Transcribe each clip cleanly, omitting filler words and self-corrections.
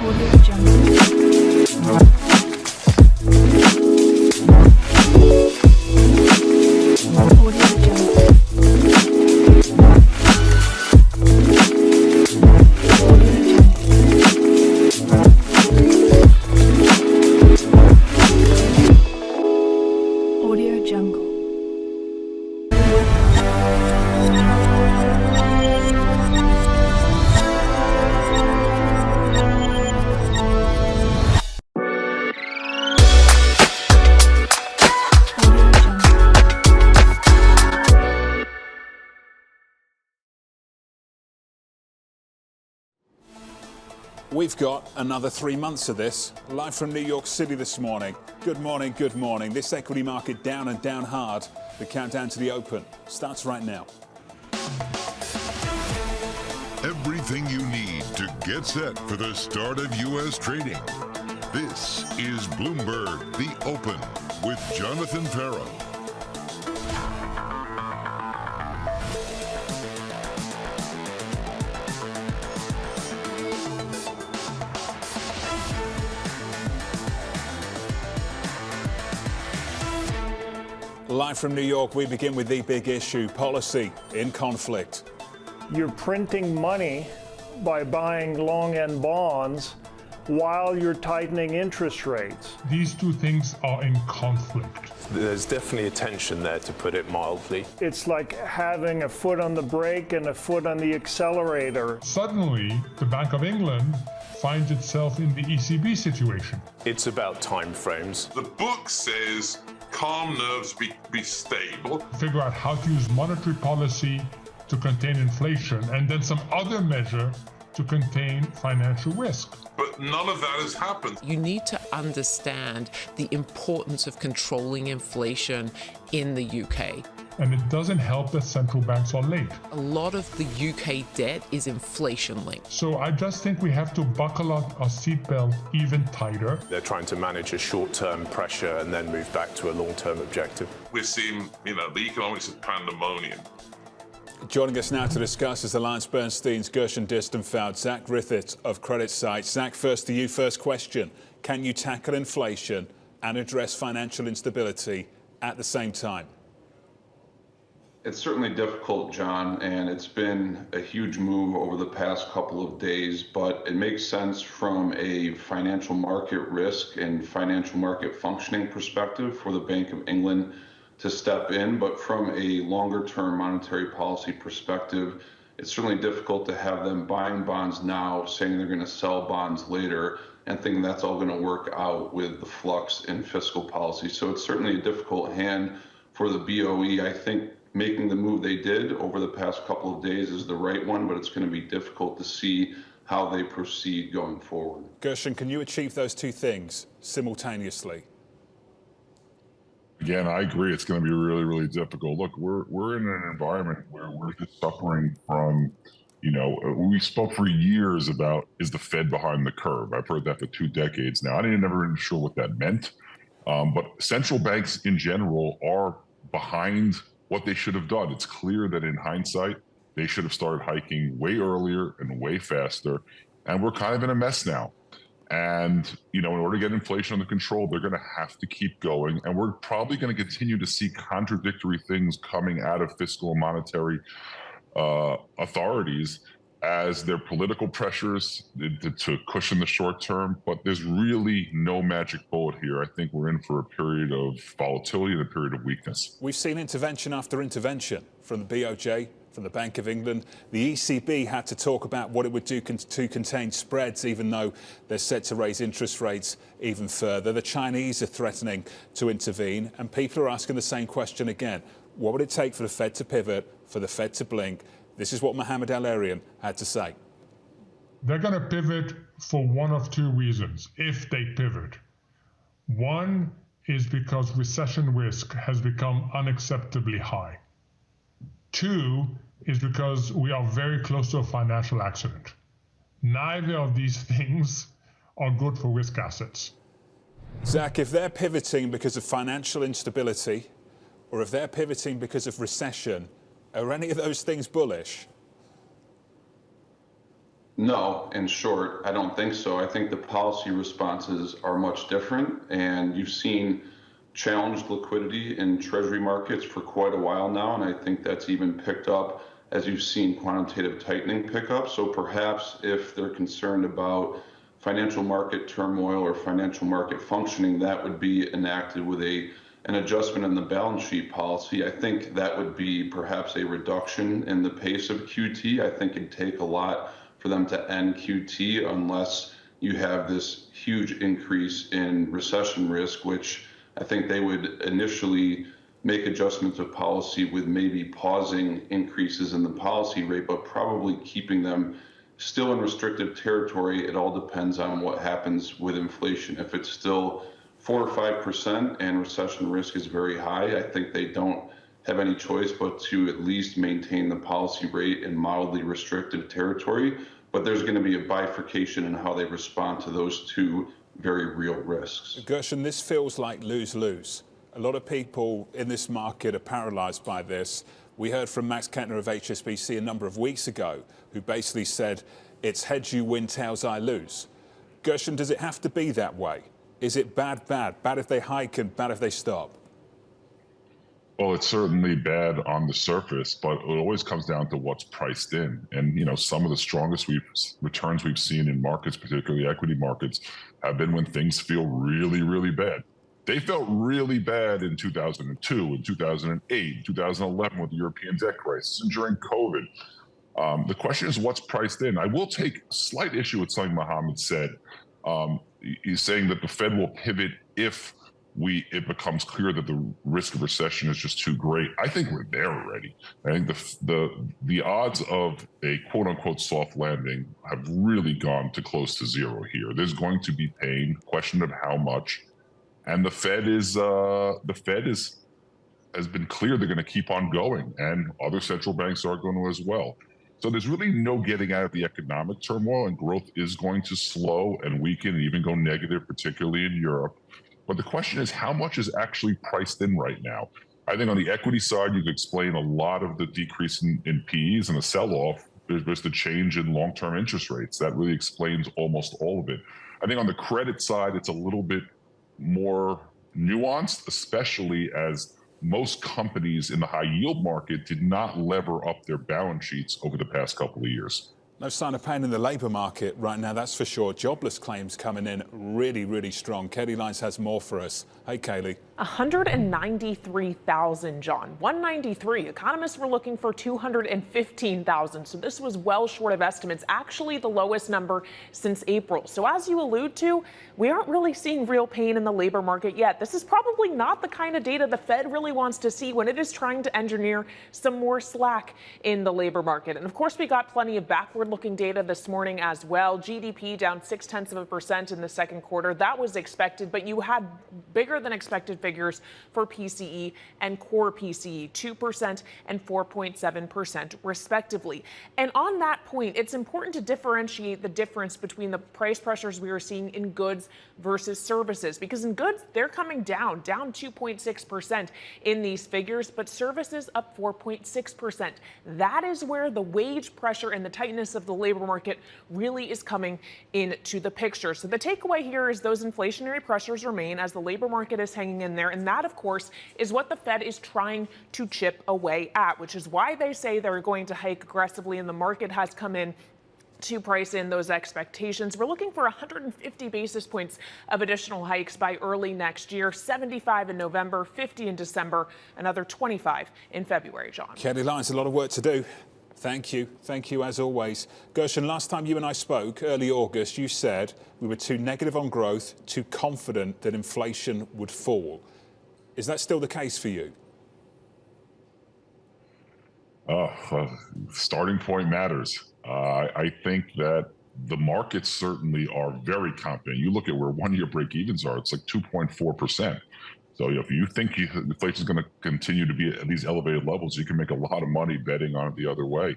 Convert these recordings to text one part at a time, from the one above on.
Audio Jungle. Audio Jungle. Audio Jungle. We've got another 3 months of this, live from New York City this morning. Good morning, good morning. This equity market down and down hard. The countdown to the open starts right now. Everything you need to get set for the start of U.S. trading. This is Bloomberg, The Open, with Jonathan Farrow. Live from New York, we begin with the big issue, policy in conflict. You're printing money by buying long-end bonds while you're tightening interest rates. These two things are in conflict. There's definitely a tension there, to put it mildly. It's like having a foot on the brake and a foot on the accelerator. Suddenly, the Bank of England finds itself in the ECB situation. It's about time frames. The book says calm nerves, be stable. Figure out how to use monetary policy to contain inflation, and then some other measure to contain financial risk. But none of that has happened. You need to understand the importance of controlling inflation in the UK. And it doesn't help that central banks are late. A lot of the UK debt is inflation linked. So I just think we have to buckle up our seatbelt even tighter. They're trying to manage a short-term pressure and then move back to a long-term objective. We're seeing, the economics of pandemonium. Joining us now to discuss is AllianceBernstein's Gershon Dirstenfeld, Zach Griffiths of CreditSights. Zach, first to you, first question. Can you tackle inflation and address financial instability at the same time? It's certainly difficult, John, and it's been a huge move over the past couple of days, but it makes sense from a financial market risk and financial market functioning perspective for the Bank of England to step in. But from a longer-term monetary policy perspective, it's certainly difficult to have them buying bonds now, saying they're going to sell bonds later, and thinking that's all going to work out with the flux in fiscal policy. So it's certainly a difficult hand for the BOE. I think making the move they did over the past couple of days is the right one, but it's going to be difficult to see how they proceed going forward. Gershon, can you achieve those two things simultaneously? Again, I agree. It's going to be really, really difficult. Look, we're in an environment where we're just suffering from, we spoke for years about, is the Fed behind the curve? I've heard that for 2 decades now. I didn't never even sure what that meant. But central banks in general are behind what they should have done. It's clear that in hindsight, they should have started hiking way earlier and way faster. And we're kind of in a mess now. And, in order to get inflation under control, they're going to have to keep going. And we're probably going to continue to see contradictory things coming out of fiscal and monetary authorities as their political pressures to cushion the short term. But there's really no magic bullet here. I think we're in for a period of volatility and a period of weakness. We've seen intervention after intervention from the BOJ, from the Bank of England. The ECB had to talk about what it would do to contain spreads, even though they're set to raise interest rates even further. The Chinese are threatening to intervene, and people are asking the same question again. What would it take for the Fed to pivot, for the Fed to blink? This is what Mohamed El-Erian had to say. They're going to pivot for one of two reasons, if they pivot. One is because recession risk has become unacceptably high. Two is because we are very close to a financial accident. Neither of these things are good for risk assets. Zach, if they're pivoting because of financial instability, or if they're pivoting because of recession, are any of those things bullish? No, in short, I don't think so. I think the policy responses are much different, and you've seen challenged liquidity in treasury markets for quite a while now, and I think that's even picked up as you've seen quantitative tightening pick up. So perhaps if they're concerned about financial market turmoil or financial market functioning, that would be enacted with an adjustment in the balance sheet policy. I think that would be perhaps a reduction in the pace of QT. I think it'd take a lot for them to end QT unless you have this huge increase in recession risk, which I think they would initially make adjustments of policy with maybe pausing increases in the policy rate, but probably keeping them still in restrictive territory. It all depends on what happens with inflation. If it's still 4 or 5% and recession risk is very high, I think they don't have any choice but to at least maintain the policy rate in mildly restrictive territory. But there's going to be a bifurcation in how they respond to those two very real risks. Gershon, this feels like lose-lose. A lot of people in this market are paralyzed by this. We heard from Max Kettner of HSBC a number of weeks ago, who basically said, it's heads you win, tails I lose. Gershon, does it have to be that way? Is it bad if they hike and bad if they stop? Well, it's certainly bad on the surface, but it always comes down to what's priced in. And, you know, some of the strongest returns we've seen in markets, particularly equity markets, have been when things feel really, really bad. They felt really bad in 2002, in 2008, 2011 with the European debt crisis, and during COVID. The question is what's priced in. I will take slight issue with something Mohammed said. He's saying that the Fed will pivot if it becomes clear that the risk of recession is just too great. I think we're there already. I think the odds of a quote unquote soft landing have really gone to close to zero here. There's going to be pain, question of how much, and the Fed has been clear they're going to keep on going, and other central banks are going to as well. So there's really no getting out of the economic turmoil, and growth is going to slow and weaken and even go negative, particularly in Europe. But the question is, how much is actually priced in right now? I think on the equity side, you could explain a lot of the decrease in PEs and the sell-off. There's the change in long-term interest rates. That really explains almost all of it. I think on the credit side, it's a little bit more nuanced, especially as most companies in the high yield market did not lever up their balance sheets over the past couple of years. No sign of pain in the labour market right now, that's for sure. Jobless claims coming in really, really strong. Katie Lyons has more for us. Hey, Kaylee. 193,000, John. 193. Economists were looking for 215,000. So this was well short of estimates, actually the lowest number since April. So as you allude to, we aren't really seeing real pain in the labor market yet. This is probably not the kind of data the Fed really wants to see when it is trying to engineer some more slack in the labor market. And of course, we got plenty of backward-looking data this morning as well. GDP down 0.6% in the second quarter. That was expected, but you had bigger than expected figures for PCE and core PCE, 2% and 4.7% respectively. And on that point, it's important to differentiate the difference between the price pressures we are seeing in goods versus services, because in goods, they're coming down 2.6% in these figures, but services up 4.6%. That is where the wage pressure and the tightness of the labor market really is coming into the picture. So the takeaway here is those inflationary pressures remain as the labor market is hanging in there. And that, of course, is what the Fed is trying to chip away at, which is why they say they're going to hike aggressively, and the market has come in to price in those expectations. We're looking for 150 basis points of additional hikes by early next year, 75 in November, 50 in December, another 25 in February, John. Katie Lyons, a lot of work to do. Thank you. Thank you, as always. Gershon, last time you and I spoke, early August, you said we were too negative on growth, too confident that inflation would fall. Is that still the case for you? Starting point matters. I think that the markets certainly are very confident. You look at where one-year break-evens are, it's like 2.4%. So if you think inflation is going to continue to be at these elevated levels, you can make a lot of money betting on it the other way.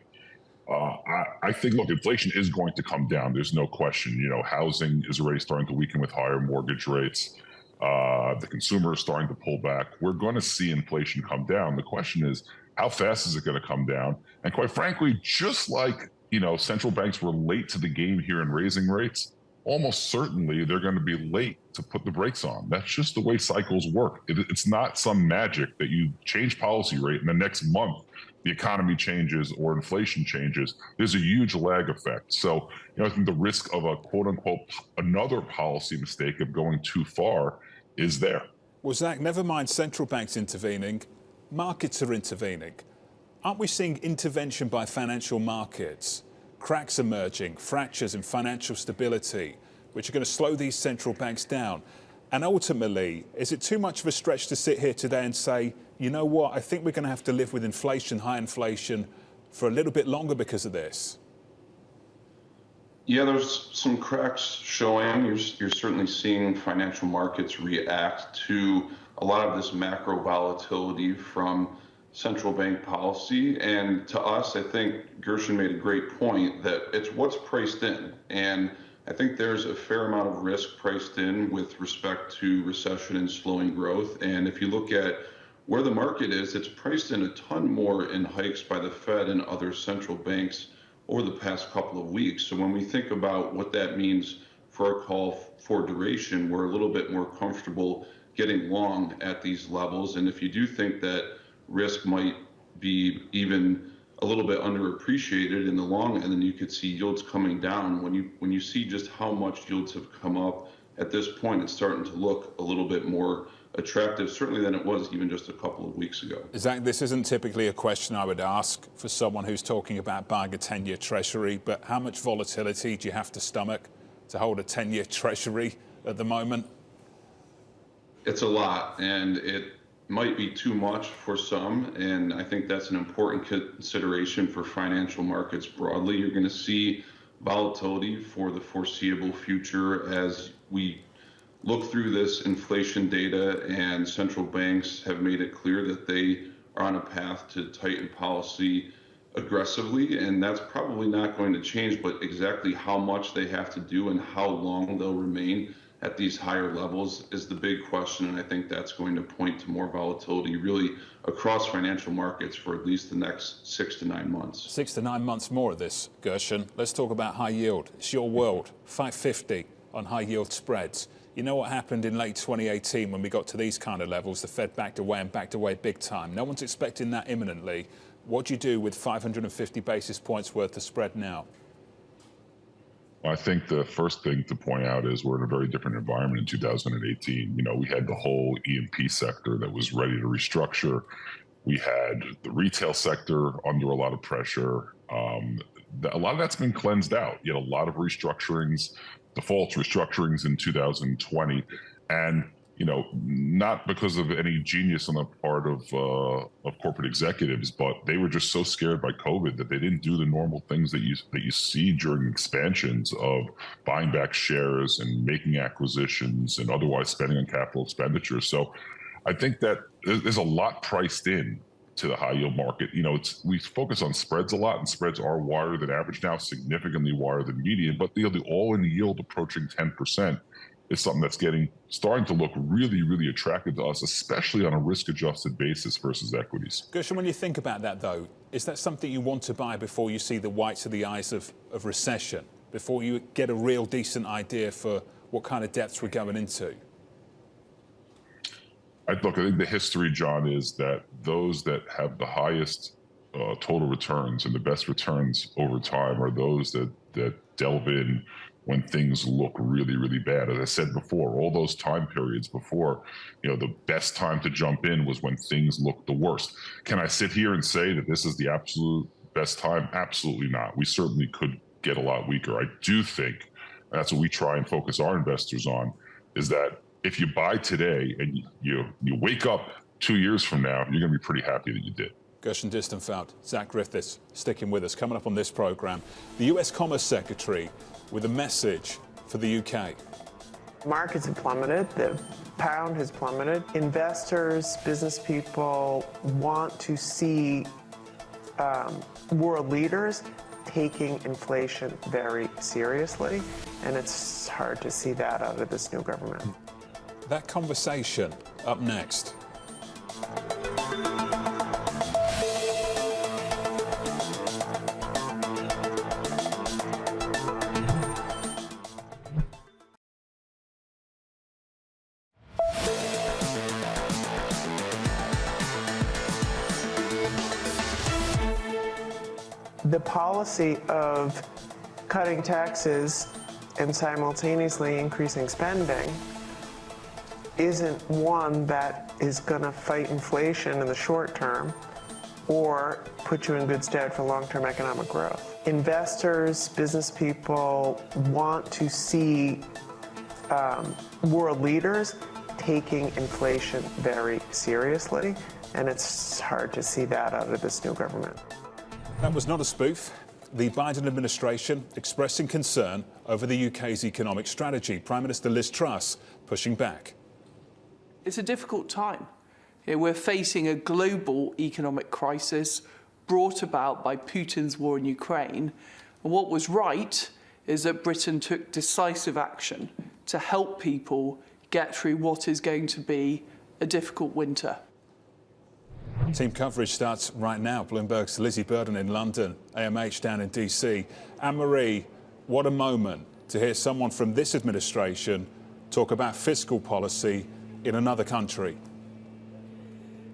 I think, look, inflation is going to come down. There's no question. You know, housing is already starting to weaken with higher mortgage rates. The consumer is starting to pull back. We're going to see inflation come down. The question is, how fast is it going to come down? And quite frankly, just like central banks were late to the game here in raising rates, almost certainly they're going to be late to put the brakes on. That's just the way cycles work. It's not some magic that you change policy rate and the next month the economy changes or inflation changes. There's a huge lag effect. So, I think the risk of a quote unquote another policy mistake of going too far is there. Well, Zach, never mind central banks intervening, markets are intervening. Aren't we seeing intervention by financial markets? Cracks emerging, fractures in financial stability, which are going to slow these central banks down. And ultimately, is it too much of a stretch to sit here today and say, you know what, I think we're going to have to live with inflation, high inflation, for a little bit longer because of this? Yeah, there's some cracks showing. You're certainly seeing financial markets react to a lot of this macro volatility from central bank policy. And to us, I think Gershon made a great point that it's what's priced in. And I think there's a fair amount of risk priced in with respect to recession and slowing growth. And if you look at where the market is, it's priced in a ton more in hikes by the Fed and other central banks over the past couple of weeks. So when we think about what that means for a call for duration, we're a little bit more comfortable getting long at these levels. And if you do think that risk might be even a little bit underappreciated in the long end, then you could see yields coming down. When you see just how much yields have come up at this point, it's starting to look a little bit more attractive, certainly than it was even just a couple of weeks ago. Zach, this isn't typically a question I would ask for someone who's talking about buying a 10-year treasury, but how much volatility do you have to stomach to hold a 10-year treasury at the moment? It's a lot, and it might be too much for some, and I think that's an important consideration for financial markets broadly. You're going to see volatility for the foreseeable future as we look through this inflation data, and central banks have made it clear that they are on a path to tighten policy aggressively, and that's probably not going to change, but exactly how much they have to do and how long they'll remain at these higher levels is the big question, and I think that's going to point to more volatility really across financial markets for at least the next 6 to 9 months. 6 to 9 months more of this, Gershon. Let's talk about high yield. It's your world, 550 on high yield spreads. You know what happened in late 2018 when we got to these kind of levels? The Fed backed away and backed away big time. No one's expecting that imminently. What do you do with 550 basis points worth of spread now? I think the first thing to point out is we're in a very different environment in 2018. We had the whole E&P sector that was ready to restructure. We had the retail sector under a lot of pressure. A lot of that's been cleansed out. You had a lot of restructurings, defaults, restructurings in 2020, and not because of any genius on the part of corporate executives, but they were just so scared by COVID that they didn't do the normal things that you see during expansions of buying back shares and making acquisitions and otherwise spending on capital expenditures. So I think that there's a lot priced in to the high yield market. We focus on spreads a lot, and spreads are wider than average now, significantly wider than median, but the all-in yield approaching 10% is something that's starting to look really, really attractive to us, especially on a risk-adjusted basis versus equities. Gershon, when you think about that, though, is that something you want to buy before you see the whites of the eyes of recession, before you get a real decent idea for what kind of depths we're going into? I think the history, John, is that those that have the highest total returns and the best returns over time are those that delve in when things look really, really bad. As I said before, all those time periods before, the best time to jump in was when things looked the worst. Can I sit here and say that this is the absolute best time? Absolutely not. We certainly could get a lot weaker. I do think, and that's what we try and focus our investors on, is that if you buy today and you wake up 2 years from now, you're going to be pretty happy that you did. Gershon Distenfeld, Zach Griffiths, sticking with us. Coming up on this program, the US Commerce Secretary with a message for the UK. Markets have plummeted. The pound has plummeted. Investors, business people want to see world leaders taking inflation very seriously, and it's hard to see that out of this new government. That conversation up next. The policy of cutting taxes and simultaneously increasing spending isn't one that is going to fight inflation in the short term or put you in good stead for long-term economic growth. Investors, business people want to see world leaders taking inflation very seriously, and it's hard to see that out of this new government. That was not a spoof. The Biden administration expressing concern over the UK's economic strategy. Prime Minister Liz Truss pushing back. It's a difficult time. We're facing a global economic crisis brought about by Putin's war in Ukraine. And what was right is that Britain took decisive action to help people get through what is going to be a difficult winter. Team coverage starts right now. Bloomberg's Lizzie Burden in London, AMH down in DC. Emory, what a moment to hear someone from this administration talk about fiscal policy in another country.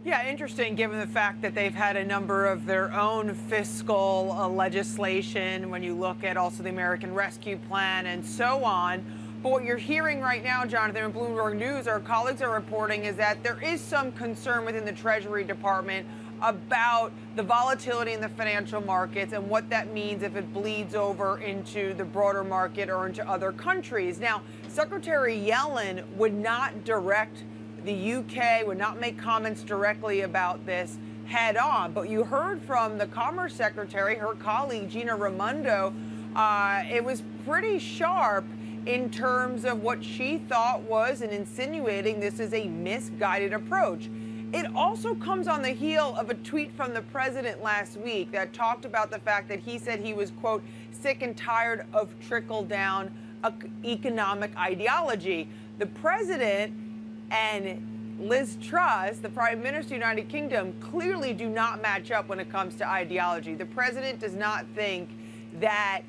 Yeah, interesting given the fact that they've had a number of their own fiscal legislation when you look at also the American Rescue Plan and so on. But what you're hearing right now, Jonathan, in Bloomberg News, our colleagues are reporting, is that there is some concern within the Treasury Department about the volatility in the financial markets and what that means if it bleeds over into the broader market or into other countries. Now, Secretary Yellen would not direct the UK, would not make comments directly about this head on. But you heard from the Commerce Secretary, her colleague, Gina Raimondo, it was pretty sharp in terms of what she thought was and insinuating this is a misguided approach. It also comes on the heel of a tweet from the president last week that talked about the fact that he said he was, quote, sick and tired of trickle-down economic ideology. The president and Liz Truss, the Prime Minister of the United Kingdom, clearly do not match up when it comes to ideology. The president does not think that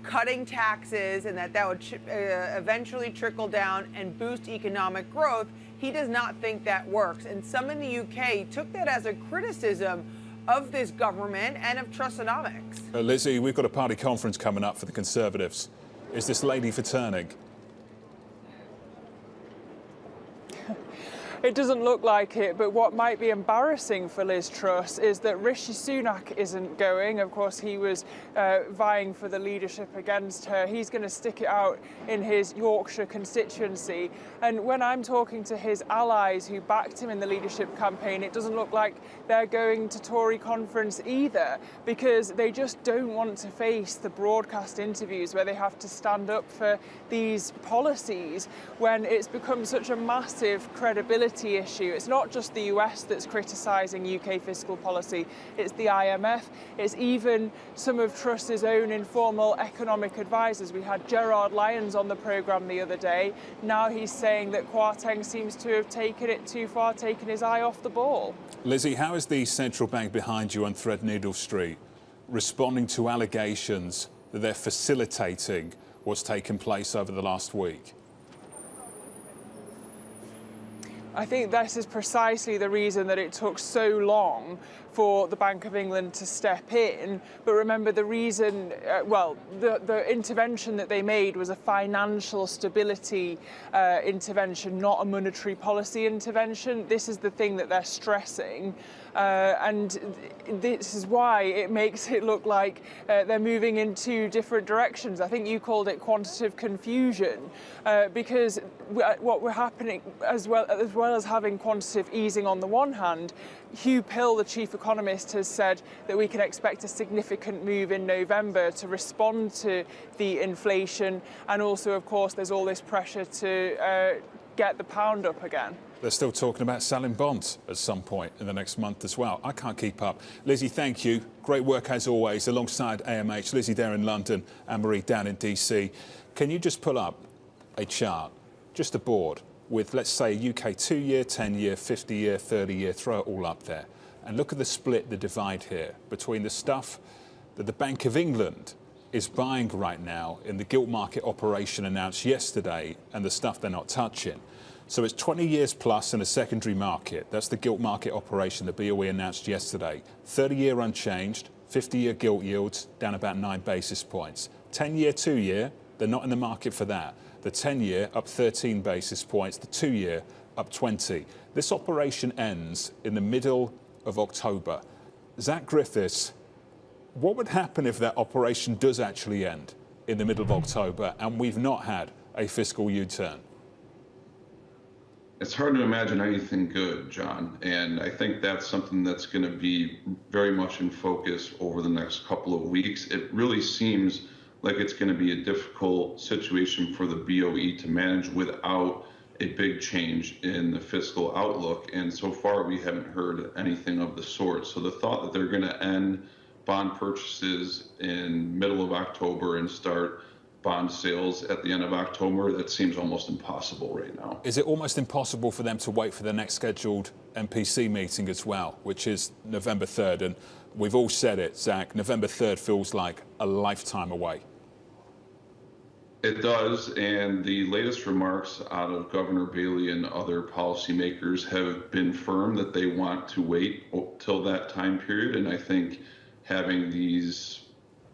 cutting taxes and that would eventually trickle down and boost economic growth. He does not think that works. And some in the UK took that as a criticism of this government and of Trussonomics. Lizzie, we've got a party conference coming up for the Conservatives. Is this lady for turning? It doesn't look like it, but what might be embarrassing for Liz Truss is that Rishi Sunak isn't going. Of course, he was vying for the leadership against her. He's going to stick it out in his Yorkshire constituency. And when I'm talking to his allies who backed him in the leadership campaign, it doesn't look like they're going to Tory conference either, because they just don't want to face the broadcast interviews where they have to stand up for these policies when it's become such a massive credibility issue. It's not just the US that's criticising UK fiscal policy, it's the IMF, it's even some of Truss's own informal economic advisors. We had Gerard Lyons on the programme the other day. Now he's saying that Kwarteng seems to have taken it too far, taken his eye off the ball. Lizzie, how is the central bank behind you on Threadneedle Street responding to allegations that they're facilitating what's taken place over the last week? I think this is precisely the reason that it took so long for the Bank of England to step in. But remember, the reason, the intervention that they made was a financial stability intervention, not a monetary policy intervention. This is the thing that they're stressing. And this is why it makes it look like they're moving in two different directions. I think you called it quantitative confusion, because what we're happening, as well as having quantitative easing on the one hand, Hugh Pill, the chief economist, has said that we can expect a significant move in November to respond to the inflation. And also, of course, there's all this pressure to get the pound up again. They're still talking about selling bonds at some point in the next month as well. I can't keep up. Lizzie, thank you. Great work as always, alongside AMH. Lizzie there in London, Emory down in DC. Can you just pull up a chart, just a board, with, let's say, UK 2-year, 10-year, 50-year, 30-year, throw it all up there. And look at the split, the divide here, between the stuff that the Bank of England is buying right now in the gilt market operation announced yesterday and the stuff they're not touching. So it's 20 years plus in a secondary market. That's the gilt market operation the BOE announced yesterday. 30-year unchanged, 50-year gilt yields down about 9 basis points. 10-year, 2-year, they're not in the market for that. The 10-year up 13 basis points, the 2-year up 20. This operation ends in the middle of October. Zach Griffiths, what would happen if that operation does actually end in the middle of October and we've not had a fiscal U-turn? It's hard to imagine anything good, John, and I think that's something that's going to be very much in focus over the next couple of weeks. It really seems like it's going to be a difficult situation for the BOE to manage without a big change in the fiscal outlook, and so far we haven't heard anything of the sort. So the thought that they're going to end bond purchases in middle of October and start bond sales at the end of October, that seems almost impossible right now. Is it almost impossible for them to wait for the next scheduled MPC meeting as well, which is November 3rd? And we've all said it, Zach, November 3rd feels like a lifetime away. It does, and the latest remarks out of Governor Bailey and other policymakers have been firm that they want to wait till that time period, and I think having these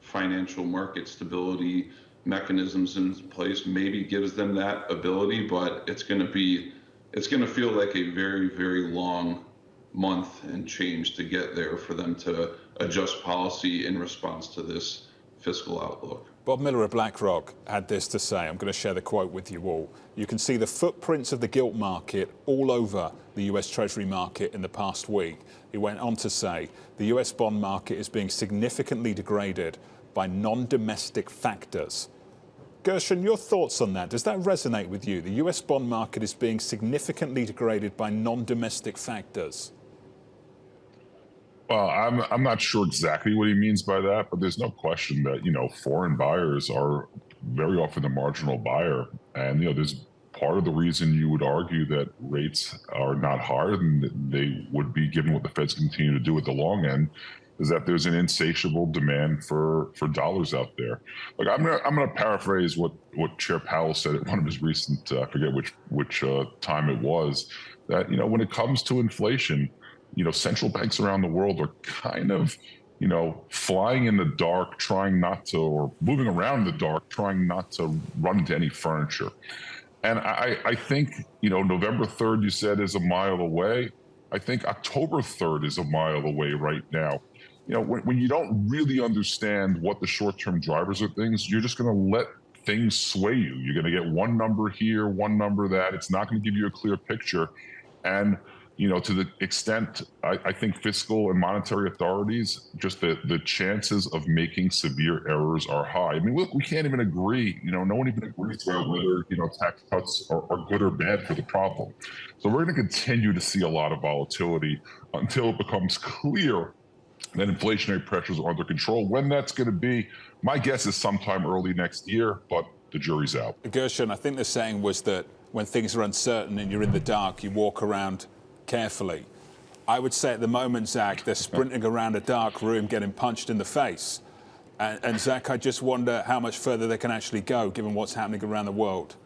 financial market stability mechanisms in place maybe gives them that ability, but it's going to feel like a very, very long month and change to get there for them to adjust policy in response to this fiscal outlook. Bob Miller of BlackRock had this to say. I'm going to share the quote with you all. You can see the footprints of the gilt market all over the US Treasury market in the past week. He went on to say the US bond market is being significantly degraded by non-domestic factors. Gershon, your thoughts on that? Does that resonate with you? The US bond market is being significantly degraded by non-domestic factors. Well, I'm not sure exactly what he means by that, but there's no question that, foreign buyers are very often the marginal buyer. And, there's part of the reason you would argue that rates are not higher than they would be given what the Feds continue to do at the long end is that there's an insatiable demand for dollars out there. Like I'm gonna paraphrase what Chair Powell said at one of his recent, I forget which time it was, that, when it comes to inflation, central banks around the world are kind of, flying in the dark, trying not to, or moving around in the dark, trying not to run into any furniture. And I think, November 3rd, you said, is a mile away. I think October 3rd is a mile away right now. When you don't really understand what the short-term drivers of things, you're just going to let things sway you. You're going to get one number here, one number that. It's not going to give you a clear picture. And to the extent I think fiscal and monetary authorities, just the chances of making severe errors are high. I mean, look, we can't even agree. No one even agrees about whether tax cuts are good or bad for the problem. So we're going to continue to see a lot of volatility until it becomes clear that inflationary pressures are under control. When that's going to be, my guess is sometime early next year, but the jury's out. Gershon, I think the saying was that when things are uncertain and you're in the dark, you walk around carefully. I would say at the moment, Zach, they're sprinting around a dark room getting punched in the face. And Zach, I just wonder how much further they can actually go given what's happening around the world.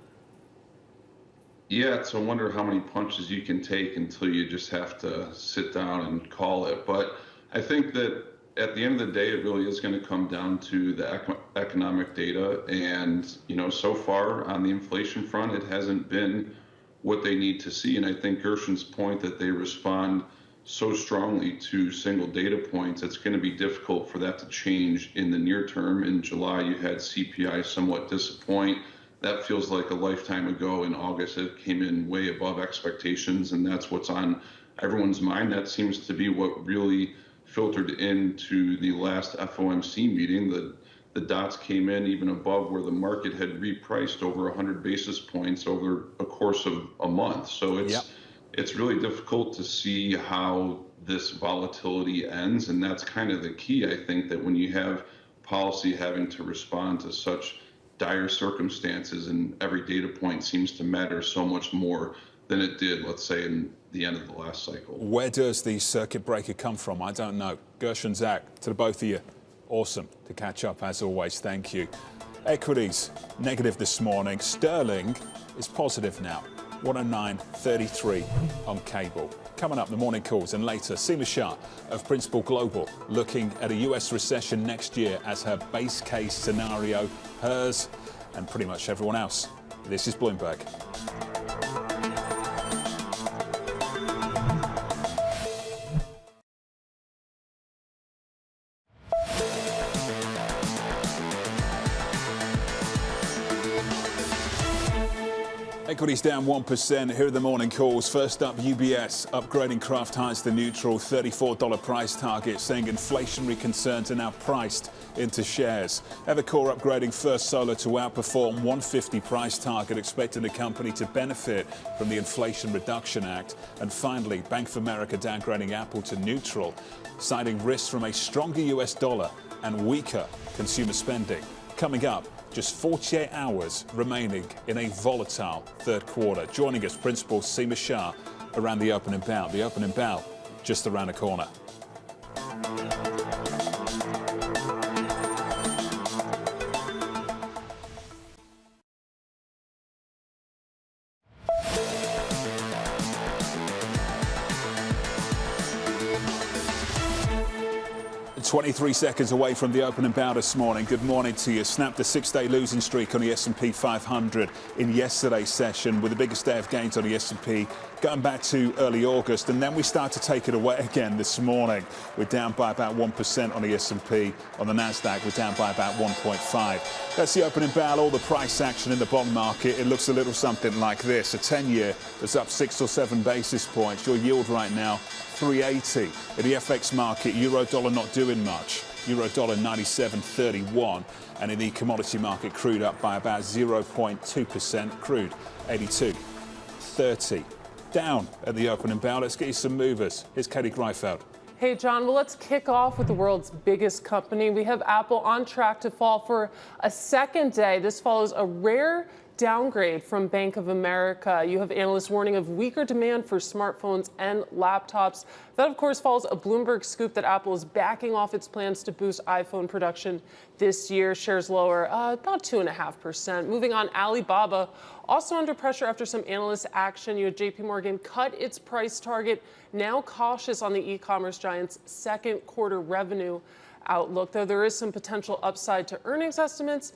Yeah, it's a wonder how many punches you can take until you just have to sit down and call it. But I think that at the end of the day, it really is going to come down to the economic data. And, so far on the inflation front, it hasn't been what they need to see. And I think Gershon's point that they respond so strongly to single data points, it's going to be difficult for that to change in the near term. In July, you had CPI somewhat disappoint. That feels like a lifetime ago. In August, it came in way above expectations, and that's what's on everyone's mind. That seems to be what really filtered into the last FOMC meeting. The dots came in even above where the market had repriced over 100 basis points over a course of a month. So it's really difficult to see how this volatility ends. And that's kind of the key, I think, that when you have policy having to respond to such dire circumstances and every data point seems to matter so much more than it did, let's say, in the end of the last cycle. Where does the circuit breaker come from? I don't know. Gershon, Zach, to the both of you. Awesome to catch up as always. Thank you. Equities negative this morning. Sterling is positive now. 109.33 on cable. Coming up, the morning calls, and later, Seema Shah of Principal Global looking at a US recession next year as her base case scenario, hers and pretty much everyone else. This is Bloomberg. Equities down 1%. Here are the morning calls. First up, UBS upgrading Kraft Heinz to neutral, $34 price target, saying inflationary concerns are now priced into shares. Evercore upgrading First Solar to outperform, $150 price target, expecting the company to benefit from the Inflation Reduction Act. And finally, Bank of America downgrading Apple to neutral, citing risks from a stronger US dollar and weaker consumer spending. Coming up, just 48 hours remaining in a volatile third quarter. Joining us, Principal Seema Shah, around the opening bell. The opening bell just around the corner. 23 seconds away from the opening bow this morning. Good morning to you. Snapped a 6-day losing streak on the S&P 500 in yesterday's session, with the biggest day of gains on the S&P going back to early August, and then we start to take it away again this morning. We're down by about 1% on the S&P. On the Nasdaq, we're down by about 1.5. That's the opening bell. All the price action in the bond market, it looks a little something like this. A 10-year is up 6 or 7 basis points. Your yield right now, 380. In the FX market, euro dollar not doing much. Euro dollar 97.31. And in the commodity market, crude up by about 0.2%. Crude 82.30. Down at the opening bell. Let's get you some movers. Here's Katie Greifeld. Hey, John, well, let's kick off with the world's biggest company. We have Apple on track to fall for a second day. This follows a rare downgrade from Bank of America. You have analysts warning of weaker demand for smartphones and laptops. That, of course, follows a Bloomberg scoop that Apple is backing off its plans to boost iPhone production this year. Shares lower about 2.5%. Moving on, Alibaba also under pressure after some analyst action. You had JP Morgan cut its price target, now cautious on the e-commerce giant's second quarter revenue outlook, though there is some potential upside to earnings estimates.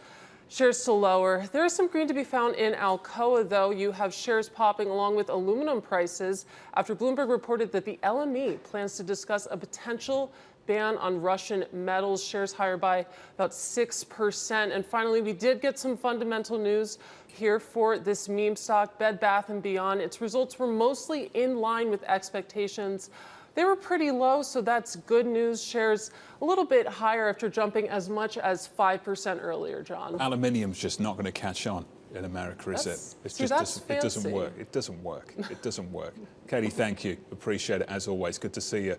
Shares still lower. There is some green to be found in Alcoa, though. You have shares popping along with aluminum prices after Bloomberg reported that the LME plans to discuss a potential ban on Russian metals. Shares higher by about 6%. And finally, we did get some fundamental news here for this meme stock, Bed Bath & Beyond. Its results were mostly in line with expectations. They were pretty low, so that's good news. Shares a little bit higher after jumping as much as 5% earlier, John. Aluminium's just not going to catch on in America, is it? It doesn't work. It doesn't work. It doesn't work. Katie, thank you. Appreciate it, as always. Good to see you.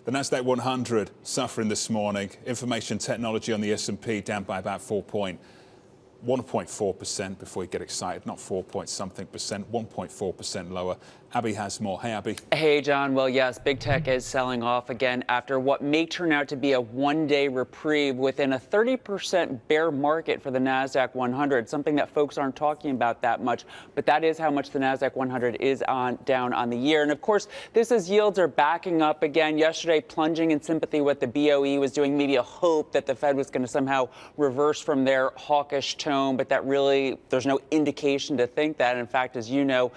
The Nasdaq 100 suffering this morning. Information technology on the S&P down by about 1.4% before you get excited. Not 4-point-something percent, 1.4% lower. Abby has more. Hey, Abby. Hey, John. Well, yes, big tech is selling off again after what may turn out to be a one-day reprieve within a 30% bear market for the Nasdaq 100, something that folks aren't talking about that much. But that is how much the Nasdaq 100 is down on the year. And of course, this as yields are backing up again. Yesterday, plunging in sympathy with the BOE was doing, maybe a hope that the Fed was going to somehow reverse from their hawkish tone. But that really, there's no indication to think that. In fact, as you know,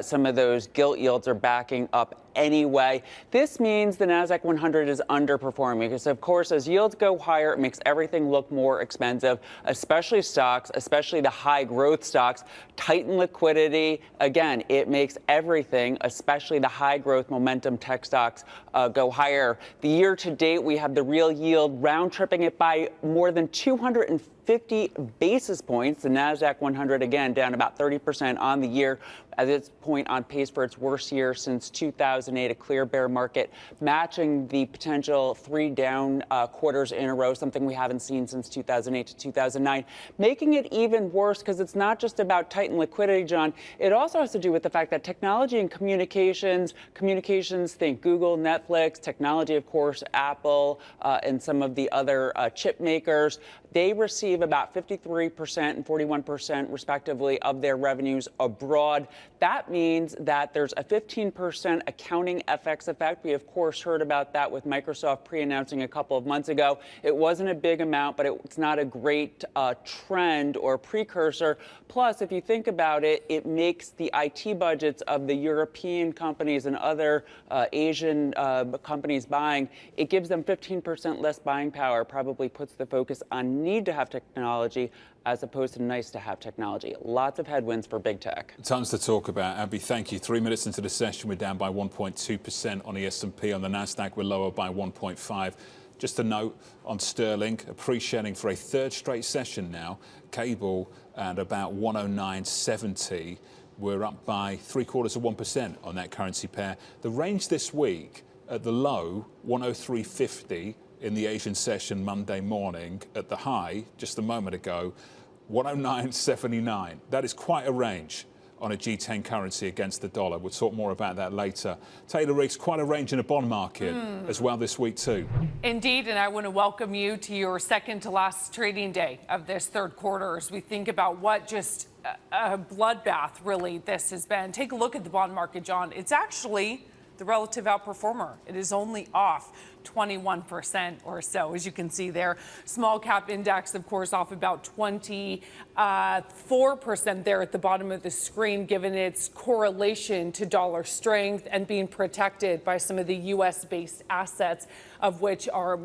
some of those gilt yields are backing up anyway. This means the Nasdaq 100 is underperforming because, of course, as yields go higher, it makes everything look more expensive, especially stocks, especially the high growth stocks. Tighten liquidity. Again, it makes everything, especially the high growth momentum tech stocks, go higher. The year to date, we have the real yield round tripping it by more than 250 basis points. The Nasdaq 100, again, down about 30% on the year, at its point on pace for its worst year since 2008, a clear bear market, matching the potential 3 down quarters in a row, something we haven't seen since 2008 to 2009, making it even worse because it's not just about tightened liquidity, John. It also has to do with the fact that technology and communications, think Google, Netflix, technology, of course, Apple, and some of the other chip makers, They receive about 53% and 41% respectively of their revenues abroad. That means that there's a 15% accounting FX effect. We, of course, heard about that with Microsoft pre-announcing a couple of months ago. It wasn't a big amount, but it's not a great trend or precursor. Plus, if you think about it, it makes the IT budgets of the European companies and other Asian companies buying, it gives them 15% less buying power, probably puts the focus on need to have technology as opposed to nice to have technology. Lots of headwinds for big tech. Tons to talk about, Abby. Thank you. 3 minutes into the session, we're down by 1.2% on the S&P. On the Nasdaq, we're lower by 1.5. Just a note on sterling, appreciating for a third straight session now. Cable at about 109.70. We're up by 0.75% on that currency pair. The range this week at the low, 103.50 in the Asian session Monday morning. At the high, just a moment ago, 109.79. That is quite a range on a G10 currency against the dollar. We'll talk more about that later. Taylor Riggs, quite a range in the bond market as well this week too. Indeed, and I want to welcome you to your second to last trading day of this third quarter as we think about what just a bloodbath really this has been. Take a look at the bond market, John. It's actually the relative outperformer. It is only off 21% or so, as you can see there. Small cap index, of course, off about 24% there at the bottom of the screen, given its correlation to dollar strength and being protected by some of the U.S.-based assets, of which are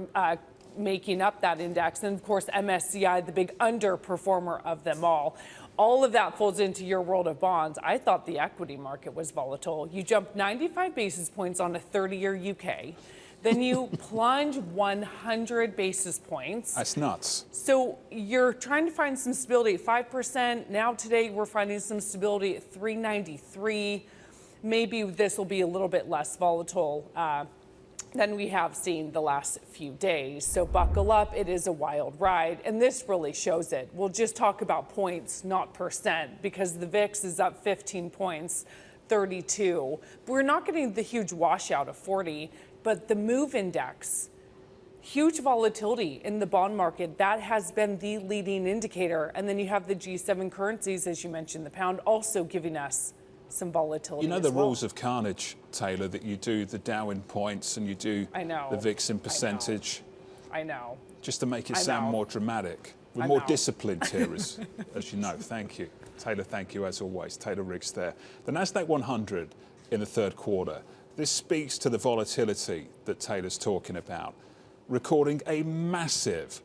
making up that index. And of course, MSCI, the big underperformer of them all. All of that folds into your world of bonds. I thought the equity market was volatile. You jumped 95 basis points on a 30-year UK. Then you plunge 100 basis points. That's nuts. So you're trying to find some stability at 5%. Now today we're finding some stability at 393. Maybe this will be a little bit less volatile than we have seen the last few days. So buckle up, it is a wild ride. And this really shows it. We'll just talk about points, not percent, because the VIX is up 15 points, 32. We're not getting the huge washout of 40, but the MOVE index, huge volatility in the bond market. That has been the leading indicator. And then you have the G7 currencies, as you mentioned, the pound also giving us some volatility. You know the rules of carnage, Taylor, that you do the Dow in points and you do the VIX in percentage. I know. Just to make it sound more dramatic. We're more disciplined here, as you know. Thank you. Taylor, thank you as always. Taylor Riggs there. The Nasdaq 100 in the third quarter. This speaks to the volatility that Taylor's talking about, recording a massive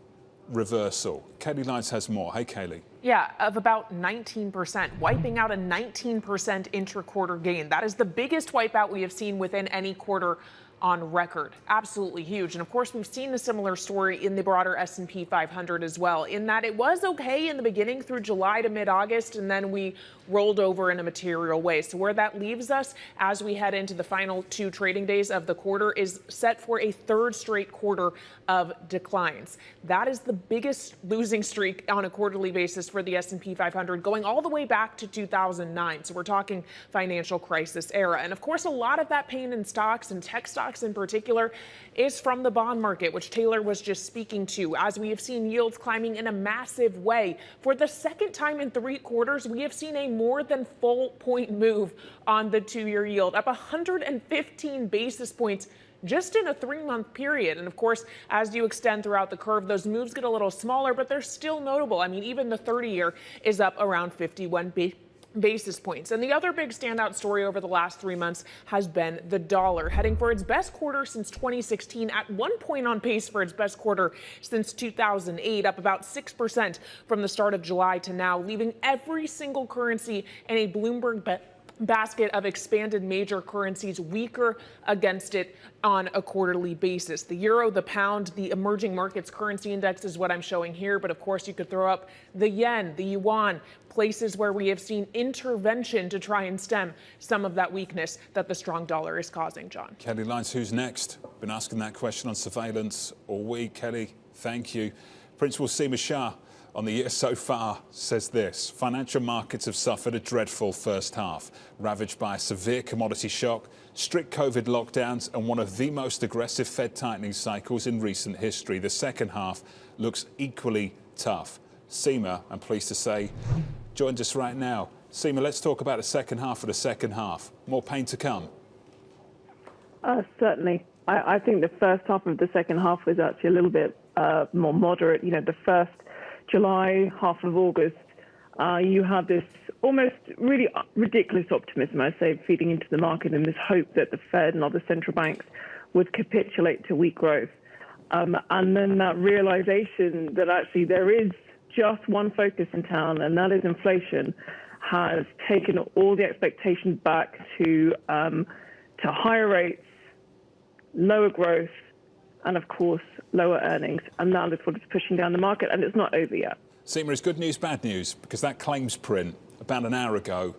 reversal. Kelly Lyons has more. Hey, Kelly. Yeah, of about 19%, wiping out a 19% intra-quarter gain. That is the biggest wipeout we have seen within any quarter on record. Absolutely huge. And of course, we've seen a similar story in the broader S&P 500 as well, in that it was okay in the beginning through July to mid-August, and then we rolled over in a material way. So where that leaves us as we head into the final two trading days of the quarter is set for a third straight quarter of declines. That is the biggest losing streak on a quarterly basis for the S&P 500, going all the way back to 2009. So we're talking financial crisis era. And of course, a lot of that pain in stocks and tech stocks in particular is from the bond market, which Taylor was just speaking to, as we have seen yields climbing in a massive way. For the second time in 3 quarters, we have seen a more than full point move on the 2-year yield, up 115 basis points just in a 3-month period. And of course, as you extend throughout the curve, those moves get a little smaller, but they're still notable. I mean, even the 30-year is up around 51 basis points. And the other big standout story over the last 3 months has been the dollar, heading for its best quarter since 2016, at one point on pace for its best quarter since 2008, up about 6% from the start of July to now, leaving every single currency in a Bloomberg basket of expanded major currencies weaker against it on a quarterly basis. The euro, the pound, the emerging markets currency index is what I'm showing here. But of course, you could throw up the yen, the yuan, places where we have seen intervention to try and stem some of that weakness that the strong dollar is causing, John. Kelly Lyons, who's next? Been asking that question on surveillance all week. Kelly, thank you. Principal Seema Shah on the year so far says this: financial markets have suffered a dreadful first half, ravaged by a severe commodity shock, strict COVID lockdowns, and one of the most aggressive Fed tightening cycles in recent history. The second half looks equally tough. Seema, I'm pleased to say, joins us right now. Seema, let's talk about the second half of the second half. More pain to come. Certainly. I think the first half of the second half was actually a little bit more moderate. You know, the first July, half of August, you had this almost really ridiculous optimism, I'd say, feeding into the market, and this hope that the Fed and other central banks would capitulate to weak growth. And then that realization that actually there is just one focus in town, and that is inflation, has taken all the expectations back to higher rates, lower growth, and of course, lower earnings. And that is what is pushing down the market, and it's not over yet. Seema, is good news, bad news? Because that claims print about an hour ago,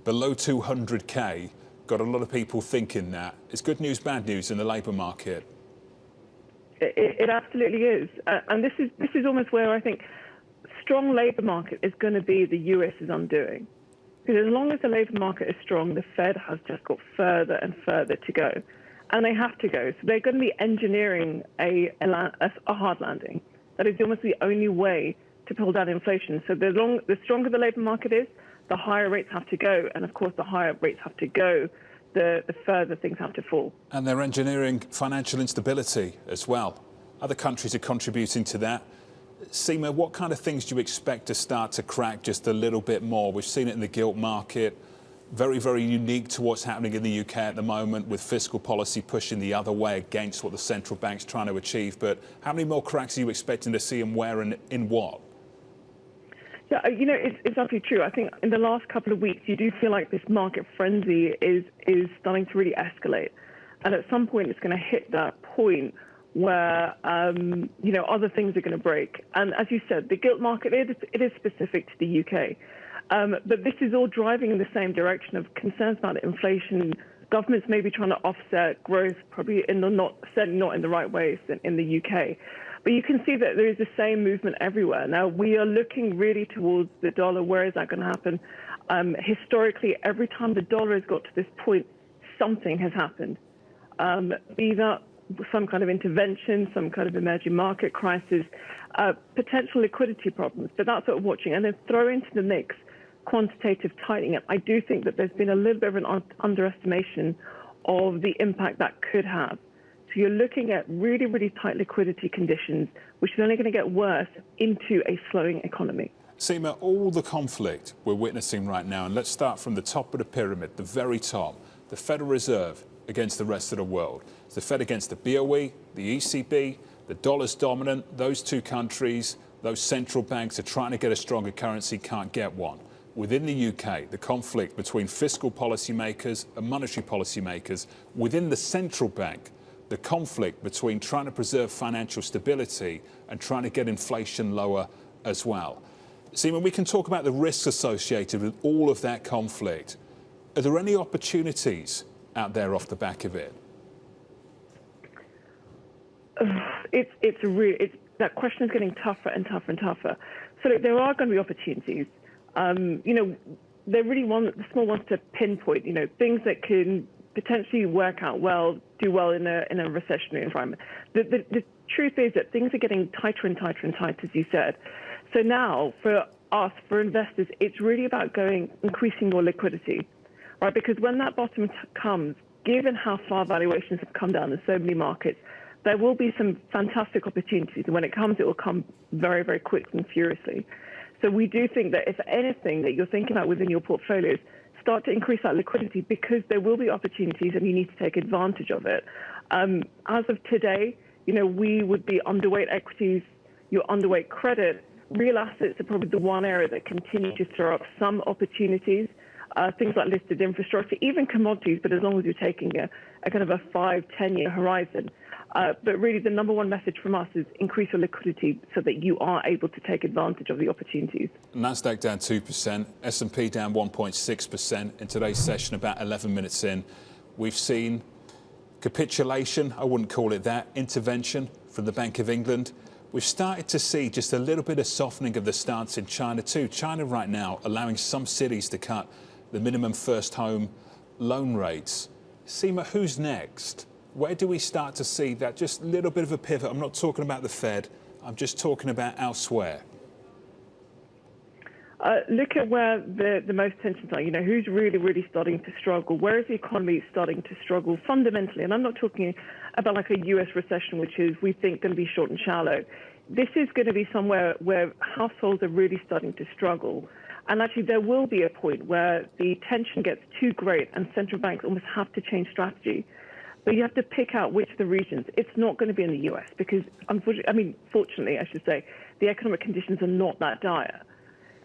below 200K, got a lot of people thinking that. Is good news, bad news in the labour market? It absolutely is. And this is almost where I think strong labour market is going to be the US's undoing. Because as long as the labour market is strong, the Fed has just got further and further to go. And they have to go. So they're going to be engineering a hard landing. That is almost the only way to pull down inflation. So the stronger the labour market is, the higher rates have to go. And of course, the higher rates have to go, the further things have to fall. And they're engineering financial instability as well. Other countries are contributing to that. Seema, what kind of things do you expect to start to crack just a little bit more? We've seen it in the gilt market. Very, very unique to what's happening in the UK at the moment, with fiscal policy pushing the other way against what the central bank's trying to achieve. But how many more cracks are you expecting to see, and where and in what? Yeah, you know, it's absolutely true. I think in the last couple of weeks, you do feel like this market frenzy is starting to really escalate. And at some point, it's going to hit that point where, you know, other things are going to break. And as you said, the gilt market, it is specific to the UK. But this is all driving in the same direction of concerns about inflation. Governments may be trying to offset growth, probably certainly not in the right ways in the UK. But you can see that there is the same movement everywhere. Now, we are looking really towards the dollar. Where is that going to happen? Historically, every time the dollar has got to this point, something has happened. Be that some kind of intervention, some kind of emerging market crisis, potential liquidity problems. But that's what we're watching. And then throw into the mix quantitative tightening. I do think that there's been a little bit of an underestimation of the impact that could have. So you're looking at really, really tight liquidity conditions, which is only going to get worse into a slowing economy. Seema, all the conflict we're witnessing right now, and let's start from the top of the pyramid, the very top, the Federal Reserve against the rest of the world. It's the Fed against the BOE, the ECB, the dollar's dominant. Those two countries, those central banks are trying to get a stronger currency, can't get one. Within the UK, the conflict between fiscal policymakers and monetary policymakers. Within the central bank, the conflict between trying to preserve financial stability and trying to get inflation lower as well. Seema, we can talk about the risks associated with all of that conflict. Are there any opportunities out there off the back of it? That question is getting tougher and tougher and tougher. So look, there are going to be opportunities. You know, they really want the small ones to pinpoint, you know, things that can potentially work out well, do well in a recessionary environment. The truth is that things are getting tighter and tighter and tighter, as you said. So now, for us, for investors, it's really about increasing your liquidity, right? Because when that bottom comes, given how far valuations have come down in so many markets, there will be some fantastic opportunities. And when it comes, it will come very, very quickly and furiously. So we do think that if anything that you're thinking about within your portfolios, start to increase that liquidity, because there will be opportunities and you need to take advantage of it. As of today, you know, we would be underweight equities, you're underweight credit. Real assets are probably the one area that continue to throw up some opportunities, things like listed infrastructure, even commodities, but as long as you're taking a kind of a 5-10 year horizon. But really, the number one message from us is increase your liquidity so that you are able to take advantage of the opportunities. Nasdaq down 2%, S&P down 1.6% in today's session, about 11 minutes in. We've seen capitulation, I wouldn't call it that, intervention from the Bank of England. We've started to see just a little bit of softening of the stance in China too. China right now allowing some cities to cut the minimum first home loan rates. Seema, who's next? Where do we start to see that just little bit of a pivot? I'm not talking about the Fed. I'm just talking about elsewhere. Look at where the most tensions are. You know, who's really, really starting to struggle? Where is the economy starting to struggle fundamentally? And I'm not talking about like a U.S. recession, which is, we think, going to be short and shallow. This is going to be somewhere where households are really starting to struggle. And actually, there will be a point where the tension gets too great and central banks almost have to change strategy. But you have to pick out which of the regions. It's not going to be in the U.S. because, fortunately, I should say, the economic conditions are not that dire.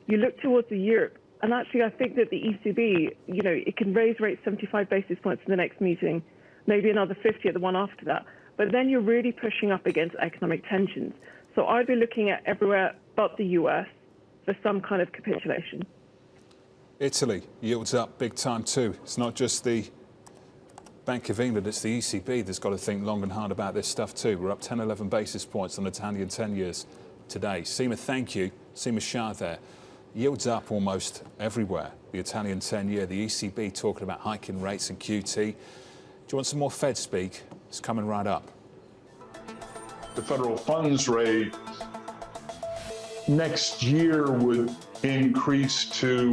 You look towards Europe, and actually I think that the ECB, you know, it can raise rates 75 basis points in the next meeting, maybe another 50 at the one after that. But then you're really pushing up against economic tensions. So I'd be looking at everywhere but the US for some kind of capitulation. Italy yields up big time too. It's not just the Bank of England, it's the ECB that's got to think long and hard about this stuff too. We're up 10, 11 basis points on Italian 10 years today. Seema, thank you. Seema Shah there. Yields up almost everywhere. The Italian 10-year, the ECB talking about hiking rates and QT. Do you want some more Fed speak? It's coming right up. The federal funds rate next year would increase to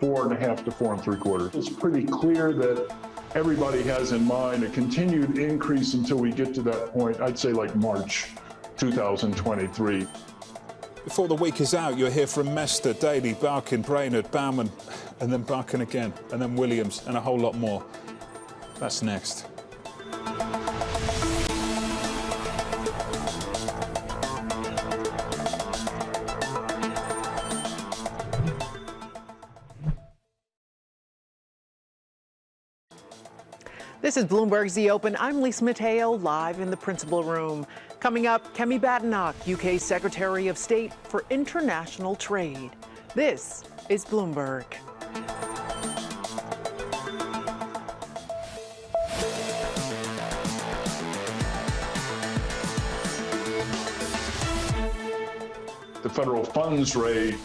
4.5 to 4 3/4. It's pretty clear that everybody has in mind a continued increase until we get to that point. I'd say like March 2023. Before the week is out, you'll hear from Mester, Daly, Barkin, Brainerd, Bauman, and then Barkin again, and then Williams, and a whole lot more. That's next. This is Bloomberg's The Open. I'm Lisa Mateo, live in the principal room. Coming up, Kemi Badenoch, UK Secretary of State for International Trade. This is Bloomberg. The federal funds rate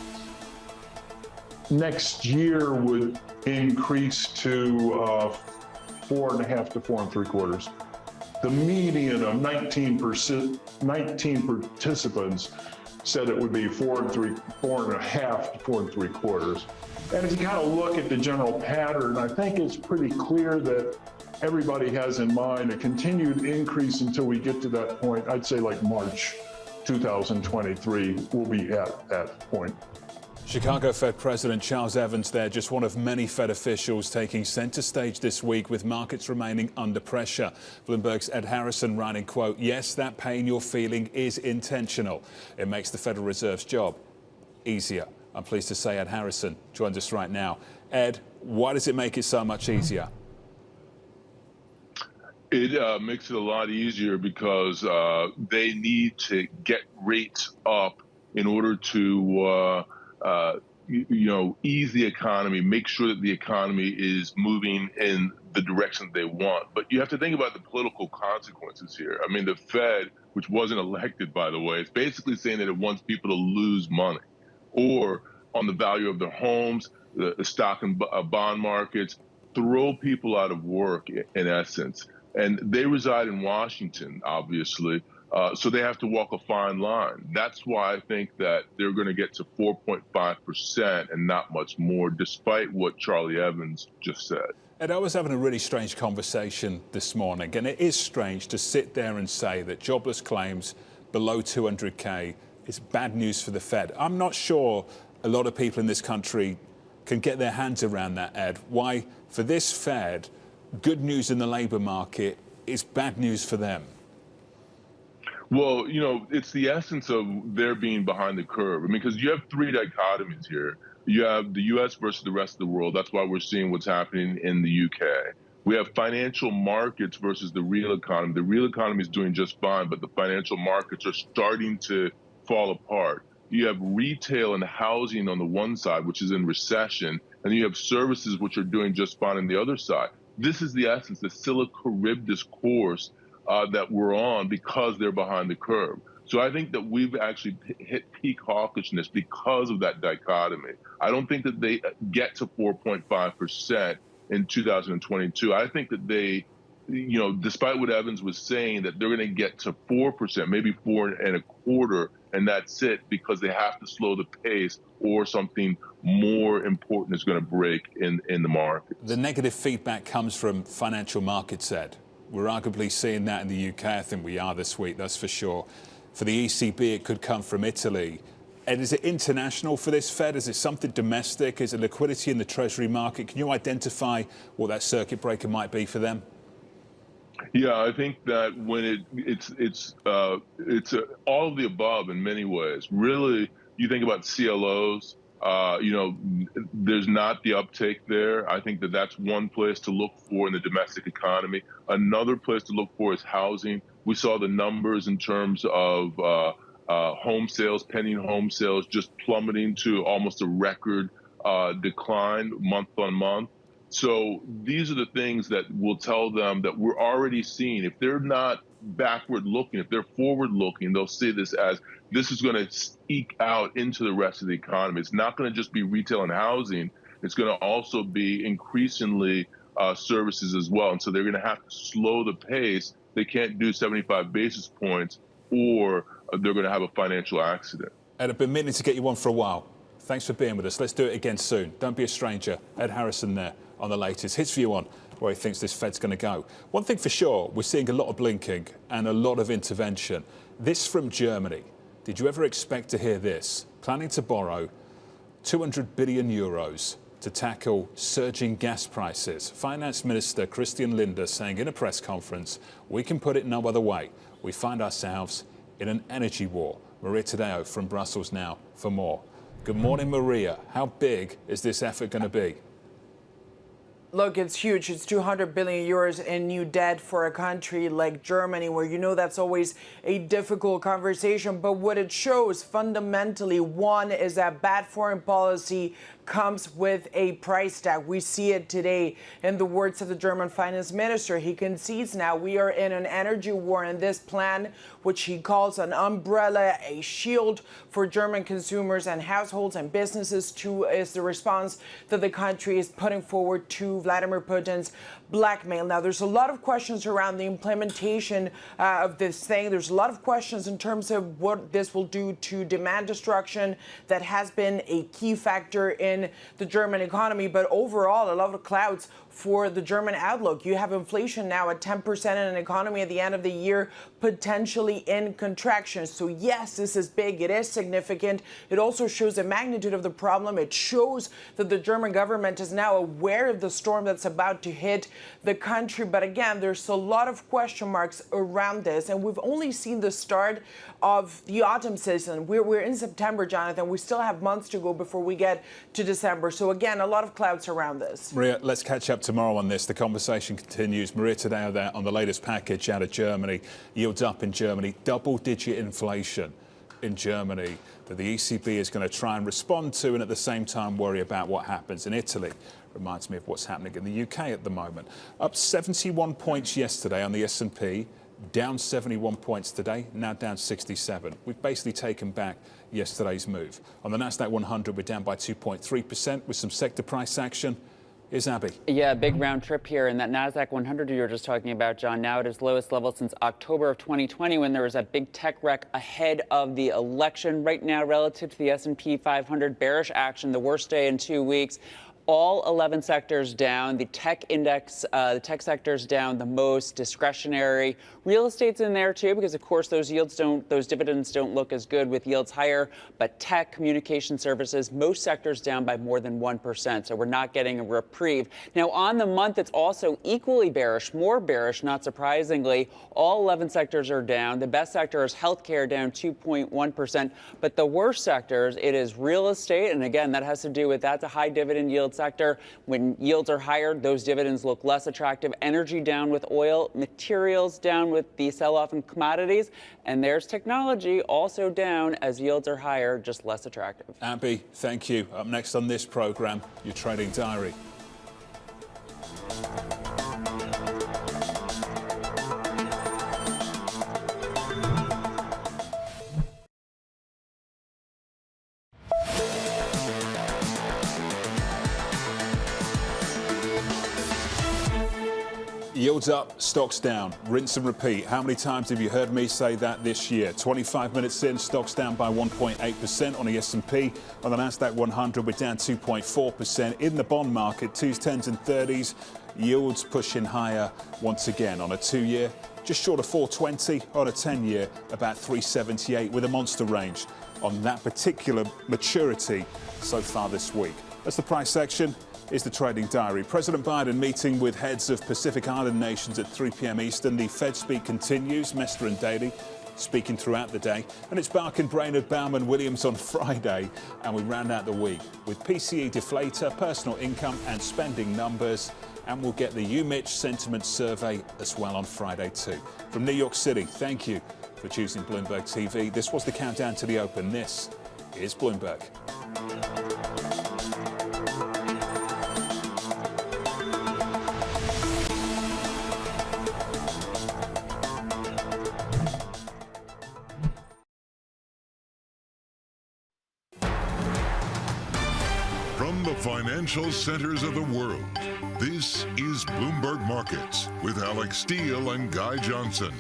next year would increase to 4.5 to 4 3/4. The median of 19 participants said it would be 4.5 to 4 3/4. And if you kind of look at the general pattern, I think it's pretty clear that everybody has in mind a continued increase until we get to that point. I'd say like March 2023 we'll be at that point. Chicago Fed President Charles Evans there, just one of many Fed officials taking center stage this week with markets remaining under pressure. Bloomberg's Ed Harrison writing, quote, "Yes, that pain you're feeling is intentional. It makes the Federal Reserve's job easier." I'm pleased to say Ed Harrison joins us right now. Ed, why does it make it so much easier? It makes it a lot easier because they need to get rates up in order to ease the economy, make sure that the economy is moving in the direction they want. But you have to think about the political consequences here. I mean, the Fed, which wasn't elected, by the way, is basically saying that it wants people to lose money or on the value of their homes, the stock and bond markets, throw people out of work in essence. And they reside in Washington, obviously. So they have to walk a fine line. That's why I think that they're going to get to 4.5% and not much more, despite what Charlie Evans just said. And I was having a really strange conversation this morning, and it is strange to sit there and say that jobless claims below 200K is bad news for the Fed. I'm not sure a lot of people in this country can get their hands around that, Ed. Why, for this Fed, good news in the labor market is bad news for them? Well, it's the essence of their being behind the curve. I mean, because you have three dichotomies here. You have the U.S. versus the rest of the world. That's why we're seeing what's happening in the U.K. We have financial markets versus the real economy. The real economy is doing just fine, but the financial markets are starting to fall apart. You have retail and housing on the one side, which is in recession, and you have services which are doing just fine on the other side. This is the essence, the Scylla Charybdis course that we're on because they're behind the curve. So I think that we've actually hit peak hawkishness because of that dichotomy. I don't think that they get to 4.5% in 2022. I think that they despite what Evans was saying, that they're going to get to 4%, maybe 4.25%, and that's it, because they have to slow the pace or something more important is going to break in the market. The negative feedback comes from financial markets, Ed. We're arguably seeing that in the UK. I think we are this week, that's for sure. For the ECB, it could come from Italy. And is it international for this Fed? Is it something domestic? Is it liquidity in the Treasury market? Can you identify what that circuit breaker might be for them? Yeah, I think that when it's all of the above in many ways. Really, you think about CLOs. There's not the uptake there. I think that that's one place to look for in the domestic economy. Another place to look for is housing. We saw the numbers in terms of home sales, pending home sales, just plummeting to almost a record decline month on month. So these are the things that will tell them that we're already seeing. If they're not backward looking, if they're forward looking, they'll see this as this is going to eke out into the rest of the economy. It's not going to just be retail and housing. It's going to also be increasingly services as well. And so they're going to have to slow the pace. They can't do 75 basis points or they're going to have a financial accident. Ed, I've been meaning to get you on for a while. Thanks for being with us. Let's do it again soon. Don't be a stranger. Ed Harrison there on the latest. His view on where he thinks this Fed's going to go. One thing for sure, we're seeing a lot of blinking and a lot of intervention. This from Germany. Did you ever expect to hear this? Planning to borrow 200 billion euros to tackle surging gas prices. Finance Minister Christian Lindner saying in a press conference, we can put it no other way. We find ourselves in an energy war. Maria Tadeo from Brussels now for more. Good morning, Maria. How big is this effort going to be? Look, it's huge. It's 200 billion euros in new debt for a country like Germany, where that's always a difficult conversation. But what it shows fundamentally, one, is that bad foreign policy comes with a price tag. We see it today in the words of the German finance minister. He concedes now we are in an energy war, and this plan, which he calls an umbrella, a shield for German consumers and households and businesses, is the response that the country is putting forward to Vladimir Putin's blackmail. Now, there's a lot of questions around the implementation of this thing. There's a lot of questions in terms of what this will do to demand destruction. That has been a key factor in the German economy. But overall, a lot of clouds for the German outlook. You have inflation now at 10% in an economy at the end of the year, potentially in contraction. So yes, this is big. It is significant. It also shows the magnitude of the problem. It shows that the German government is now aware of the storm that's about to hit the country. But again, there's a lot of question marks around this. And we've only seen the start of the autumn season. We're in September, Jonathan. We still have months to go before we get to December. So again, a lot of clouds around this. Maria, let's catch up tomorrow on this. The conversation continues. Maria Tadeo there on the latest package out of Germany. Yields up in Germany. Double-digit inflation in Germany that the ECB is going to try and respond to, and at the same time worry about what happens in Italy. Reminds me of what's happening in the UK at the moment. Up 71 points yesterday on the S&P. Down 71 points today, now down 67. We've basically taken back yesterday's move. On the Nasdaq 100, we're down by 2.3% with some sector price action. Here's Abby. Yeah, big round trip here. And that Nasdaq 100 you were just talking about, John, now at its lowest level since October of 2020, when there was a big tech wreck ahead of the election. Right now, relative to the S&P 500, bearish action, the worst day in 2 weeks. All 11 sectors down. The tech index, the tech sector's down the most. Discretionary. Real estate's in there too, because of course those dividends don't look as good with yields higher. But tech, communication services, most sectors down by more than 1%. So we're not getting a reprieve. Now on the month, it's also equally bearish, more bearish, not surprisingly. All 11 sectors are down. The best sector is healthcare, down 2.1%. But the worst sectors, it is real estate. And again, that has to do with that's a high dividend yield sector. When yields are higher, those dividends look less attractive. Energy down with oil, materials down with the sell-off in commodities, and there's technology also down as yields are higher, just less attractive. Abby, thank you. Up next on this program, your trading diary. Yields up, stocks down, rinse and repeat. How many times have you heard me say that this year? 25 minutes in, stocks down by 1.8% on the S&P. On the Nasdaq 100, we're down 2.4%. In the bond market, 2s, 10s and 30s, yields pushing higher once again. On a 2-year, just short of 420. On a 10-year, about 378, with a monster range on that particular maturity so far this week. That's the price section. Is the trading diary. President Biden meeting with heads of Pacific Island nations at 3 p.m. Eastern. The Fed speak continues. Mester and Daly speaking throughout the day. And it's Barkin, Brainerd, Bauman, Williams on Friday. And we round out the week with PCE deflator, personal income and spending numbers. And we'll get the UMich sentiment survey as well on Friday too. From New York City, thank you for choosing Bloomberg TV. This was the countdown to the open. This is Bloomberg. From the financial centers of the world, this is Bloomberg Markets with Alex Steele and Guy Johnson.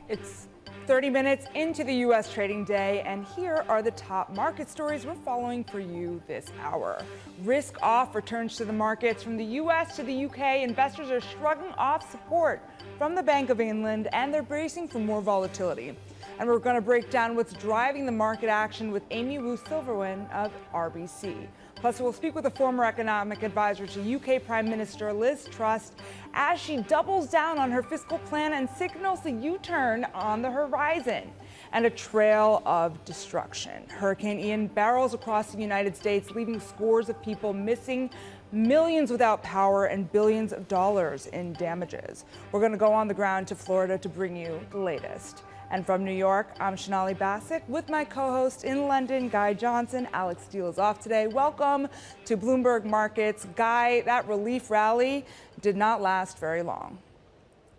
It's 30 minutes into the U.S. trading day, and here are the top market stories we're following for you this hour. Risk off returns to the markets. From the U.S. to the U.K., investors are shrugging off support from the Bank of England, and they're bracing for more volatility. And we're going to break down what's driving the market action with Amy Wu-Silverwin of RBC. Plus, we'll speak with a former economic advisor to UK Prime Minister Liz Truss as she doubles down on her fiscal plan and signals a U-turn on the horizon and a trail of destruction. Hurricane Ian barrels across the United States, leaving scores of people missing, millions without power, and billions of dollars in damages. We're going to go on the ground to Florida to bring you the latest. And from New York, I'm Shonali Bassik with my co-host in London, Guy Johnson. Alex Steele is off today. Welcome to Bloomberg Markets. Guy, that relief rally did not last very long.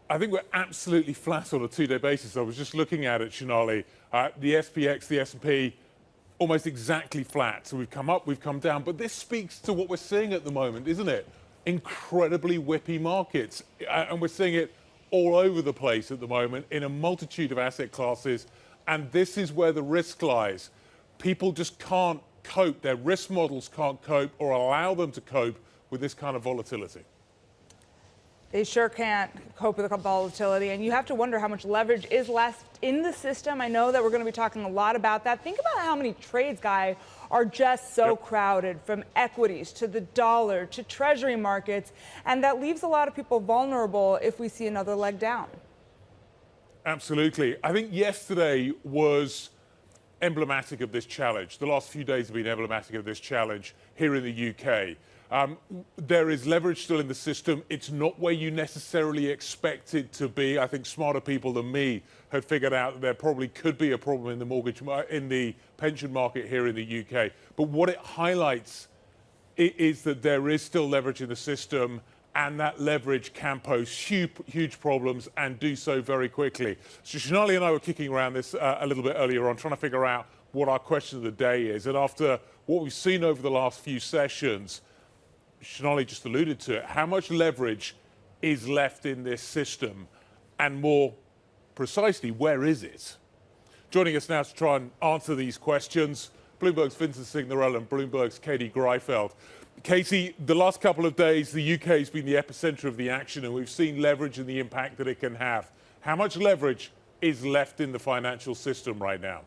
I think we're absolutely flat on a two-day basis. I was just looking at it, Shonali. The SPX, the S&P, almost exactly flat. So we've come up, we've come down. But this speaks to what we're seeing at the moment, isn't it? Incredibly whippy markets. And we're seeing it all over the place at the moment in a multitude of asset classes. And this is where the risk lies. People just can't cope. Their risk models can't cope or allow them to cope with this kind of volatility. They sure can't cope with the volatility, and you have to wonder how much leverage is left in the system. I know that we're going to be talking a lot about that. Think about how many trades, Guy, are just so crowded, from equities to the dollar to treasury markets, and that leaves a lot of people vulnerable if we see another leg down. Absolutely. I think yesterday was emblematic of this challenge. The last few days have been emblematic of this challenge here in the UK. There is leverage still in the system. It's not where you necessarily expect it to be. I think smarter people than me had figured out that there probably could be a problem in the pension market here in the UK. But what it highlights is that there is still leverage in the system, and that leverage can pose huge problems and do so very quickly. So Shonali and I were kicking around this a little bit earlier on, trying to figure out what our question of the day is. And after what we've seen over the last few sessions, Shonali just alluded to it, how much leverage is left in this system? And more precisely, where is it? Joining us now to try and answer these questions, Bloomberg's Vincent Signorelli and Bloomberg's Katie Greifeld. Katie, the last couple of days, the UK has been the epicenter of the action, and we've seen leverage and the impact that it can have. How much leverage is left in the financial system right now?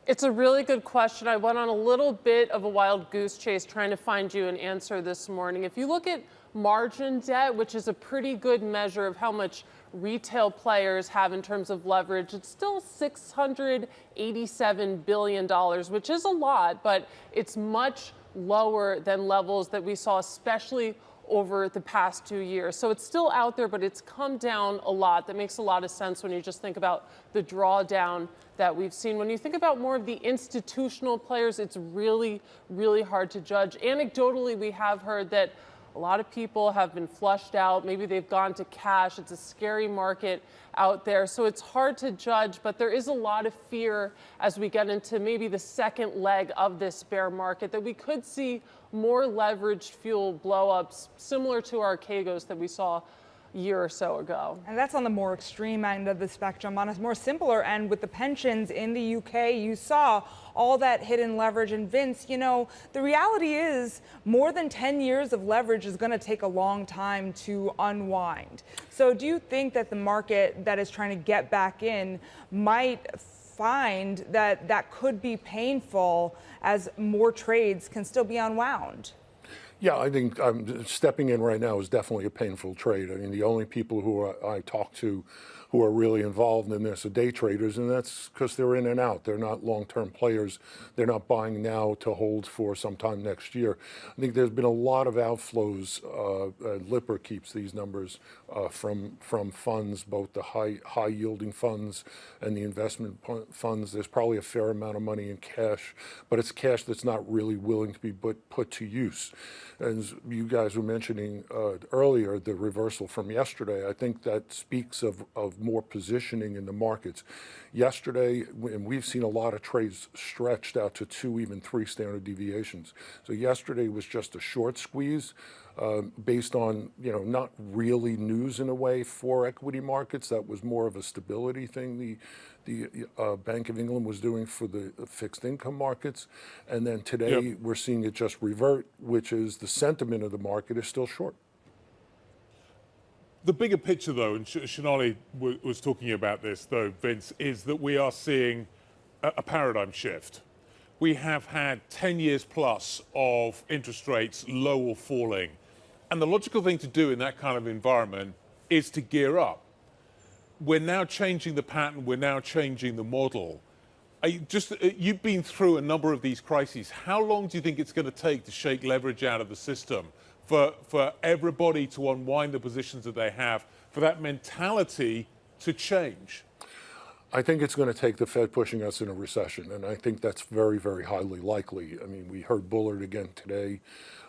It's a really good question. I went on a little bit of a wild goose chase trying to find you an answer this morning. If you look at margin debt, which is a pretty good measure of how much retail players have in terms of leverage, it's still $687 billion, which is a lot, but it's much lower than levels that we saw, especially over the past 2 years. So it's still out there, but it's come down a lot. That makes a lot of sense when you just think about the drawdown that we've seen. When you think about more of the institutional players, it's really, really hard to judge. Anecdotally, we have heard that A lot of people have been flushed out. Maybe they've gone to cash. It's a scary market out there. So it's hard to judge, but there is a lot of fear as we get into maybe the second leg of this bear market that we could see more leveraged fuel blowups similar to Archegos that we saw a year or so ago. And that's on the more extreme end of the spectrum. On a more simpler end with the pensions in the UK, you saw all that hidden leverage. And Vince, you know, the reality is more than 10 years of leverage is going to take a long time to unwind. So do you think that the market that is trying to get back in might find that that could be painful as more trades can still be unwound? Yeah, I think stepping in right now is definitely a painful trade. I mean, the only people who I talk to who are really involved in this are day traders, and that's because they're in and out. They're not long-term players. They're not buying now to hold for sometime next year. I think there's been a lot of outflows. Lipper keeps these numbers from funds, both the high-yielding funds and the investment funds. There's probably a fair amount of money in cash, but it's cash that's not really willing to be put to use. As you guys were mentioning earlier, the reversal from yesterday, I think that speaks of more positioning in the markets. Yesterday, and we've seen a lot of trades stretched out to 2, even 3 standard deviations. So yesterday was just a short squeeze based on, you know, not really news in a way for equity markets. That was more of a stability thing the Bank of England was doing for the fixed income markets. And then today we're seeing it just revert, which is the sentiment of the market is still short. The bigger picture, though, and Shonali was talking about this, though, Vince, is that we are seeing a paradigm shift. We have had 10 years plus of interest rates low or falling. And the logical thing to do in that kind of environment is to gear up. We're now changing the pattern. We're now changing the model. You've been through a number of these crises. How long do you think it's going to take to shake leverage out of the system for everybody to unwind the positions that they have, for that mentality to change? I think it's going to take the Fed pushing us in a recession, and I think that's very, very highly likely. I mean, we heard Bullard again today.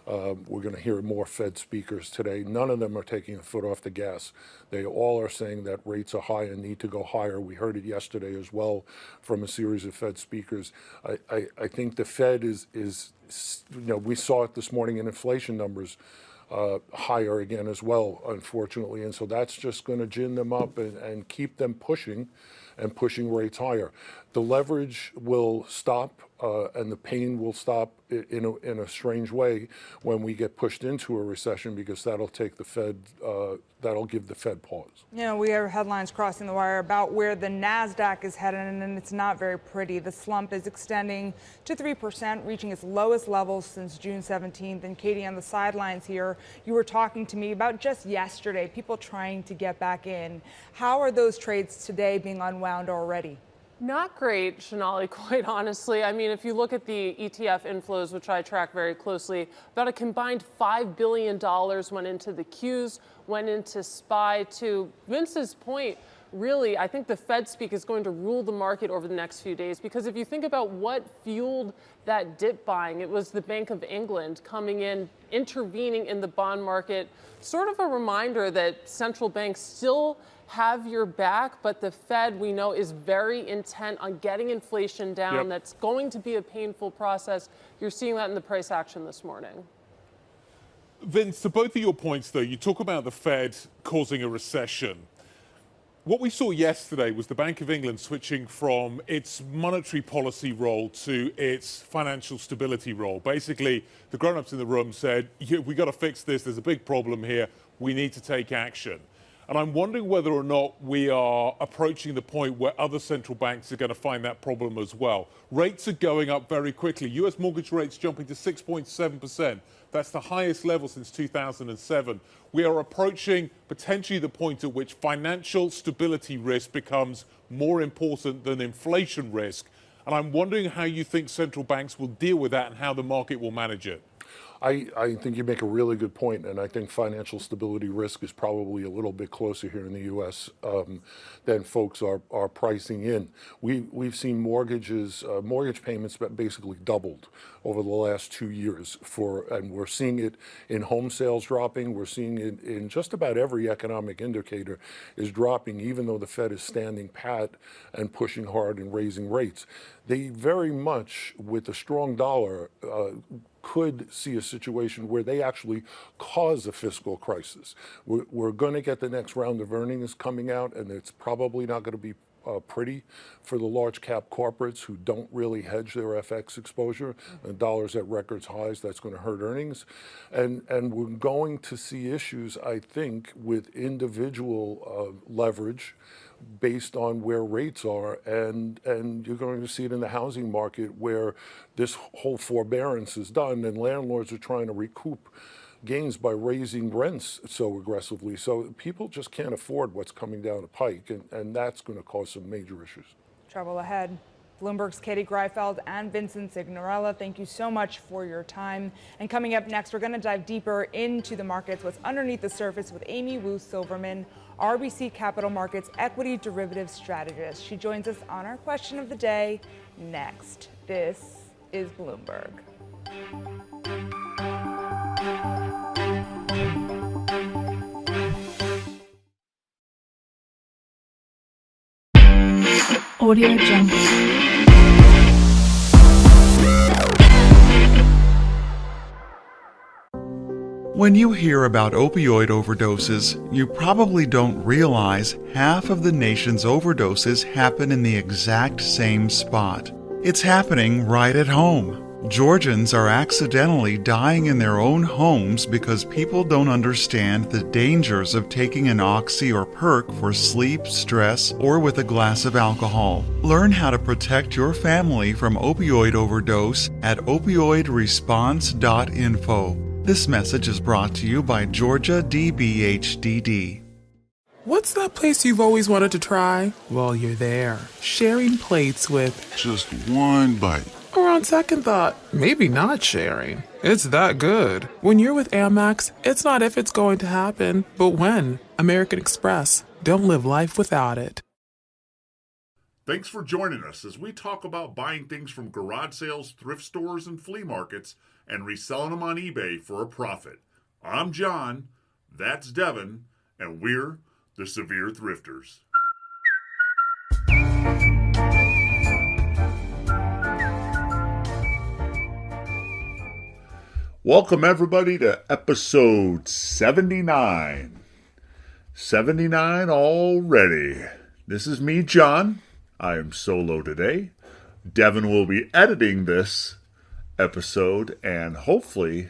We're going to hear more Fed speakers today. None of them are taking a foot off the gas. They all are saying that rates are high and need to go higher. We heard it yesterday as well from a series of Fed speakers. I think the Fed is, you know, we saw it this morning in inflation numbers, higher again as well, unfortunately. And so that's just going to gin them up and keep them pushing and pushing rates higher. The leverage will stop and the pain will stop in a strange way when we get pushed into a recession, because that'll take the Fed, that'll give the Fed pause. You know, we have headlines crossing the wire about where the NASDAQ is headed, and it's not very pretty. The slump is extending to 3%, reaching its lowest levels since June 17th. And Katie, on the sidelines here, you were talking to me about just yesterday, people trying to get back in. How are those trades today being unwound already? Not great, Shonali, quite honestly. I mean, if you look at the ETF inflows, which I track very closely, about a combined $5 billion went into the Qs, went into SPY. To Vince's point, really, I think the Fed speak is going to rule the market over the next few days, because if you think about what fueled that dip buying, it was the Bank of England coming in, intervening in the bond market, sort of a reminder that central banks still have your back, but the Fed, we know, is very intent on getting inflation down. Yep. That's going to be a painful process. You're seeing that in the price action this morning. Vince, to both of your points, though, you talk about the Fed causing a recession. What we saw yesterday was the Bank of England switching from its monetary policy role to its financial stability role. Basically, the grown-ups in the room said, we got to fix this. There's a big problem here. We need to take action. And I'm wondering whether or not we are approaching the point where other central banks are going to find that problem as well. Rates are going up very quickly. US mortgage rates jumping to 6.7%. That's the highest level since 2007. We are approaching potentially the point at which financial stability risk becomes more important than inflation risk. And I'm wondering how you think central banks will deal with that and how the market will manage it. I think you make a really good point, and I think financial stability risk is probably a little bit closer here in the U.S. Than folks are pricing in. We've seen mortgage payments basically doubled over the last 2 years, and we're seeing it in home sales dropping. We're seeing it in just about every economic indicator is dropping, even though the Fed is standing pat and pushing hard and raising rates. They very much, with a strong dollar, could see a situation where they actually cause a fiscal crisis. We're going to get the next round of earnings coming out, and it's probably not going to be pretty for the large cap corporates who don't really hedge their FX exposure. And dollars at records highs, that's going to hurt earnings. And we're going to see issues, I think, with individual leverage based on where rates are, and you're going to see it in the housing market where this whole forbearance is done and landlords are trying to recoup gains by raising rents so aggressively. So people just can't afford what's coming down the pike, and that's going to cause some major issues. Trouble ahead. Bloomberg's Katie Greifeld and Vincent Signorella, thank you so much for your time. And coming up next, we're going to dive deeper into the markets, what's underneath the surface with Amy Wu Silverman, RBC Capital Markets equity derivatives strategist. She joins us on our question of the day next. This is Bloomberg. Audio Jungle. When you hear about opioid overdoses, you probably don't realize half of the nation's overdoses happen in the exact same spot. It's happening right at home. Georgians are accidentally dying in their own homes because people don't understand the dangers of taking an oxy or perk for sleep, stress, or with a glass of alcohol. Learn how to protect your family from opioid overdose at opioidresponse.info. This message is brought to you by Georgia DBHDD. What's that place you've always wanted to try? Well, you're there, sharing plates with just one bite. Or on second thought, maybe not sharing. It's that good. When you're with Amex, it's not if it's going to happen, but when. American Express. Don't live life without it. Thanks for joining us as we talk about buying things from garage sales, thrift stores, and flea markets and reselling them on eBay for a profit. I'm John, that's Devin, and we're the Severe Thrifters. Welcome everybody to episode 79. 79 already. This is me, John. I am solo today. Devin will be editing this episode and hopefully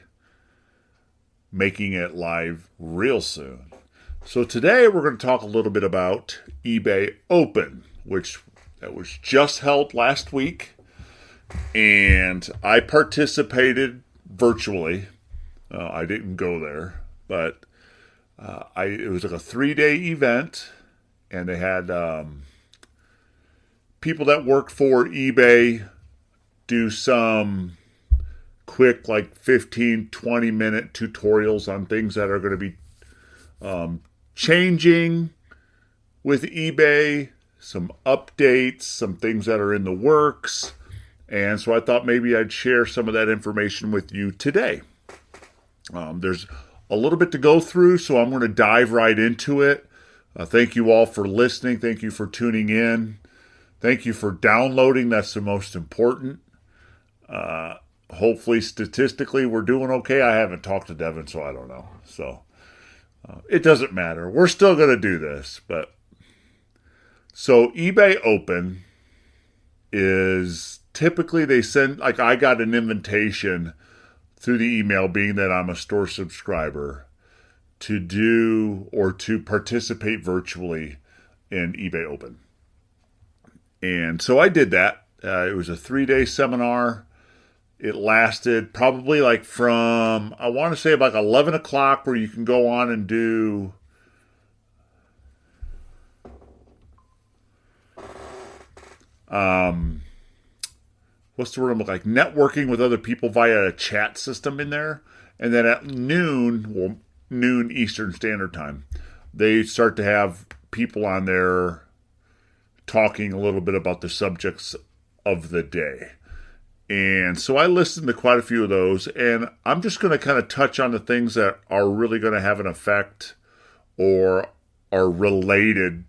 making it live real soon. So today we're going to talk a little bit about eBay Open, that was just held last week, and I participated virtually. I didn't go there, but it was like a 3-day event, and they had people that worked for eBay do some quick, like 15, 20-minute tutorials on things that are going to be changing with eBay, some updates, some things that are in the works. And so I thought maybe I'd share some of that information with you today. There's a little bit to go through, so I'm going to dive right into it. Thank you all for listening. Thank you for tuning in. Thank you for downloading. That's the most important. Hopefully, statistically, we're doing okay. I haven't talked to Devin, so I don't know. So it doesn't matter. We're still going to do this. So eBay Open is typically they send, like I got an invitation through the email, being that I'm a store subscriber, to do or to participate virtually in eBay Open. And so I did that. It was a 3-day seminar. It lasted probably like from, I want to say about 11 o'clock, where you can go on and do what's the word I'm like, networking with other people via a chat system in there. And then at noon Eastern Standard Time, they start to have people on there talking a little bit about the subjects of the day. And so I listened to quite a few of those, and I'm just going to kind of touch on the things that are really going to have an effect or are related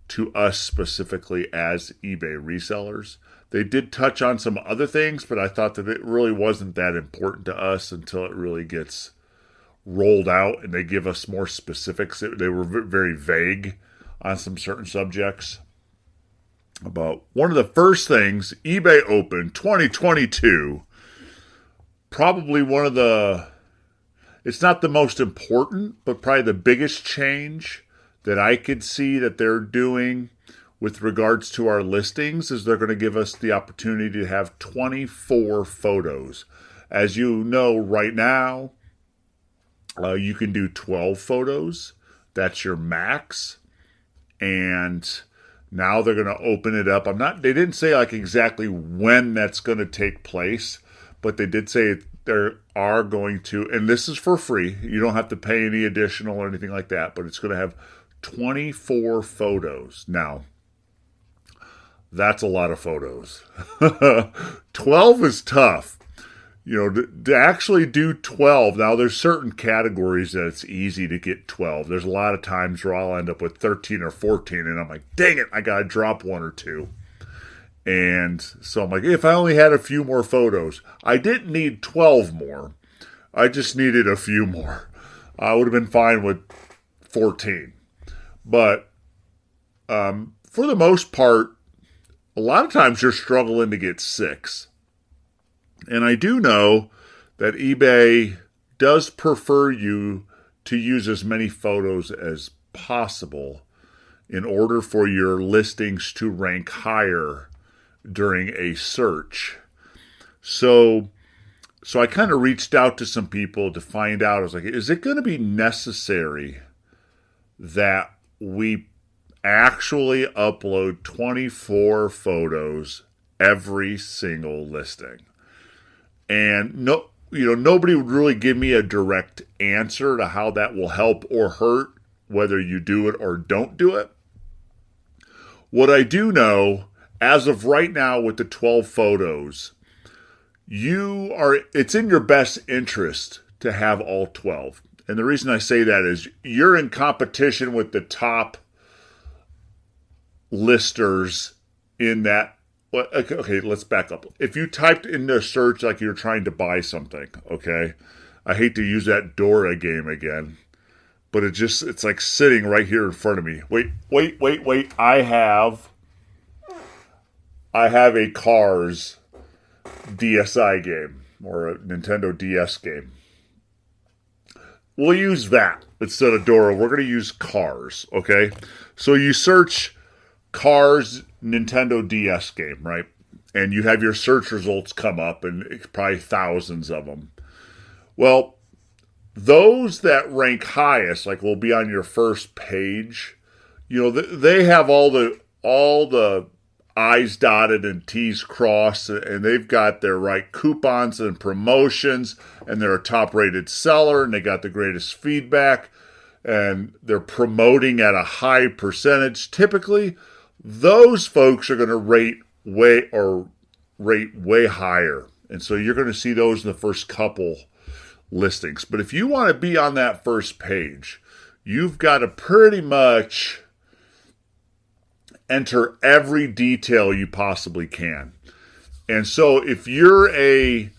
to us specifically as eBay resellers. They did touch on some other things, but I thought that it really wasn't that important to us until it really gets rolled out and they give us more specifics. They were very vague on some certain subjects. About one of the first things, eBay Open 2022, probably one of the, it's not the most important, but probably the biggest change that I could see that they're doing with regards to our listings is they're going to give us the opportunity to have 24 photos. As you know, right now, you can do 12 photos. That's your max. And now they're going to open it up. They didn't say like exactly when that's going to take place, but they did say they are going to, and this is for free. You don't have to pay any additional or anything like that, but it's going to have 24 photos. Now, that's a lot of photos. 12 is tough. You know, to actually do 12, now there's certain categories that it's easy to get 12. There's a lot of times where I'll end up with 13 or 14, and I'm like, dang it, I got to drop one or two. And so I'm like, if I only had a few more photos, I didn't need 12 more. I just needed a few more. I would have been fine with 14. But for the most part, a lot of times you're struggling to get 6. And I do know that eBay does prefer you to use as many photos as possible in order for your listings to rank higher during a search. So I kind of reached out to some people to find out. I was like, is it going to be necessary that we actually upload 24 photos every single listing? And nobody would really give me a direct answer to how that will help or hurt, whether you do it or don't do it. What I do know, as of right now with the 12 photos, it's in your best interest to have all 12. And the reason I say that is you're in competition with the top listers in that. Okay, let's back up. If you typed into a search like you're trying to buy something, okay? I hate to use that Dora game again, but it's like sitting right here in front of me. Wait. I have a Cars DSi game or a Nintendo DS game. We'll use that instead of Dora. We're going to use Cars, okay? So you search Cars Nintendo DS game, right? And you have your search results come up, and it's probably thousands of them. Well, those that rank highest, like will be on your first page, they have all the I's dotted and T's crossed, and they've got their right coupons and promotions, and they're a top-rated seller, and they got the greatest feedback, and they're promoting at a high percentage. Typically, those folks are going to rate way higher. And so you're going to see those in the first couple listings. But if you want to be on that first page, you've got to pretty much enter every detail you possibly can. And so if you're a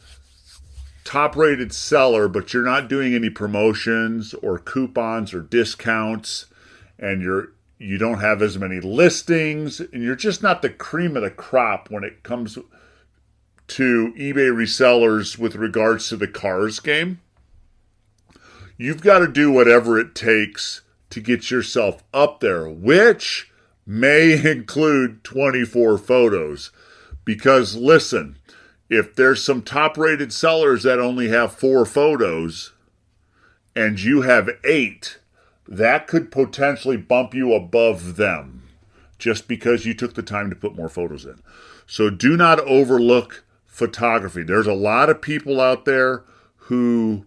top-rated seller, but you're not doing any promotions or coupons or discounts, and you don't have as many listings, and you're just not the cream of the crop when it comes to eBay resellers with regards to the Cars game, you've got to do whatever it takes to get yourself up there, which may include 24 photos. Because listen, if there's some top-rated sellers that only have 4 photos and you have 8, that could potentially bump you above them just because you took the time to put more photos in. So do not overlook photography. There's a lot of people out there who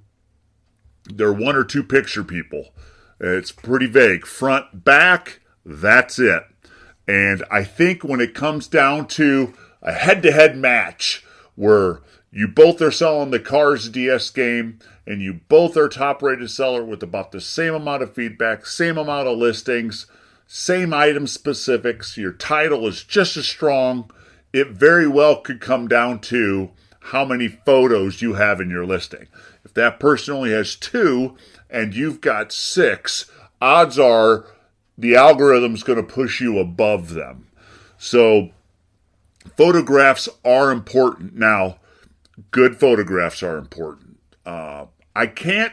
they're one or two picture people. It's pretty vague. Front, back, that's it. And I think when it comes down to a head-to-head match where you both are selling the Cars DS game and you both are top-rated seller with about the same amount of feedback, same amount of listings, same item specifics, your title is just as strong, it very well could come down to how many photos you have in your listing. If that person only has 2 and you've got 6, odds are the algorithm's going to push you above them. So photographs are important. Now, good photographs are important. I can't,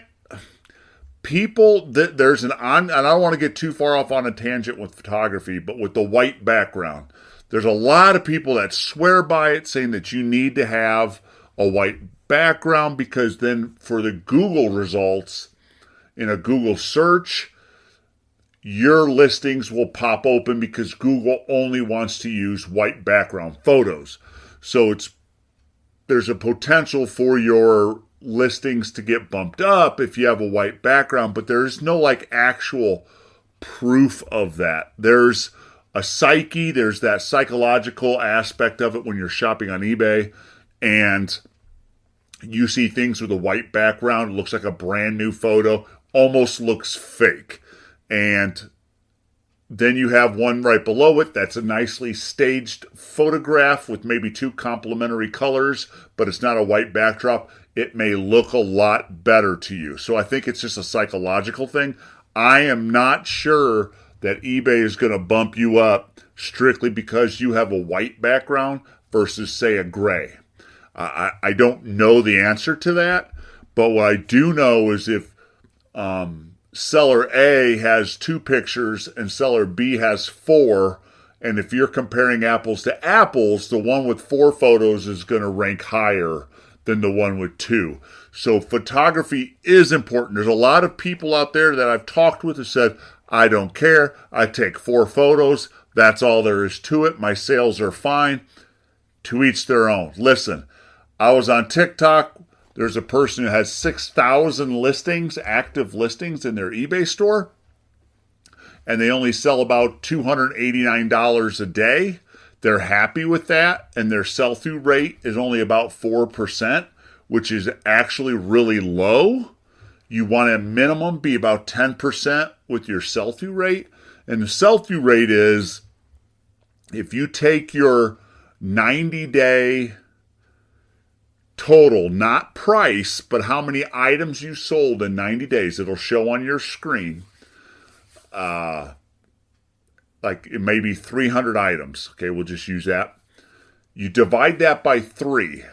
there's and I don't want to get too far off on a tangent with photography, but with the white background, there's a lot of people that swear by it, saying that you need to have a white background because then for the Google results, in a Google search, your listings will pop open because Google only wants to use white background photos. So there's a potential for your listings to get bumped up if you have a white background, but there's no like actual proof of that. There's a psyche, there's that psychological aspect of it when you're shopping on eBay and you see things with a white background, it looks like a brand new photo, almost looks fake. And then you have one right below it that's a nicely staged photograph with maybe 2 complementary colors, but it's not a white backdrop. It may look a lot better to you. So I think it's just a psychological thing. I am not sure that eBay is going to bump you up strictly because you have a white background versus, say, a gray. I don't know the answer to that, but what I do know is if seller A has 2 pictures and seller B has 4, and if you're comparing apples to apples, the one with 4 photos is going to rank higher than the one with 2. So photography is important. There's a lot of people out there that I've talked with who said, I don't care. I take 4 photos. That's all there is to it. My sales are fine. To each their own. Listen, I was on TikTok. There's a person who has 6,000 listings, active listings in their eBay store, and they only sell about $289 a day. They're happy with that, and their sell-through rate is only about 4%, which is actually really low. You want a minimum be about 10% with your sell-through rate, and the sell-through rate is if you take your 90-day total, not price, but how many items you sold in 90 days. It'll show on your screen. Like it may be 300 items. Okay, we'll just use that. You divide that by 3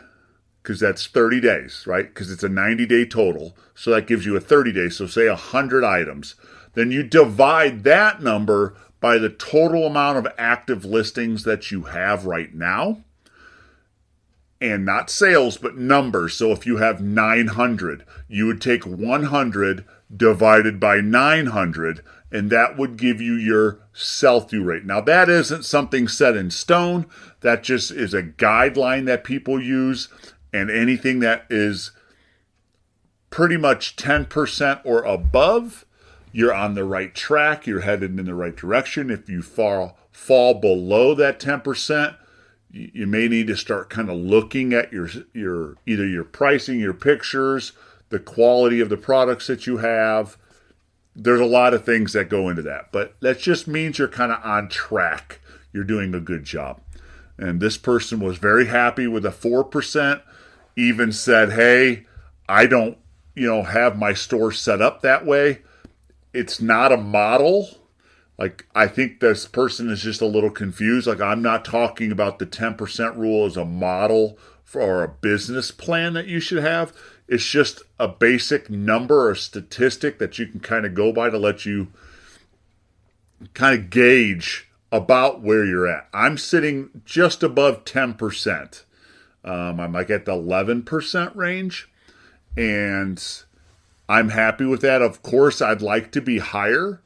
because that's 30 days, right? Because it's a 90-day total. So that gives you a 30 days. So say 100 items. Then you divide that number by the total amount of active listings that you have right now. And not sales, but numbers. So if you have 900, you would take 100 divided by 900, and that would give you your sell-through rate. Now, that isn't something set in stone. That just is a guideline that people use, and anything that is pretty much 10% or above, you're on the right track. You're headed in the right direction. If you fall below that 10%, you may need to start kind of looking at your either your pricing, your pictures, the quality of the products that you have. There's a lot of things that go into that, but that just means you're kind of on track. You're doing a good job. And this person was very happy with a 4%, even said, hey, I don't, have my store set up that way. It's not a model. Like, I think this person is just a little confused. Like, I'm not talking about the 10% rule as a model for a business plan that you should have. It's just a basic number or statistic that you can kind of go by to let you kind of gauge about where you're at. I'm sitting just above 10%. I'm like at the 11% range, and I'm happy with that. Of course, I'd like to be higher.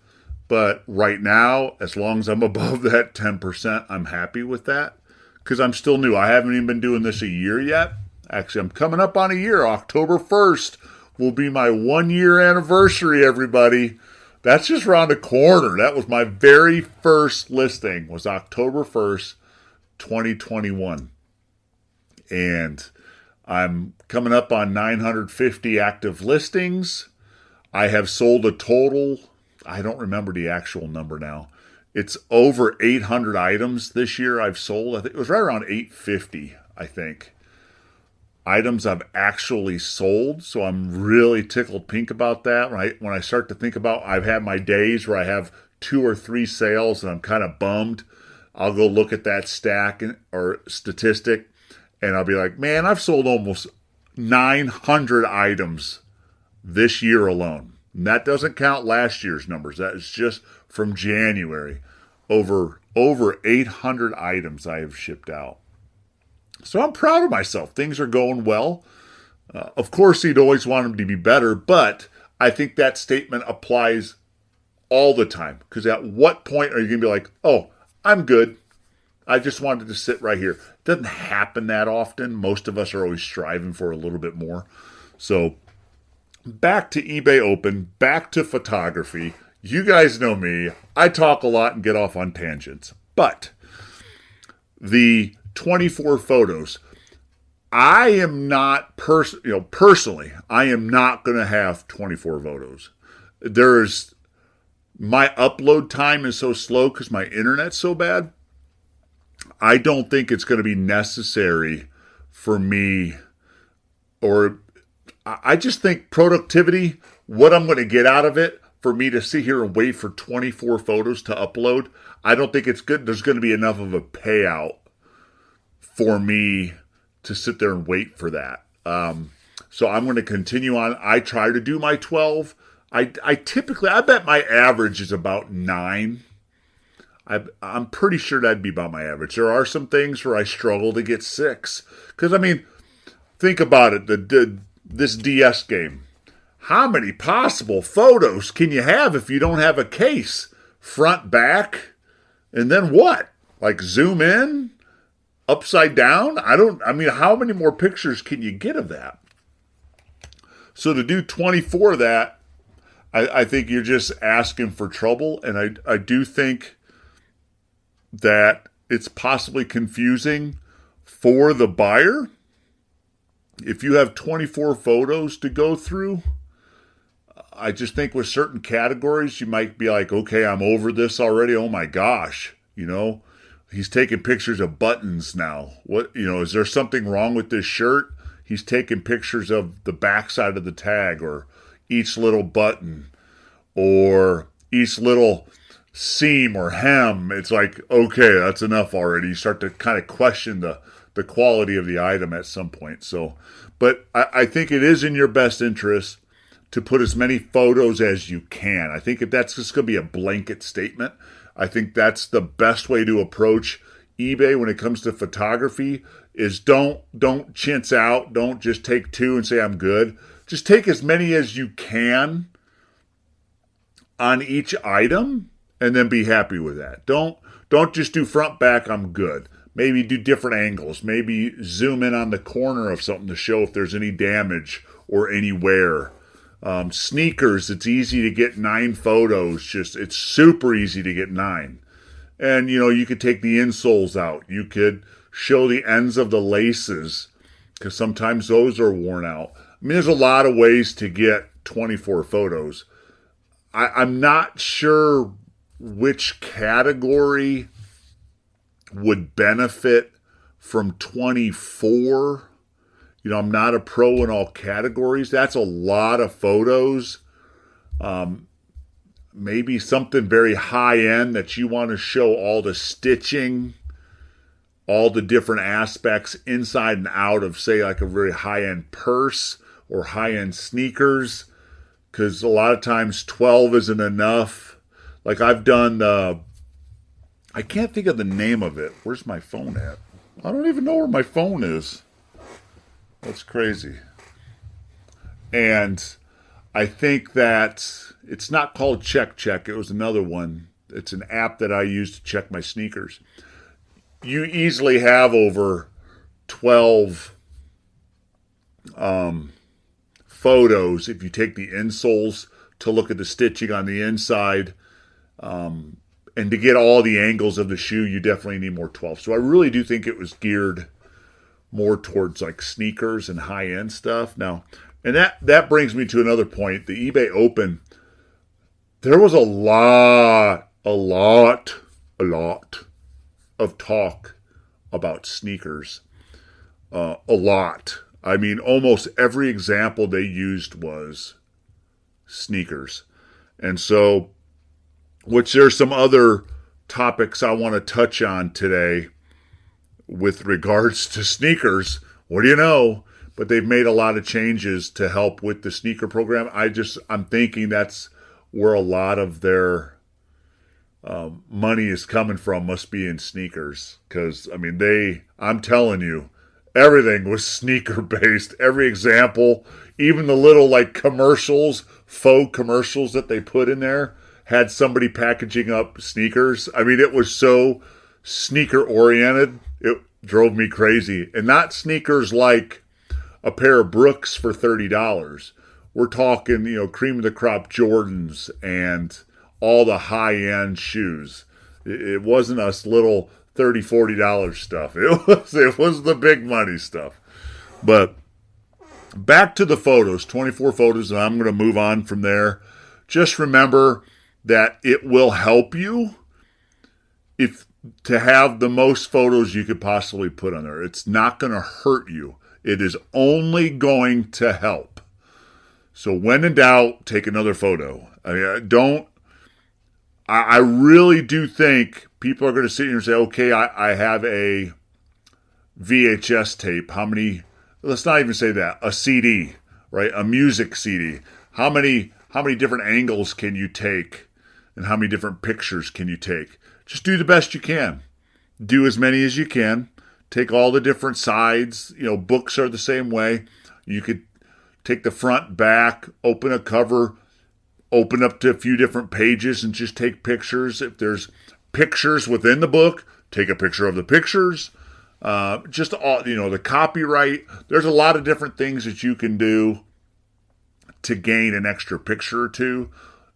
But right now, as long as I'm above that 10%, I'm happy with that because I'm still new. I haven't even been doing this a year yet. Actually, I'm coming up on a year. October 1st will be my 1-year anniversary, everybody. That's just around the corner. That was my very first listing, was October 1st, 2021. And I'm coming up on 950 active listings. I have sold a total, I don't remember the actual number now. It's over 800 items this year I've sold. I think it was right around 850, I think. Items I've actually sold, so I'm really tickled pink about that. When I start to think about, I've had my days where I have 2 or 3 sales and I'm kind of bummed. I'll go look at that or statistic, and I'll be like, man, I've sold almost 900 items this year alone. And that doesn't count last year's numbers. That is just from January. Over 800 items I have shipped out. So I'm proud of myself. Things are going well. Of course, you'd always want them to be better, but I think that statement applies all the time. Because at what point are you going to be like, oh, I'm good. I just wanted to sit right here. It doesn't happen that often. Most of us are always striving for a little bit more. So back to eBay Open, back to photography. You guys know me. I talk a lot and get off on tangents. But the 24 photos, I am not personally, I am not going to have 24 photos. My upload time is so slow because my internet's so bad. I don't think it's going to be necessary for me, or I just think productivity, what I'm going to get out of it, for me to sit here and wait for 24 photos to upload, I don't think it's good. There's going to be enough of a payout for me to sit there and wait for that. So I'm going to continue on. I try to do my 12. I bet my average is about 9. I'm pretty sure that'd be about my average. There are some things where I struggle to get 6. Because, I mean, think about it. This DS game. How many possible photos can you have if you don't have a case? Front, back, and then what? Like zoom in? Upside down? How many more pictures can you get of that? So to do 24 of that, I think you're just asking for trouble. And I do think that it's possibly confusing for the buyer. If you have 24 photos to go through, I just think with certain categories, you might be like, okay, I'm over this already. Oh my gosh, he's taking pictures of buttons now. Is there something wrong with this shirt? He's taking pictures of the backside of the tag, or each little button, or each little seam or hem. It's like, okay, that's enough already. You start to kind of question the quality of the item at some point. So, but I think it is in your best interest to put as many photos as you can. I think if that's just going to be a blanket statement, I think that's the best way to approach eBay when it comes to photography. Is don't chintz out. Don't just take 2 and say I'm good. Just take as many as you can on each item and then be happy with that. Don't just do front, back, I'm good. Maybe do different angles. Maybe zoom in on the corner of something to show if there's any damage or any wear. Sneakers, it's easy to get 9 photos. It's super easy to get 9. And, you could take the insoles out. You could show the ends of the laces, because sometimes those are worn out. There's a lot of ways to get 24 photos. I'm not sure which category would benefit from 24. I'm not a pro in all categories. That's a lot of photos. Maybe something very high end that you want to show all the stitching, all the different aspects inside and out of, say, like a very high end purse or high end sneakers. Because a lot of times 12 isn't enough. Like I've done I can't think of the name of it. Where's my phone at? I don't even know where my phone is. That's crazy. And I think that it's not called Check. It was another one. It's an app that I use to check my sneakers. you easily have over 12 photos if you take the insoles to look at the stitching on the inside. And to get all the angles of the shoe, you definitely need more 12. So I really do think it was geared more towards like sneakers and high-end stuff. Now, and that brings me to another point. The eBay Open, there was a lot of talk about sneakers. A lot. I mean, almost every example they used was sneakers. And so, which there's some other topics I want to touch on today with regards to sneakers. What do you know? But they've made a lot of changes to help with the sneaker program. I'm thinking that's where a lot of their money is coming from, must be in sneakers. Because, I mean, I'm telling you, everything was sneaker based. Every example, even the little like commercials, faux commercials that they put in there, had somebody packaging up sneakers. I mean, it was so sneaker oriented, it drove me crazy. And not sneakers like a pair of Brooks for $30. We're talking, cream of the crop Jordans and all the high end shoes. It wasn't us little $30, $40 stuff. It was the big money stuff. But back to the photos, 24 photos, and I'm going to move on from there. Just remember that it will help you to have the most photos you could possibly put on there. It's not going to hurt you. It is only going to help. So when in doubt, take another photo. I really do think people are going to sit here and say, okay, I have a VHS tape. How many, let's not even say that, a CD, right? A music CD. How many different angles can you take? And how many different pictures can you take? Just do the best you can. Do as many as you can. Take all the different sides. Books are the same way. You could take the front, back, open a cover, open up to a few different pages and just take pictures. If there's pictures within the book, take a picture of the pictures. Just all, the copyright. There's a lot of different things that you can do to gain an extra picture or two.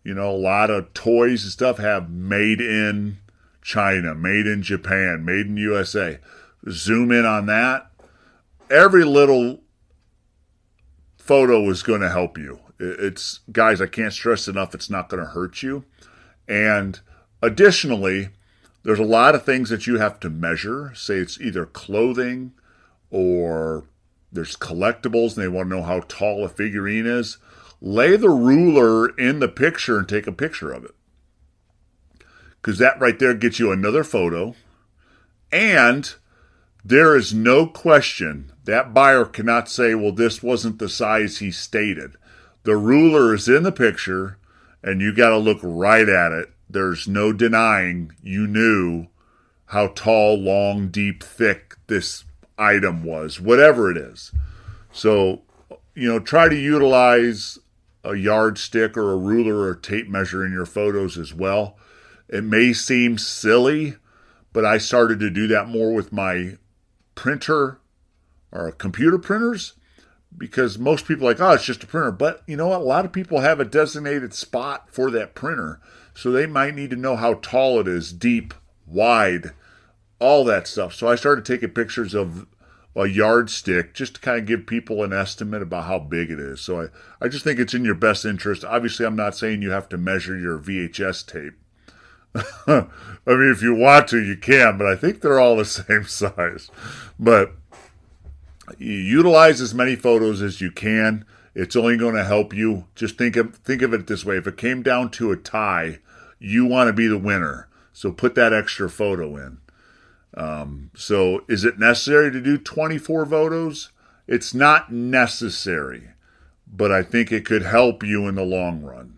A lot of toys and stuff have made in China, made in Japan, made in USA. Zoom in on that. Every little photo is going to help you. It's, guys, I can't stress enough, it's not going to hurt you. And additionally, there's a lot of things that you have to measure. Say it's either clothing or there's collectibles and they want to know how tall a figurine is. Lay the ruler in the picture and take a picture of it. Because that right there gets you another photo. And there is no question that buyer cannot say, well, this wasn't the size he stated. The ruler is in the picture and you got to look right at it. There's no denying you knew how tall, long, deep, thick this item was, whatever it is. So, try to utilize a yardstick or a ruler or a tape measure in your photos as well. It may seem silly, but I started to do that more with my printer or computer printers because most people are like, oh, it's just a printer. But you know what? A lot of people have a designated spot for that printer. So they might need to know how tall it is, deep, wide, all that stuff. So I started taking pictures of a yardstick just to kind of give people an estimate about how big it is. So I just think it's in your best interest. Obviously, I'm not saying you have to measure your VHS tape. I mean, if you want to, you can, but I think they're all the same size. But you utilize as many photos as you can. It's only going to help you. Just think of it this way. If it came down to a tie, you want to be the winner. So put that extra photo in. So is it necessary to do 24 photos? It's not necessary, but I think it could help you in the long run.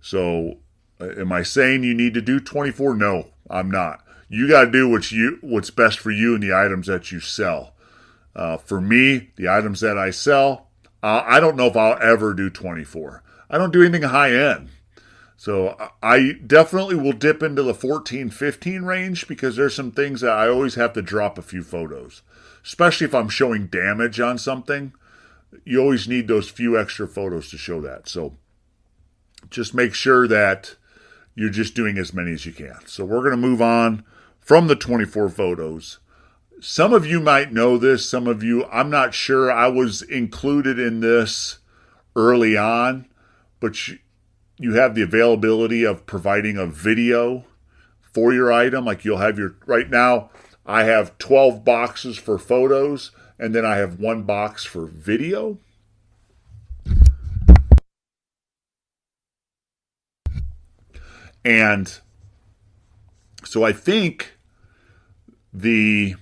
So am I saying you need to do 24? No, I'm not. You got to do what's best for you and the items that you sell. For me, the items that I sell, I don't know if I'll ever do 24. I don't do anything high end. So I definitely will dip into the 14, 15 range because there's some things that I always have to drop a few photos, especially if I'm showing damage on something. You always need those few extra photos to show that. So just make sure that you're just doing as many as you can. So we're going to move on from the 24 photos. Some of you might know this. Some of you, I'm not sure. I was included in this early on, but you have the availability of providing a video for your item. Like you'll have your, right now, I have 12 boxes for photos, and then I have 1 box for video. And so I think the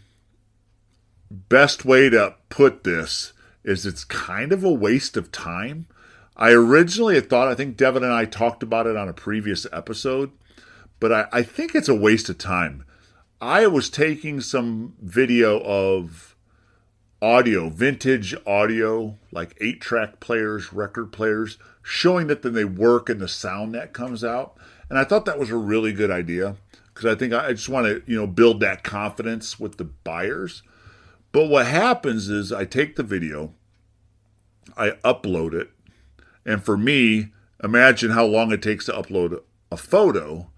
best way to put this is it's kind of a waste of time. I originally had thought, I think Devin and I talked about it on a previous episode, but I think it's a waste of time. I was taking some video of audio, vintage audio, like 8-track players, record players, showing that then they work and the sound that comes out. And I thought that was a really good idea because I think I just want to, build that confidence with the buyers. But what happens is I take the video, I upload it, and for me, imagine how long it takes to upload a photo,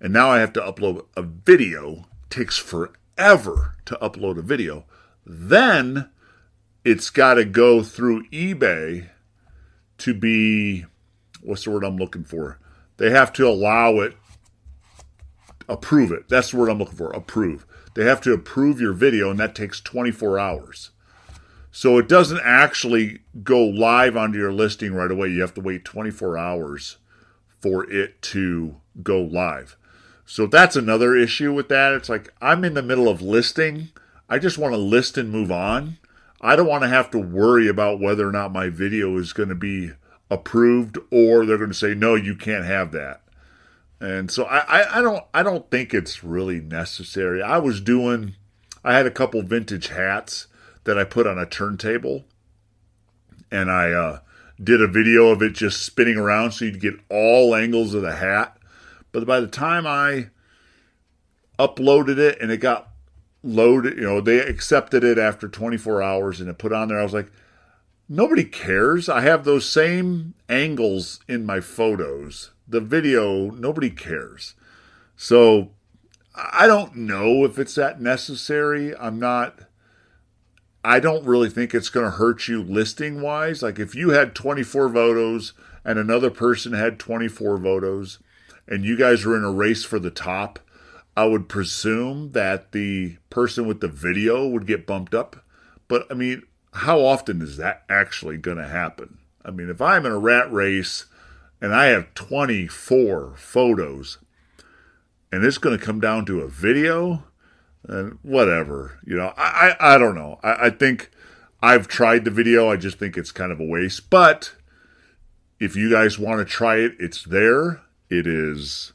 and now I have to upload a video. It takes forever to upload a video. Then it's got to go through eBay to be, what's the word I'm looking for? They have to allow it, approve it. That's the word I'm looking for, approve. They have to approve your video, and that takes 24 hours. So it doesn't actually go live onto your listing right away. You have to wait 24 hours for it to go live. So that's another issue with that. It's like I'm in the middle of listing. I just want to list and move on. I don't want to have to worry about whether or not my video is going to be approved or they're going to say, no, you can't have that. And so I don't think it's really necessary. I had a couple vintage hats that I put on a turntable, and I did a video of it just spinning around so you'd get all angles of the hat. But by the time I uploaded it and it got loaded, they accepted it after 24 hours and it put on there, I was like, nobody cares. I have those same angles in my photos. The video, nobody cares. So I don't know if it's that necessary. I don't really think it's going to hurt you listing wise. Like if you had 24 photos and another person had 24 photos and you guys were in a race for the top, I would presume that the person with the video would get bumped up. But I mean, how often is that actually going to happen? I mean, if I'm in a rat race and I have 24 photos and it's going to come down to a video, and whatever, I don't know. I think I've tried the video. I just think it's kind of a waste. But if you guys want to try it, it's there. It's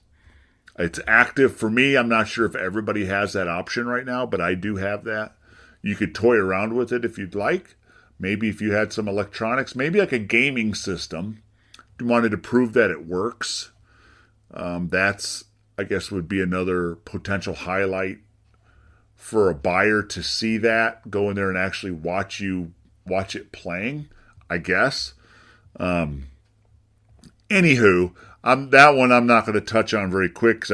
active for me. I'm not sure if everybody has that option right now, but I do have that. You could toy around with it if you'd like. Maybe if you had some electronics, maybe like a gaming system, you wanted to prove that it works. That's, I guess, would be another potential highlight for a buyer to see that, go in there and actually watch it playing, I guess. Anywho, that one I'm not going to touch on very quick because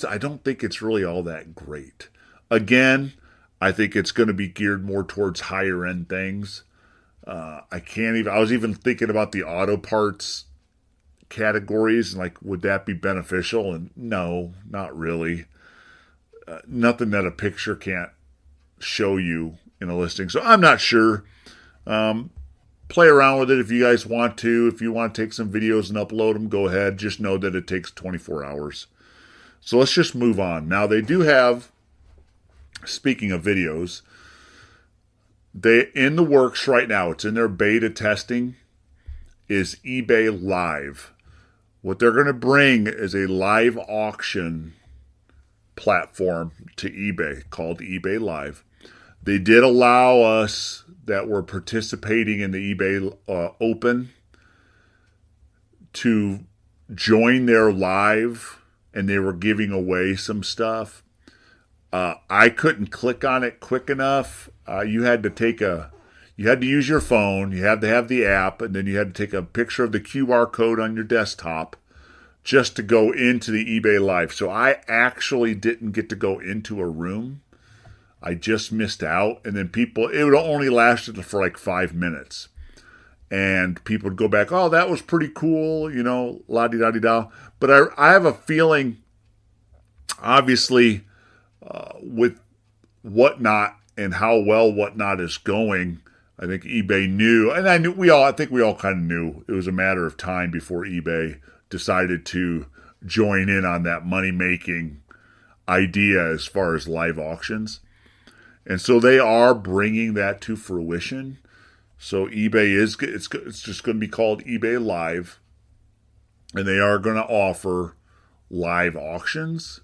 I don't think it's really all that great. Again, I think it's going to be geared more towards higher end things. I was even thinking about the auto parts categories and like, would that be beneficial? And no, not really. Nothing that a picture can't show you in a listing. So I'm not sure. Play around with it if you guys want to. If you want to take some videos and upload them, go ahead. Just know that it takes 24 hours. So let's just move on. Now they do have, speaking of videos, they in the works right now, it's in their beta testing, is eBay Live. What they're going to bring is a live auction platform to eBay called eBay Live. They did allow us that were participating in the eBay Open to join their live, and they were giving away some stuff. I couldn't click on it quick enough. You had to use your phone. You had to have the app, and then you had to take a picture of the QR code on your desktop just to go into the eBay Live. So I actually didn't get to go into a room. I just missed out. And then it would only lasted for like 5 minutes. And people would go back, oh, that was pretty cool, la-di-da-di-da. But I have a feeling, obviously, with Whatnot and how well Whatnot is going, I think eBay knew, and I think we all kind of knew it was a matter of time before eBay decided to join in on that money-making idea as far as live auctions. And so they are bringing that to fruition. So eBay it's just going to be called eBay Live, and they are going to offer live auctions.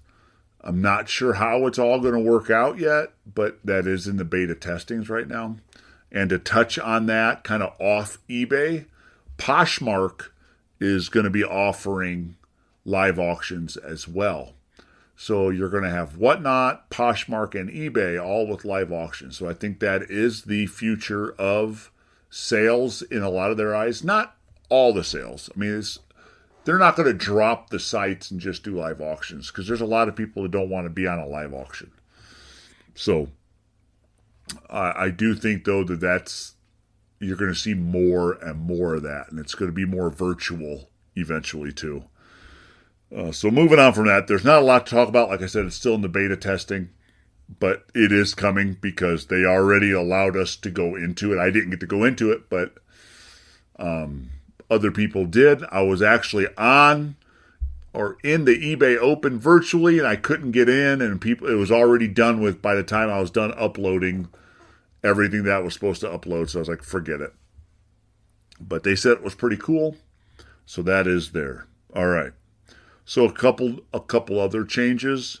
I'm not sure how it's all going to work out yet, but that is in the beta testings right now. And to touch on that kind of off eBay, Poshmark is going to be offering live auctions as well. So you're going to have Whatnot, Poshmark, and eBay all with live auctions. So I think that is the future of sales in a lot of their eyes. Not all the sales. I mean, they're not going to drop the sites and just do live auctions because there's a lot of people that don't want to be on a live auction. So I do think, though, that you're going to see more and more of that, and it's going to be more virtual eventually, too. So moving on from that, there's not a lot to talk about. Like I said, it's still in the beta testing, but it is coming because they already allowed us to go into it. I didn't get to go into it, but other people did. I was actually on or in the eBay Open virtually, and I couldn't get in, and it was already done with by the time I was done uploading everything that was supposed to upload. So I was like, forget it. But they said it was pretty cool, so that is there. All right. So a couple other changes,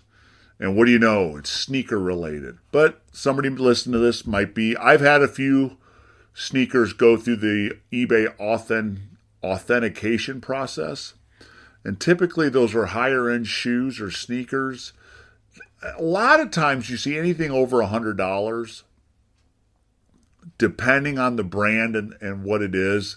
and what do you know? It's sneaker related. But somebody listening to this might be. I've had a few sneakers go through the eBay authentication process, and typically those are higher end shoes or sneakers. A lot of times you see anything over $100, depending on the brand and what it is.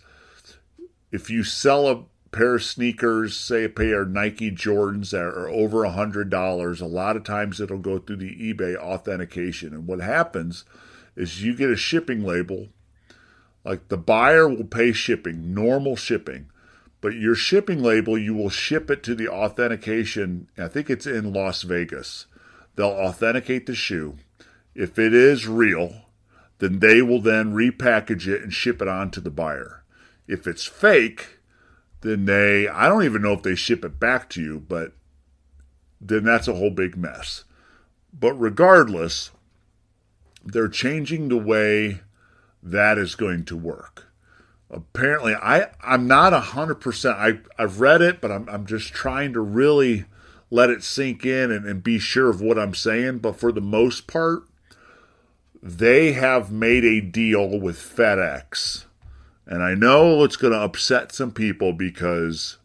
If you sell a pair of sneakers, say a pair of Nike Jordans that are over $100, a lot of times it'll go through the eBay authentication. And what happens is you get a shipping label. Like the buyer will pay shipping, normal shipping, but your shipping label, you will ship it to the authentication. I think it's in Las Vegas. They'll authenticate the shoe. If it is real, then they will then repackage it and ship it on to the buyer. If it's fake, then I don't even know if they ship it back to you, but then that's a whole big mess. But regardless, they're changing the way that is going to work. Apparently, I'm not 100%. I've read it, but I'm just trying to really let it sink in and be sure of what I'm saying. But for the most part, they have made a deal with FedEx. And I know it's going to upset some people because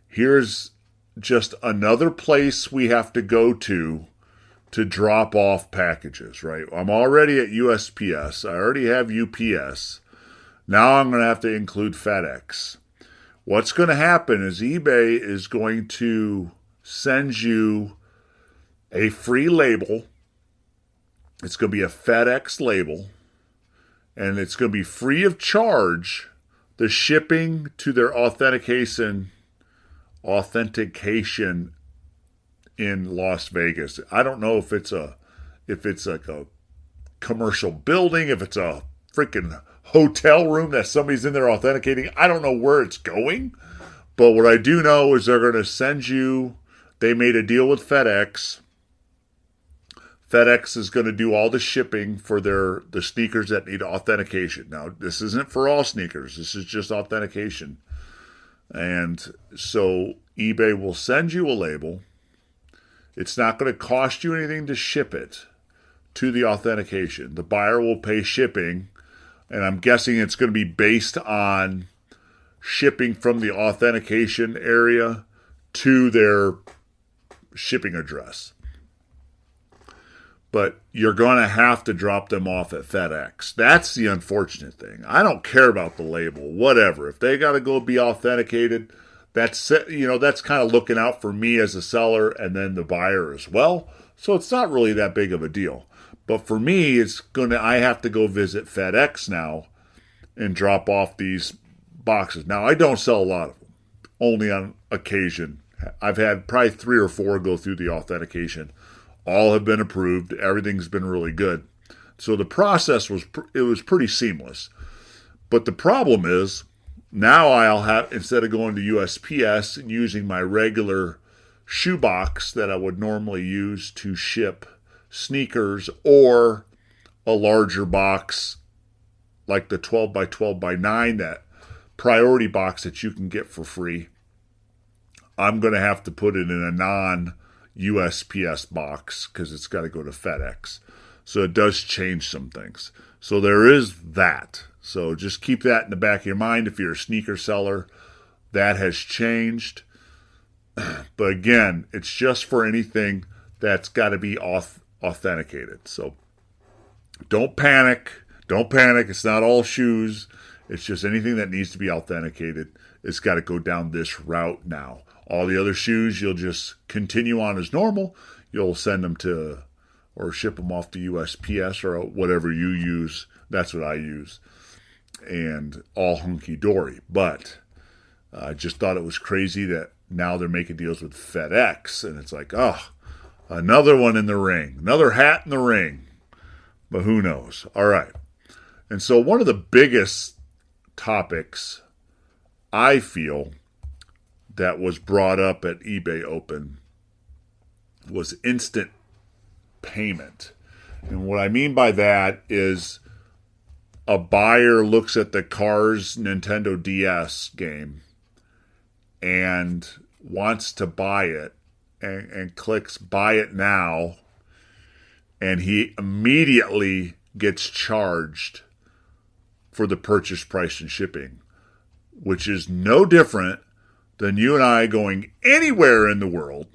here's just another place we have to go to drop off packages, right? I'm already at USPS. I already have UPS. Now I'm going to have to include FedEx. What's going to happen is eBay is going to send you a free label. It's going to be a FedEx label. And it's going to be free of charge, the shipping to their authentication in Las Vegas. I don't know if it's like a commercial building, if it's a freaking hotel room that somebody's in there authenticating. I don't know where it's going, but what I do know is they're going to send you. They made a deal with FedEx. FedEx is going to do all the shipping for the sneakers that need authentication. Now, this isn't for all sneakers. This is just authentication. And so eBay will send you a label. It's not going to cost you anything to ship it to the authentication. The buyer will pay shipping, and I'm guessing it's going to be based on shipping from the authentication area to their shipping address. But you're going to have to drop them off at FedEx. That's the unfortunate thing. I don't care about the label, whatever. If they got to go be authenticated, that's kind of looking out for me as a seller and then the buyer as well. So it's not really that big of a deal. But for me, I have to go visit FedEx now and drop off these boxes. Now, I don't sell a lot of them, only on occasion. I've had probably 3 or 4 go through the authentication. All have been approved. Everything's been really good. So the process was pretty seamless. But the problem is, now I'll have, instead of going to USPS and using my regular shoebox that I would normally use to ship sneakers, or a larger box like the 12 by 12 by 9, that priority box that you can get for free, I'm going to have to put it in a non-USPS box because it's got to go to FedEx. So it does change some things. So there is that. So just keep that in the back of your mind. If you're a sneaker seller, that has changed. But again, it's just for anything that's got to be authenticated. So don't panic. Don't panic. It's not all shoes. It's just anything that needs to be authenticated. It's got to go down this route now. All the other shoes, you'll just continue on as normal. You'll send them to, or ship them off to USPS or whatever you use. That's what I use. And all hunky-dory. But I just thought it was crazy that now they're making deals with FedEx. And it's like, oh, another one in the ring. Another hat in the ring. But who knows? All right. And so one of the biggest topics I feel that was brought up at eBay Open was instant payment. And what I mean by that is a buyer looks at the Cars Nintendo DS game and wants to buy it and clicks buy it now, and he immediately gets charged for the purchase price and shipping, which is no different than you and I going anywhere in the world,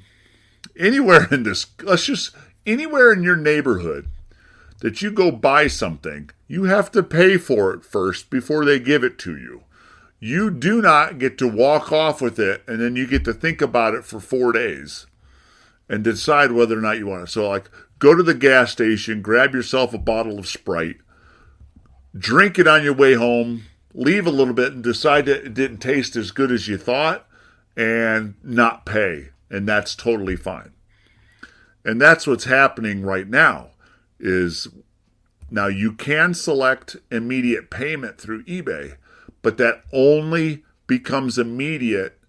anywhere in this, anywhere in your neighborhood that you go buy something, you have to pay for it first before they give it to you. You do not get to walk off with it and then you get to think about it for 4 days and decide whether or not you want it. So like, go to the gas station, grab yourself a bottle of Sprite, drink it on your way home, leave a little bit and decide that it didn't taste as good as you thought, and not pay. And that's totally fine. And that's what's happening right now. Is now you can select immediate payment through eBay, but that only becomes immediate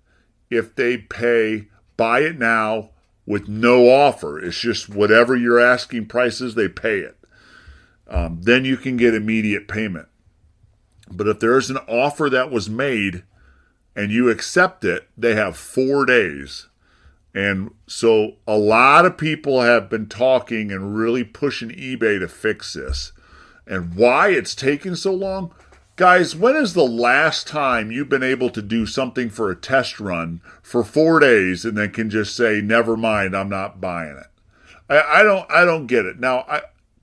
if they pay buy it now with no offer. It's just whatever your asking price is, they pay it. Then you can get immediate payment. But if there's an offer that was made and you accept it, they have 4 days. And so a lot of people have been talking and really pushing eBay to fix this. And why it's taking so long? Guys, when is the last time you've been able to do something for a test run for 4 days and then can just say, never mind, I'm not buying it? I don't get it. Now,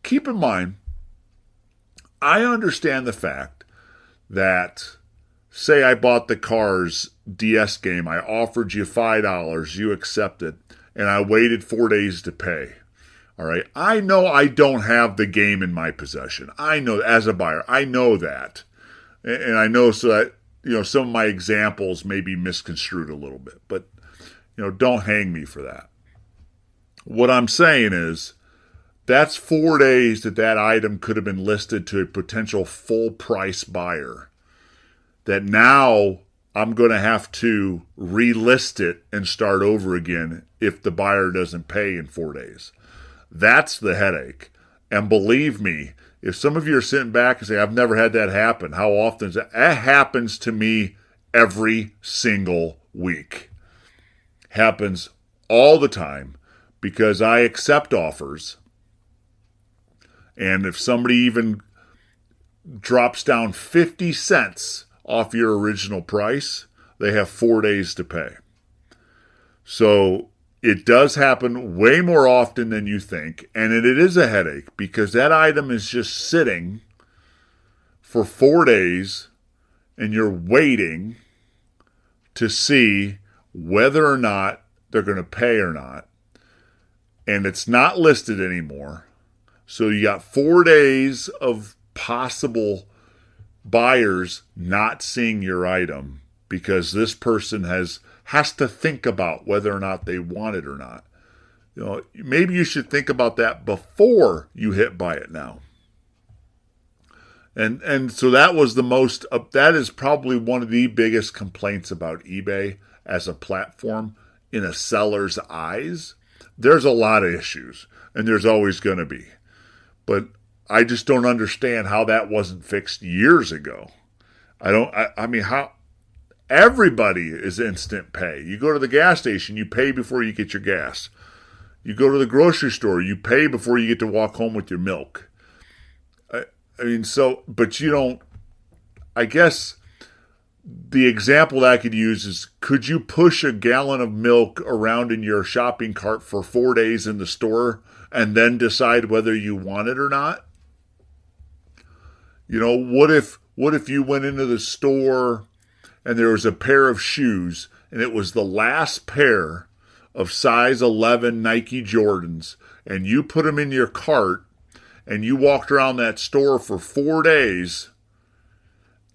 keep in mind, I understand the fact that, say I bought the Cars DS game, I offered you $5, you accepted, and I waited 4 days to pay. All right, I know I don't have the game in my possession. I know, as a buyer, I know that. And I know so that, some of my examples may be misconstrued a little bit, but, don't hang me for that. What I'm saying is, that's 4 days that item could have been listed to a potential full price buyer. That now I'm going to have to relist it and start over again if the buyer doesn't pay in 4 days. That's the headache. And believe me, if some of you are sitting back and say, I've never had that happen, how often is that? That happens to me every single week. Happens all the time because I accept offers. And if somebody even drops down 50 cents off your original price, they have 4 days to pay. So it does happen way more often than you think, and it is a headache because that item is just sitting for 4 days and you're waiting to see whether or not they're going to pay or not. And it's not listed anymore. So you got 4 days of possible buyers not seeing your item because this person has to think about whether or not they want it or not. You know, maybe you should think about that before you hit buy it now. And so that was that is probably one of the biggest complaints about eBay as a platform in a seller's eyes. There's a lot of issues, and there's always going to be. But I just don't understand how that wasn't fixed years ago. I mean, how everybody is instant pay. You go to the gas station, you pay before you get your gas. You go to the grocery store, you pay before you get to walk home with your milk. I mean, but you don't, I guess the example that I could use is, could you push a gallon of milk around in your shopping cart for 4 days in the store and then decide whether you want it or not? You know, what if you went into the store and there was a pair of shoes and it was the last pair of size 11 Nike Jordans and you put them in your cart and you walked around that store for 4 days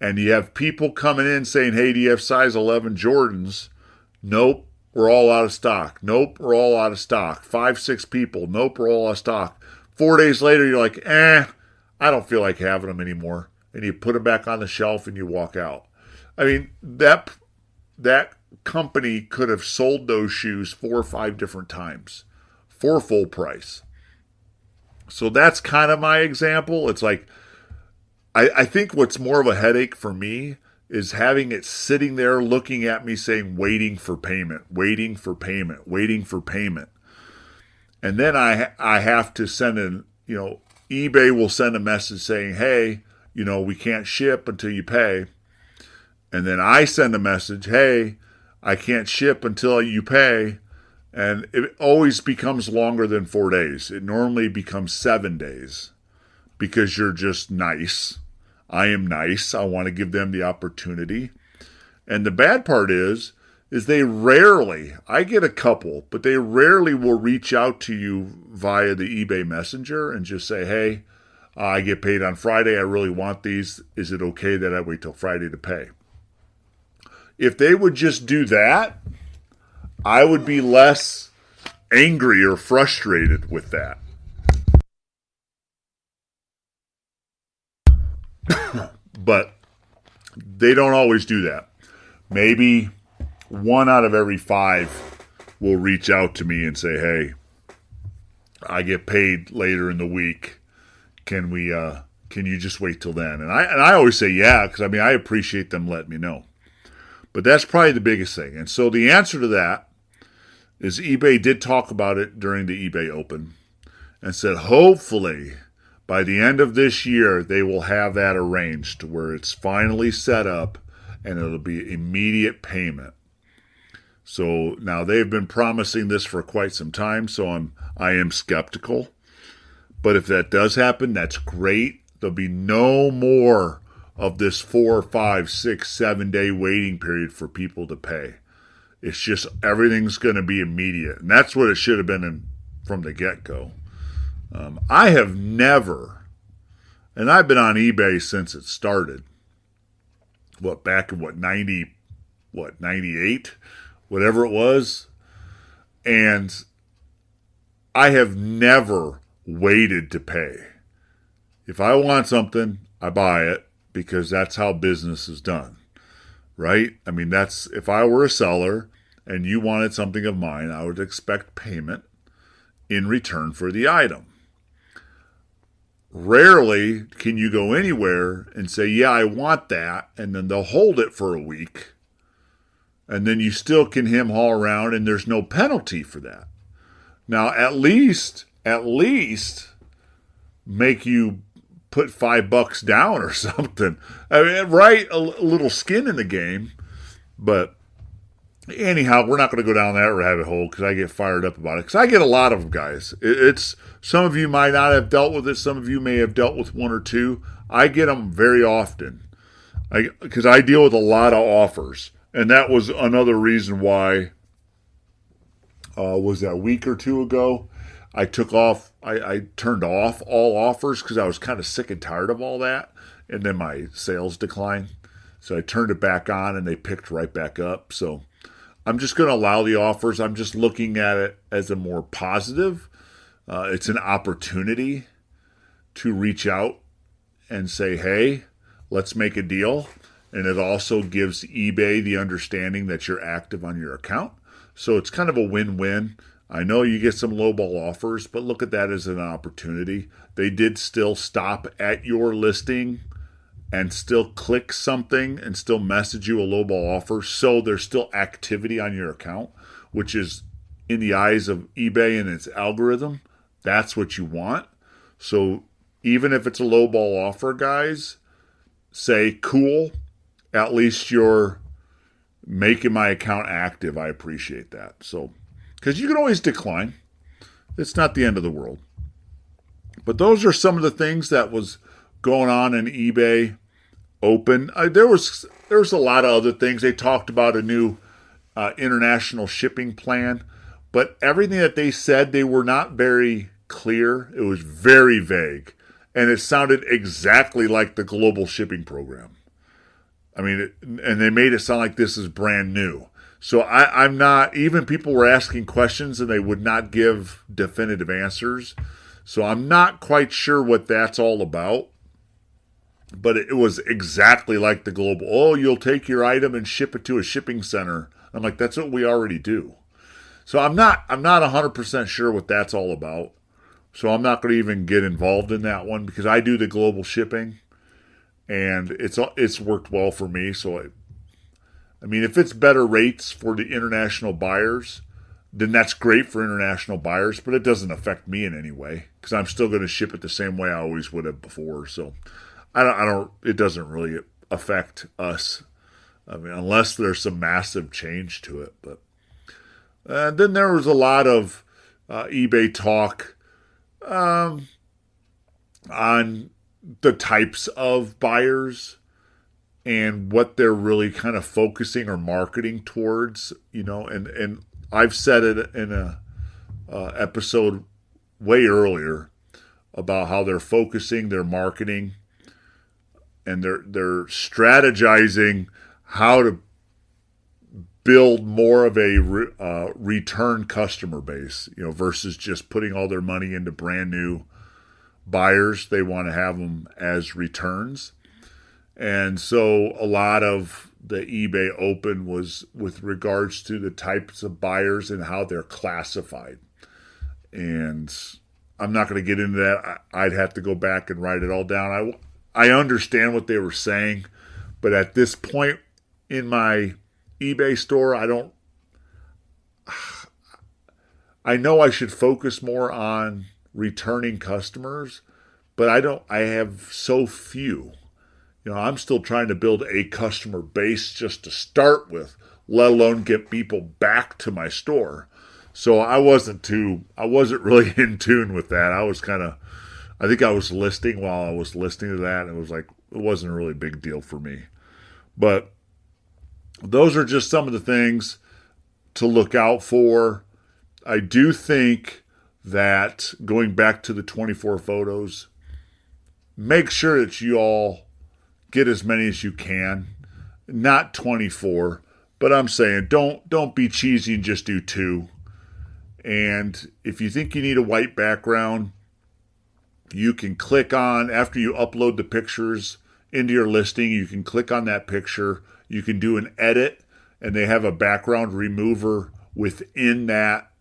and you have people coming in saying, hey, do you have size 11 Jordans? Nope, we're all out of stock. Nope, we're all out of stock. 5, 6 people. Nope, we're all out of stock. 4 days later, you're like, I don't feel like having them anymore. And you put them back on the shelf and you walk out. I mean, that company could have sold those shoes 4 or 5 different times for full price. So that's kind of my example. It's like, I think what's more of a headache for me is having it sitting there looking at me saying, waiting for payment, waiting for payment, waiting for payment. And then I have to send eBay will send a message saying, hey, we can't ship until you pay. And then I send a message, hey, I can't ship until you pay. And it always becomes longer than 4 days. It normally becomes 7 days because you're just nice. I am nice. I want to give them the opportunity. And the bad part is they rarely, I get a couple, but they rarely will reach out to you via the eBay Messenger and just say, hey, I get paid on Friday. I really want these. Is it okay that I wait till Friday to pay? If they would just do that, I would be less angry or frustrated with that. But they don't always do that. Maybe 1 out of every 5 will reach out to me and say, hey, I get paid later in the week. Can you just wait till then? And I always say, yeah, because I appreciate them letting me know. But that's probably the biggest thing. And so the answer to that is eBay did talk about it during the eBay Open and said hopefully by the end of this year they will have that arranged to where it's finally set up and it'll be immediate payment. So now they've been promising this for quite some time, so I am skeptical. But if that does happen, that's great. There'll be no more of this 4, 5, 6, 7 day waiting period for people to pay. It's just everything's going to be immediate. And that's what it should have been from the get-go. I have never, and I've been on eBay since it started. Back in 98? Whatever it was. And I have never waited to pay. If I want something, I buy it because that's how business is done. Right? I mean, that's, if I were a seller and you wanted something of mine, I would expect payment in return for the item. Rarely can you go anywhere and say, yeah, I want that, and then they'll hold it for a week, and then you still can hem-haw around, and there's no penalty for that. Now, at least make you put $5 down or something. I mean, right, a little skin in the game. But anyhow, we're not going to go down that rabbit hole because I get fired up about it. Because I get a lot of them, guys. It's some of you might not have dealt with it. Some of you may have dealt with one or two. I get them very often because I deal with a lot of offers. And that was another reason why, was that a week or two ago, I turned off all offers because I was kind of sick and tired of all that. And then my sales declined. So I turned it back on and they picked right back up. So I'm just going to allow the offers. I'm just looking at it as a more positive. It's an opportunity to reach out and say, hey, let's make a deal. And it also gives eBay the understanding that you're active on your account. So it's kind of a win-win. I know you get some lowball offers, but look at that as an opportunity. They did still stop at your listing and still click something and still message you a lowball offer. So there's still activity on your account, which is in the eyes of eBay and its algorithm. That's what you want. So even if it's a lowball offer, guys, say, cool, at least you're making my account active. I appreciate that. So, because you can always decline. It's not the end of the world. But those are some of the things that was going on in eBay Open. There was a lot of other things. They talked about a new international shipping plan. But everything that they said, they were not very clear. It was very vague. And it sounded exactly like the global shipping program. I mean, and they made it sound like this is brand new. So I'm not, even people were asking questions and they would not give definitive answers. So I'm not quite sure what that's all about. But it was exactly like the global, oh, you'll take your item and ship it to a shipping center. I'm like, that's what we already do. So I'm not 100% sure what that's all about. So I'm not going to even get involved in that one because I do the global shipping. And it's worked well for me. So, I mean, if it's better rates for the international buyers, then that's great for international buyers. But it doesn't affect me in any way because I'm still going to ship it the same way I always would have before. So, I don't. It doesn't really affect us. I mean, unless there's some massive change to it. But then there was a lot of eBay talk on the types of buyers and what they're really kind of focusing or marketing towards, and I've said it in a episode way earlier about how they're focusing their marketing and they're strategizing how to build more of a return customer base, versus just putting all their money into brand new buyers. They want to have them as returns. And so a lot of the eBay Open was with regards to the types of buyers and how they're classified. And I'm not going to get into that. I'd have to go back and write it all down. I understand what they were saying, but at this point in my eBay store, I know I should focus more on returning customers, but I have so few. I'm still trying to build a customer base just to start with, let alone get people back to my store. So I wasn't really in tune with that. I think I was listing while I was listening to that, and it was like, it wasn't a really big deal for me. But those are just some of the things to look out for. I do think that going back to the 24 photos, make sure that you all get as many as you can. Not 24, but I'm saying don't be cheesy and just do 2. And if you think you need a white background, you can click on, after you upload the pictures into your listing, you can click on that picture. You can do an edit, and they have a background remover within that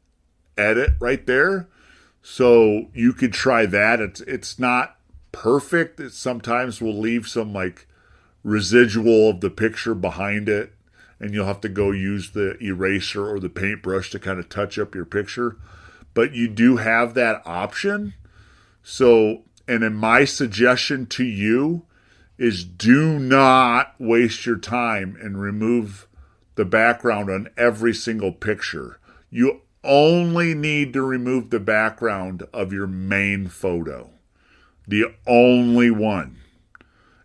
edit right there. So you could try that. It's not perfect. It sometimes will leave some like residual of the picture behind it, and you'll have to go use the eraser or the paintbrush to kind of touch up your picture. But you do have that option. So And my suggestion to you is do not waste your time and remove the background on every single picture. You only need to remove the background of your main photo. The only one.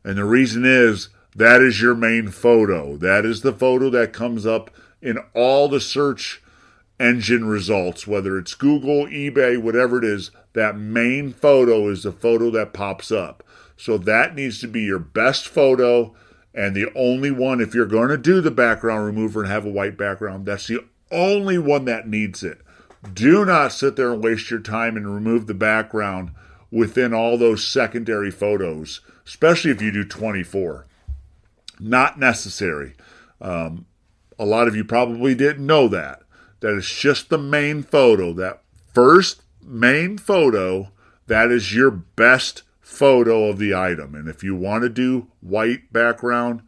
And the reason is that is your main photo. That is the photo that comes up in all the search engine results, whether it's Google, eBay, whatever it is. That main photo is the photo that pops up. So that needs to be your best photo and the only one. If you're going to do the background remover and have a white background, that's the only one that needs it. Do not sit there and waste your time and remove the background within all those secondary photos, especially if you do 24. Not necessary. A lot of you probably didn't know that. That it's just the main photo. That first main photo, that is your best photo of the item. And if you want to do white background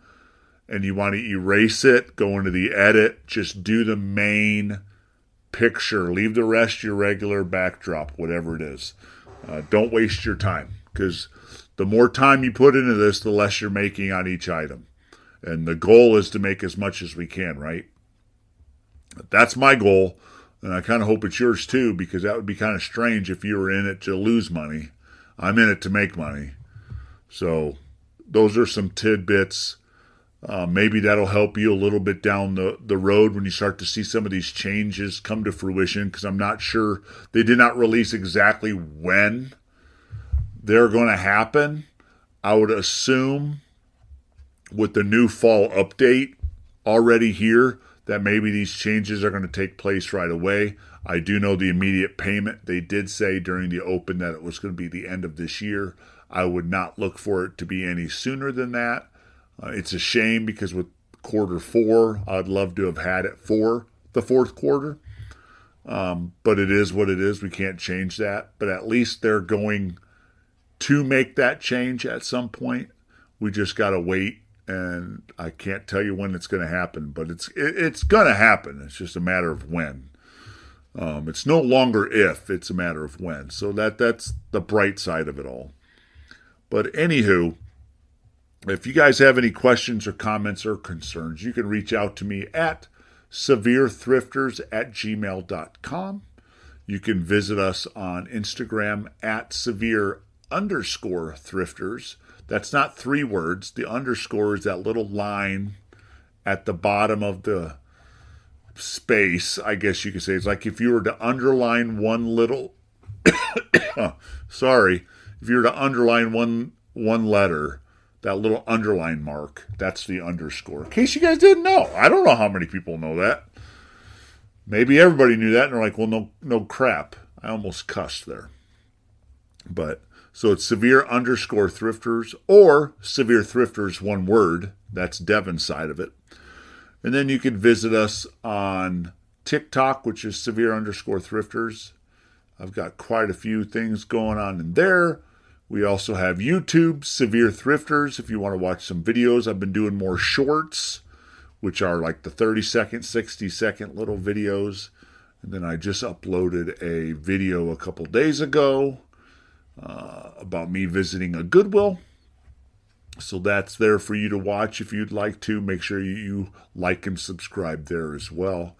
and you want to erase it, go into the edit, just do the main picture. Leave the rest your regular backdrop, whatever it is. Don't waste your time, because the more time you put into this, the less you're making on each item. And the goal is to make as much as we can, right? That's my goal, and I kind of hope it's yours too, because that would be kind of strange if you were in it to lose money. I'm in it to make money. So those are some tidbits. Maybe that'll help you a little bit down the road when you start to see some of these changes come to fruition, because I'm not sure. They did not release exactly when they're going to happen. I would assume with the new fall update already here that maybe these changes are going to take place right away. I do know the immediate payment. They did say during the open that it was going to be the end of this year. I would not look for it to be any sooner than that. It's a shame, because with quarter 4, I'd love to have had it for the fourth quarter. But it is what it is. We can't change that. But at least they're going to make that change at some point. We just got to wait. And I can't tell you when it's going to happen, but it's going to happen. It's just a matter of when. It's no longer if, it's a matter of when. So that's the bright side of it all. But anywho, if you guys have any questions or comments or concerns, you can reach out to me at severethrifters@gmail.com. You can visit us on Instagram at severe_thrifters. That's not 3 words. The underscore is that little line at the bottom of the space, I guess you could say. It's like if you were to underline one little, sorry, if you were to underline one letter, that little underline mark, that's the underscore. In case you guys didn't know. I don't know how many people know that. Maybe everybody knew that, and they're like, well, no crap. I almost cussed there. But so it's severe_thrifters or severe thrifters, one word. That's Devin's side of it. And then you can visit us on TikTok, which is severe_thrifters. I've got quite a few things going on in there. We also have YouTube, Severe Thrifters, if you want to watch some videos. I've been doing more shorts, which are like the 30-second, 60-second little videos. And then I just uploaded a video a couple days ago about me visiting a Goodwill. So that's there for you to watch if you'd like to. Make sure you like and subscribe there as well.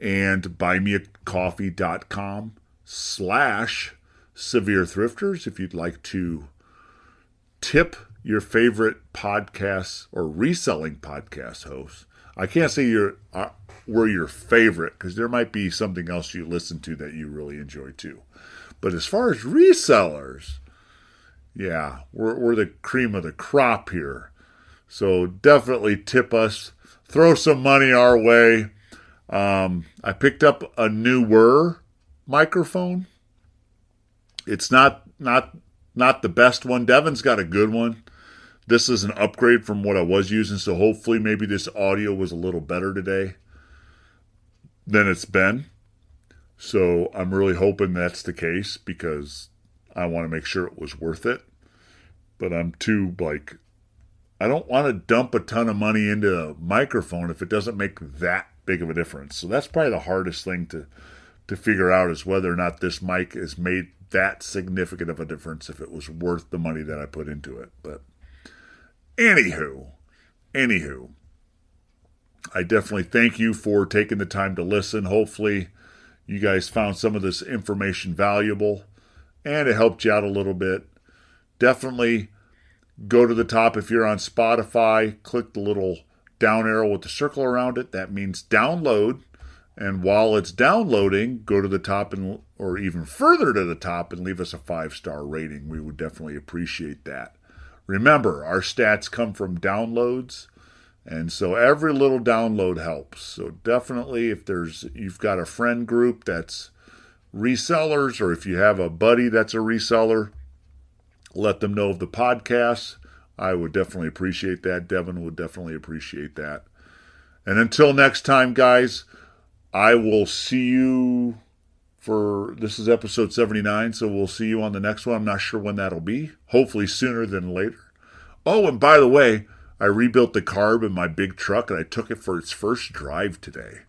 And buymeacoffee.com/Severe Thrifters if you'd like to tip your favorite podcasts or reselling podcast hosts. I can't say we're your favorite, because there might be something else you listen to that you really enjoy too. But as far as resellers, yeah, we're the cream of the crop here. So definitely tip us. Throw some money our way. I picked up a newer microphone. It's not the best one. Devin's got a good one. This is an upgrade from what I was using, so hopefully maybe this audio was a little better today than it's been. So I'm really hoping that's the case, because I want to make sure it was worth it. But I'm too, I don't want to dump a ton of money into a microphone if it doesn't make that big of a difference. So that's probably the hardest thing to figure out, is whether or not this mic is made that significant of a difference if it was worth the money that I put into it. But anywho, I definitely thank you for taking the time to listen. Hopefully you guys found some of this information valuable and it helped you out a little bit. Definitely go to the top if you're on Spotify, click the little down arrow with the circle around it. That means download. And while it's downloading, go to the top or even further to the top and leave us a 5-star rating. We would definitely appreciate that. Remember, our stats come from downloads, and so every little download helps. So definitely, if you've got a friend group that's resellers, or if you have a buddy that's a reseller, let them know of the podcast. I would definitely appreciate that. Devin would definitely appreciate that. And until next time, guys, I will see you this is episode 79, so we'll see you on the next one. I'm not sure when that'll be. Hopefully sooner than later. Oh, and by the way, I rebuilt the carb in my big truck, and I took it for its first drive today.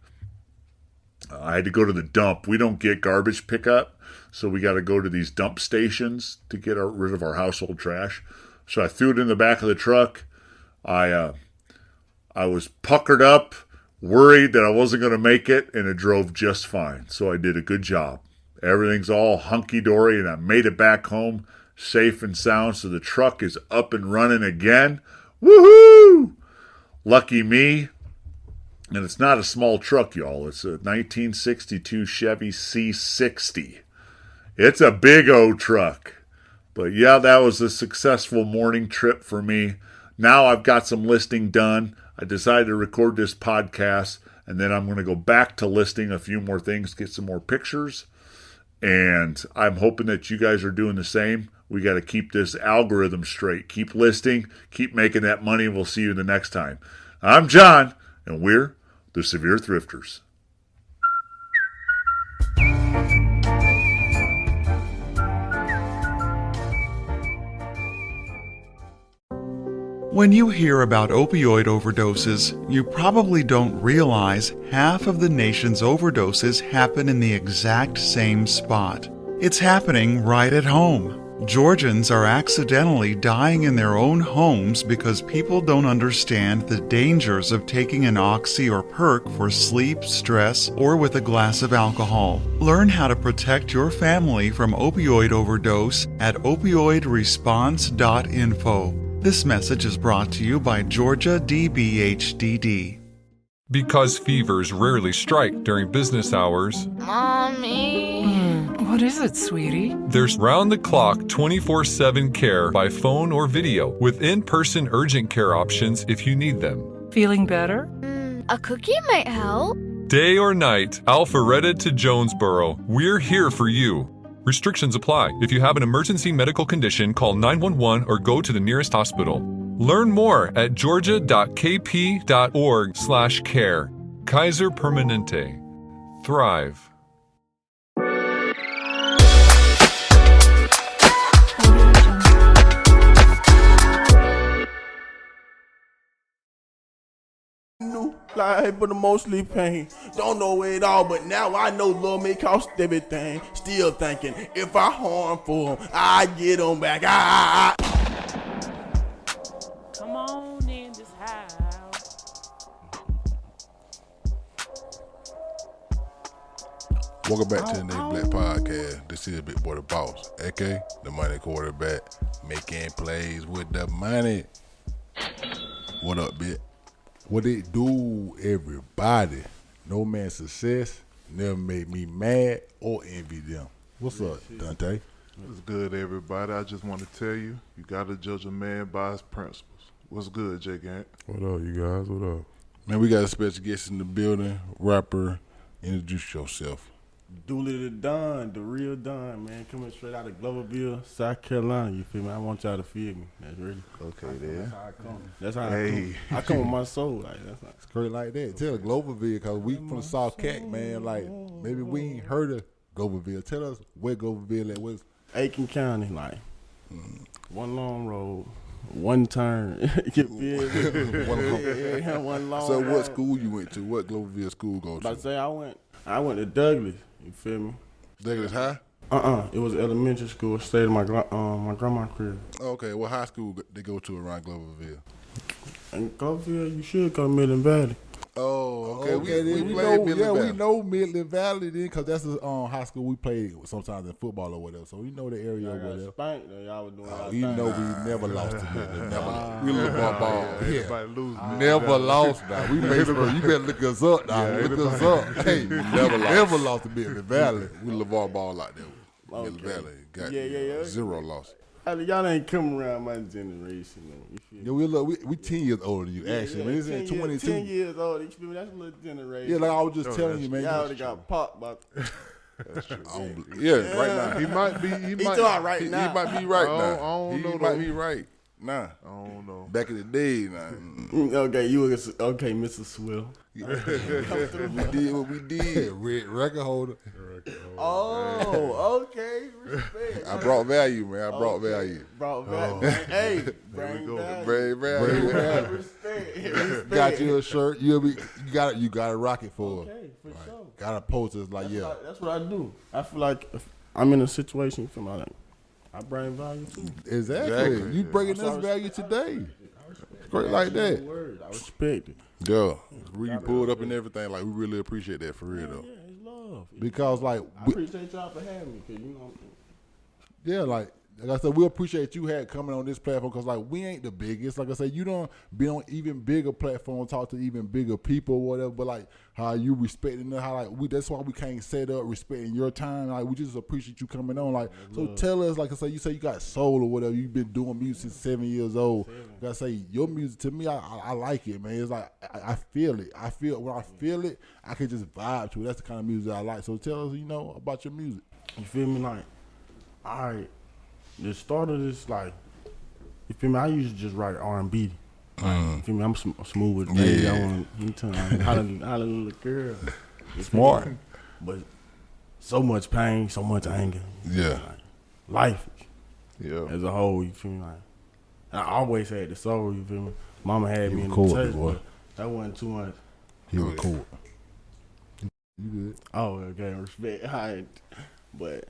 I had to go to the dump. We don't get garbage pickup, so we got to go to these dump stations to get rid of our household trash. So I threw it in the back of the truck. I was puckered up, worried that I wasn't going to make it, and it drove just fine. So I did a good job. Everything's all hunky-dory, and I made it back home safe and sound, so the truck is up and running again. Woohoo! Lucky me. And it's not a small truck, y'all. It's a 1962 Chevy C60. It's a big old truck. But yeah, that was a successful morning trip for me. Now I've got some listing done. I decided to record this podcast, and then I'm going to go back to listing a few more things, get some more pictures, and I'm hoping that you guys are doing the same. We got to keep this algorithm straight. Keep listing, keep making that money, and we'll see you the next time. I'm John, and we're the Severe Thrifters. When you hear about opioid overdoses, you probably don't realize half of the nation's overdoses happen in the exact same spot. It's happening right at home. Georgians are accidentally dying in their own homes because people don't understand the dangers of taking an oxy or perk for sleep, stress, or with a glass of alcohol. Learn how to protect your family from opioid overdose at opioidresponse.info. This message is brought to you by Georgia DBHDD. Because fevers rarely strike during business hours, Mommy. What is it, sweetie? there's round-the-clock 24/7 care by phone or video with in-person urgent care options if you need them. Feeling better? A cookie might help. Day or night, Alpharetta to Jonesboro, we're here for you. Restrictions apply. If you have an emergency medical condition, call 911 or go to the nearest hospital. Learn more at georgia.kp.org/care. Kaiser Permanente. Thrive. New life, but mostly pain. Don't know it all, but now I know love may cost everything. Still thinking, if I harm for him, I get him back. Come on in this house. Welcome back to the Nate Black Podcast. This is Big Boy the Boss, aka the money quarterback, making plays with the money. What up, Bit? What it do, everybody? No man's success never made me mad or envy them. What's up, Dante? What's good, everybody? I just want to tell you, you got to judge a man by his principles. What's good, Jay Gant? What up, you guys? What up? Man, we got a special guest in the building. Rapper, introduce yourself. Dooley the Don, the real Don, man. Coming straight out of Gloverville, South Carolina. You feel me? I want y'all to feel me. That's really okay. There. That's how I come. That's how I come. I come with my soul. Like that's not straight like that. Tell Gloverville, because we from the South Cac, man. Like maybe we ain't heard of Gloverville. Tell us where Gloverville at. What's Aiken County, like one long road, one turn. You feel me? One long. So what road. school you went to? What Gloverville school go to? I say I went to Douglas. You feel me? Douglas High? It was elementary school. I stayed at my grandma's crib. Okay, what high school they go to around Gloverville? In Gloverville, you should go to Midland Valley. Oh, okay. Okay, We played Midland Valley. we know Midland Valley then, because that's the high school we played sometimes in football or whatever. So we know the area over there. Spanked, though. Y'all was doing You know we never lost to Midland. Never lost. We look LeVar Ball. Yeah. Lose Never lost now. We made some, you better look us up now. Look us up. Hey, never lost to Midland Valley. We LeVar Ball out there. Midland Valley got Yeah. 0 loss. Y'all ain't come around my generation, though. Yeah, we 10 years older than you, actually. Man, it's in 22. 10 years old. You feel me? That's a little generation. Yeah, like I was just telling you, man. Y'all already got popped by. That's true. Right now. He might be. He might He might be right now. I don't know. He might be right. Nah. I don't know. Back in the day, nah. Okay, you was okay, Mr. Swill. We did what we did. Red record holder. Oh, okay. Respect. I brought value, man. I brought value. Brought value. Hey, bring value. Bring value. Respect. Got you a shirt. You got to rock it for us. Okay, for sure. Got to post us like, That's what I do. I feel like if I'm in a situation, you feel like I bring value too. Exactly. You bringing us value today. Great like that. I respect it. Yeah. Really pulled up and everything. Like, we really appreciate that for real, though. Yeah, it's love. Because, like, I appreciate y'all for having me, because, yeah, like I said, we appreciate you coming on this platform, because, like, we ain't the biggest. Like I said, you don't be on even bigger platforms, talk to even bigger people or whatever, but, like, how you respecting them, how, like, that's why we can't set up respecting your time. Like, we just appreciate you coming on. Like, so tell us, like I said, you say you got soul or whatever. You've been doing music since 7 years old. Like I say, your music, to me, I like it, man. It's like, I feel it. When I feel it, I can just vibe to it. That's the kind of music I like. So tell us, about your music. You feel me? Like, all right. The start of this, like, you feel me? I used to just write R&B. You feel me? I'm smooth with baby. I want to hallelujah girl. Smart. But so much pain, so much anger. Yeah. Like, life. Yeah. As a whole, you feel me? Like, I always had the soul, you feel me? Mama had me in the touch, boy. That wasn't too much. You record. You good. Oh, okay, respect. All right. But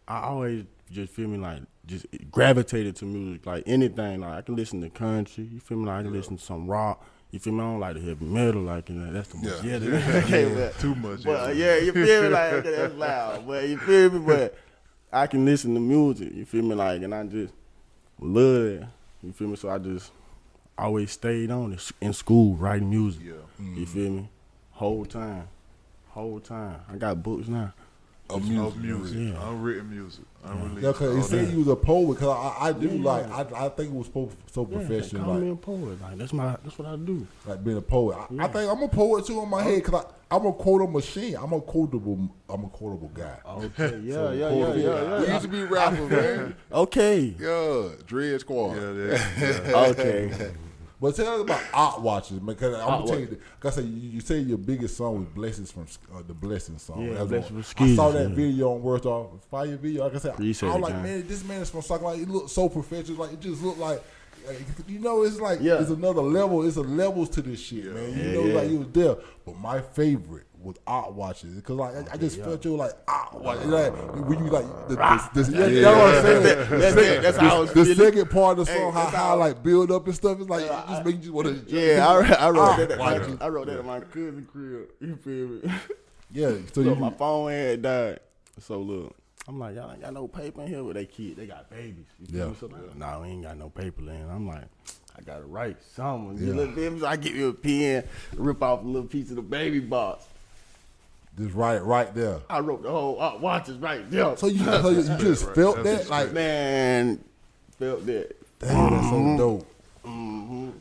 I always just feel me like just gravitated to music, like anything. Like I can listen to country, you feel me? Like I can listen to some rock. You feel me? I don't like the heavy metal, like that's the most. Yeah. Too much. But you feel me? Like okay, that's loud. But you feel me? But I can listen to music. You feel me? Like and I just love it. You feel me? So I just always stayed on it in school writing music. Yeah. You feel me? Whole time. I got books now. Of music. Yeah. Unwritten music. Unreleased. Yeah, because he said you was a poet. Because I do I think it was so professional. Call like, me a poet. Like that's what I do. Like being a poet. I think I'm a poet too in my head, because I'm a quotable machine. I'm a quotable guy. Okay. Yeah. We used to be rappers, man. Okay. Yeah. Dread Squad. Okay. But tell us about Art Watches, because I'm gonna tell you. Like I said, you say your biggest song was "Blessings" from the Blessing song. Yeah, Blessings from I saw that video on Worst Off Fire video. Like I said, Appreciate I was like, John. man, this man is from something like it looked so professional. Like it just looked like, it's like Yeah. it's another level. It's a levels to this shit, man. Like you was there. But my favorite was Art Watches, because like I just felt you like Art Watches. Like when you like that's what I'm saying. That's how I was the feeling. second part of the song, Hey, how like build up and stuff. It's like it just make you want to. Yeah, I wrote that. Watches. I wrote that at my cousin's crib. You feel me? Yeah. So Look, my phone had died. So look, I'm like, y'all ain't got no paper in here with they kids. They got babies. You feel me? So like, no, we ain't got no paper in. I'm like, I gotta write something. You look, so I get me a pen, rip off a little piece of the baby box. Just right there. I wrote the whole Watches right there. So you just felt that, like, man, felt that. Damn, that's so dope.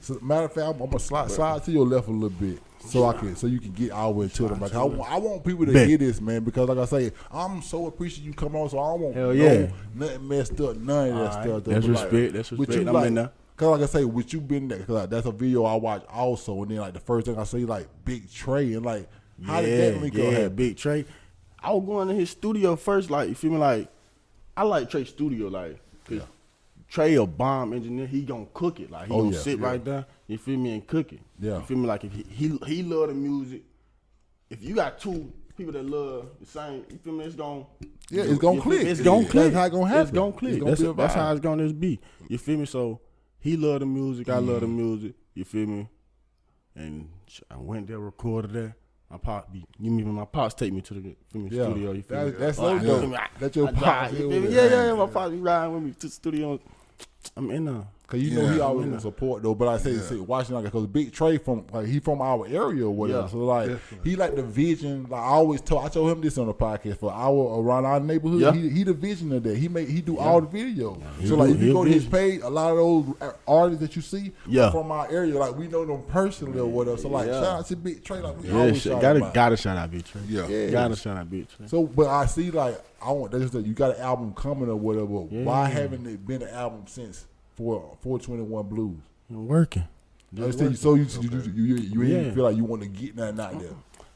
So matter of fact, I'm gonna slide to your left a little bit, so you can get all the way to them. Like I want people to hear this, man, because like I say, I'm so appreciative you come on, so I don't want nothing messed up, none of that stuff. That's respect. That's respect. I'm in there. Cause like I say, with you been there, cause like, that's a video I watched also, and then like the first thing I see like Big Trey, and like how did that link up? Yeah, Big Trey. I was going to his studio first, like you feel me, like I like Trey's studio, like cause Trey a bomb engineer. He gonna cook it, like he gonna sit right there. You feel me, and cook it. Yeah, you feel me, like if he love the music. If you got two people that love the same, you feel me, it's gonna Yeah, it's gonna click. It's gonna click. That's how it's gonna happen. It's gonna click. It's gonna be a That's vibe. how it's gonna be. You feel me? So he love the music. I love the music. You feel me? And I went there, recorded there. My pops take me to the studio. You feel me? That's so dope. That's your pops. Yeah. My pops be riding with me to the studio. I'm in there. Cause you know he always gonna support though, but I say watching because Big Trey he from our area or whatever, so like he like the vision. Like I told him this on the podcast for around our neighborhood. He the vision of that. He do all the videos. So like if you go to his page, a lot of those artists that you see are from our area. Like we know them personally or whatever. So like shout out to Big Trey. Like we always gotta shout out Big Trey. Gotta shout out Big Trey. So but I see like you got an album coming or whatever. Why haven't it been an album since 421 Blues? I'm working. So you didn't feel like you want to get nothing out there.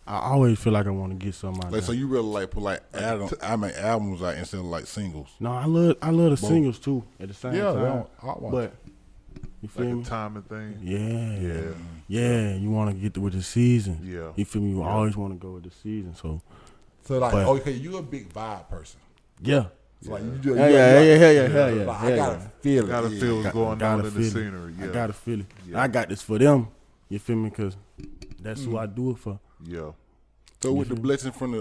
I always feel like I want to get something out there. So you really like put albums out instead of like singles? No, I love the singles too at the same time. But you feel like me? A timing thing. Yeah. You want to get with the season. Yeah. You feel me? You always want to go with the season. So like, okay, you a big vibe person. Yeah. So like you yeah. Like, I gotta feel it. Gotta feel what's going on in the scenery. I gotta feel it. I got this for them. You feel me? Because that's who I do it for. Yeah. So with the blessing from the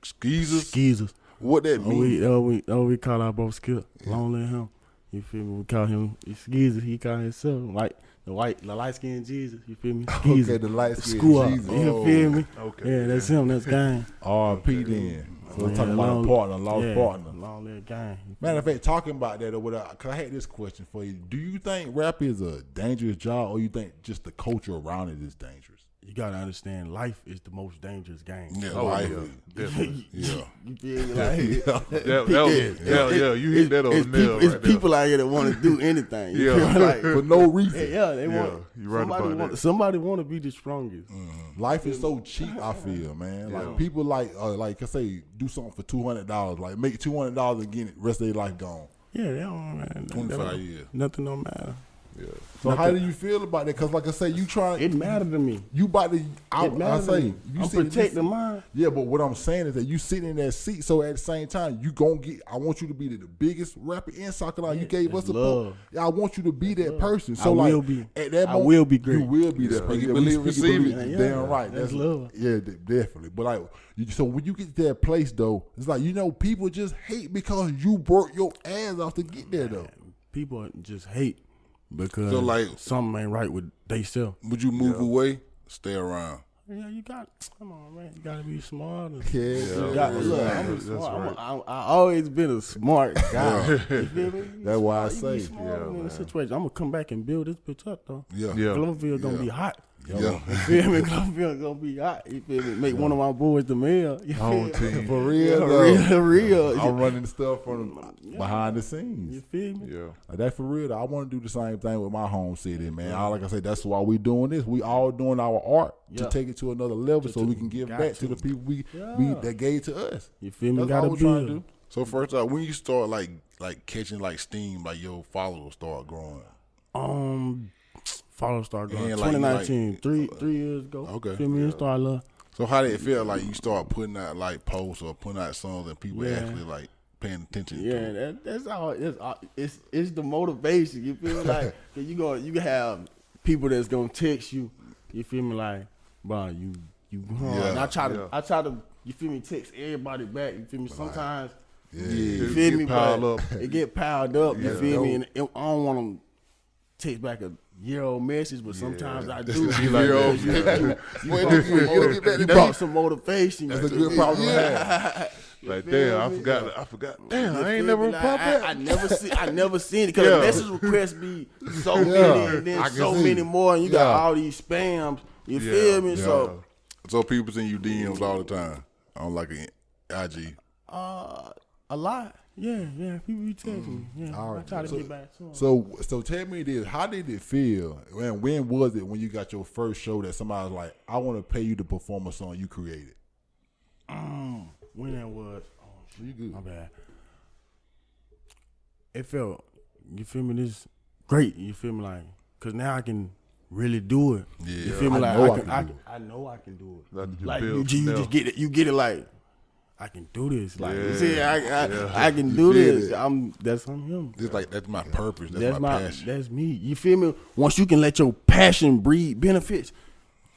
skeezers. Skeezers. What that mean? We call our both Skip. Long live him. You feel me? We call him Skeezer. He call himself like the light skinned Jesus. You feel me? Skeezer. Okay, the light skinned Jesus. You feel me? Okay. Yeah, that's him. That's gang. R.P. then. So we're talking about a partner, lost partner. Long live gang. Matter of fact, talking about that or whatever, because I had this question for you. Do you think rap is a dangerous job, or you think just the culture around it is dangerous? You gotta understand, life is the most dangerous game. Yeah, life. Definitely. You feel me? Like, you hit that on the nail. It's people out here that want to do anything. You feel me? Like, for no reason. They want. You right about that. Somebody want to be the strongest. Life is so cheap. I feel, man. Like people like I say, do something for $200. Like make $200 and get it. Rest of their life gone. Yeah, they don't, man. 25 years. Nothing don't matter. Yeah. So how do you feel about that? Because like I say, you trying. It matter to me. You about to. I say I'm protecting mine. Yeah, but what I'm saying is that you sitting in that seat. So at the same time, you gonna get. I want you to be the biggest rapper in South Carolina. You gave us love. I want you to be that person. So I like will be. at that moment, I will be great. You will be that person. You believe, receive it. Damn right. That's love. Yeah, definitely. But like, so when you get to that place though, it's like people just hate because you broke your ass off to get there though. People just hate. Because So, like, something ain't right with they self. Would you move away? Stay around. Yeah, you got. Come on, man. You gotta be smart. I always been a smart guy. You feel me? That's why I say. In a situation, I'm gonna come back and build this bitch up though. Yeah. Gloverville gonna be hot. Yeah. You feel me? Gloverville gonna be hot. You feel me? Make one of my boys the mayor. You feel me? For real, real. I'm running stuff from behind the scenes. You feel me? Yeah. That's for real though. I want to do the same thing with my home city, man. Like I say, that's why we doing this. We all doing our art to take it to another level so we can give back to the people we that gave to us. You feel me? That's all we're trying to do. So first off, when you start like catching like steam, like your followers start growing. Followers start growing. And 2019, three years ago. Okay. Feel me? Start love. So how did it feel like you start putting out like posts or putting out songs and people actually like paying attention to it? Yeah, that's all. It's the motivation. You feel me? Like cause you can have people that's gonna text you. You feel me? Like, bro, you. And I try to. You feel me? Text everybody back. You feel me? Sometimes. You feel me? It get piled up. You feel me? And I don't want them text back a year-old message, but sometimes I do. You brought some motivation. That's a good problem to have. Like, damn, I forgot. Damn, I ain't never popped that. I never seen it because the message requests be so many and then so many more, and you got all these spams. You feel me? So people send you DMs all the time on like an IG. A lot. Yeah. People be texting me. Yeah, I try to get back to them. So tell me this: how did it feel? And when was it when you got your first show that somebody was like, "I want to pay you to perform a song you created"? When that was? You good? My bad. It felt. You feel me? This great. You feel me? Like, cause now I can really do it. Yeah. You feel me? Like I know I can do it. Like you just get it. You get it like. I can do this. Like, Yeah. you see, I Yeah. can You do feel this. it. That's on him. It's like that's my purpose. That's my passion. That's me. You feel me? Once you can let your passion breed benefits,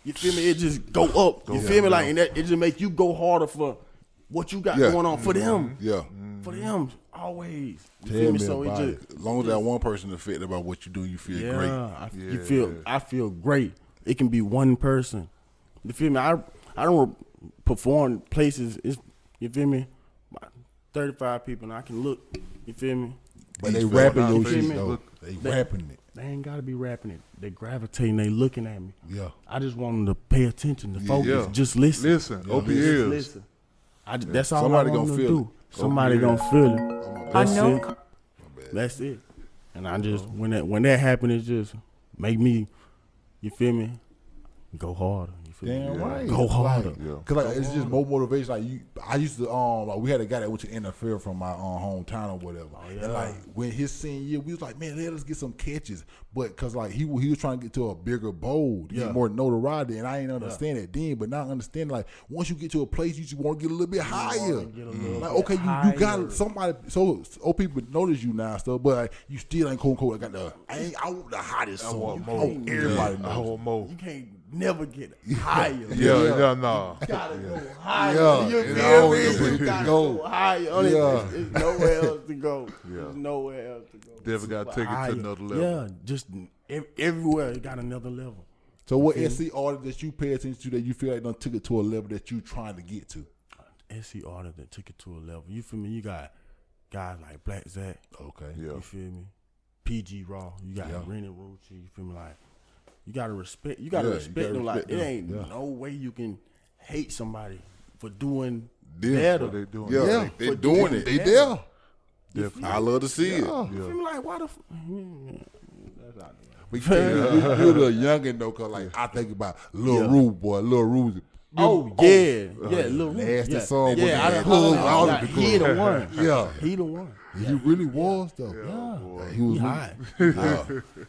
you feel me? It just go up. You feel me? Like, and that, it just make you go harder for what you got going on for them. Yeah. For them, always. You Tell feel me me? So about it it. just, As long as that one person affected about what you do, you feel great. I feel great. It can be one person. You feel me? I don't perform places. You feel me? 35 people, and I can look. You feel me? But they rapping your shit me? though. They rapping it. They ain't gotta be rapping it. They gravitating. They looking at me. Yeah. I just want them to pay attention, to focus. Yeah. Just listen. Listen. Open your ears. Listen. That's all Somebody I want gonna them to feel do. it. Somebody Open your gonna feel it. That's I know. it. That's it. And I just when that happen, it just make me, you feel me, go harder. You feel Damn me? right. Go harder. Cause like it's just more motivation. Like I used to like we had a guy that went to NFL from my hometown or whatever. And like when his senior year, we was like, man, let us get some catches. But cause like he was trying to get to a bigger bowl, to get more notoriety, and I ain't understand it then. But now I understand, like once you get to a place, you just want to get a little bit higher. Like okay, you got somebody. So people notice you now and stuff, but like, you still ain't quote. I want the hottest song. want more. I want everybody I want more. You can't never get higher. No. You gotta go higher. You feel me? You gotta go higher. There's nowhere else to go. There's nowhere else to go. Definitely got to take it to another level. Yeah, just everywhere you got another level. So what SC artist that you pay attention to that you feel like done took it to a level that you trying to get to? SC artist that took it to a level. You feel me? You got guys like Black Zach. Okay. You feel me? PG Raw. You got Rennie Rucci. You feel me? Like you gotta respect. You gotta respect them. Like it ain't no way you can hate somebody for doing better. They doing they doing it. They there. I love to see it. You feel me? Like why the? That's not We you're the youngin' though, cause like I think about Lil Rude boy, Lil Rude. Lil Rude. Nasty song. He the one. Yeah, he the one. He really was though. Yeah, he was hot.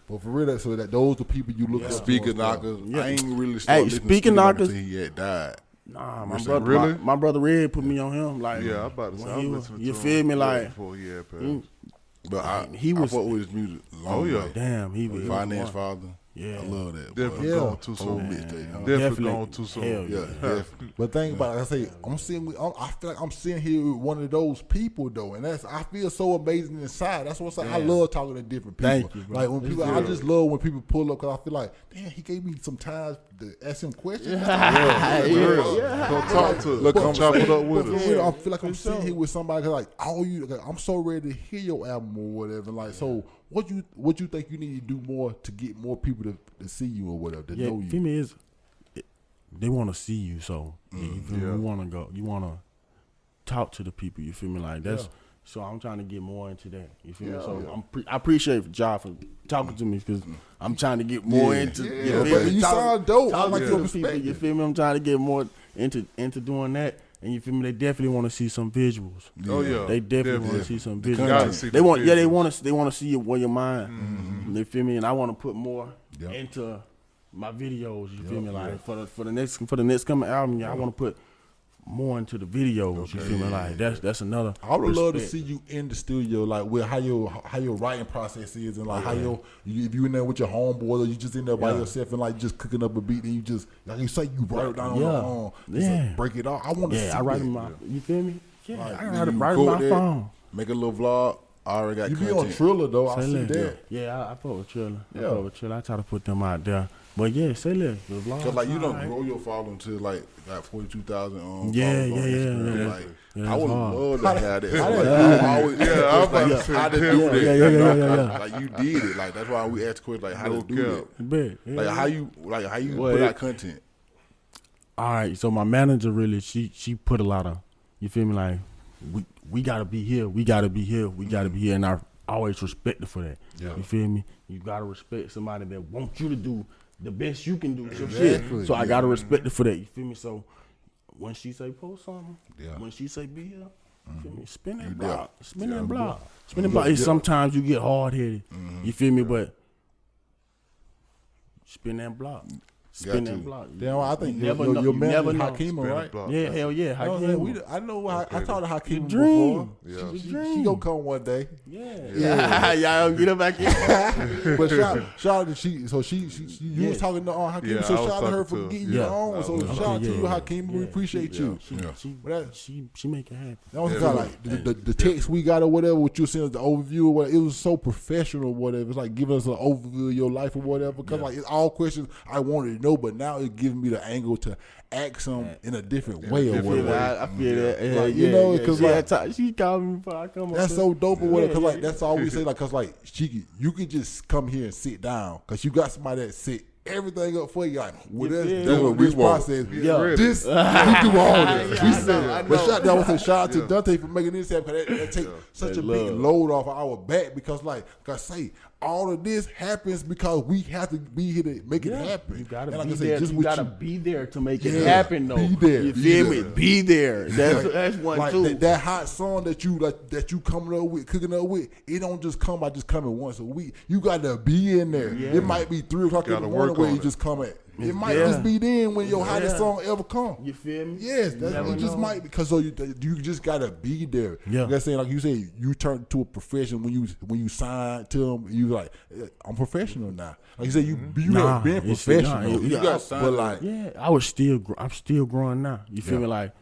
But for real, so that those the people you look at. Speaker knockers. I ain't really Hey, started listening to speaker knockers. until he had died. Nah, my brother. My brother Red put me on him. Like Yeah, I'm about to say. I'm listening to you him feel me? Like before he had passed. But I was. fuck with his music. Long way. Damn, he was Finance Father. Yeah, I love that. Definitely Yeah. gone too soon. Definitely gone too soon. Yeah. But think about it, like I say, I feel like I'm sitting here with one of those people though, and I feel so amazing inside. That's what I love talking to different people. Thank you, bro. Like when people, I just love when people pull up because I feel like, damn, he gave me some time to ask him questions. Go talk to us. Come chop it up with us. I feel like I'm sitting here with somebody 'cause like I'm so ready to hear your album or whatever. Like, so what you think you need to do more to get more people to see you or whatever, to know you? Feel me is they want to see you, so you feel me? You want to go, you want to talk to the people. You feel me? Like that's. So I'm trying to get more into that. You feel me? So I appreciate Ja for talking to me because I'm trying to get more into. You feel me? You sound dope. I like your people. You feel me? I'm trying to get more into doing that. And you feel me? They definitely want to see some visuals. Oh yeah, they definitely want to see some visuals. They want they want to see where your mind. Mm-hmm. You feel me? And I want to put more into my videos. You feel me? Like for the next coming album, I want to put more into the videos. You feel me? Like that's another. I would love to see you in the studio, like with how your writing process is, and like how if you in there with your homeboy, or you just in there by yourself and like just cooking up a beat, and you just like you say you write it down on your own, just break it off. I want to see. I write in my. You feel me? Yeah, like, I write in my phone. Make a little vlog. I already got. You content. be on Triller though. I see that. Yeah, I fuck with Triller. I try to put them out there. But yeah, say less. Cause like you don't grow your following to like 42,000. Yeah. Like I would love to have that. How to do that? Yeah. Like you did it. Like that's why we asked questions like how to do that. Like how you put out content. All right, so my manager really she put a lot of, you feel me, like we gotta be here, we gotta be here, and I always respect her for that. Yeah. You feel me? You gotta respect somebody that wants you to do the best you can do. Exactly. So I gotta respect her for that. You feel me? So when she say post something, when she say be here, you feel me? Spin that block. Spin that block. Spin that block. Sometimes you get hard headed. You feel me? But spin that block. Spin that block. Damn, I think You your man never is know. Hakima, right? Yeah, hell yeah, Hakeem. I know. I talked to Hakima dream. before. Yeah. She gonna come one day. Yeah. Y'all get her back in. But shout out to she. So she you was talking to Hakeem. Yeah, So I was shout out to her talking for to getting her. you on. So Yeah. shout out to you, Hakeem. We appreciate you. She make it happen. That was kind of like the text we got or whatever. What you were saying, the overview or whatever. It was so professional or whatever. It's like giving us an overview of your life or whatever. Because like it's all questions I wanted to know, but now it's giving me the angle to ask them in a different way or whatever. I feel that. Like, you know, because like she called me before I come. that's so dope or whatever. Because like that's all we say. Like because like you can just come here and sit down because you got somebody that sit everything up for you. Like, well, that's what we process. This we do all this. We said, but shout out to Dante for making this happen. That take such a big load off of our back because, like I say, all of this happens because we have to be here to make it happen. You gotta and like be I say, there. just You with gotta be there to make it happen. Though. Be there. You feel me? Be there. That's one like too. That hot song that you coming up with, cooking up with, it don't just come by just coming once a week. You got to be in there. It might be 3 o'clock in the morning where you just come at. It might just be then when your hottest song ever come. You feel me? Yes, it just might because so you just gotta be there. Yeah, like I saying, like you say, you turn to a profession when you sign to them. You like, I'm professional now. Like you say, you like being professional. You got signed, but like, I'm still growing now. You feel me? Like.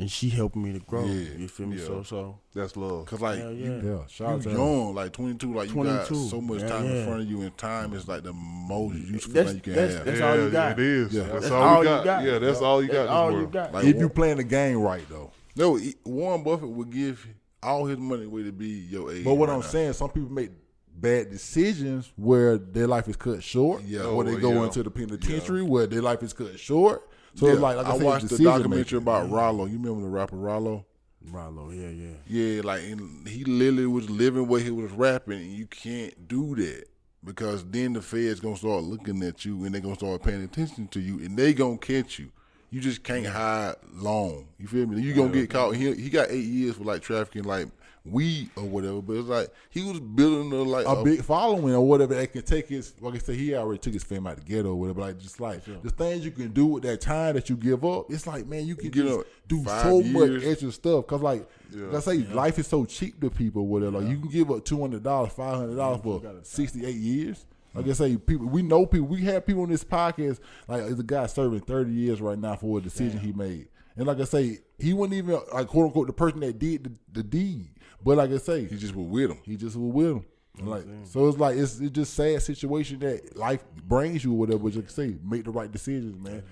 And she helping me to grow. Yeah, you feel me? So that's love. Cause like you young, like 22, like 22. You got so much time in front of you, and time is like the most useful thing you can have. That's all you got. It is. Yeah. That's all you got. Yeah, that's all you got. That's all you got. Like, if you playing the game right though. No, Warren Buffett would give all his money away to be your age. But what I'm saying, some people make bad decisions where their life is cut short. Or they go into the penitentiary where their life is cut short. So it's like I watched the documentary about Rollo. You remember the rapper Rollo? Rollo, yeah. Yeah, like he literally was living where he was rapping, and you can't do that because then the feds gonna start looking at you and they gonna start paying attention to you and they gonna catch you. You just can't hide long. You feel me? You gonna get caught. He got 8 years for like trafficking like weed or whatever, but it's like he was building a big following or whatever that can take his, like I said, he already took his fame out the ghetto or whatever. Like just like the things you can do with that time that you give up, it's like, man, you can just do so much extra stuff. Cause like I say, life is so cheap to people. Whatever, like you can give up $200, $500 for 68 years. Like I say, we know people. We have people on this podcast. Like there's a guy serving 30 years right now for a decision he made. And like I say, he wasn't even like quote unquote the person that did the deed. But like I say, he just was with him. He just was with him. Like so, it's like it's just sad situation that life brings you or whatever. But like I say, make the right decisions, man.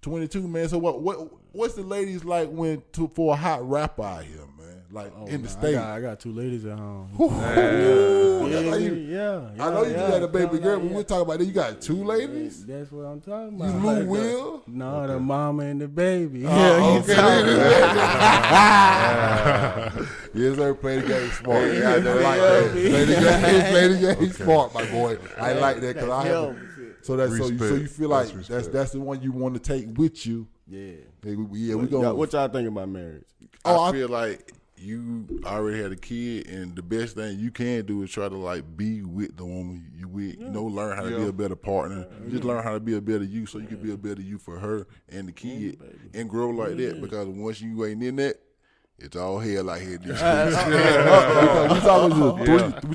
22, man. So what's the ladies like for a hot rapper out here, man? Like in the state. I got 2 ladies at home. I know you just had a baby girl, but we're talking about that. You got 2 ladies? That's what I'm talking about. You Lou Will? No, the mama and the baby. Okay. Yes, sir. Play the game smart. I like that. Play the game smart, my boy. I like that because I have. So that's so you feel like that's the one you want to take with you. Yeah. We go. What y'all think about marriage? I feel like you already had a kid, and the best thing you can do is try to like be with the woman you with. You know, learn how to be a better partner. Just learn how to be a better you, so you can be a better you for her and the kid, and grow like that. Because once you ain't in that, it's all hell out here. We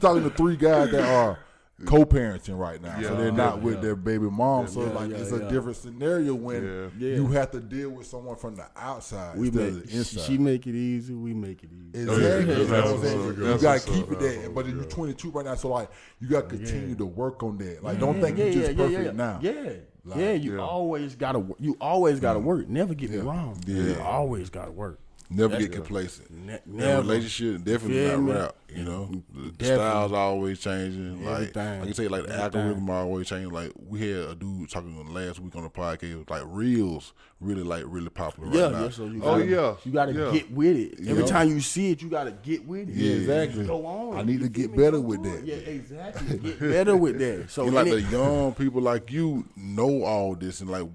talking to 3 guys that are co-parenting right now, so they're not with their baby mom. So it's a different scenario when you have to deal with someone from the outside instead of the inside. She make it easy, we make it easy. Exactly. You gotta keep it that. But you're 22 right now, so like you gotta continue to work on that. Like don't think you're just perfect now. You always gotta work. You always gotta work. Never get me wrong. You always gotta work. Never get complacent. Never. Relationship definitely not rap. You know, the styles always changing. Like you say, like the algorithm always changing. Like we had a dude talking last week on the podcast. Like reels really popular right now. So you gotta get with it. Every time you see it, you gotta get with it. Yeah, exactly. Go on. I need to get better with that. Yeah, exactly. Get better with that. So like the young people like you know all this and like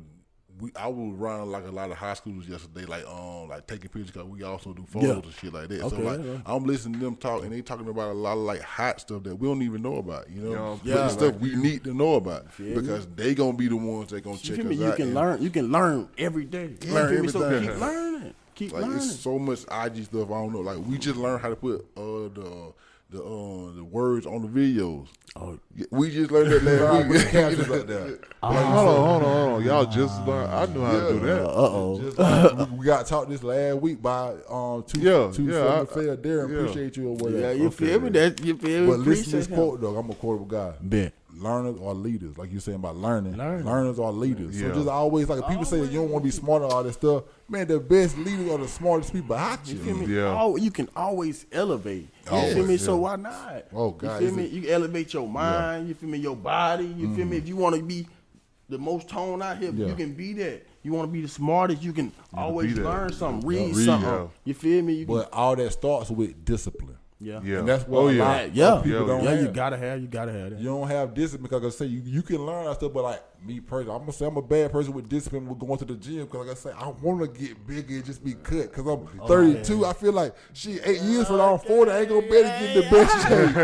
I was around like a lot of high schools yesterday, like taking pictures because we also do photos and shit like that. Okay, so like I'm listening to them talk, and they talking about a lot of like hot stuff that we don't even know about. You know, but the stuff we need to know about because they gonna be the ones that gonna check us out. You can learn every day. Learn everything. So keep learning. Keep like learning. It's so much IG stuff I don't know. Like we just learned how to put the words on the videos. Oh, we just learned that last week. Captions up there. Hold on. Y'all just learned. I knew how to do that. We got taught this last week by two Darren. Appreciate you or whatever. Yeah, you feel me? You feel me? But listen to this quote, though. I'm a quotable guy. Bet. Learners are leaders, like you're saying about learning. Learners are leaders. So just always, like, if people say that you don't want to be smart and all this stuff, man, the best leaders are the smartest people behind you. You feel me? You can always elevate. You feel me? So why not? Oh, God. You feel me? You can elevate your mind. You feel me? Your body. You feel me? If you want to be the most toned out here, you can be that. You want to be the smartest, you can always learn something, read something. You feel me? But all that starts with discipline. Yeah. And that's what a lot of people don't have. You gotta have that. You don't have discipline because, like I say, you can learn that stuff, but like me personally, I'm gonna say I'm a bad person with discipline with going to the gym because, like I say, I want to get bigger and just be cut because I'm 32. I feel like, 8 years from now, I'm 40, I ain't gonna be able to get the best shape.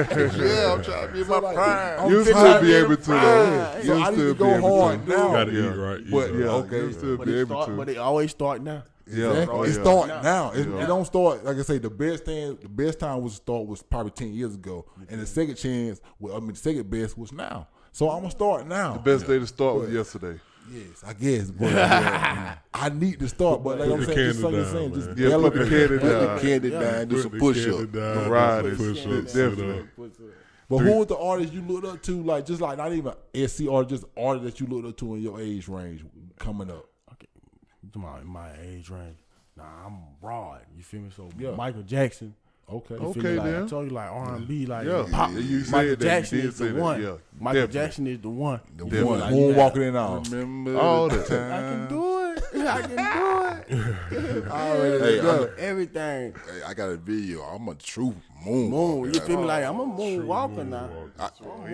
I'm trying to be in my prime. You'll still be able to, though. So I need to go hard now. Gotta eat right. But, you'll still be able to. But they always start now. It start now. It don't start, like I say, the best time was probably 10 years ago, and the second chance, the second best was now. So I'm gonna start now. The best day to start was yesterday. Yes, I guess. But I need to start. But like I'm saying, just like you're saying, just put the candy down, do some push-ups, definitely. But who was the artist you looked up to? Like just like not even SC artist, just artist that you looked up to in your age range coming up. My age range. Nah, I'm broad. You feel me? So Michael Jackson. Okay. Okay, like, I told you like R&B, like pop. You Michael Jackson is the one. Yeah, Michael Jackson is the one. The one. Moonwalking in all. Remember all the time. I can do it. I can do it. I already done everything. Hey, I got a video. I'm a true moon. You feel me? Like I'm a moonwalker now. I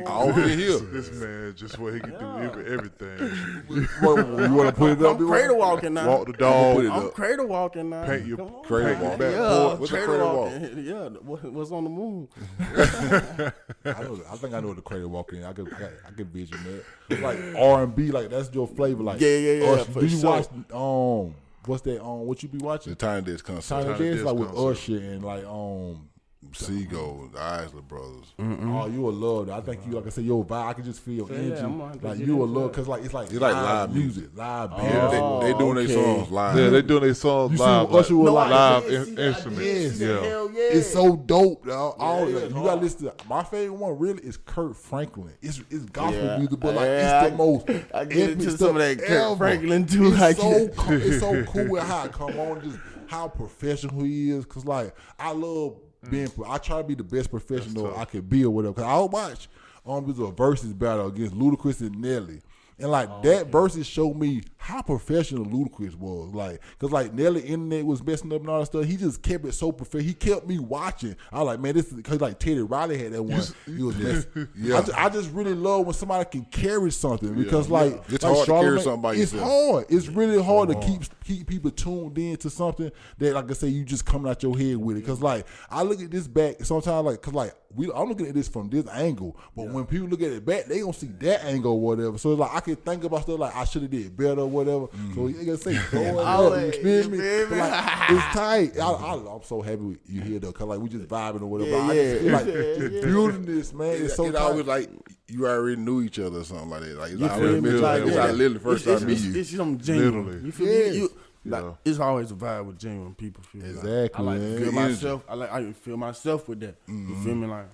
over here. This man just what he can do everything. You want to put it up? I'm cradle walking now. Walk the dog. I'm cradle walking now. Paint your cradle walk. Yeah, what's a cradle walk? Yeah, what's on the moon? I think I know what the cradle walk in. I could vision that. Like R&B, like that's your flavor. Like yeah. Do you watch what's that? What you be watching? The Tiny Desk concert. Tiny Desk, like with Usher and like Seagull, the Isley Brothers. Oh, you will love that. I think you, like I said, your vibe. I can just feel your energy. Like you will love because like it's like live music, live band. Yeah, they doing their songs live. Yeah, they doing their songs live. Usher with live instruments. Yes. Yeah, it's so dope, dog. You gotta listen to my favorite one. Really, is Kurt Franklin. It's gospel music, but like it's the most. I get into some of that Kurt ever. Franklin too. It's so cool with how it come on, just how professional he is. Cause like I love. I try to be the best professional I could be or whatever. Cause I'll watch this a versus battle against Ludacris and Nelly. And like that versus showed me how professional Ludacris was. Like, cause like Nelly internet was messing up and all that stuff. He just kept it so professional. He kept me watching. I was like, man, this is cause like Teddy Riley had that one. He was messing. I just really love when somebody can carry something because like it's like hard to carry something by yourself. It's hard. It's really hard to keep people tuned in to something that, like I say, you just coming out your head with it. Cause like I look at this back sometimes, like cause like I'm looking at this from this angle, but when people look at it back, they gonna see that angle or whatever. So it's like I can think about stuff like I should have did better or whatever. So you gotta say, you feel me? But like, it's tight. I'm so happy you here though, cause like we just vibing or whatever. I just feel like just building this, man. It's so tight. Always like you already knew each other or something like that. Like you feel me? Like, it's like literally first time I meet you. It's something genuine. Literally. You feel me? Like, it's always a vibe with genuine people. Exactly. Like, I like to feel myself. I feel myself with that. You feel me? Like.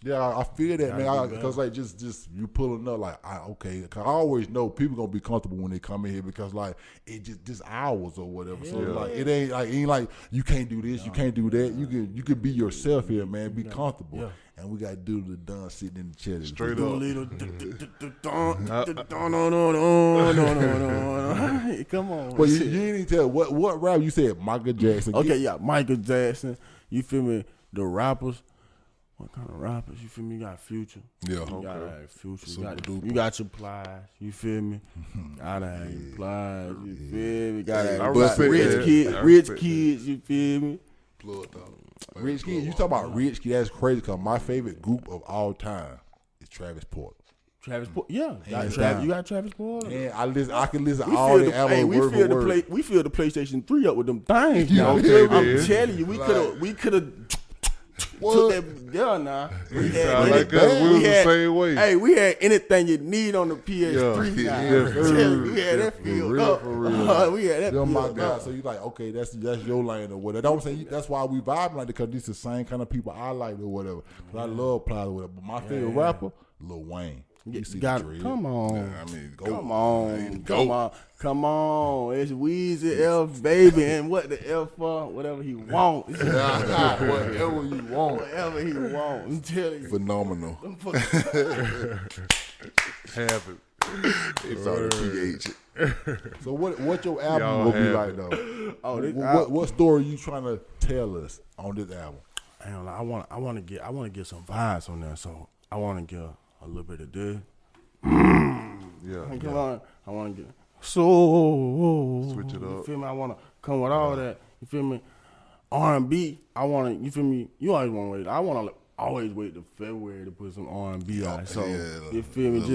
Yeah, I feel that, man. Because like just you pulling up, like okay. Cause I always know people gonna be comfortable when they come in here because like it just hours or whatever. So like it ain't like you can't do this, you can't do that. You can be yourself here, man. Be comfortable. Yeah. And we got to do the done sitting in the chair. Straight up. Come on. But you didn't tell what rap you said. Michael Jackson. Okay, yeah, Michael Jackson. You feel me? The rappers. what kind of rappers? You feel me? You got Future. Yeah. You gotta have Future. Super duper. You got your Plies. You feel me? Gotta have your Plies. You feel me? Gotta I have respect rich that. kids. I Rich respect kids. You feel me? Rich Kid, you talk about Rich Kid, that's crazy because my favorite group of all time is Travis Porter. Travis Porter, yeah. You got Travis Porter. And I can listen to all the albums word for word. We filled the PlayStation 3 up with them things. Yeah, I'm telling you, we Like- could have took that down now. We sound like us. We was the same way. Hey, we had anything you need on the PS3 now. We had that filled up. For real. We had that Yo, my filled God. up. So you like, okay, that's your lane or whatever. That's what I'm saying. That's why we vibe like that, because these the same kind of people I like or whatever. But I love Plies or whatever. But my favorite rapper, Lil Wayne. You see the dread. Come on. Yeah, I mean, Come on. It's Weezy F baby, and what the F for? Whatever he want. Whatever you want. Whatever he want. I'm telling you. Phenomenal. Have it. It's on the PH. So what your album Y'all will be have like it. though? What story you trying to tell us on this album? I want to get some vibes on there, so I want to get a little bit of this. Come on, I want to get Switch it You up. feel me? I want to come with all that. You feel me? R&B. I want to. You feel me? You always want to wait. I want to always wait till February to put some R&B out. So you feel me? About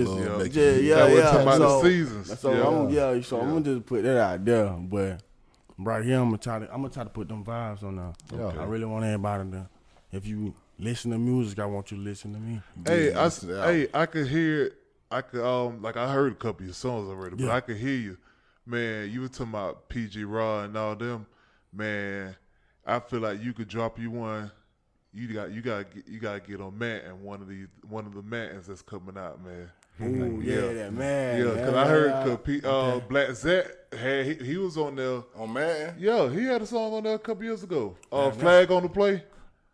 the seasons. So I'm gonna just put that out there, but right here I'm gonna try to put them vibes on there. Okay. I really want everybody to. If you listen to music, I want you to listen to me. Hey, I could hear it. I heard a couple of your songs already, but I could hear you. Man, you were talking about PG Raw and all them. Man, I feel like you could drop you one. You gotta get on Matt and one of the Mattins that's coming out, man. Ooh, that man. Yeah, because I heard Black Zet he was on there. On Madden? Yeah, he had a song on there a couple years ago. Flag on the Play.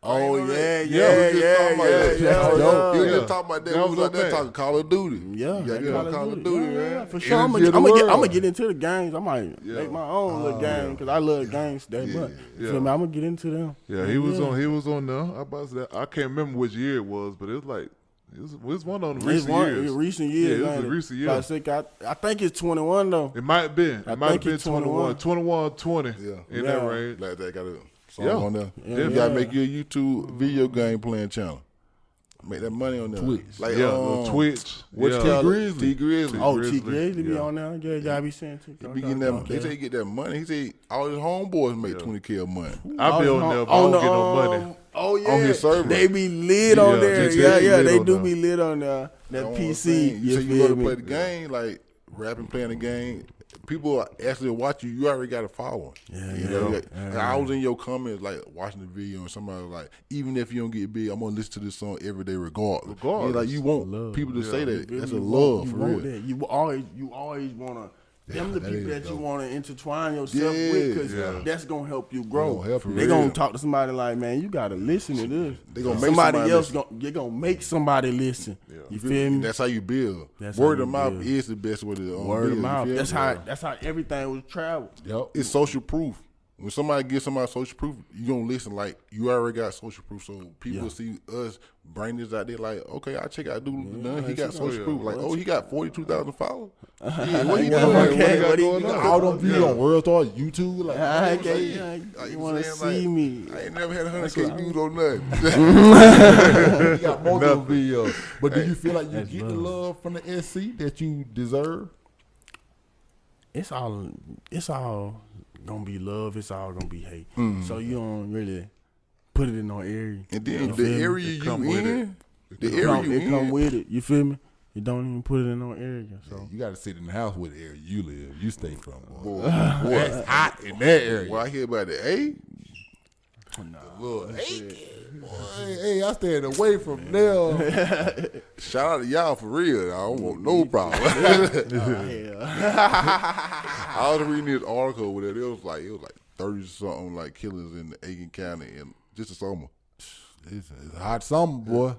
Oh yeah. He was just talking about that. That We was was out there okay. talking Call of Duty. Call of Duty, man. Yeah, for sure. I'm gonna get into the games. I might make my own little game because I love games that much. Feel me? I'm gonna get into them. Yeah, he was on there. I can't remember which year it was, but it was like it was one of the recent years. Recent years. Yeah, it was a recent year. I think it's 21 though. It might have been. I It might have think been it's 21, 20. In that range. Like that got a song on there. Yeah. You gotta make your YouTube video game playing channel. Make that money on there. Twitch. Like Twitch. What's Yeah. T Grizzly? T Grizzly. Oh, T Grizzly be on there. Yeah, gotta be saying T. He be getting that. They say he get that money. He say all his homeboys make $20K a month. I be on there, but I don't get no money. Oh yeah, On his server. They be lit on there. Yeah, they do there. be lit on there. That PC. You say you go to play the game, like rapping, playing the game. People actually watch you. You already got a following. And I was in your comments, like watching the video, and somebody was like, "Even if you don't get big, I'm gonna listen to this song every day, regardless." And like you want people to say that. That's a love for real. That. You always wanna. Them the people that you want to intertwine yourself with, because that's gonna help you grow. They gonna talk to somebody like, man, you gotta listen to this. They gonna make somebody else. You're gonna make somebody listen. You feel me? That's how you build. That's Word how of you mouth build. is the best way to Word build. of mouth. You feel me? That's how everything was traveled. Yep. It's social proof. When somebody gives somebody social proof, you gonna listen like you already got social proof. So people see us bring this out there like, okay, I check out dude. He got social proof. Like, oh, he got 42,000 followers. Yeah, what he doing? What he got going on? All them videos on World Star, YouTube, like, You want to see me? I ain't never had 100K views on nothing. You got multiple videos. But do you feel like you get the love from the SC that you deserve? It's all gonna be love. It's all gonna be hate. So you don't really put it in no area. And then the area you in, it come with it. You feel me? You don't even put it in no area. So you got to sit in the house where the area you live. You stay from. Boy, it's hot in that area. Well, I hear about the A. Little hey, I staying away from there. Shout out to y'all for real. I don't want no problem. I was reading this article with it. It was like 30 something like killers in Aiken County in just the summer. It's a hot summer, boy.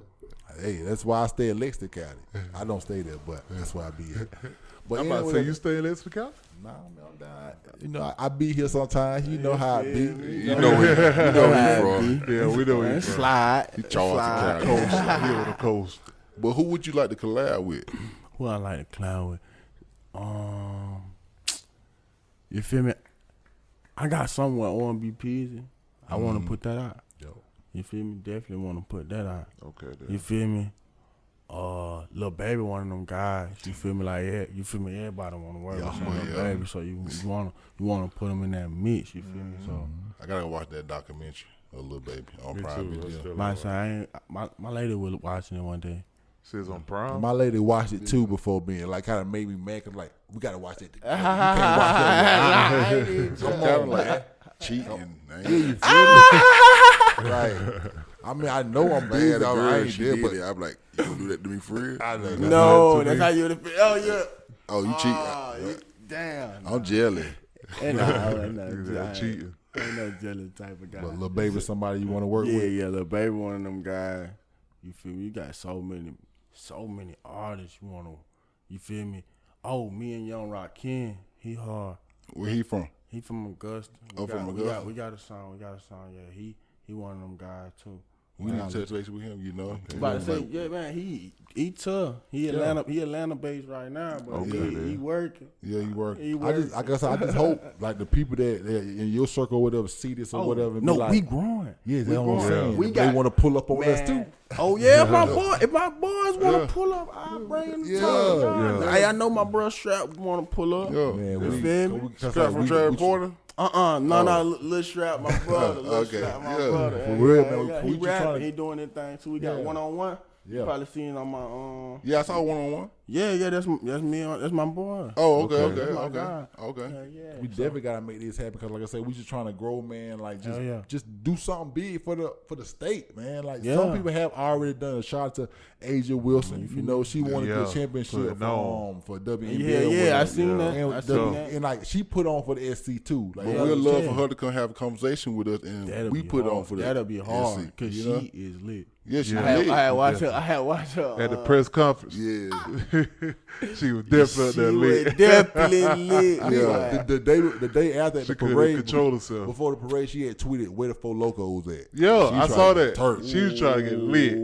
Hey, that's why I stay in Lexington County. I don't stay there, but that's where I be at. But I'm about to anyway, say, you stay in Lexington County? Nah, man, I'm down. You know, I be here sometimes. You know how I be. You know where he from. Yeah, we know where he from. Slide. He Charleston County. Coast. He on the coast. But who would you like to collab with? Who I like to collab with? You feel me? I got something with R&B Peasy. I want to put that out. You feel me? Definitely want to put that out. Okay. You feel me? Lil Baby, one of them guys. You feel me? Like, yeah, you feel me? Everybody want to work with Lil Baby, so you want to put them in that mix. You feel me? So I gotta watch that documentary of Lil Baby on Prime Video. My lady was watching it one day. Says on Prime. My lady watched it too before being like kind of made me mad. Cause like we gotta watch that together. You can't watch that. Come on, man. Cheating. Yeah, you feel me? Right. I mean, I know I'm bad. I ain't she there, did but it. I'm like, you gonna do that to me for real? I know. No, that's how you would feel. Oh yeah. Oh, you cheat? Damn. I'm jelly. Ain't no cheating. Ain't no jelly type of guy. But Lil Baby, somebody you want to work with? Yeah, Lil Baby, one of them guys. You feel me? You got so many artists you want to. You feel me? Oh, me and Young Rakim, he hard. Where he from? He from Augusta. From Augusta. We got a song. Yeah, he one of them guys too. We need to touch base with him, you know. About to say, yeah, man, he tough. He Atlanta based right now, but he working. Yeah, he working. I guess I just hope like the people that in your circle or whatever see this or whatever. And No, be like, we growing. Yeah, that's what I'm saying. We They want to pull up on us too. Oh yeah, if my boys want to pull up, I'll bring them to Hey, I know my bro Strap want to pull up. Yeah, man, you feel me? Strap from Travis Porter? No, Lil Strap, my brother. Lil Okay, Strap, my yeah. brother. For real, Yeah, man. yeah, We he just rapping, tryna- he doing that thing too. We got one-on-one. Yeah. You probably seen on my Yeah, I saw one-on-one. Yeah, that's me. That's my boy. Oh, okay. My guy. Yeah. We definitely gotta make this happen because, like I said, we just trying to grow, man. Like Hell just do something big for the state, man. Like Yeah. some people have already done a shot to Asia Wilson. You know, she won Yeah. the championship for WNBA. Yeah, or I whatever. seen that. And, I seen that. and like she put on for the SC too. Like, But we'd love for her to come have a conversation with us, and we put on for the That'll be hard SC, because you know? she is lit. Yeah, she I had watched lit. her. At the press conference. Yeah. She was definitely She lit. was definitely lit. Yeah, the day after She the couldn't parade, control herself. before the parade, she had tweeted where the four locos at. Yeah, She I tried saw to that. turn. She was trying to get lit.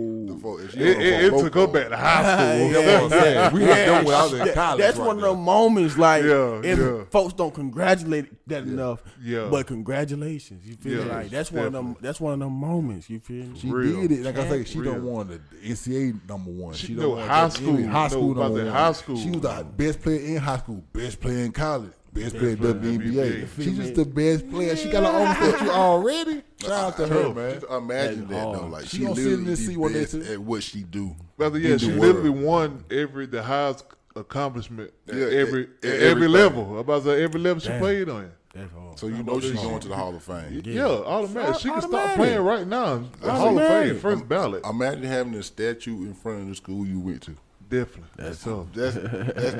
If It took her back to high school. That's what I'm saying. We had them when I was in college. That's right one of there. them moments, like, Yeah, and yeah. folks don't congratulate that enough. Yeah. But congratulations, you feel me? Yeah, Like that's one of them. That's one of them moments. You feel me? She Real. did it. Like I say, she Real. don't want the NCAA number one. She don't know want high the school. High school No, about number that one. high school. She was the best player in high school, best player in college, best player in WNBA. WNBA. She's just the best player. She got her own statue already. Shout out to her, man. Just imagine that though. Like She she gonna sit in literally this seat one day best too. at what she do. Brother, in yeah, the she world. literally won the highest accomplishment at Yeah, every at every everything. level. I'm about to say every level she Damn. played on. That's hard. So you know she's going to the Hall of Fame. Yeah, automatic. She can start Automatic. playing right now. The Hall of Fame, Automatic. first ballot. Imagine having a statue in front of the school you went to. Definitely. That's tough. That's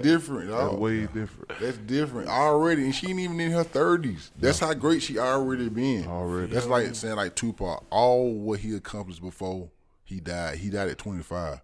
different. That's dog. way different. That's different already, and she ain't even in her 30s. That's how great she already been. Already. That's like saying like Tupac. All what he accomplished before he died. He died at 25.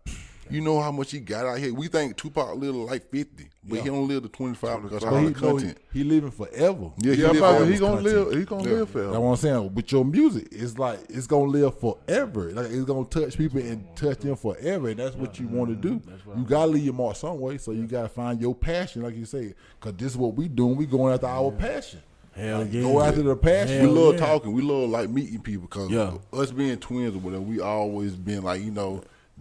You know how much he got out here. We think Tupac lived like 50, but he don't live to 25 because of all the content. He living forever. Yeah, Yeah, live about forever. he gonna live. He gonna live forever. That's what I'm saying. With your music, it's like it's gonna live forever. Like it's gonna touch people and touch them forever. And that's what you want to do. You gotta leave your mark some way. So you gotta find your passion, like you say, because this is what we doing. We going after our passion. Hell yeah. Go after the passion. We love yeah. talking. We love like meeting people because Yeah. us being twins or whatever, we always been like,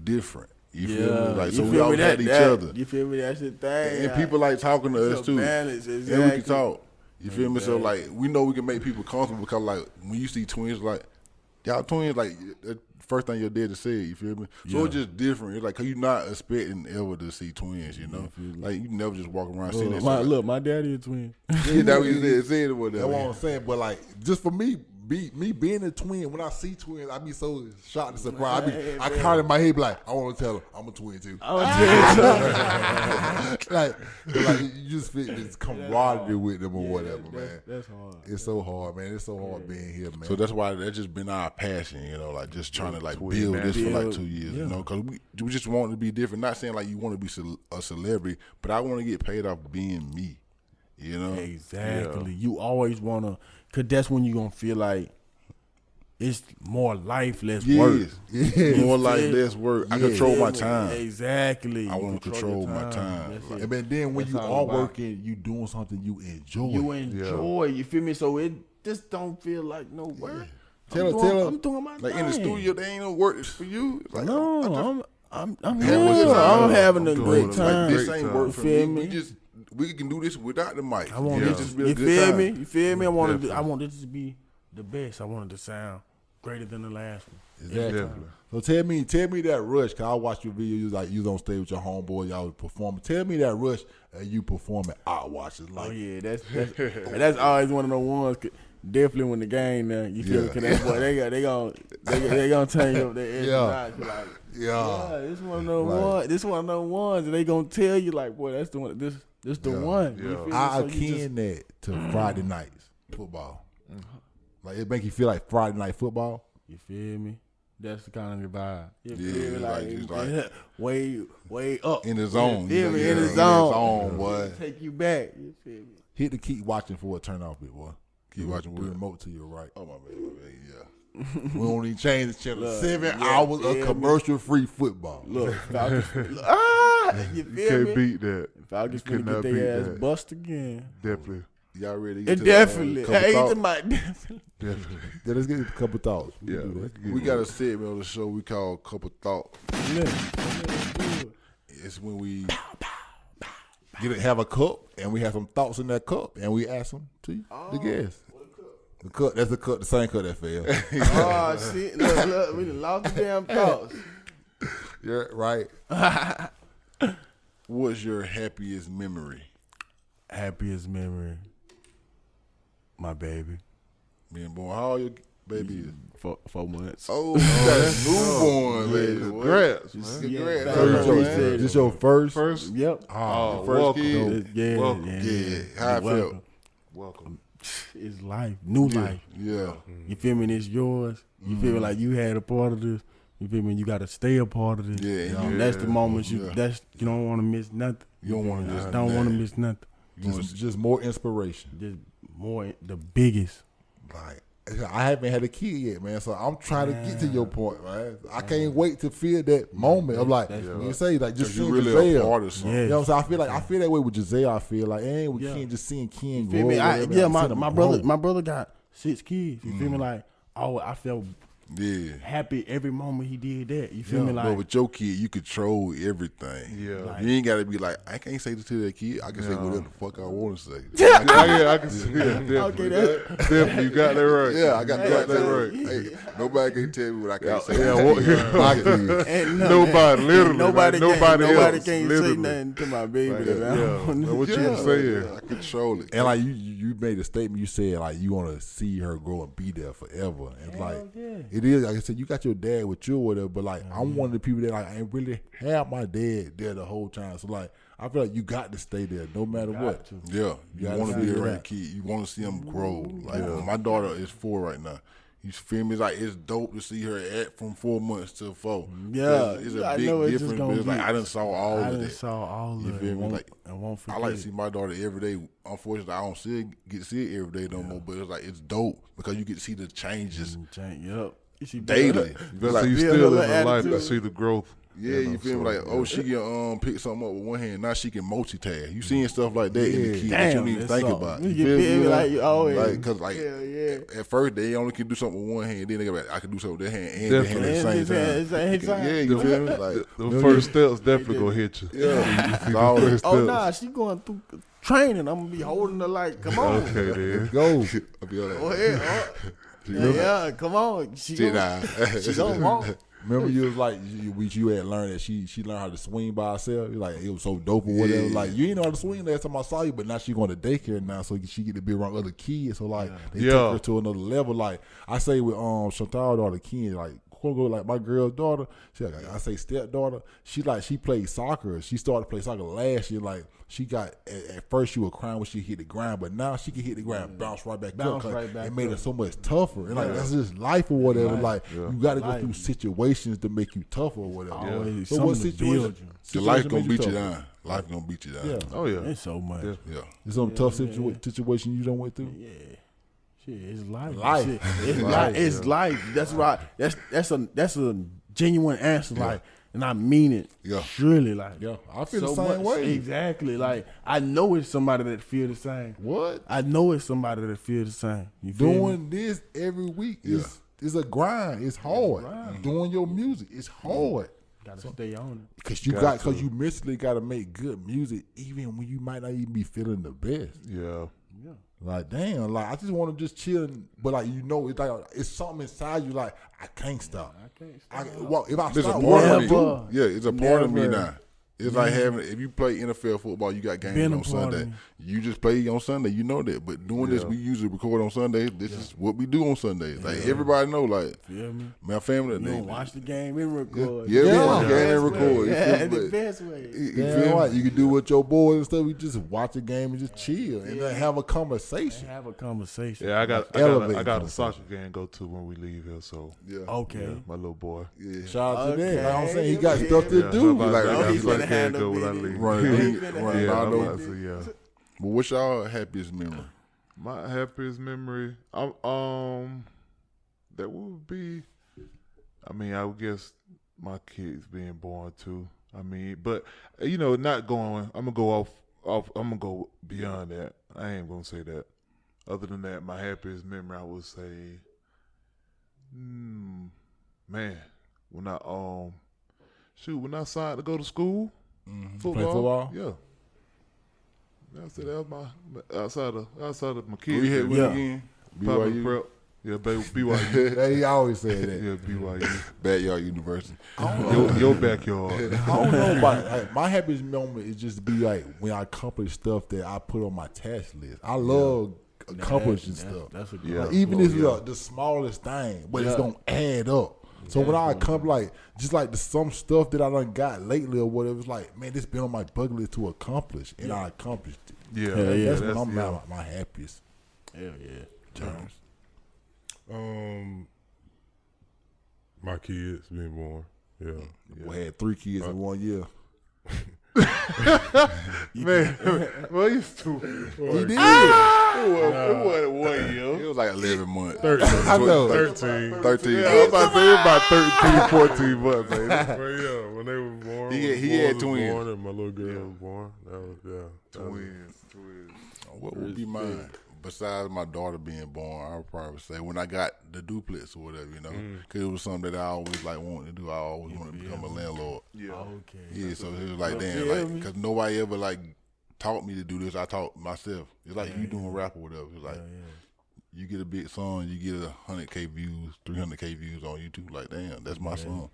different. You feel Yeah. me? Like, You so we feel always me? had each That- other. You feel me? That's the thing. And people like talking to It's us a too. balance, And we exactly. can talk. You feel me? So like we know we can make people comfortable because like when you see twins, like y'all twins, like the first thing your dad said, you feel me? So Yeah. it's just different. It's like 'cause you're not expecting ever to see twins, you know? Like you never just walk around seeing that. Look, my daddy a twin. Yeah, that was said it with That's what I'm saying. But like, just for me me being a twin, when I see twins, I be so shocked and surprised. I count in my head, be like, I want to tell them I'm a twin too. like you just feel this camaraderie with them or whatever, man. That's hard. It's so hard, man. It's so hard being here, man. So that's why that's just been our passion, you know, like just trying to like Twin, build man. this for like Build, 2 years, yeah. you know, because we just want to be different. Not saying like you want to be a celebrity, but I want to get paid off being me, you know. Exactly. You always want to, because that's when you're going to feel like it's more life, less work. Yeah. More life, less work. I control my time. Exactly. I want to control my time. And then when That's you all are about. working, you doing something you enjoy. You enjoy, you feel me? So it just don't feel like no work. Tell I'm doing my like thing. in the studio, they ain't no work for you. Like, No, I'm having here. a time. I'm having a I'm great doing it. time. Like, this ain't work You for feel me. me? We can do this without the mic. I want It this. just be a You good feel time. me? You feel me? I want Definitely. this to be the best. I want it to sound greater than the last one. Exactly. So tell me that rush, cause I watched your video. You was like you was on stage with your homeboy, y'all was performing. Tell me that rush you performing. I watch it. Like, Oh yeah, that's always one of the ones. Definitely when the game now, you feel me? Cause that's what they gonna turn you up their every night. You're like, yeah, this one of those ones. This one of those ones, and they gonna tell you like, boy, that's the one. This the one. You feel me? I So you akin that to Friday nights football. Like it make you feel like Friday night football. You feel me? That's the kind of the vibe. You Yeah, feel me? like, just like way up in the zone. You feel me? Yeah, In the in the zone, zone, boy. Take you back. You feel me? Hit the keep watching for a turn off bit, boy. Keep watching the what? remote to your right. Oh my bad, yeah. We don't even change the channel. Look, 7 yeah, hours of yeah, commercial-free football. Look, Falcons, you feel Can't me? beat that. Falcons You finna cannot get beat their ass that. bust again. Definitely. Y'all ready? It definitely. Hey, Definitely. Yeah, let's get a couple thoughts. We Yeah, can do that. we got a segment on the show we call Couple Thoughts. It's when we Have a cup, and we have some thoughts in that cup, and we ask them to the guests. The cup, that's the cup, the same cup that fell. Oh shit! Look, we done lost the damn thoughts. Yeah, right. What's your happiest memory? Happiest memory, my baby. Being born. How old your baby is? 4 months. Oh, that's newborn, baby. Congrats, Congrats. Yeah, Congrats. This your first? Yep. Oh, first welcome. kid. Yeah, Welcome. yeah. Yeah. How I felt? Welcome. It's life, new life. Yeah. You feel me? And it's yours. You feel me? Like you had a part of this. You feel me? You got to stay a part of this. Yeah, You know, yeah, that's the moment you. yeah. That's you don't want to miss nothing. You don't want to Just miss don't want to nothing. miss nothing. Just more inspiration. Just more the biggest. Like I haven't had a kid yet, man. So I'm trying to get to your point, man. I can't wait to feel that moment of like you say, like just you seeing really Giselle. a part of something. You know what I'm saying? I feel that way with Giselle. I feel like, and we can't just seeing Ken grow. Feel me? whatever. I see them My grow. brother got 6 kids. You feel me? Like I felt happy every moment he did that. You feel me? But Like with your kid, you control everything. Yeah. You ain't got to be like, I can't say this to that kid. I can say whatever the fuck I want to say. I can see that. Definitely. Okay, Definitely. You got that right. Yeah, I got that right. right. Hey, nobody can tell me what I can't say. My kid. Nobody, literally. Nobody else. can't say literally. nothing to my baby. Like, that I don't know. What you can say? I control it. And like you made a statement. You said like you want to see her grow and be there forever. And like it is, like I said, you got your dad with you or whatever. But like I'm one of the people that like I ain't really have my dad there the whole time. So like I feel like you got to stay there no matter what. Yeah, you gotta want to be figure it around out. kid. You want to see them grow. Like my daughter is 4 right now. You feel me? Like it's dope to see her at from 4 months to 4. Yeah, it's I a big know it's just difference. gonna But it's like be- I done saw all I of done that. saw all of You it. feel me? Won't- Like I won't I forget like to it. see my daughter every day. Unfortunately, I don't get to see it every day no more. But it's like it's dope because you get to see the changes Yep. daily. So you still live a life to see the growth. Yeah, you feel me? Like, oh, she can pick something up with one hand. Now she can multitask. You seeing stuff like that in the kid that you don't even think about. You feel me? Like, oh, yeah. Like, cause like at first they only can do something with one hand. Then they go like, I can do something with that hand and that hand at the same time. Yeah, you feel me? Like The first steps definitely gonna hit you. Yeah. Oh nah, she going through training. I'm gonna be holding her like, come on. Okay, then. Go. I'll be all Go like, ahead. Yeah, come on. She gonna walk. Remember you was like you had learned that she learned how to swing by herself. You're like, it was so dope or whatever. Yeah. Like you ain't know how to swing last time I saw you, but now she going to daycare now, so she get to be around other kids. So like they take her to another level. Like I say with Chantal daughter Ken, like quote unquote, like my girl's daughter, I say stepdaughter. She played soccer. She started to play soccer last year. Like she got at first she was crying when she hit the ground, but now she can hit the ground, bounce right back up. It made her so much tougher. And like that's just life or whatever. Like you got to go through situations to make you tougher or whatever. So what situation? The life gonna beat you down. Life gonna beat you down. Yeah. Oh yeah. It's so much. Yeah. There's some tough situation you done went through. Yeah. Shit, it's life. Life. It's life. That's right. That's a genuine answer. Like, and I mean it. Yeah. Surely, like. Yeah. I feel the same way. Exactly. Like I know it's somebody that feel the same. What? I know it's somebody that feel the same. You feel Doing this every week is a grind. It's hard. Doing your music, it's hard. Gotta stay on it. Cause you mentally gotta make good music even when you might not even be feeling the best. Yeah. Like damn, like I just want to just chill, but like it's like it's something inside you. Like I can't stop. If I There's stop, a part of me. Never. Yeah, it's a part of me Never. now. It's like having, if you play NFL football, you got games on Sunday. You just play on Sunday, you know that. But doing this, we usually record on Sundays. This is what we do on Sundays. Like everybody know, like my family. You don't watch the game and record. Yeah, we watch the game and record. Yeah, the best way. Yeah, right. You can do with your boys and stuff. We just watch a game and just chill and then have a conversation. Yeah, I got a soccer game to go to when we leave here. So okay, my little boy. Yeah. Shout out to them. Like I'm saying, he got stuff to do. He's like can't go without leaving. Right. But what's y'all happiest memory? My happiest memory, that would be, I would guess my kids being born too. But not going. I'm gonna go I'm gonna go beyond that. I ain't gonna say that. Other than that, my happiest memory, I would say, when I signed to go to school, football. Yeah. That was my outside of my kids. Who you hit with again? BYU. Prep. Yeah, BYU. He always said that. Yeah, BYU. Backyard University. Your backyard. I don't know about my happiest moment is just to be like when I accomplish stuff that I put on my task list. I love accomplishing stuff. That's even if it's the smallest thing, but it's gonna add up. So when I accomplish, some stuff that I done got lately or whatever, it's like, man, this been on my bucket list to accomplish, and I accomplished it. Yeah, that's when I'm my happiest. Hell yeah. Terms. My kids being born. Yeah. We had 3 kids in 1 year. Man, well, he's stupid. He did. It wasn't 1 year. It was like 11 months. 13. I know. 13. 13. Yeah, I was about to say it was about 13, 14 months, baby. Well, yeah, when they were born, he had twins. born and my little girl was born. That was Twins. What would be mine? Besides my daughter being born, I would probably say when I got the duplex or whatever, because it was something that I always wanted to do. I always wanted to become a landlord. Yeah. Okay. Yeah, so it was like, damn, because nobody ever taught me to do this. I taught myself. It's like you doing rap or whatever. It's like you get a big song, you get 100K views, 300K views on YouTube. Like, damn, that's my song.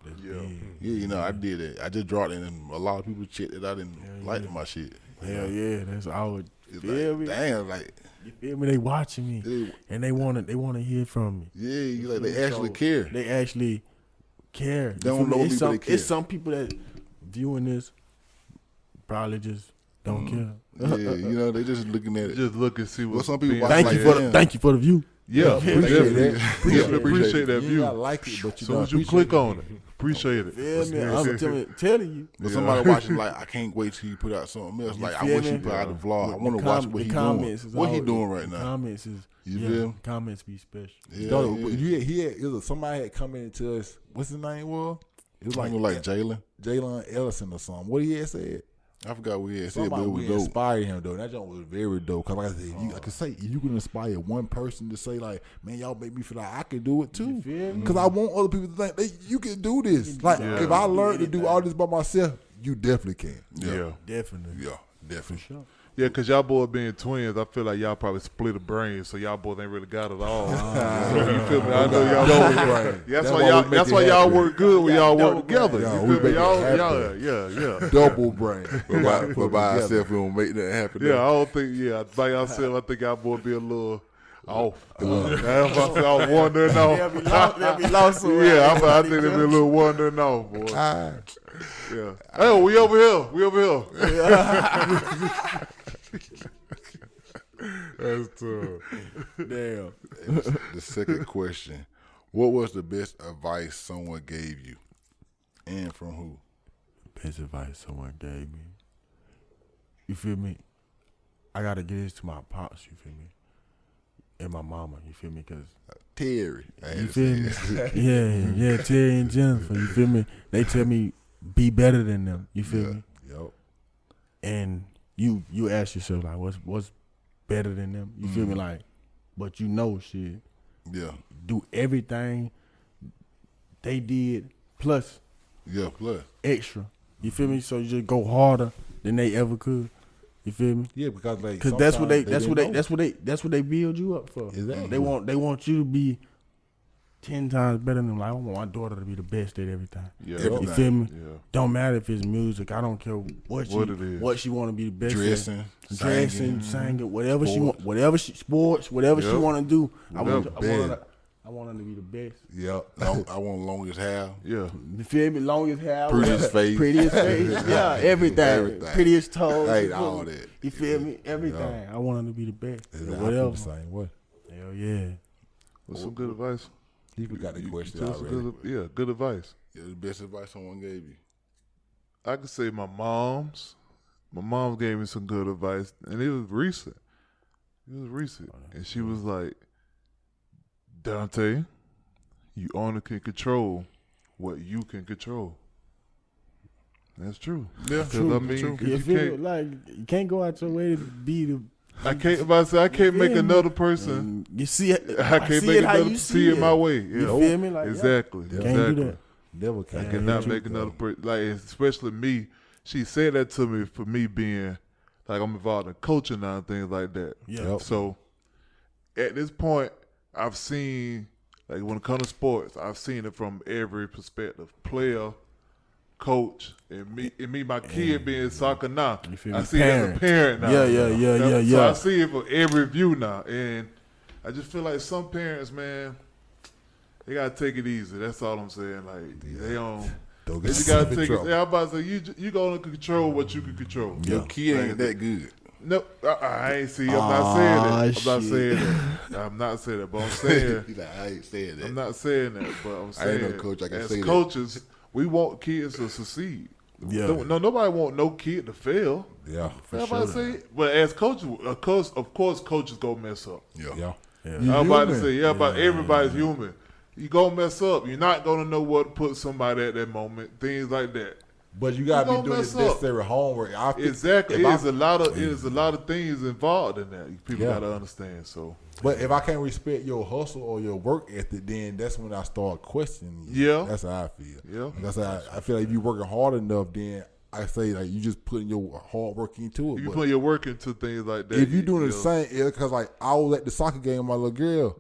Yeah, I did it. I just dropped it, and a lot of people shit that I didn't like my shit. Hell yeah, that's all. It's like, damn, you feel me? They watching me, and they want to hear from me. Yeah, they actually care. They actually care. They don't know people that care. It's some people that viewing this probably just don't care. Yeah, they just looking at it. Just look and see what some people. Thank you for the view. Yeah, appreciate that. Appreciate that view. I like it, but so as you click on it, appreciate it. Feel me? I'm telling you. But somebody watching I can't wait till you put out something else. Like, I wish you put out a vlog. I want to watch what he doing. What he doing right now? Comments is comments be special. Somebody had commented to us. What's his name was? It was like Jalen Ellison or something. What he had said? I forgot what he had said, but it was dope. Inspired him though. That joint was very dope. Cause like I said, I can say if you can inspire one person to say like, man, y'all make me feel like I can do it too. Cause I want other people to think you can do this. Like if I learned to do all this by myself, you definitely can. Yeah, definitely. Yeah, definitely. For sure. Yeah, because y'all boys being twins, I feel like y'all probably split a brain, so y'all boys ain't really got it all. So you feel me? I know y'all. That's why y'all work good when y'all work together. You feel me? Yeah. Double brain. But by ourselves, we don't make that happen. Yeah, I don't think. Yeah, by yourself, I think y'all boys be a little off. That's why I was wondering off. They'll be lost. Yeah, I think they'll be a little wondering off, boy. Yeah. Hey, we over here. We over here. That's tough. Damn. The second question: what was the best advice someone gave you, and from who? Best advice someone gave me. You feel me? I gotta give this to my pops. You feel me? And my mama. You feel me? Cause Terry. You feel me? Yeah. Terry and Jennifer. You feel me? They tell me be better than them. You feel me? Yep. And you ask yourself like, what's better than them? You feel me? Like, but you know shit. Yeah. Do everything they did plus. Yeah, plus extra. You feel me? So you just go harder than they ever could. You feel me? Yeah, because like that's what they build you up for. Exactly. They want you to be 10 times better than them. Like, I want my daughter to be the best at everything. Yeah, you feel me? Yeah. Don't matter if it's music. I don't care what it is. What she want to be the best Dressing, at. Dressing, singing, whatever she want, whatever she want to do. I want her to be the best. Yep. I want longest hair. Yeah. You feel me? Longest hair. Prettiest face. Yeah, everything. Prettiest toes. Hey, all that. You feel me? Everything. Yeah. I want her to be the best. Whatever. The same way. Hell yeah. What's some good advice? You got the question already. Good advice. Yeah, the best advice someone gave you. I could say my mom's. My mom gave me some good advice, and it was recent. And she was like, Dante, you only can control what you can control. That's true. Yeah, true. I mean, you can't go out your way to be the. I can't make another person. You see it. I can't make another see it my way. You feel me? Like, exactly. Yeah. Can't do that. Never can. I cannot make another person. Like, especially me. She said that to me for me being like I'm involved in coaching now and things like that. Yeah. Yep. So at this point, I've seen, like, when it comes to sports, I've seen it from every perspective: player, coach, and me, my kid being soccer now. I see it as a parent now. Yeah. So I see it from every view now, and I just feel like some parents, man, they gotta take it easy. That's all I'm saying. Like, they don't. They just gotta take it. Yeah, I'm about to say you gonna control what you can control. Your kid ain't that good. No, I ain't see. I'm not saying that. I'm not saying that. But I'm saying. I ain't saying that. I'm not saying that. But I'm saying. I ain't no coach. I can say as coaches, we want kids to succeed. Yeah. No, nobody want no kid to fail. Yeah, for sure. Say, but as coaches, of course, coaches go mess up. Yeah. I'm about to say, but everybody's human. You gonna mess up. You're not gonna know what to put somebody at that moment. Things like that. But you gotta be doing the necessary homework. Exactly. It is a lot of things involved in that. People gotta understand. So, but if I can't respect your hustle or your work ethic, then that's when I start questioning you. Yeah, that's how I feel. Yeah, that's how I feel like if you're working hard enough, then I say like you just putting your hard work into it. You put your work into things like that. If you're doing the same, because like I was at the soccer game with my little girl.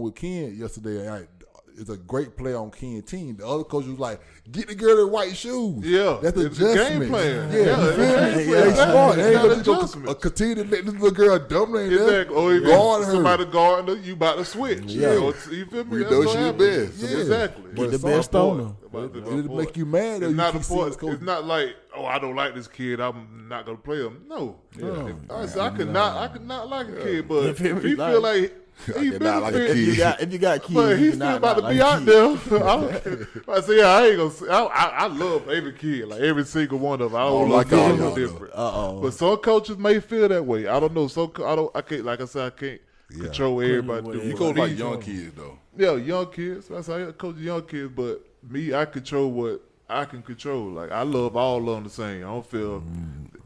With Ken yesterday. And it's a great play on Ken's team. The other coach was like, "Get the girl in white shoes." Yeah, that's it's adjustment. Game plan. They smart. They ain't gonna continue to let this little girl dominate. Exactly. Or if somebody guarding her, you about to switch. Yeah, you feel me? We know she's the best. Yeah. Exactly. Get the best on her. It'll make you mad. It's not important. It's not like, oh, I don't like this kid, I'm not gonna play him. No. I could not like a kid, but if he feel like he benefit. If you got kids, but he's still about to be out there. I say, I ain't gonna say. I love every kid, like every single one of them. I don't like all no different. But some coaches may feel that way. I don't know. I can't. Like I said, I can't control everybody. You coach like young kids though. Yeah, young kids. That's how I coach young kids. But me, I control what I can control. Like, I love all of them the same. I don't feel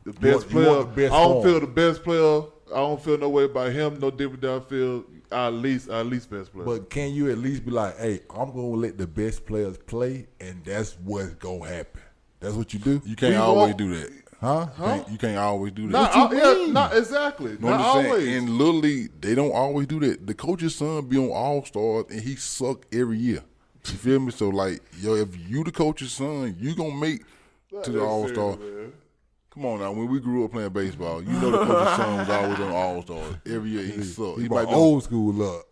the best player. I don't feel the best player. I don't feel no way about him. No different than I feel. At least best player. But can you at least be like, hey, I'm gonna let the best players play, and that's what's gonna happen. That's what you do. You can't always do that. Huh? You can't always do that. Not exactly. No, Not I'm just always. saying, in Little League, they don't always do that. The coach's son be on All-Stars, and he suck every year. You feel me? So, like, yo, if you the coach's son, you going to make to the All-Star. Come on now. When we grew up playing baseball, you know the coach's son was always on All-Stars. Every year he sucked. He might old school up.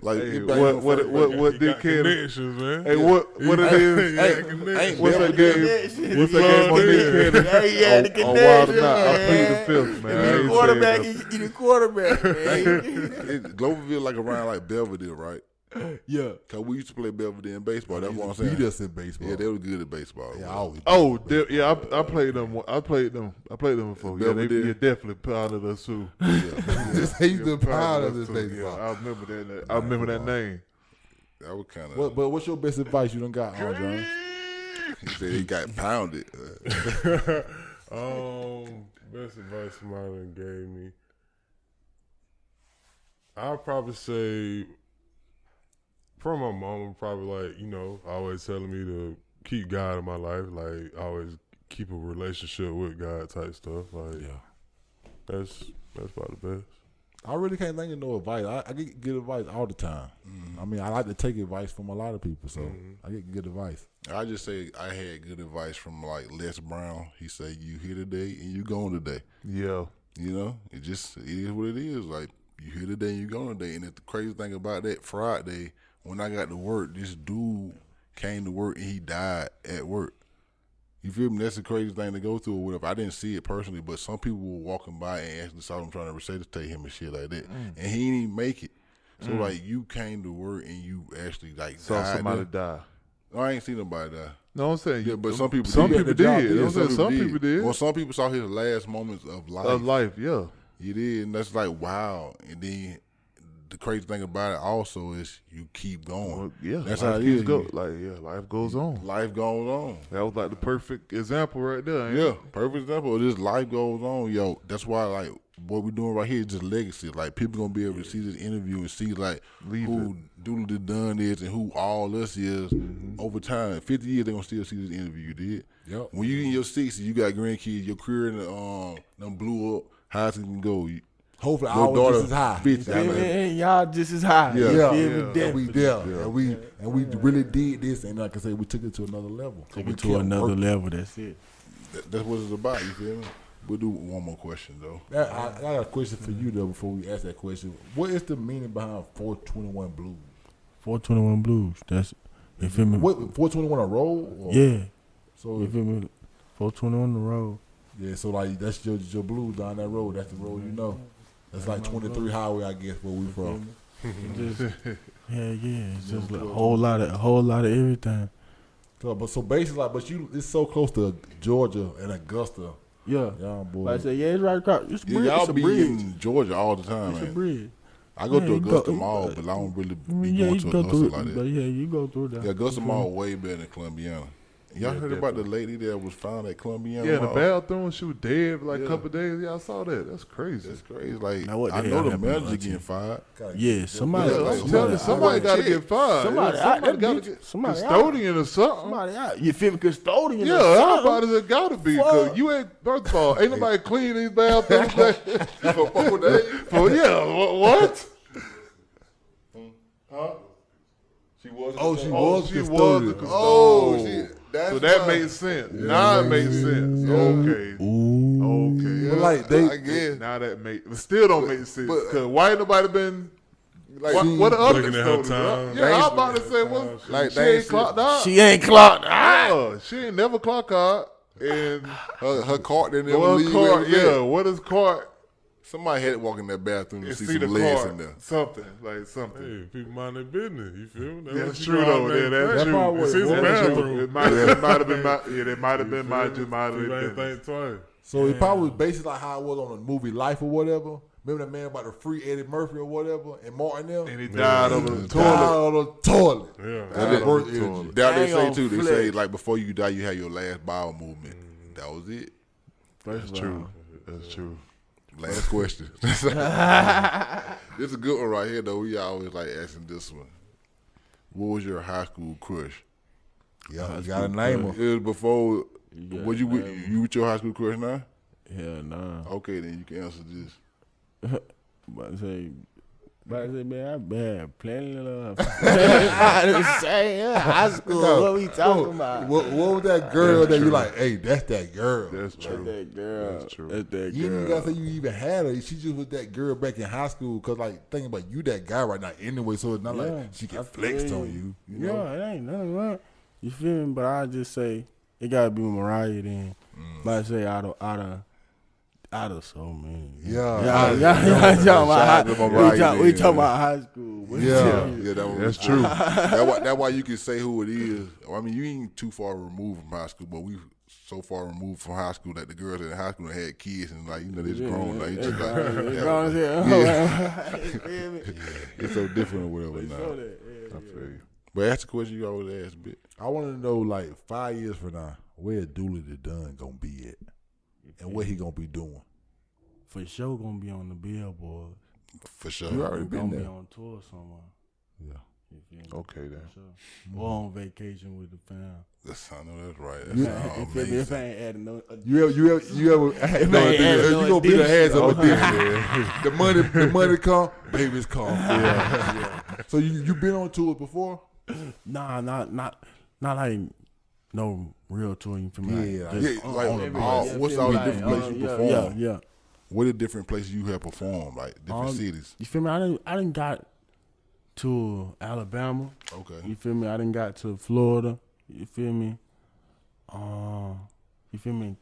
Like, Hey, what did Ken? Connections, man. Hey, what it is? ain't What's that game? What's that game on Nick Cannon? Hey, he had the On Wild or connection, Not? I man. plead the fifth, man. I He ain't the quarterback. saying nothing. He the quarterback, man. Gloverville like around like Belvedere, right? Yeah. Because we used to play Belvedere in baseball. That's They what I'm used to saying. beat us in baseball. Yeah, they were good at baseball. Yeah, I always I played them. I played them before. Yeah, they definitely pounded us too. They used to pound us in too. baseball. Yeah, I remember that. I remember that name. That was kind of. But what's your best advice you done got, John? He said he got pounded. Best advice somebody done gave me. I'll probably say from my mom, probably like, always telling me to keep God in my life, like always keep a relationship with God type stuff. Like, that's probably the best. I really can't think of no advice. I get good advice all the time. I mean, I like to take advice from a lot of people, so I get good advice. I just say I had good advice from like Les Brown. He said, "You here today and you gone today." Yeah, it is what it is. Like you here today and you gone today. And the crazy thing about that Friday, when I got to work, this dude came to work and he died at work. You feel me? That's the crazy thing to go through or whatever. I didn't see it personally, but some people were walking by and actually saw him trying to resuscitate him and shit like that. And he didn't even make it. So like you came to work and you actually like Saw died somebody there. die. No, I ain't seen nobody die. No, I'm saying but some people Some did. people did. I'm saying some people did. Well, some people saw his last moments of life. Of life, yeah. You did, and that's like wow. And then the crazy thing about it also is you keep going. Well, yeah, that's life how it keeps is. life goes on. Life goes on. That was like the perfect example right there. Yeah, perfect example of this. Life goes on, yo. That's why like what we're doing right here is just legacy. Like people gonna be able to see this interview and see like who Doodle Dunn is and who all us is over time. 50 years they gonna still see this interview you did. Yep. When you in your 60s, you got grandkids, your career done blew up. How's it gonna go? Hopefully your ours just as high. 50, And y'all just as high. Yeah. And we there. And we really did this, and like I said, we took it to another level. Take it to another level. That's it. That's what it's about. You feel me? We'll do one more question though. I got a question for you though. Before we ask that question, what is the meaning behind 421 Blues? 421 Blues. That's you feel me? What 421 a roll? Or? Yeah. So you feel me? 421 the road. Yeah. So like that's your blues down that road. That's the road you know. That's like 23 Highway, I guess, where we from. It's just a whole lot of everything. So basically, like, it's so close to Georgia and Augusta. Yeah, boy. Like I said, it's right across. It's a bridge. Y'all it's a be bridge. in Georgia all the time, It's man. a bridge. I go to you Augusta go- Mall, but I don't really be Yeah, going you to go Augusta through. like that. But yeah, you go through that. Yeah, Augusta Mall way better than Columbiana. Y'all heard about the lady that was found at Columbiana Yeah, in the Mall? bathroom, she was dead for like a couple of days. Yeah, I saw that. That's crazy. That's crazy. Like, Now, what the I hell know the happened, manager Auntie? getting fired. Yeah, somebody. I'm telling you, somebody got to get fired. Somebody, Somebody got to get custodian or something. Somebody out. You feel me? Custodian. Yeah, or something. everybody's got to be. Cause you ain't. First of all, ain't nobody clean these bathrooms for 4 days. What? Huh? She was. She was the custodian. custodian. Oh, shit. That's So that why- makes sense. Now it makes sense. Okay. Okay. But like I guess. Now that makes. It still don't make sense. but- Because why ain't nobody been. Like, What the other looking at her custodians? time. Yeah, I was about to say, what? Like, She they ain't clocked out. She ain't clocked out. Yeah, she ain't never clock out. And Her cart didn't ever what leave. cart? every day. Yeah, what is cart? Somebody had to walk in that bathroom to And see see some the legs cart. in there. Something like something. Hey, people mind their business. You feel me? That's what you true call though. them. Yeah, that's That's true. probably It's his what- bathroom. It might have been my. Yeah, it might have been my. Just might People have ain't been. think twice. So it probably was basically like how it was on the movie Life or whatever. Remember that man about to free Eddie Murphy or whatever and Martinell? And he died over the Died toilet. on the toilet. Yeah. That work is- energy. That they Hang say on, too. They flex. say like before you die, you have your last bowel movement. That was it. That's true. That's true. Last question. This is a good one right here though. We always like asking this one. What was your high school crush? Yeah, you gotta name her. It was before Was you with your high school crush now? Hell nah. Okay, then you can answer this. But I say, man, I've had plenty of love. I was saying, high school, what we talking about? What was that girl that you like, hey, that's that girl. That's true. That girl. That's true. That's that You girl. even gotta say you even had her. She just was that girl back in high school. Cause like thinking about you that guy right now anyway, so it's not like she can flex on you. You know? Yeah, it ain't nothing wrong. You feel me? But I just say it gotta be with Mariah then. Like I say out of so many. We talking about high school. That's true. That's why you can say who it is. I mean, you ain't too far removed from high school, but we so far removed from high school that the girls in high school had kids and like they're just grown. Like, just like it's so different or whatever now. I feel you. But that's the question you always ask, bit. I want to know, like, 5 years from now, where Dooley the Dunn gonna be at, and what he gonna be doing. For sure, gonna be on the billboard. For sure, you already been gonna there. be on tour somewhere. Yeah. Okay then. Sure. Or on vacation with the fam. I know that's right. That's If I ain't adding no, you ever you gonna be the hands up with this. The money come, babies come. Yeah. So you been on tours before? Nah, not like no real tour. You feel me? What's all the different places you perform? Yeah. What are different places you have performed, like different cities? You feel me? I didn't got to Alabama. Okay. You feel me? I didn't got to Florida. You feel me? You feel me?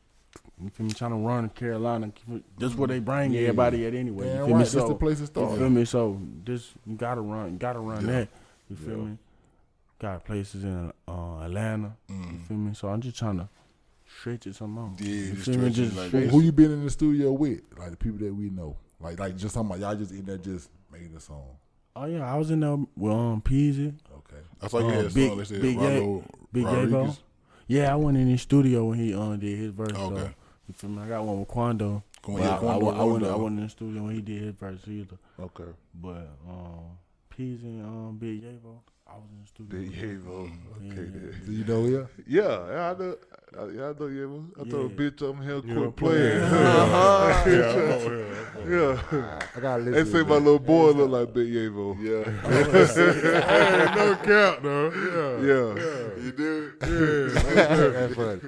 You feel me? Trying to run Carolina. That's where they bring everybody at anyway. Yeah, you feel me? that's the place to start. You feel me? So this you gotta run that. You feel Yeah. me? Got places in Atlanta. You feel me? So I'm just trying to stretch it some more. Yeah, you just feel me? stretch it Just like stretch. Who you been in the studio with? Like the people that we know. Like just talking about y'all just in there just making a song. Oh yeah, I was in there with Peasy. Okay. I saw you had a song that said Big Rodriguez. Yavo. Yeah, I went in the studio when he did his verse. Okay. Though. You feel me? I got one with Quando. Quando, I wasn't in the studio when he did his verse either. Okay. But Peasy and Big Yavo, I was in the studio. Big Yavo. Okay. Do you know him? Yeah, I know. I know you. I throw a bitch on him, quit playing. Yeah. I gotta listen. They say my little boy look like Big Yavo. Yeah. Hey, no count, though. Yeah. You do? Yeah. That's funny.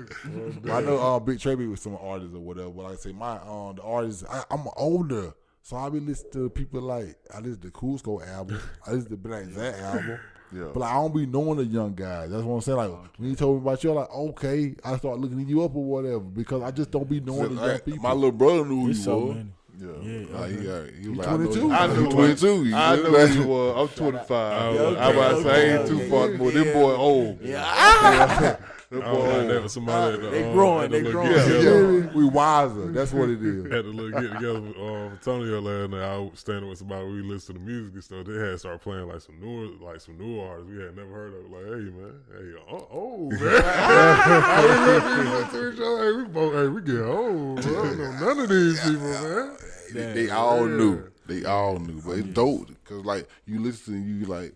Well, I know Big Trey be with some artists or whatever, but like I say, my the artists, I'm older, so I be listening to people like I listen to Cusco album, I listen to Black Zach album. Yeah. But like, I don't be knowing the young guys. That's what I'm saying. Like when you told me about you, I'm like, okay, I start looking you up or whatever because I just don't be knowing the young people. My little brother knew who It's you so was. many. Yeah. He was like, 22? I know 22. I know who you was. I'm 25. I about to say I ain't too far more. Them boy old. Yeah. Them boy I was old. like with somebody at the, They growing. Yeah, we wiser. That's what it is. Had a little get together with Antonio last night. I was standing with somebody. We listened to music and stuff. They had started playing like some new artists we had never heard of. Like, hey man, man. We get old. Bro. I don't know none of these people, man. They all knew. They all knew. But it's dope because like you listen, you like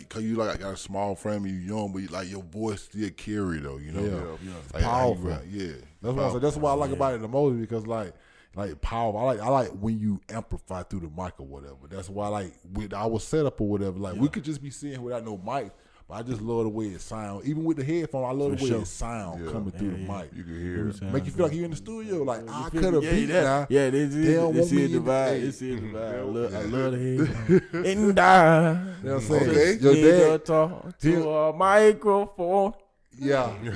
cause you like got a small family, you young, but like your voice still carry though. You know, Yeah. Like, Powerful. Yeah, That's what I said. That's what I like about it the most because like powerful. I like when you amplify through the mic or whatever. That's why I like with our setup or whatever. Like we could just be sitting without no mic, but I just love the way it sounds. Even with the headphone, I love the way it sound coming through the mic. You can hear it. Make you feel like you're in the studio. Like I feel could have me? beat now. Yeah, this They don't want is me the in the- vibe. hey. This is the vibe. I love the head. And die. You know what I'm saying? Okay. Your dad, talk to a microphone. yeah. Give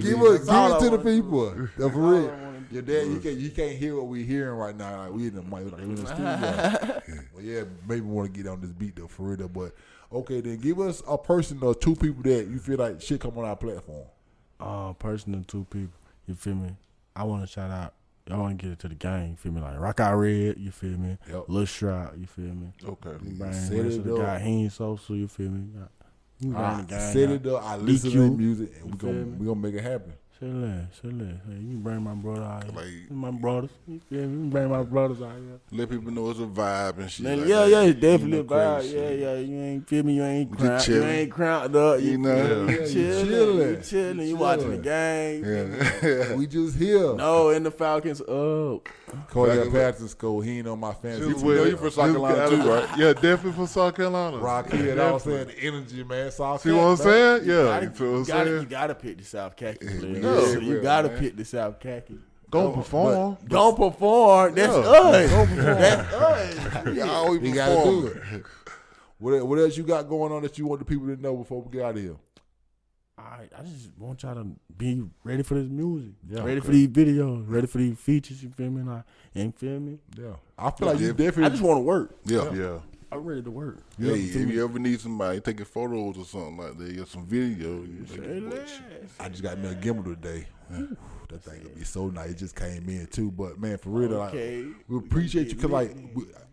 Give it to the people. For real. Your dad, he can't hear what we hearing right now. Like we in the mic, like we in the studio. Well, yeah, maybe we want to get on this beat though, for real though. But okay, then give us a person or two people that you feel like should come on our platform. Person or two people. You feel me? I want to shout out. I want to get it to the gang. You feel me? Like Rock Out Red. You feel me? Yep. Lil Strap. You feel me? Okay. Set it the up. guy. He ain't so. You feel me? Set it up. I listen to DQ. the music, and You feel me? we gonna make it happen. Say less. Hey, you can bring my brother out here. Like, my brothers. You feel me? You can bring my brothers out here. Let people know it's a vibe and shit. Man, like yeah, that. it's definitely a You know, vibe. crazy Yeah, shit. yeah. You ain't feel me. You ain't Just cramped. You chilling. ain't cramped up. You know, you chilling. You chilling. You watching the game. Yeah. We just here. No, and the Falcons up. Cordell Patterson scored. He ain't on my fantasy. Just You know with- you from South Carolina just too, got- right? Yeah, definitely from South Carolina. Rocky and I was saying the energy, man. South See what I'm saying? Yeah, You you feel what I'm saying? you gotta pick the South khaki players. Yeah, You gotta pick the South khaki. Go perform. Go perform. That's Yeah. us. Go perform. That's us. You always You gotta perform. do it. What else you got going on that you want the people to know before we get out of here? Alright, I just want y'all to be ready for this music. Yeah, ready okay. for these videos. Ready for these features. You feel me? Like, you feel me? Yeah. I feel like you definitely. I just want to work. Yeah. I'm ready to work. Hey, if you ever need somebody taking photos or something like that, get some video. I just got me a gimbal today. That thing gonna be so nice. It just came in too, but man, for real, Okay. like, we appreciate you because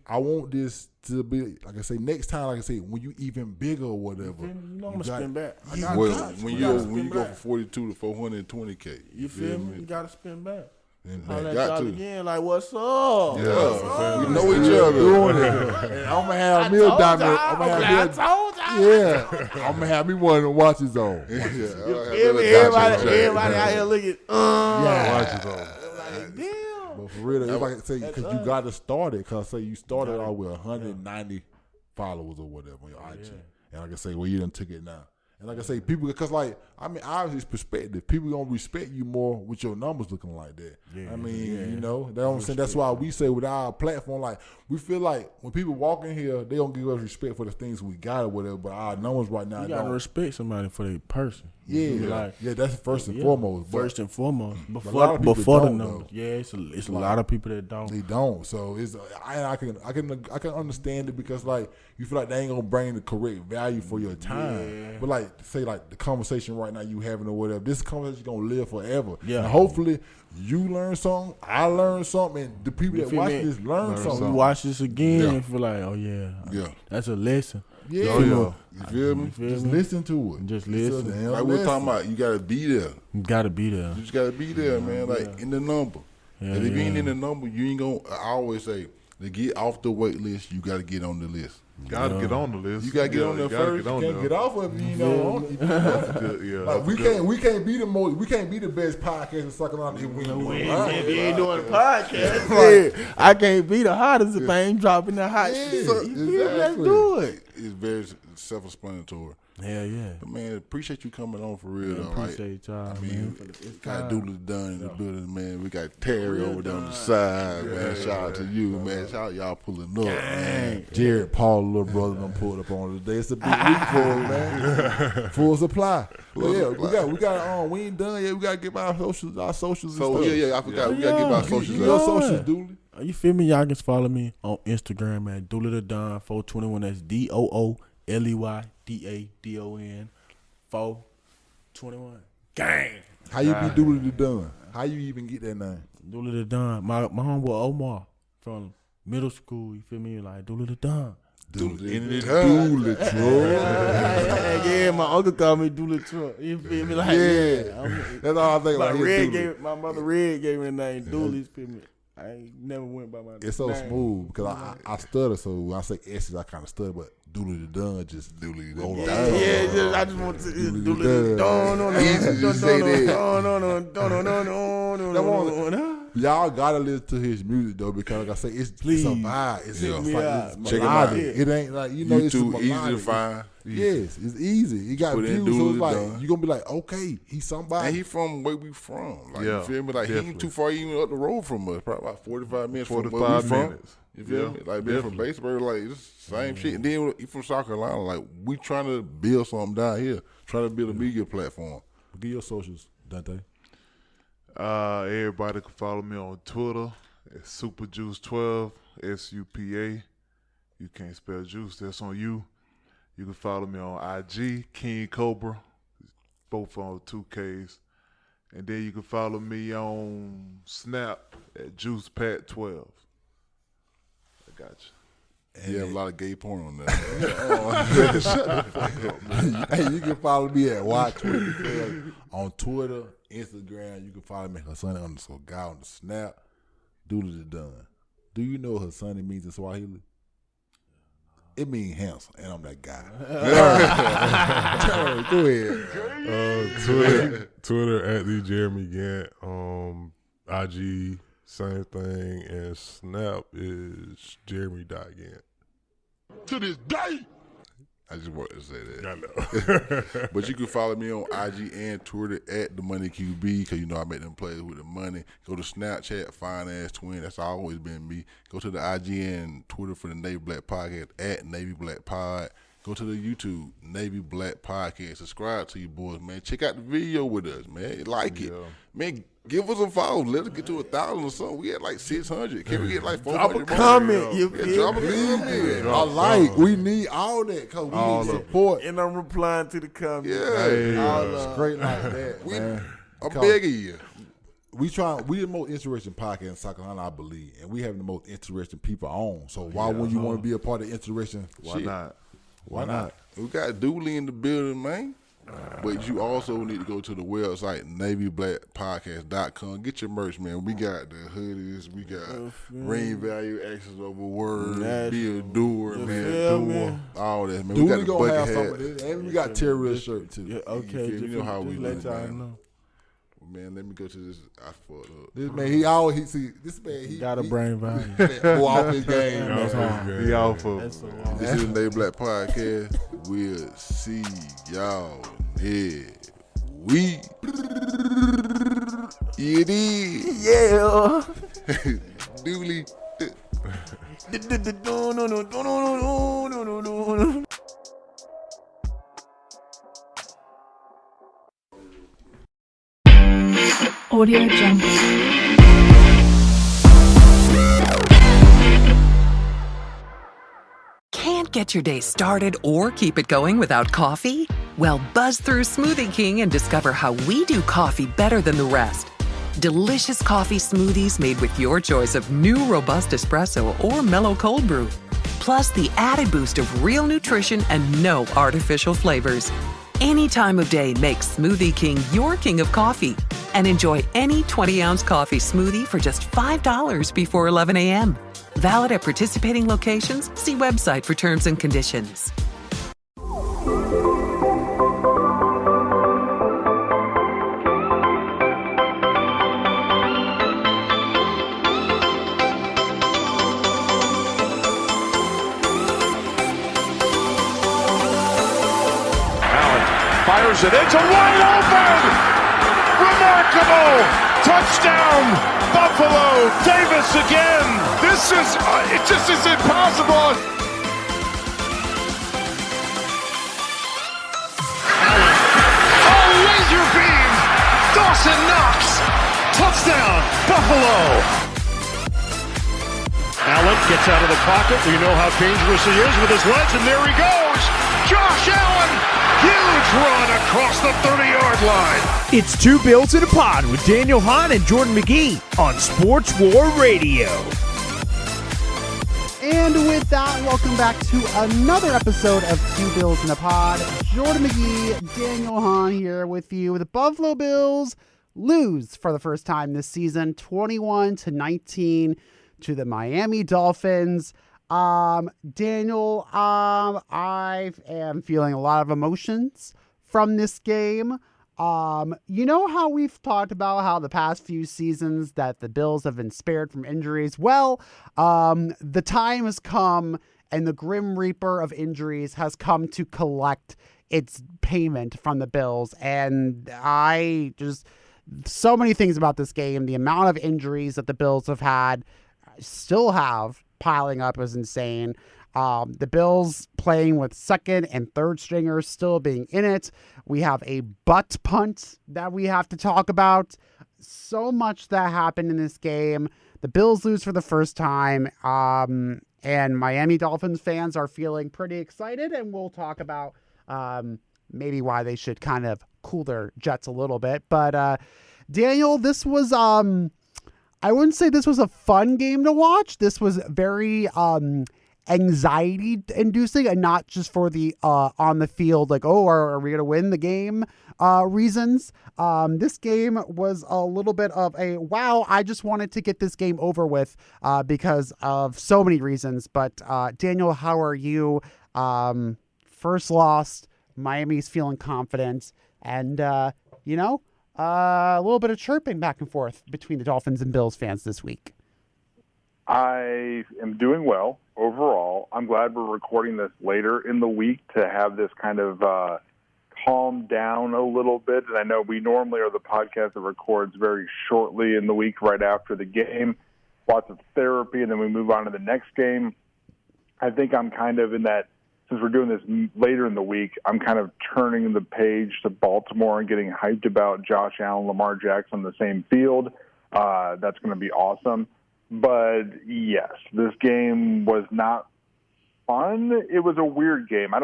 I want this to be like I say next time. Like I say, when you even bigger or whatever, You know I'm gonna got- spin back. I Yeah, gotta- Well, gotta- when you you gotta when you spin go back. from 42 to 420K, You feel me? You gotta spin back. And Holla at got y'all to. again, like, what's up? Yeah. What's up? We know each other. doing it. And I'm gonna have me a told diamond. y'all. I'm gonna I have told me yeah. I'm gonna have me one of the watches on. Yeah, Everybody out here looking. But for real, if I can say, because you got to start it, because say you started out with 190 followers or whatever on your IG, and like I say, well, you done took it now. And like I say, people, because like, I mean, obviously it's perspective. People gonna respect you more with your numbers looking like that. I mean, you know, that's what I'm saying. That's why we say with our platform, like, we feel like when people walk in here, they don't give us respect for the things we got or whatever, but our numbers right now You gotta don't. respect somebody for their person. Yeah, that's first and foremost. But- First and foremost. but a lot of people Before the don't, numbers. though. Yeah, it's a lot of people that don't. They don't. So it's I can understand it because like you feel like they ain't gonna bring the correct value for your time. Yeah. But like say like the conversation right now you having or whatever, this conversation gonna live forever. Yeah. And hopefully you learn something, I learn something, and the people You that feel watch me? this learn something. You watch this again Yeah. and feel like, oh yeah, that's a lesson. Yeah. You feel me? You feel me? Just listen to it. Just It's a listen. damn Like we're talking lesson. about, you gotta be there. You gotta be there. You just gotta be there, man. Like in the number. Yeah, and if you ain't yeah. in the number, you ain't gonna. I always say to get off the wait list, you gotta get on the list. Gotta get on the list. You gotta get on there first. Get on Can't there. get off of it, you know. Like we can't be the most, we can't be the best podcast in South Carolina if we If you ain't doing a podcast, yeah, I can't be the hottest if I ain't dropping the hot shit. You feel me? Let's do it. It's very self-explanatory. Hell yeah. But man, appreciate you coming on for real. Yeah, though, right? appreciate y'all, I man, mean, for the got time. Doodle done in the building, man. We got Terry over there on the side, man. Shout out to you, man. Shout out y'all pulling up, man. Jared Paul, little brother, done pulled up on it today. It's a big week for us, man. Full supply. But yeah, we got we ain't done yet. We gotta get our socials and So stuff. yeah, I forgot. We gotta get our socials Your out. socials, Dooley. You feel me? Y'all can follow me on Instagram at Dooley the Don 421. That's DOOLEYDADON 421. Gang. How you be Dooley the Don? How you even get that name? Dooley the Don. My homeboy Omar from middle school. You feel me? Like Dooley the Don. Dooley in the Dooley truck. Yeah, my uncle called me Dooley Truck. You feel me? Like That's all I think about. My mother Red gave me the name Dooley. You feel me? I ain't never went by my It's so name. smooth because I stutter, so when I say S's, I kind of stutter, but Dooley the Don just Dooley roll the off. Yeah, I just want to Dooley the Don. Easy to say that. Y'all gotta listen to his music though, because like I say, it's a vibe. It's Yeah. like it's Check him out. melodic. It ain't like it's YouTube, easy to melodic. find. Yes, it's easy. He got Put in views, so Dooley it's like Don. you gonna be like, okay, he's somebody. And he from where we from. Like, Yeah, you feel me? Like, he definitely. ain't too far even up the road from us. Probably about 45 minutes from where we 45 from. minutes. You feel Yeah, me? Like, being from Batesburg, like, it's the same shit. And then he from South Carolina. Like, we trying to build something down here. Trying to build a media platform. Give your socials, Dante. Everybody can follow me on Twitter. It's SuperJuice12, SUPA. You can't spell juice. That's on you. You can follow me on IG, King Cobra. Both on 2Ks. And then you can follow me on Snap at JuicePat12. I got you. And you have a lot of gay porn on there. Shut the fuck up, man. Hey, you can follow me at Watch24 on Twitter, Instagram. You can follow me at Hassani_guy on the Snap. Doodle the done. Do you know what Hassani means in Swahili? It means handsome, and I'm that guy. Go ahead. Twitter at the Jeremy Gant. IG same thing, and Snap is Jeremy.Gant. To this day. I just wanted to say that. I know. But you can follow me on IG and Twitter at TheMoneyQB, because you know I make them plays with the money. Go to Snapchat, Finance Twin. That's always been me. Go to the IG and Twitter for the Navy Black Podcast at Navy Black Pod. Go to the YouTube, Navy Black Podcast. Subscribe to you boys, man. Check out the video with us, man. Like it. Man, give us a follow. Let us get to 1,000 or something. We at like 600. Can we get like 400? Drop a comment. Drop a comment. I like. We need all that because we need support. And I'm replying to the comment. It's great like that, man. I'm begging you. We the most interesting podcast in South Carolina, I believe, and we have the most interesting people on. So why wouldn't you want to be a part of interesting shit? Why not? We got Dooley in the building, man. But you also need to go to the website, NavyBlackPodcast.com. Get your merch, man. We got the hoodies. We got Ring Value, Actions Over Word, Be a Doer, man. All that, man. We got the bucket hat. And we got terrorist shirt, too. Yeah, okay. You know how we let do, y'all man. know. Man, let me go to this. I fucked up. This man, he got a brain value. Go off his game. He off of. This is the Navy Black Podcast. We'll see y'all next week. It is. Yeah. Dooley. Audio Jungle. Can't get your day started or keep it going without coffee? Well, buzz through Smoothie King and discover how we do coffee better than the rest. Delicious coffee smoothies made with your choice of new robust espresso or mellow cold brew. Plus the added boost of real nutrition and no artificial flavors. Any time of day makes Smoothie King your king of coffee. And enjoy any 20-ounce coffee smoothie for just $5 before 11 a.m. Valid at participating locations. See website for terms and conditions. Fires it into wide open! Remarkable! Touchdown! Buffalo! Davis again! This is, it just is impossible! Oh, laser beam! Dawson Knox! Touchdown! Buffalo! Allen gets out of the pocket. We know how dangerous he is with his legs, and there he goes! Josh Allen! Huge run across the 30-yard line. It's Two Bills in a Pod with Daniel Hahn and Jordan McGee on Sports War Radio. And with that, welcome back to another episode of Two Bills in a Pod. Jordan McGee, Daniel Hahn here with you. The Buffalo Bills lose for the first time this season, 21-19 to the Miami Dolphins. Daniel, I am feeling a lot of emotions from this game. You know how we've talked about how the past few seasons that the Bills have been spared from injuries? Well, the time has come and the Grim Reaper of injuries has come to collect its payment from the Bills. And so many things about this game, the amount of injuries that the Bills have had, still have, piling up is insane. The Bills playing with second and third stringers still being in it. We have a butt punt that we have to talk about. So much that happened in this game. The Bills lose for the first time. And Miami Dolphins fans are feeling pretty excited. And we'll talk about maybe why they should kind of cool their jets a little bit. But Daniel, this was... I wouldn't say this was a fun game to watch. This was very anxiety inducing and not just for the on the field, like, oh, are we going to win the game reasons. This game was a little bit of a, wow, I just wanted to get this game over with because of so many reasons. But Daniel, how are you? First loss, Miami's feeling confident, and a little bit of chirping back and forth between the Dolphins and Bills fans this week. I am doing well overall. I'm glad we're recording this later in the week to have this kind of calm down a little bit. And I know we normally are the podcast that records very shortly in the week right after the game, lots of therapy, and then we move on to the next game. I think I'm kind of in that, since we're doing this later in the week, I'm kind of turning the page to Baltimore and getting hyped about Josh Allen, Lamar Jackson on the same field. That's going to be awesome. But, yes, this game was not fun. It was a weird game.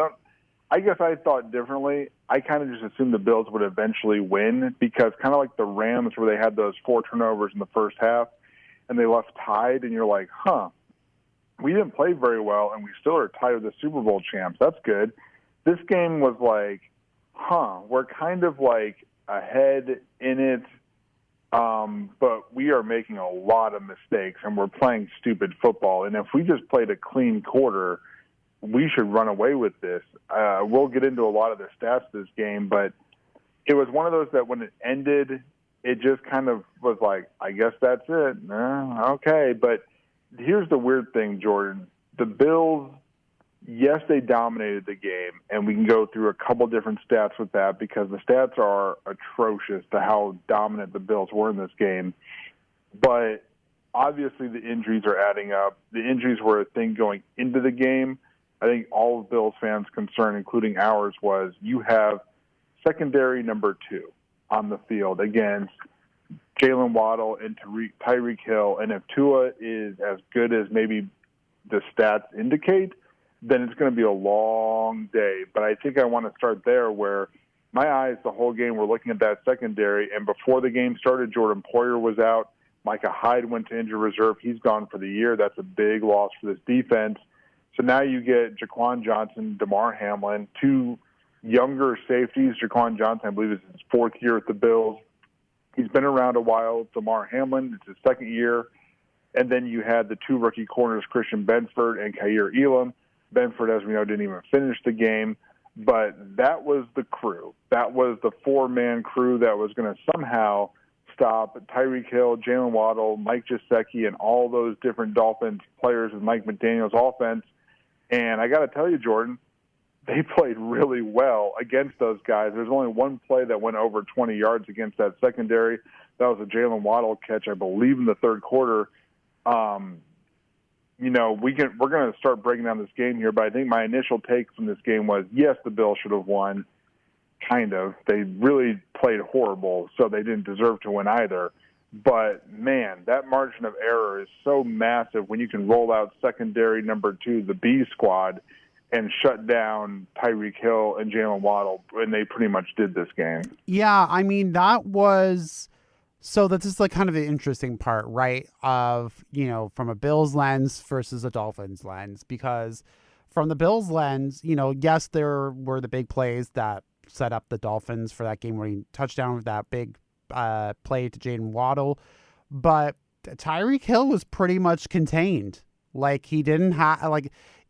I guess I thought differently. I kind of just assumed the Bills would eventually win because kind of like the Rams where they had those 4 turnovers in the first half and they left tied, and you're like, we didn't play very well, and we still are tied with the Super Bowl champs. That's good. This game was like, we're kind of like ahead in it, but we are making a lot of mistakes, and we're playing stupid football. And if we just played a clean quarter, we should run away with this. We'll get into a lot of the stats of this game, but it was one of those that when it ended, it just kind of was like, I guess that's it. Okay, but here's the weird thing, Jordan. The Bills, yes, they dominated the game, and we can go through a couple different stats with that because the stats are atrocious to how dominant the Bills were in this game. But obviously the injuries are adding up. The injuries were a thing going into the game. I think all of Bills fans' concern, including ours, was you have secondary number 2 on the field against Jalen Waddle and Tyreek Hill, and if Tua is as good as maybe the stats indicate, then it's going to be a long day. But I think I want to start there where my eyes the whole game were looking at that secondary, and before the game started, Jordan Poyer was out. Micah Hyde went to injured reserve. He's gone for the year. That's a big loss for this defense. So now you get Jaquan Johnson, Damar Hamlin, 2 younger safeties. Jaquan Johnson, I believe, is his 4th year at the Bills. He's been around a while. Damar Hamlin, it's his 2nd year. And then you had the 2 rookie corners, Christian Benford and Kaiir Elam. Benford, as we know, didn't even finish the game. But that was the crew. That was the 4-man crew that was going to somehow stop Tyreek Hill, Jalen Waddle, Mike Gesicki, and all those different Dolphins players in Mike McDaniel's offense. And I got to tell you, Jordan, they played really well against those guys. There's only one play that went over 20 yards against that secondary. That was a Jalen Waddle catch, I believe, in the 3rd quarter. We're going to start breaking down this game here, but I think my initial take from this game was, yes, the Bills should have won, kind of. They really played horrible, so they didn't deserve to win either. But, man, that margin of error is so massive when you can roll out secondary number 2, the B squad, and shut down Tyreek Hill and Jalen Waddle, and they pretty much did this game. Yeah, I mean, that was... So this is like kind of the interesting part, right, of, from a Bills lens versus a Dolphins lens, because from the Bills lens, yes, there were the big plays that set up the Dolphins for that game-winning touchdown with that big play to Jalen Waddle, but Tyreek Hill was pretty much contained. Like, he didn't have,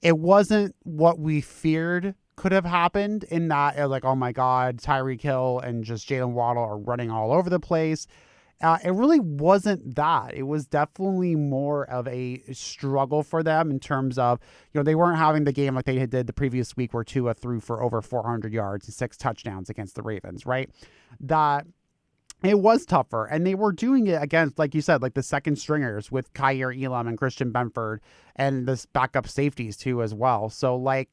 it wasn't what we feared could have happened in that, oh my God, Tyreek Hill and just Jalen Waddle are running all over the place. It really wasn't that. It was definitely more of a struggle for them in terms of, they weren't having the game like they did the previous week where Tua threw for over 400 yards and 6 touchdowns against the Ravens, right? That it was tougher. And they were doing it against, like you said, like the second stringers with Kaiir Elam and Christian Benford and this backup safeties too as well. So and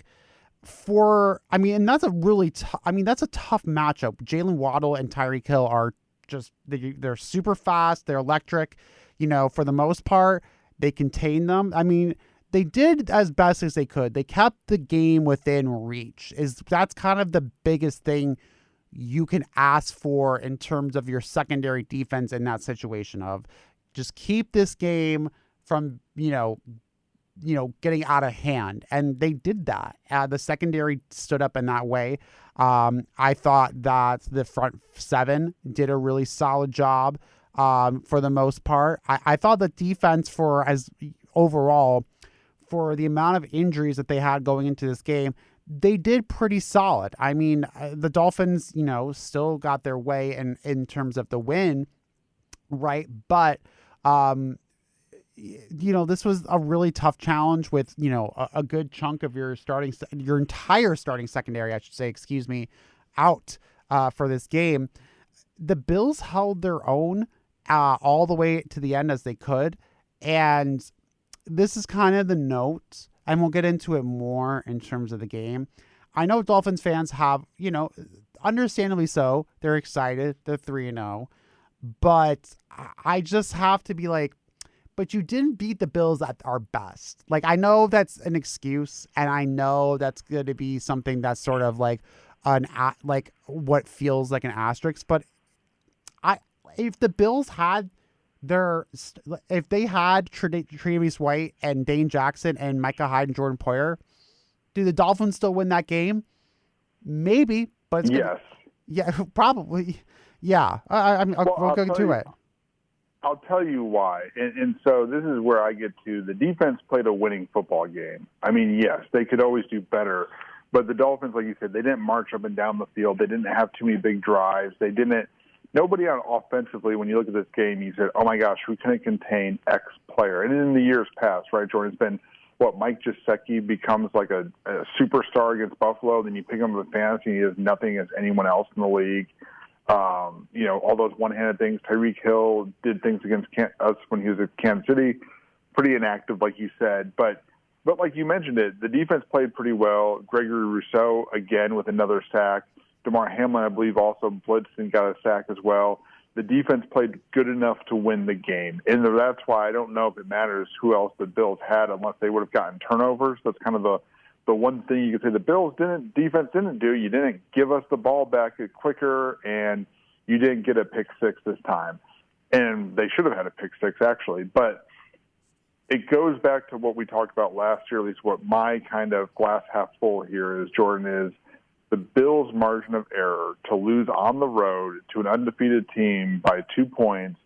that's a really that's a tough matchup. Jalen Waddle and Tyreek Hill are just, they're super fast. They're electric, for the most part. They contain them. I mean, they did as best as they could. They kept the game within reach. That's kind of the biggest thing you can ask for in terms of your secondary defense in that situation of just keep this game from, getting out of hand. And they did that. The secondary stood up in that way. I thought that the front seven did a really solid job for the most part. I thought the defense overall, for the amount of injuries that they had going into this game, they did pretty solid. I mean, the Dolphins, still got their way in terms of the win, right? But, this was a really tough challenge with, a good chunk of your entire starting secondary, I should say, out for this game. The Bills held their own all the way to the end as they could. And this is kind of the note, and we'll get into it more in terms of the game. I know Dolphins fans have, understandably so, they're excited. They're 3-0. But I just have to be like, but you didn't beat the Bills at our best. Like, I know that's an excuse, and I know that's going to be something that's sort of like what feels like an asterisk. But if the Bills had if they had Tre'Davious White and Dane Jackson and Micah Hyde and Jordan Poyer, do the Dolphins still win that game? Maybe, but yeah, probably, yeah. We'll go to it. I'll tell you why, and so this is where I get to. The defense played a winning football game. I mean, yes, they could always do better, but the Dolphins, like you said, they didn't march up and down the field. They didn't have too many big drives. Nobody on offensively, when you look at this game, you said, oh, my gosh, we couldn't contain X player. And in the years past, right, Jordan, it's been, Mike Gesicki becomes like a superstar against Buffalo. Then you pick him up in fantasy, and he does nothing against anyone else in the league. All those one-handed things. Tyreek Hill did things against us when he was at Kansas City. Pretty inactive, like you said. But like you mentioned it, the defense played pretty well. Gregory Rousseau, again, with another sack. DeMar Hamlin, I believe, also blitzed and got a sack as well. The defense played good enough to win the game. And that's why I don't know if it matters who else the Bills had unless they would have gotten turnovers. That's kind of the one thing you could say the Bills defense didn't do. You didn't give us the ball back quicker, and you didn't get a pick six this time. And they should have had a pick six, actually. But it goes back to what we talked about last year, at least what my kind of glass half full here is, Jordan, is the Bills' margin of error to lose on the road to an undefeated team by 2 points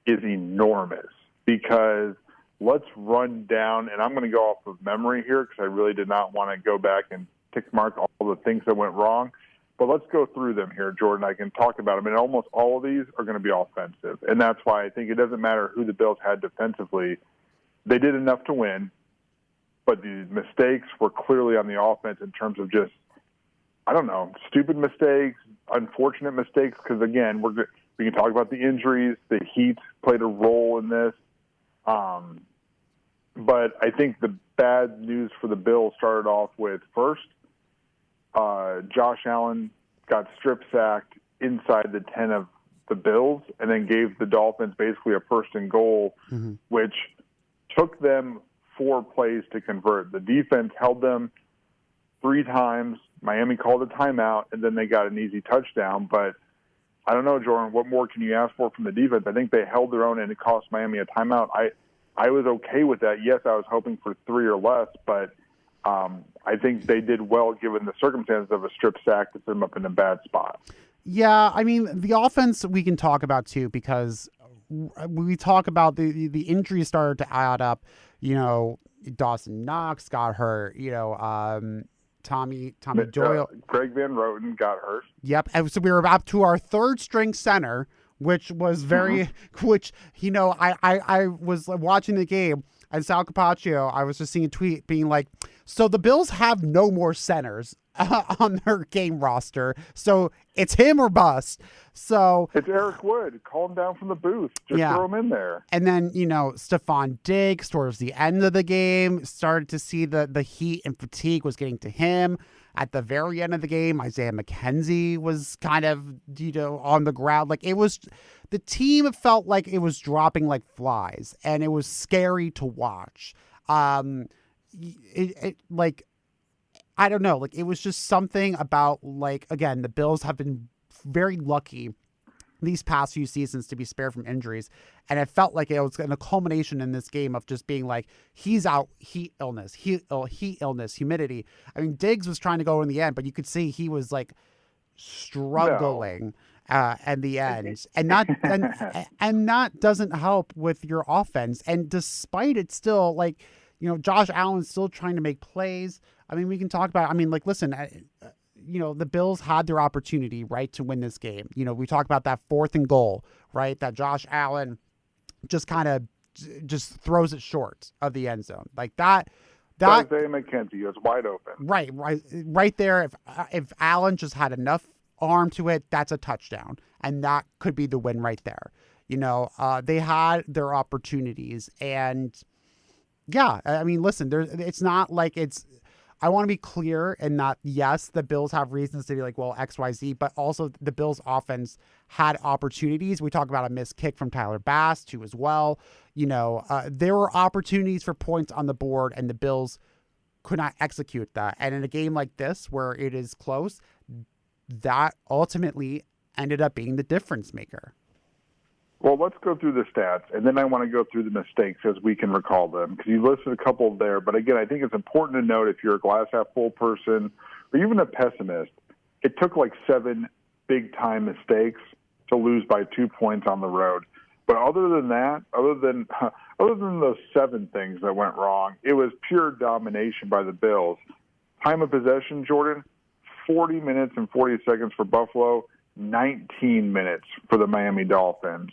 is enormous. Because let's run down, and I'm going to go off of memory here because I really did not want to go back and tick mark all the things that went wrong. But let's go through them here, Jordan. I can talk about them, and almost all of these are going to be offensive. And that's why I think it doesn't matter who the Bills had defensively. They did enough to win, but the mistakes were clearly on the offense in terms of just, I don't know, stupid mistakes, unfortunate mistakes, because, again, we can talk about the injuries. The heat played a role in this. But I think the bad news for the Bills started off with, first, Josh Allen got strip sacked inside the 10 of the Bills and then gave the Dolphins basically a first and goal, which took them 4 plays to convert. The defense held them 3 times. Miami called a timeout, and then they got an easy touchdown. But I don't know, Jordan, what more can you ask for from the defense? I think they held their own, and it cost Miami a timeout. I was okay with that. Yes, I was hoping for 3 or less, but I think they did well given the circumstances of a strip sack to put them up in a bad spot. Yeah, I mean, the offense we can talk about too, because we talk about the injuries started to add up. Dawson Knox got hurt. Tommy Doyle. Greg Van Roten got hurt. Yep. And so we were up to our 3rd string center, which was I was watching the game, and Sal Capaccio, I was just seeing a tweet being like, so the Bills have no more centers on their game roster. So it's him or bust. So it's Eric Wood. Call him down from the booth. Just throw him in there. And then, Stephon Diggs towards the end of the game started to see the heat and fatigue was getting to him. At the very end of the game, Isaiah McKenzie was kind of, on the ground. Like, it was, the team felt like it was dropping like flies, and it was scary to watch. I don't know, like, it was just something about, like, again, the Bills have been very lucky these past few seasons to be spared from injuries. And it felt like it was a culmination in this game of just being like, he's out, heat illness, humidity. I mean, Diggs was trying to go in the end, but you could see he was like struggling at the end. And that doesn't help with your offense. And despite it still, like, you know, Josh Allen's still trying to make plays. I mean, we can talk about, I mean, like, listen, you know, the Bills had their opportunity, right, to win this game. You know, we talk about that 4th and goal, right, that Josh Allen just kind of just throws it short of the end zone. Like that Isaiah McKenzie was wide open. Right there. If Allen just had enough arm to it, that's a touchdown. And that could be the win right there. You know, they had their opportunities. And yeah, I mean, listen, it's not like I want to be clear in that, yes, the Bills have reasons to be like, well, X, Y, Z, but also the Bills offense had opportunities. We talk about a missed kick from Tyler Bass too as well. You know, there were opportunities for points on the board and the Bills could not execute that. And in a game like this where it is close, that ultimately ended up being the difference maker. Well, let's go through the stats, and then I want to go through the mistakes as we can recall them, because you listed a couple there. But again, I think it's important to note if you're a glass-half-full person or even a pessimist, it took like 7 big-time mistakes to lose by 2 points on the road. But other than that, other than those 7 things that went wrong, it was pure domination by the Bills. Time of possession, Jordan, 40 minutes and 40 seconds for Buffalo, 19 minutes for the Miami Dolphins.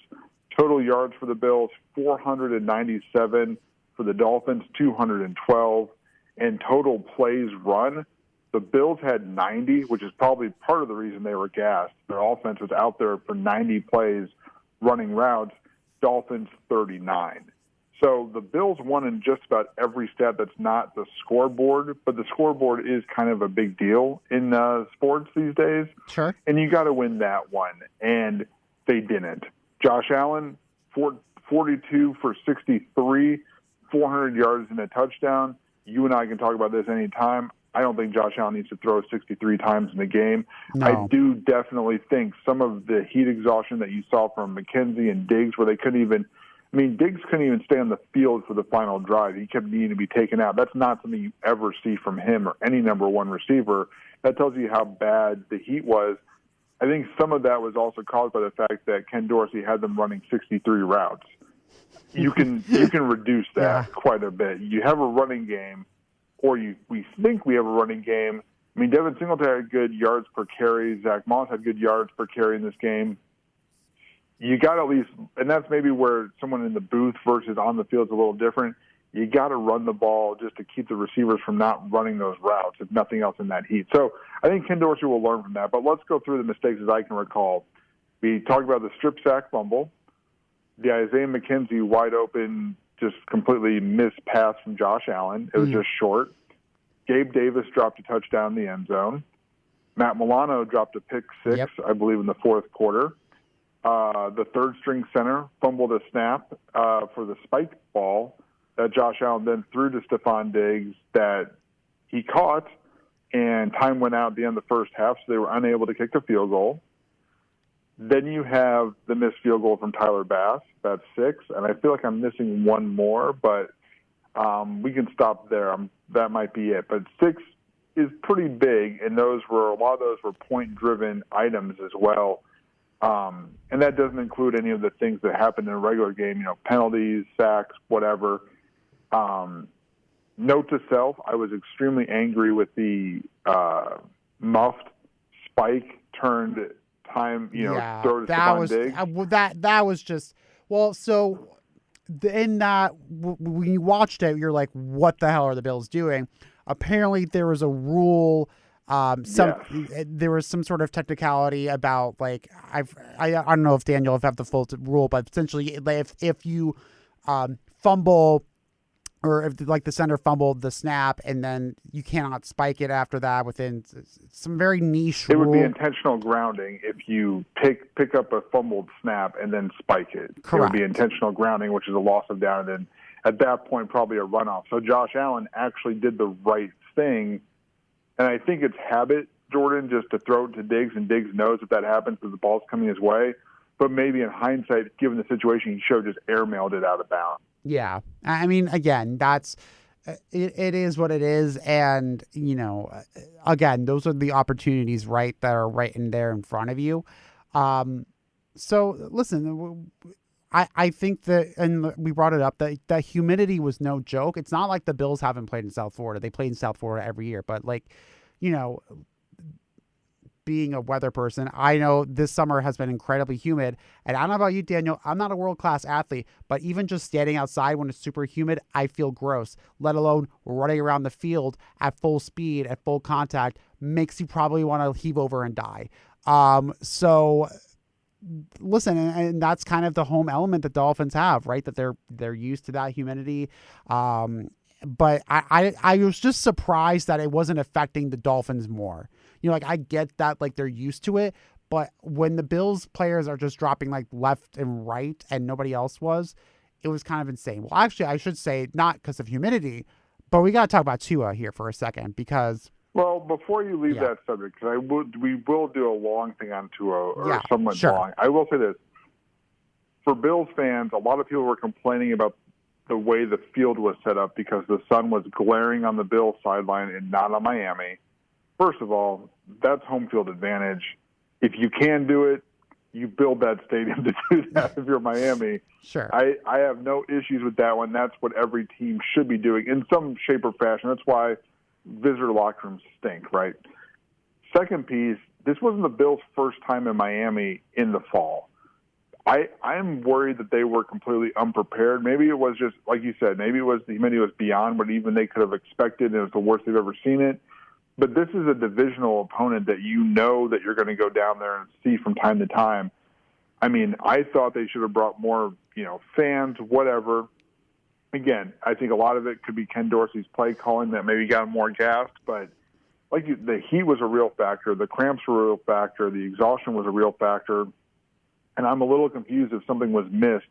Total yards for the Bills, 497. For the Dolphins, 212. And total plays run, the Bills had 90, which is probably part of the reason they were gassed. Their offense was out there for 90 plays running routes. Dolphins, 39. So the Bills won in just about every stat that's not the scoreboard, but the scoreboard is kind of a big deal in sports these days. Sure. And you got to win that one, and they didn't. Josh Allen, 42 for 63, 400 yards and a touchdown. You and I can talk about this anytime. I don't think Josh Allen needs to throw 63 times in the game. No. I do definitely think some of the heat exhaustion that you saw from McKenzie and Diggs, where they couldn't even – I mean, Diggs couldn't even stay on the field for the final drive. He kept needing to be taken out. That's not something you ever see from him or any number one receiver. That tells you how bad the heat was. I think some of that was also caused by the fact that Ken Dorsey had them running 63 routes. You can reduce that quite a bit. You have a running game, or we think we have a running game. I mean, Devin Singletary had good yards per carry. Zach Moss had good yards per carry in this game. You got to at least, and that's maybe where someone in the booth versus on the field is a little different. You got to run the ball just to keep the receivers from not running those routes, if nothing else, in that heat. So I think Ken Dorsey will learn from that. But let's go through the mistakes as I can recall. We talked about the strip sack fumble, the Isaiah McKenzie wide open, just completely missed pass from Josh Allen. It was just short. Gabe Davis dropped a touchdown in the end zone. Matt Milano dropped a pick 6, I believe, in the 4th quarter. The third-string center fumbled a snap for the spike ball that Josh Allen then threw to Stephon Diggs that he caught, and time went out at the end of the first half, so they were unable to kick the field goal. Then you have the missed field goal from Tyler Bass. That's 6, and I feel like I'm missing one more, but we can stop there. That might be it. But 6 is pretty big, and a lot of those were point-driven items as well. And that doesn't include any of the things that happen in a regular game, penalties, sacks, whatever. Note to self, I was extremely angry with the muffed spike turned time, throw to Stephon Diggs. That was just, well, so in that, when you watched it, you're like, what the hell are the Bills doing? Apparently there was a rule. There was some sort of technicality about, like, I don't know if Daniel have the full rule, but essentially if you fumble, or if like the center fumbled the snap and then you cannot spike it after that within some very niche rule. It would be intentional grounding if you pick up a fumbled snap and then spike it. Correct. It would be intentional grounding, which is a loss of down, and then at that point probably a runoff. So Josh Allen actually did the right thing. And I think it's habit, Jordan, just to throw it to Diggs, and Diggs knows if that happens that the ball's coming his way. but maybe in hindsight, given the situation, he should have just airmailed it out of bounds. Yeah. I mean, again, that's it is what it is. And, you know, again, those are the opportunities, right, that are right in there in front of you. So listen, I think that, and we brought it up, that humidity was no joke. It's not like the Bills haven't played in South Florida. They played in South Florida every year. But, like, you know, being a weather person, I know this summer has been incredibly humid. And I don't know about you, Daniel. I'm not a world-class athlete, but even just standing outside when it's super humid, I feel gross, let alone running around the field at full speed, at full contact, makes you probably want to heave over and die. So listen, and that's kind of the home element that Dolphins have, right? That they're used to that humidity. But I was just surprised that it wasn't affecting the Dolphins more. You know, like, I get that, like, they're used to it, but when the Bills players are just dropping, like, left and right and nobody else was, it was kind of insane. Well, actually, I should say not because of humidity, but we got to talk about Tua here for a second because... Well, before you leave that subject, because we will do a long thing on Tua, or somewhat long. I will say this. For Bills fans, a lot of people were complaining about the way the field was set up because the sun was glaring on the Bills sideline and not on Miami. First of all, that's home field advantage. If you can do it, you build that stadium to do that if you're Miami. Sure. I have no issues with that one. That's what every team should be doing in some shape or fashion. That's why visitor locker rooms stink, right? Second piece, this wasn't the Bills' first time in Miami in the fall. I'm worried that they were completely unprepared. Maybe it was just, like you said, maybe the humidity was beyond what even they could have expected, and it was the worst they've ever seen it. But this is a divisional opponent that you know that you're going to go down there and see from time to time. I mean, I thought they should have brought more, fans, whatever. Again, I think a lot of it could be Ken Dorsey's play calling that maybe got him more gassed, but the heat was a real factor. The cramps were a real factor. The exhaustion was a real factor. And I'm a little confused if something was missed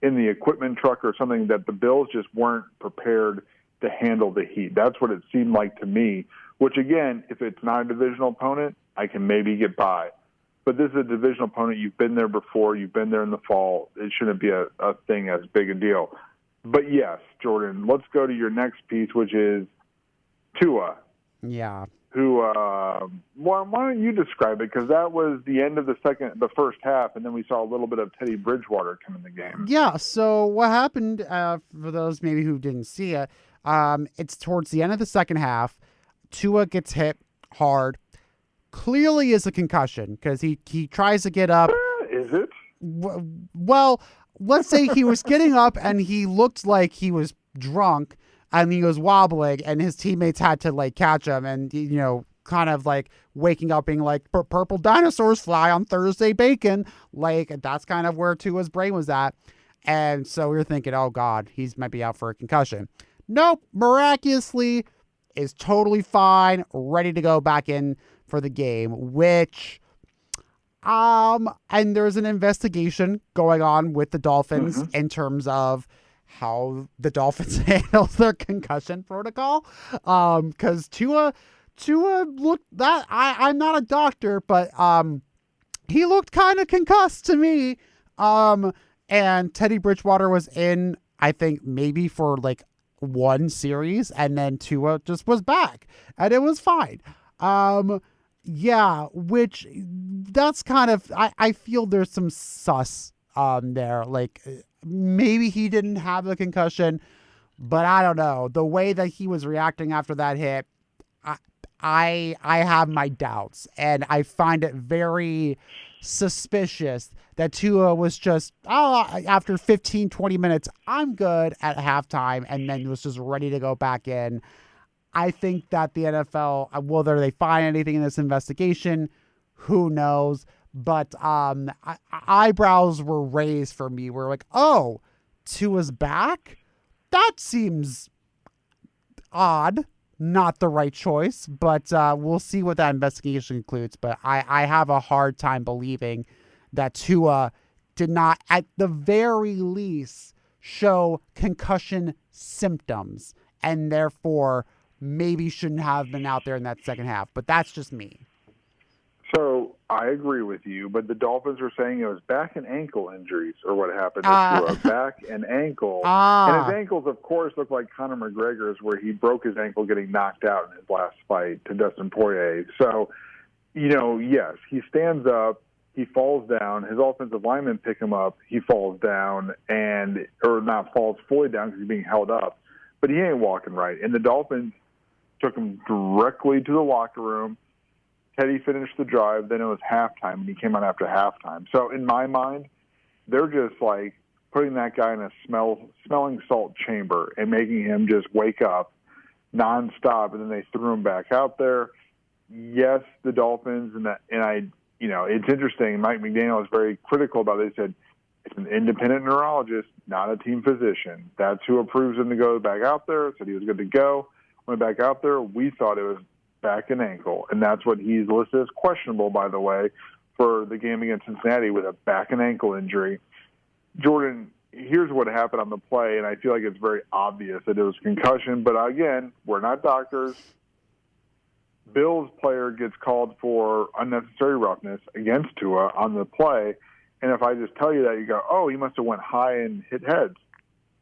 in the equipment truck or something, that the Bills just weren't prepared to handle the heat. That's what it seemed like to me, which, again, if it's not a divisional opponent, I can maybe get by. But this is a divisional opponent. You've been there before. You've been there in the fall. It shouldn't be a thing as big a deal. But, yes, Jordan, let's go to your next piece, which is Tua. Yeah. Who, why don't you describe it? Because that was the end of the first half, and then we saw a little bit of Teddy Bridgewater come in the game. Yeah, so what happened, for those maybe who didn't see it, it's towards the end of the second half. Tua gets hit hard. Clearly is a concussion because he tries to get up. Is it? Well, let's say he was getting up and he looked like he was drunk and he was wobbling and his teammates had to, like, catch him and, kind of like waking up being like, purple dinosaurs fly on Thursday bacon. Like, that's kind of where Tua's brain was at. And so we were thinking, oh God, he might be out for a concussion. Nope. Miraculously is totally fine, ready to go back in for the game, which, and there's an investigation going on with the Dolphins in terms of how the Dolphins handle their concussion protocol. Cause Tua looked that, I'm not a doctor, but, he looked kind of concussed to me. And Teddy Bridgewater was in, I think maybe for like one series, and then Tua just was back and it was fine. Which that's kind of, I feel there's some sus there. Like, maybe he didn't have the concussion, but I don't know. The way that he was reacting after that hit, I have my doubts, and I find it very suspicious that Tua was just, after 15, 20 minutes, I'm good at halftime, and then was just ready to go back in. I think that the NFL, whether they find anything in this investigation, who knows? But eyebrows were raised for me. We're like, oh, Tua's back? That seems odd. Not the right choice, but we'll see what that investigation includes. But I have a hard time believing that Tua did not, at the very least, show concussion symptoms, and therefore maybe shouldn't have been out there in that second half. But that's just me. So I agree with you, but the Dolphins are saying it was back and ankle injuries or what happened to Tua. Back and ankle. And his ankles, of course, look like Conor McGregor's, where he broke his ankle getting knocked out in his last fight to Dustin Poirier. So, yes, he stands up, he falls down, his offensive linemen pick him up, he falls down, or not falls fully down because he's being held up, but he ain't walking right. And the Dolphins took him directly to the locker room. Teddy finished the drive, then it was halftime, and he came out after halftime. So in my mind, they're just like putting that guy in a smelling salt chamber and making him just wake up nonstop, and then they threw him back out there. Yes, the Dolphins, it's interesting. Mike McDaniel was very critical about it. He said it's an independent neurologist, not a team physician. That's who approves him to go back out there. Said he was good to go. Went back out there. We thought it was back and ankle, and that's what he's listed as questionable, by the way, for the game against Cincinnati with a back and ankle injury. Jordan, here's what happened on the play, and I feel like it's very obvious that it was concussion, but again, we're not doctors. Bills player gets called for unnecessary roughness against Tua on the play, and if I just tell you that, you go, oh, he must have went high and hit heads.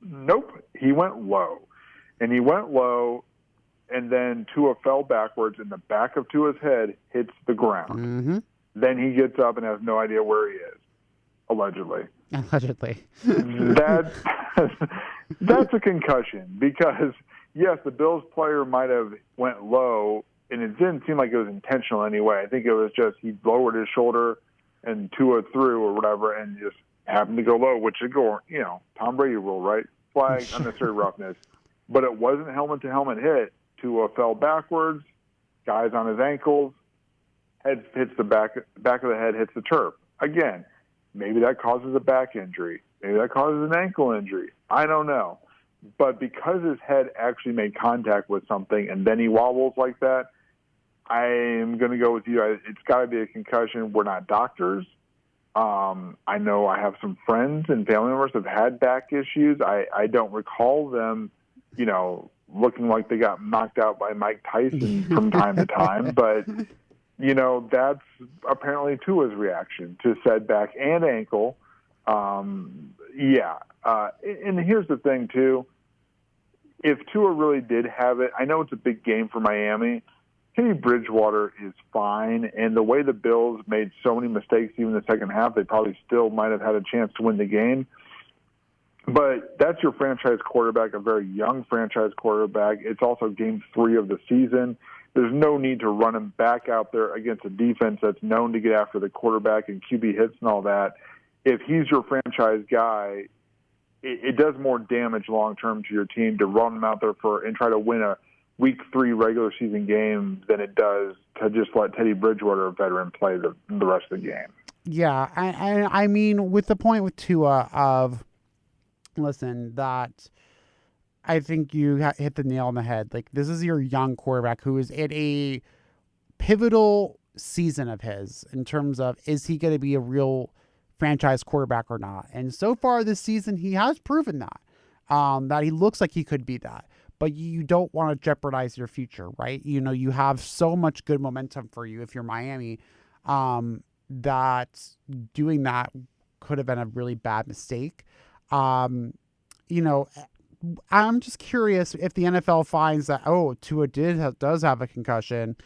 Nope, he went low, and he went low, and then Tua fell backwards, and the back of Tua's head hits the ground. Mm-hmm. Then he gets up and has no idea where he is, allegedly. Allegedly. That's a concussion because, yes, the Bills player might have went low, and it didn't seem like it was intentional anyway. I think it was just he lowered his shoulder and Tua threw or whatever and just happened to go low, which would go, Tom Brady rule, right? Flag, unnecessary roughness. But it wasn't helmet-to-helmet hit. Tua fell backwards, guys on his ankles, head hits the back of the head hits the turf. Again, maybe that causes a back injury. Maybe that causes an ankle injury. I don't know. But because his head actually made contact with something and then he wobbles like that, I am going to go with you. It's got to be a concussion. We're not doctors. I know I have some friends and family members that have had back issues. I don't recall them, looking like they got knocked out by Mike Tyson from time to time. But, that's apparently Tua's reaction to said back and ankle. And here's the thing, too. If Tua really did have it, I know it's a big game for Miami. Teddy Bridgewater is fine. And the way the Bills made so many mistakes, even in the second half, they probably still might have had a chance to win the game. But that's your franchise quarterback, a very young franchise quarterback. It's also game 3 of the season. There's no need to run him back out there against a defense that's known to get after the quarterback and QB hits and all that. If he's your franchise guy, it does more damage long-term to your team to run him out there and try to win a Week 3 regular season game than it does to just let Teddy Bridgewater, a veteran, play the rest of the game. Yeah, I mean, with the point with Tua of, listen, that I think you hit the nail on the head. Like, this is your young quarterback who is at a pivotal season of his in terms of, is he going to be a real franchise quarterback or not? And so far this season, he has proven that, that he looks like he could be that. But you don't want to jeopardize your future, right? You have so much good momentum for you if you're Miami, that doing that could have been a really bad mistake. I'm just curious if the NFL finds that, Tua does have a concussion,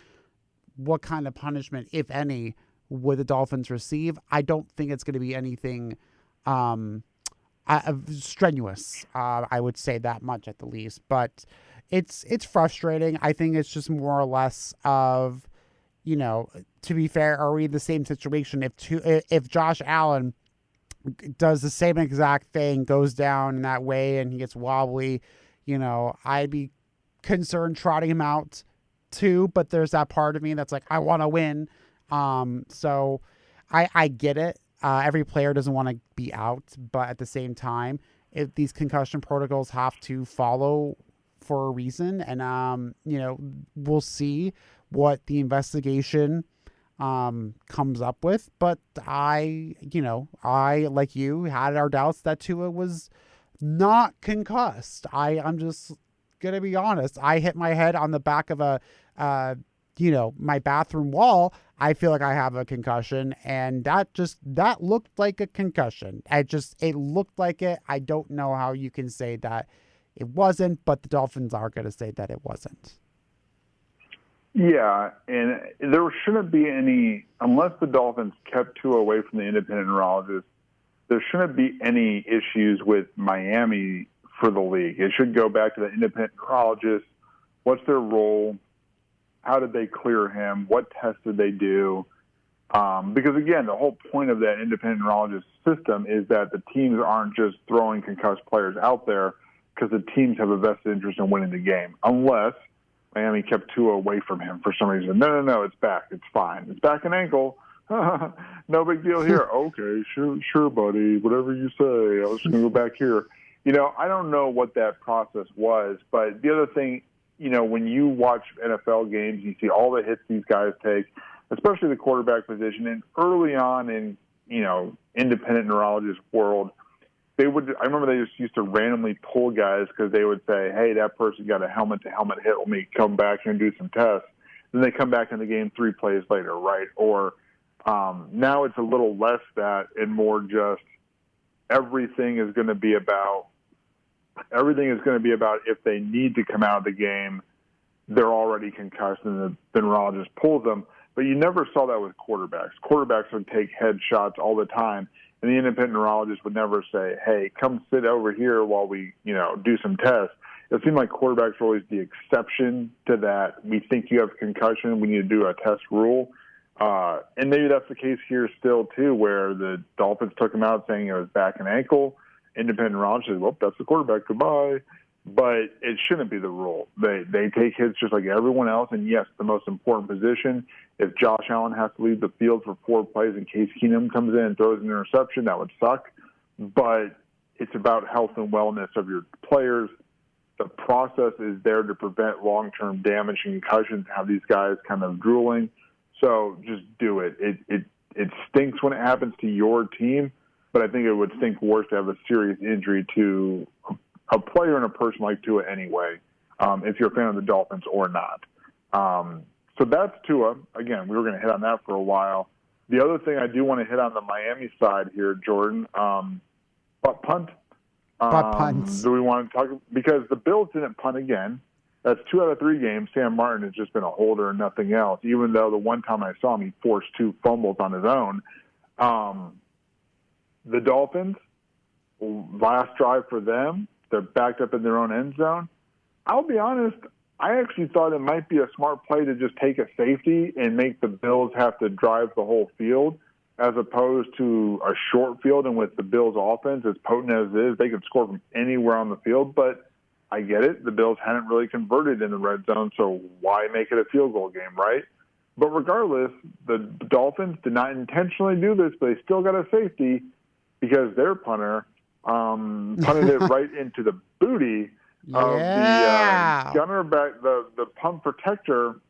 what kind of punishment, if any, would the Dolphins receive? I don't think it's going to be anything strenuous. I would say that much at the least, but it's frustrating. I think it's just more or less of, to be fair, are we in the same situation? If Josh Allen does the same exact thing, goes down in that way and he gets wobbly, I'd be concerned trotting him out too, but there's that part of me that's like, I want to win. So I get it. Every player doesn't want to be out, but at the same time, if these concussion protocols have to follow for a reason, and we'll see what the investigation comes up with. But I like you had our doubts that Tua was not concussed. I'm just gonna be honest. I hit my head on the back of a my bathroom wall, I feel like I have a concussion, and that looked like a concussion. It looked like it. I don't know how you can say that it wasn't, but the Dolphins are going to say that it wasn't. Yeah, and there shouldn't be any, unless the Dolphins kept Tua away from the independent neurologist, there shouldn't be any issues with Miami for the league. It should go back to the independent neurologist. What's their role? How did they clear him? What tests did they do? Because, again, the whole point of that independent neurologist system is that the teams aren't just throwing concussed players out there because the teams have a vested interest in winning the game, unless Miami kept Tua away from him for some reason. No, it's back. It's fine. It's back and ankle. No big deal here. Okay, sure, buddy. Whatever you say. I was just going to go back here. I don't know what that process was, but the other thing, when you watch NFL games, you see all the hits these guys take, especially the quarterback position. And early on in, independent neurologist world, I remember they just used to randomly pull guys because they would say, hey, that person got a helmet-to-helmet hit. Let me come back here and do some tests. Then they come back in the game 3 plays later, right? Or now it's a little less that and more just everything is going to be about if they need to come out of the game, they're already concussed and the neurologist pulls them. But you never saw that with quarterbacks. Quarterbacks would take headshots all the time. And the independent neurologist would never say, hey, come sit over here while we, do some tests. It seemed like quarterbacks were always the exception to that. We think you have a concussion. We need to do a test rule. And maybe that's the case here still, too, where the Dolphins took him out saying it was back and ankle. Independent neurologist said, well, that's the quarterback. Goodbye. But it shouldn't be the rule. They take hits just like everyone else. And, yes, the most important position. If Josh Allen has to leave the field for 4 plays and Case Keenum comes in and throws an interception, that would suck. But it's about health and wellness of your players. The process is there to prevent long-term damage and concussions, have these guys kind of drooling. So just do it. It stinks when it happens to your team, but I think it would stink worse to have a serious injury to a player and a person like Tua anyway, if you're a fan of the Dolphins or not. So that's Tua. Again, we were going to hit on that for a while. The other thing I do want to hit on the Miami side here, Jordan, butt punt. Butt punts. Do we want to talk? Because the Bills didn't punt again. That's 2 out of 3 games. Sam Martin has just been a holder and nothing else, even though the one time I saw him, he forced 2 fumbles on his own. The Dolphins, last drive for them, they're backed up in their own end zone. I'll be honest, I actually thought it might be a smart play to just take a safety and make the Bills have to drive the whole field as opposed to a short field. And with the Bills' offense, as potent as it is, they could score from anywhere on the field. But I get it. The Bills hadn't really converted in the red zone, so why make it a field goal game, right? But regardless, the Dolphins did not intentionally do this, but they still got a safety because their punter punted it right into the booty of the gunner back, the punt protector.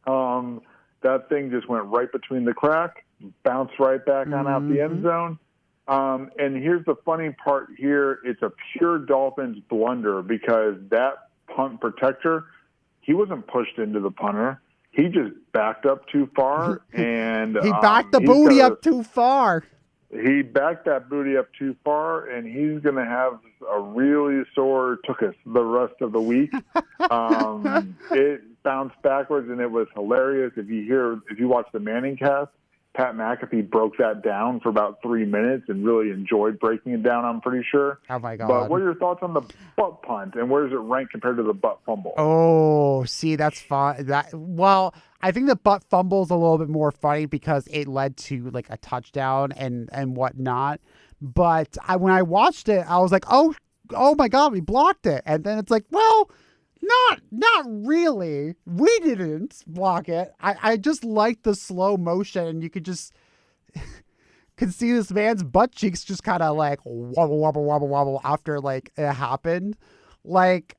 That thing just went right between the crack, bounced right back on out the end zone. And here's the funny part here. It's a pure Dolphins blunder because that punt protector, he wasn't pushed into the punter. He just backed up too far. And he backed the booty up too far. He backed that booty up too far, and he's going to have a really sore tuchus the rest of the week. It bounced backwards, and it was hilarious. If you watch the Manning cast, Pat McAfee broke that down for about 3 minutes and really enjoyed breaking it down, I'm pretty sure. Oh, my God. But what are your thoughts on the butt punt, and where does it rank compared to the butt fumble? Oh, see, that's fun. Well, I think the butt fumble is a little bit more funny because it led to like a touchdown and whatnot. But when I watched it, I was like, oh my God, we blocked it. And then it's like, well, not really. We didn't block it. I just liked the slow motion, and you could just could see this man's butt cheeks just kind of like wobble, wobble, wobble, wobble after like it happened. Like,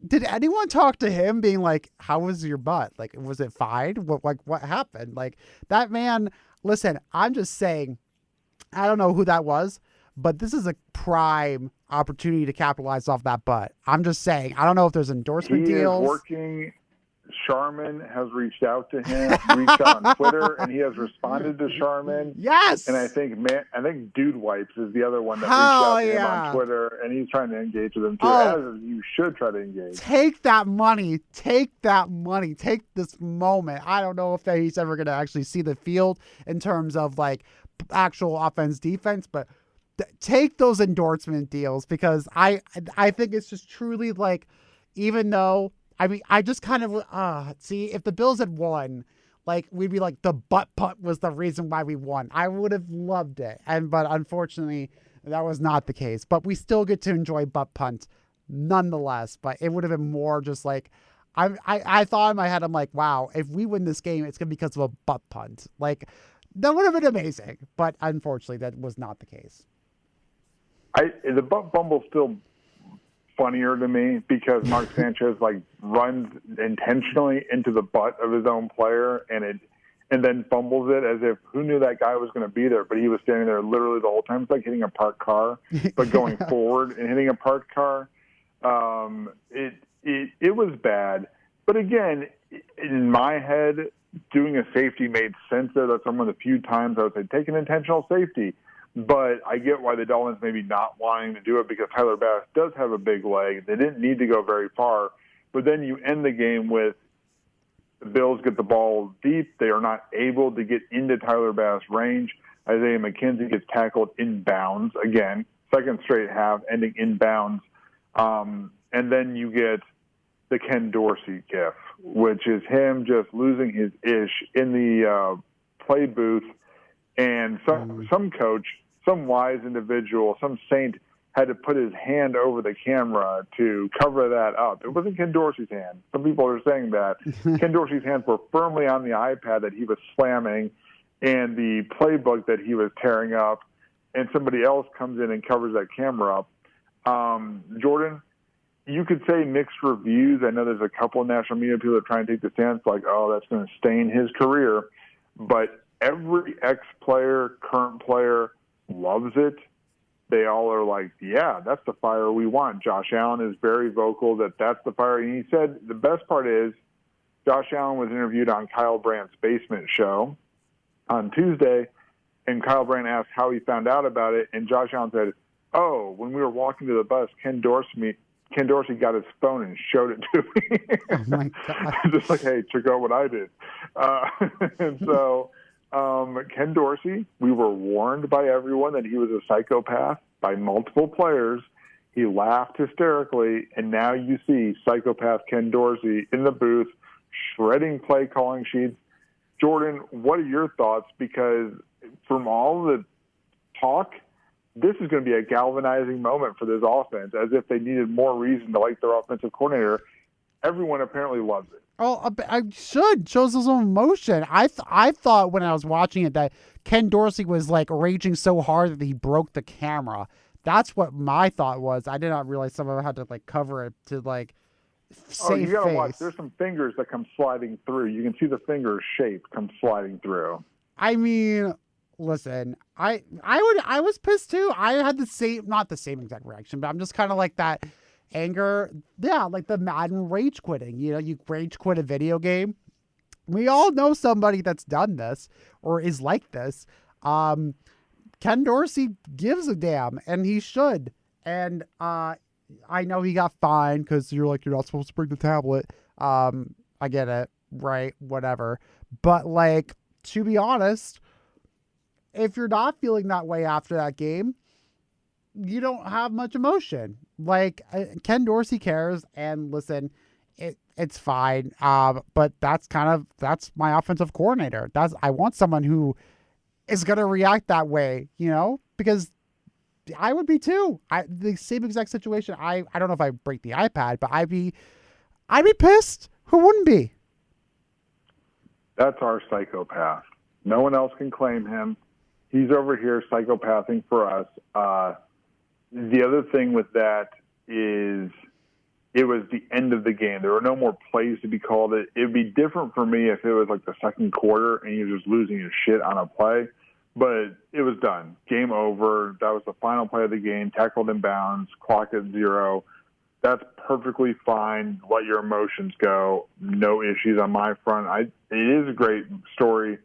did anyone talk to him being like, how was your butt? Like, was it fine? What happened? Like, that man, listen, I'm just saying, I don't know who that was, but this is a prime opportunity to capitalize off that butt. I'm just saying, I don't know if there's endorsement deals. Is working. Sharman has reached out to him, reached out on Twitter, and he has responded to Sharman. Yes. And I think Dude Wipes is the other one that reached out to him on Twitter, and he's trying to engage with him too. As you should try to engage. Take that money. Take that money. Take this moment. I don't know if he's ever going to actually see the field in terms of like actual offense, defense, but take those endorsement deals, because I think it's just truly like, even though, I mean, I just kind of, see, if the Bills had won, like, we'd be like, the butt punt was the reason why we won. I would have loved it. But unfortunately, that was not the case. But we still get to enjoy butt punt nonetheless. But it would have been more just like, I thought in my head, I'm like, wow, if we win this game, it's going to be because of a butt punt. Like, that would have been amazing. But unfortunately, that was not the case. The butt bumble's still funnier to me, because Mark Sanchez like runs intentionally into the butt of his own player and then fumbles it, as if who knew that guy was going to be there, but he was standing there literally the whole time. It's like hitting a parked car, but going forward and hitting a parked car. It was bad, but again, in my head, doing a safety made sense there. That's one of the few times I would say take an intentional safety. But I get why the Dolphins maybe not wanting to do it, because Tyler Bass does have a big leg. They didn't need to go very far. But then you end the game with the Bills get the ball deep. They are not able to get into Tyler Bass' range. Isaiah McKenzie gets tackled inbounds again, second straight half, ending inbounds. And then you get the Ken Dorsey gif, which is him just losing his ish in the play booth. And some coach, some wise individual, some saint had to put his hand over the camera to cover that up. It wasn't Ken Dorsey's hand. Some people are saying that. Ken Dorsey's hands were firmly on the iPad that he was slamming and the playbook that he was tearing up, and somebody else comes in and covers that camera up. Jordan, you could say mixed reviews. I know there's a couple of national media people that try and take the stance like, oh, that's going to stain his career. But every ex-player, current player loves it. They all are like, yeah, that's the fire we want. Josh Allen is very vocal that that's the fire. And he said the best part is Josh Allen was interviewed on Kyle Brandt's Basement Show on Tuesday, and Kyle Brandt asked how he found out about it, and Josh Allen said, oh, when we were walking to the bus, Ken Dorsey got his phone and showed it to me. Oh, my God. Just like, hey, check out what I did. And so Ken Dorsey, we were warned by everyone that he was a psychopath by multiple players. He laughed hysterically, and now you see psychopath Ken Dorsey in the booth shredding play calling sheets. Jordan, what are your thoughts? Because from all the talk, this is going to be a galvanizing moment for this offense, as if they needed more reason to like their offensive coordinator. Everyone apparently loves it. Oh, I shows his own emotion. I thought when I was watching it that Ken Dorsey was like raging so hard that he broke the camera. That's what my thought was. I did not realize someone had to like cover it to like save you gotta face. watch. There's some fingers that come sliding through. You can see the finger shape come sliding through. I mean, listen, I was pissed too. I had not the same exact reaction, but I'm just kind of like that anger. Yeah, like the Madden rage quitting. You know, you rage quit a video game. We all know somebody that's done this or is like this. Ken Dorsey gives a damn, and he should. And I know he got fined because you're not supposed to bring the tablet. I get it, right? Whatever. But like, to be honest, if you're not feeling that way after that game, you don't have much emotion. Like, Ken Dorsey cares, and listen, it's fine. But that's my offensive coordinator. I want someone who is going to react that way, you know, because I would be too. The same exact situation. I don't know if I break the iPad, but I'd be pissed. Who wouldn't be? That's our psychopath. No one else can claim him. He's over here psychopathing for us. The other thing with that is it was the end of the game. There were no more plays to be called. It would be different for me if it was like the second quarter and he was just losing his shit on a play. But it was done. Game over. That was the final play of the game. Tackled in bounds. Clock at 0. That's perfectly fine. Let your emotions go. No issues on my front. It is a great story.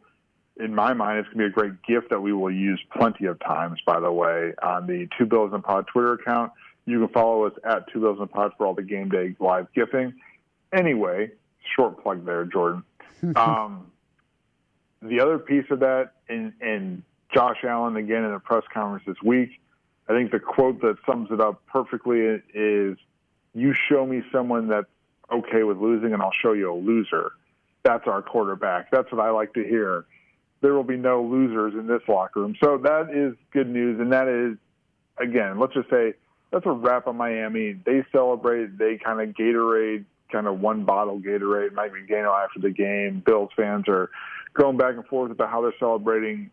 In my mind, it's going to be a great gift that we will use plenty of times, by the way, on the Two Bills and Pod Twitter account. You can follow us at Two Bills and Pod for all the game day live gifting. Anyway, short plug there, Jordan. The other piece of that, and Josh Allen, again, in a press conference this week, I think the quote that sums it up perfectly is, "You show me someone that's okay with losing, and I'll show you a loser." That's our quarterback. That's what I like to hear. There will be no losers in this locker room. So that is good news, and that is, again, let's just say that's a wrap on Miami. They celebrate. They kind of Gatorade, kind of one bottle Gatorade, Mike McDaniel after the game. Bills fans are going back and forth about how they're celebrating.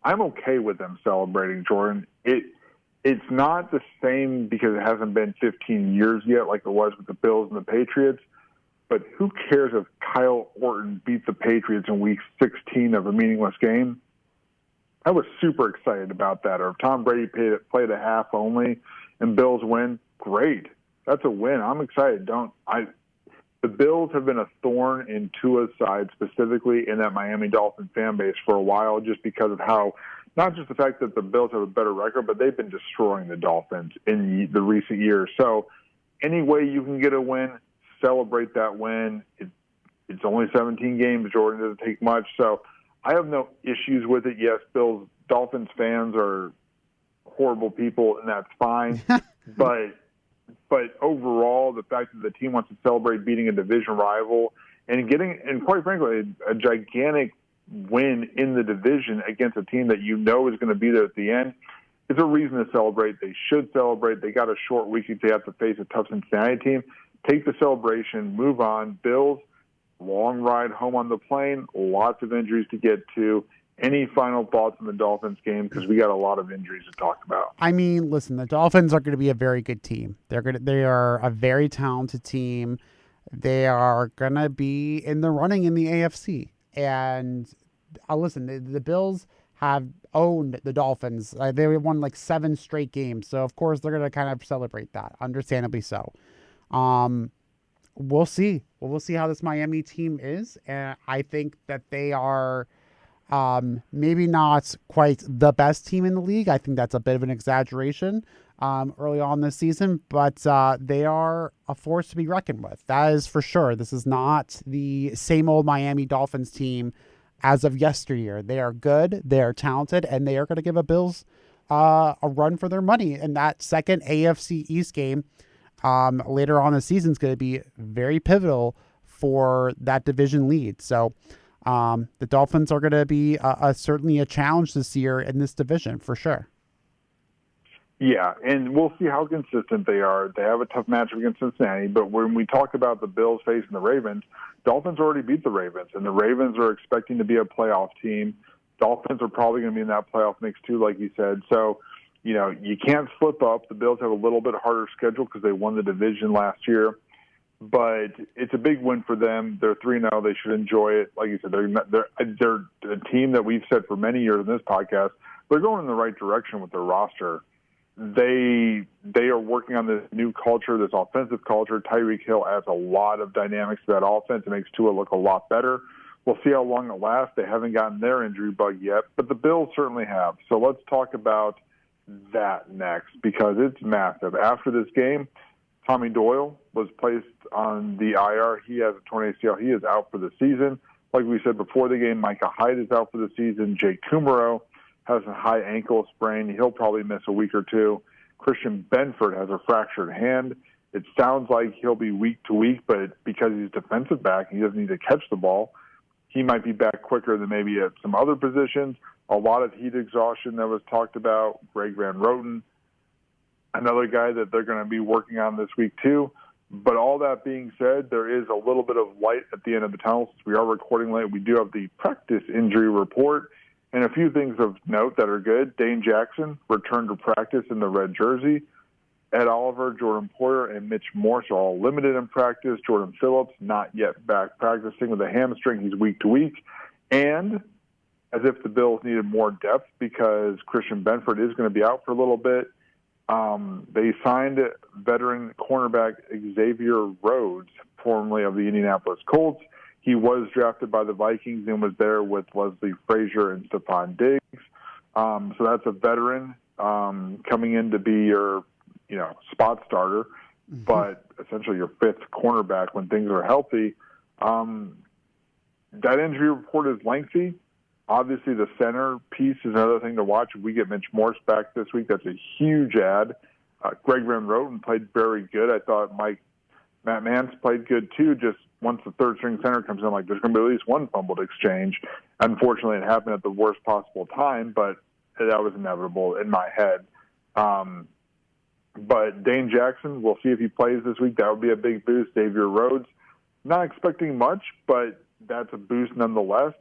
I'm okay with them celebrating, Jordan. It's not the same because it hasn't been 15 years yet like it was with the Bills and the Patriots. But who cares if Kyle Orton beat the Patriots in Week 16 of a meaningless game? I was super excited about that. Or if Tom Brady played a half only and Bills win, great. That's a win. I'm excited. The Bills have been a thorn in Tua's side, specifically in that Miami Dolphin fan base for a while, just because of how, not just the fact that the Bills have a better record, but they've been destroying the Dolphins in the recent years. So any way you can get a win, celebrate that win. It's only 17 games, Jordan. It doesn't take much. So I have no issues with it. Yes, Dolphins fans are horrible people, and that's fine. But overall, the fact that the team wants to celebrate beating a division rival and quite frankly, a gigantic win in the division against a team that you know is going to be there at the end, it's a reason to celebrate. They should celebrate. They got a short week if they have to face a tough Cincinnati team. Take the celebration, move on. Bills, long ride home on the plane, lots of injuries to get to. Any final thoughts on the Dolphins game? Because we got a lot of injuries to talk about. I mean, listen, the Dolphins are going to be a very good team. They are a very talented team. They are going to be in the running in the AFC. And listen, the Bills have owned the Dolphins. They won like 7 straight games. So, of course, they're going to kind of celebrate that, understandably so. We'll see. We'll see how this Miami team is. And I think that they are maybe not quite the best team in the league. I think that's a bit of an exaggeration early on this season, but they are a force to be reckoned with. That is for sure. This is not the same old Miami Dolphins team as of yesteryear. They are good, they are talented, and they are going to give a Bills a run for their money. And that second AFC East game later on in the season is going to be very pivotal for that division lead. So the Dolphins are going to be certainly a challenge this year in this division for sure. Yeah, and we'll see how consistent they are. They have a tough matchup against Cincinnati, but when we talk about the Bills facing the Ravens, Dolphins already beat the Ravens, and the Ravens are expecting to be a playoff team. Dolphins are probably going to be in that playoff mix too, like you said. So, you can't slip up. The Bills have a little bit harder schedule because they won the division last year. But it's a big win for them. They're 3-0. They should enjoy it. Like you said, they're a team that we've said for many years in this podcast. They're going in the right direction with their roster. They are working on this new culture, this offensive culture. Tyreek Hill adds a lot of dynamics to that offense. It makes Tua look a lot better. We'll see how long it lasts. They haven't gotten their injury bug yet, but the Bills certainly have. So let's talk about that next because it's massive. After this game, Tommy Doyle was placed on the IR. He has a torn ACL. He is out for the season. Like we said before the game, Micah Hyde is out for the season. Jake Kumaro has a high ankle sprain. He'll probably miss a week or two. Christian Benford has a fractured hand. It sounds like he'll be week to week, but because he's defensive back, he doesn't need to catch the ball. He might be back quicker than maybe at some other positions. A lot of heat exhaustion that was talked about. Greg Van Roten, another guy that they're going to be working on this week too. But all that being said, there is a little bit of light at the end of the tunnel. Since we are recording late, we do have the practice injury report. And a few things of note that are good. Dane Jackson returned to practice in the red jersey. Ed Oliver, Jordan Poyer, and Mitch Morse are all limited in practice. Jordan Phillips not yet back practicing with a hamstring. He's week to week. And as if the Bills needed more depth because Christian Benford is going to be out for a little bit, They signed veteran cornerback Xavier Rhodes, formerly of the Indianapolis Colts. He was drafted by the Vikings and was there with Leslie Frazier and Stephon Diggs. So that's a veteran coming in to be your, spot starter, but essentially your fifth cornerback when things are healthy. That injury report is lengthy. Obviously, the center piece is another thing to watch. If we get Mitch Morse back this week, that's a huge add. Greg Van Roten played very good. I thought Matt Mance played good too. Just once the third string center comes in, there's going to be at least one fumbled exchange. Unfortunately, it happened at the worst possible time, but that was inevitable in my head. But Dane Jackson, we'll see if he plays this week. That would be a big boost. Xavier Rhodes, not expecting much, but that's a boost nonetheless.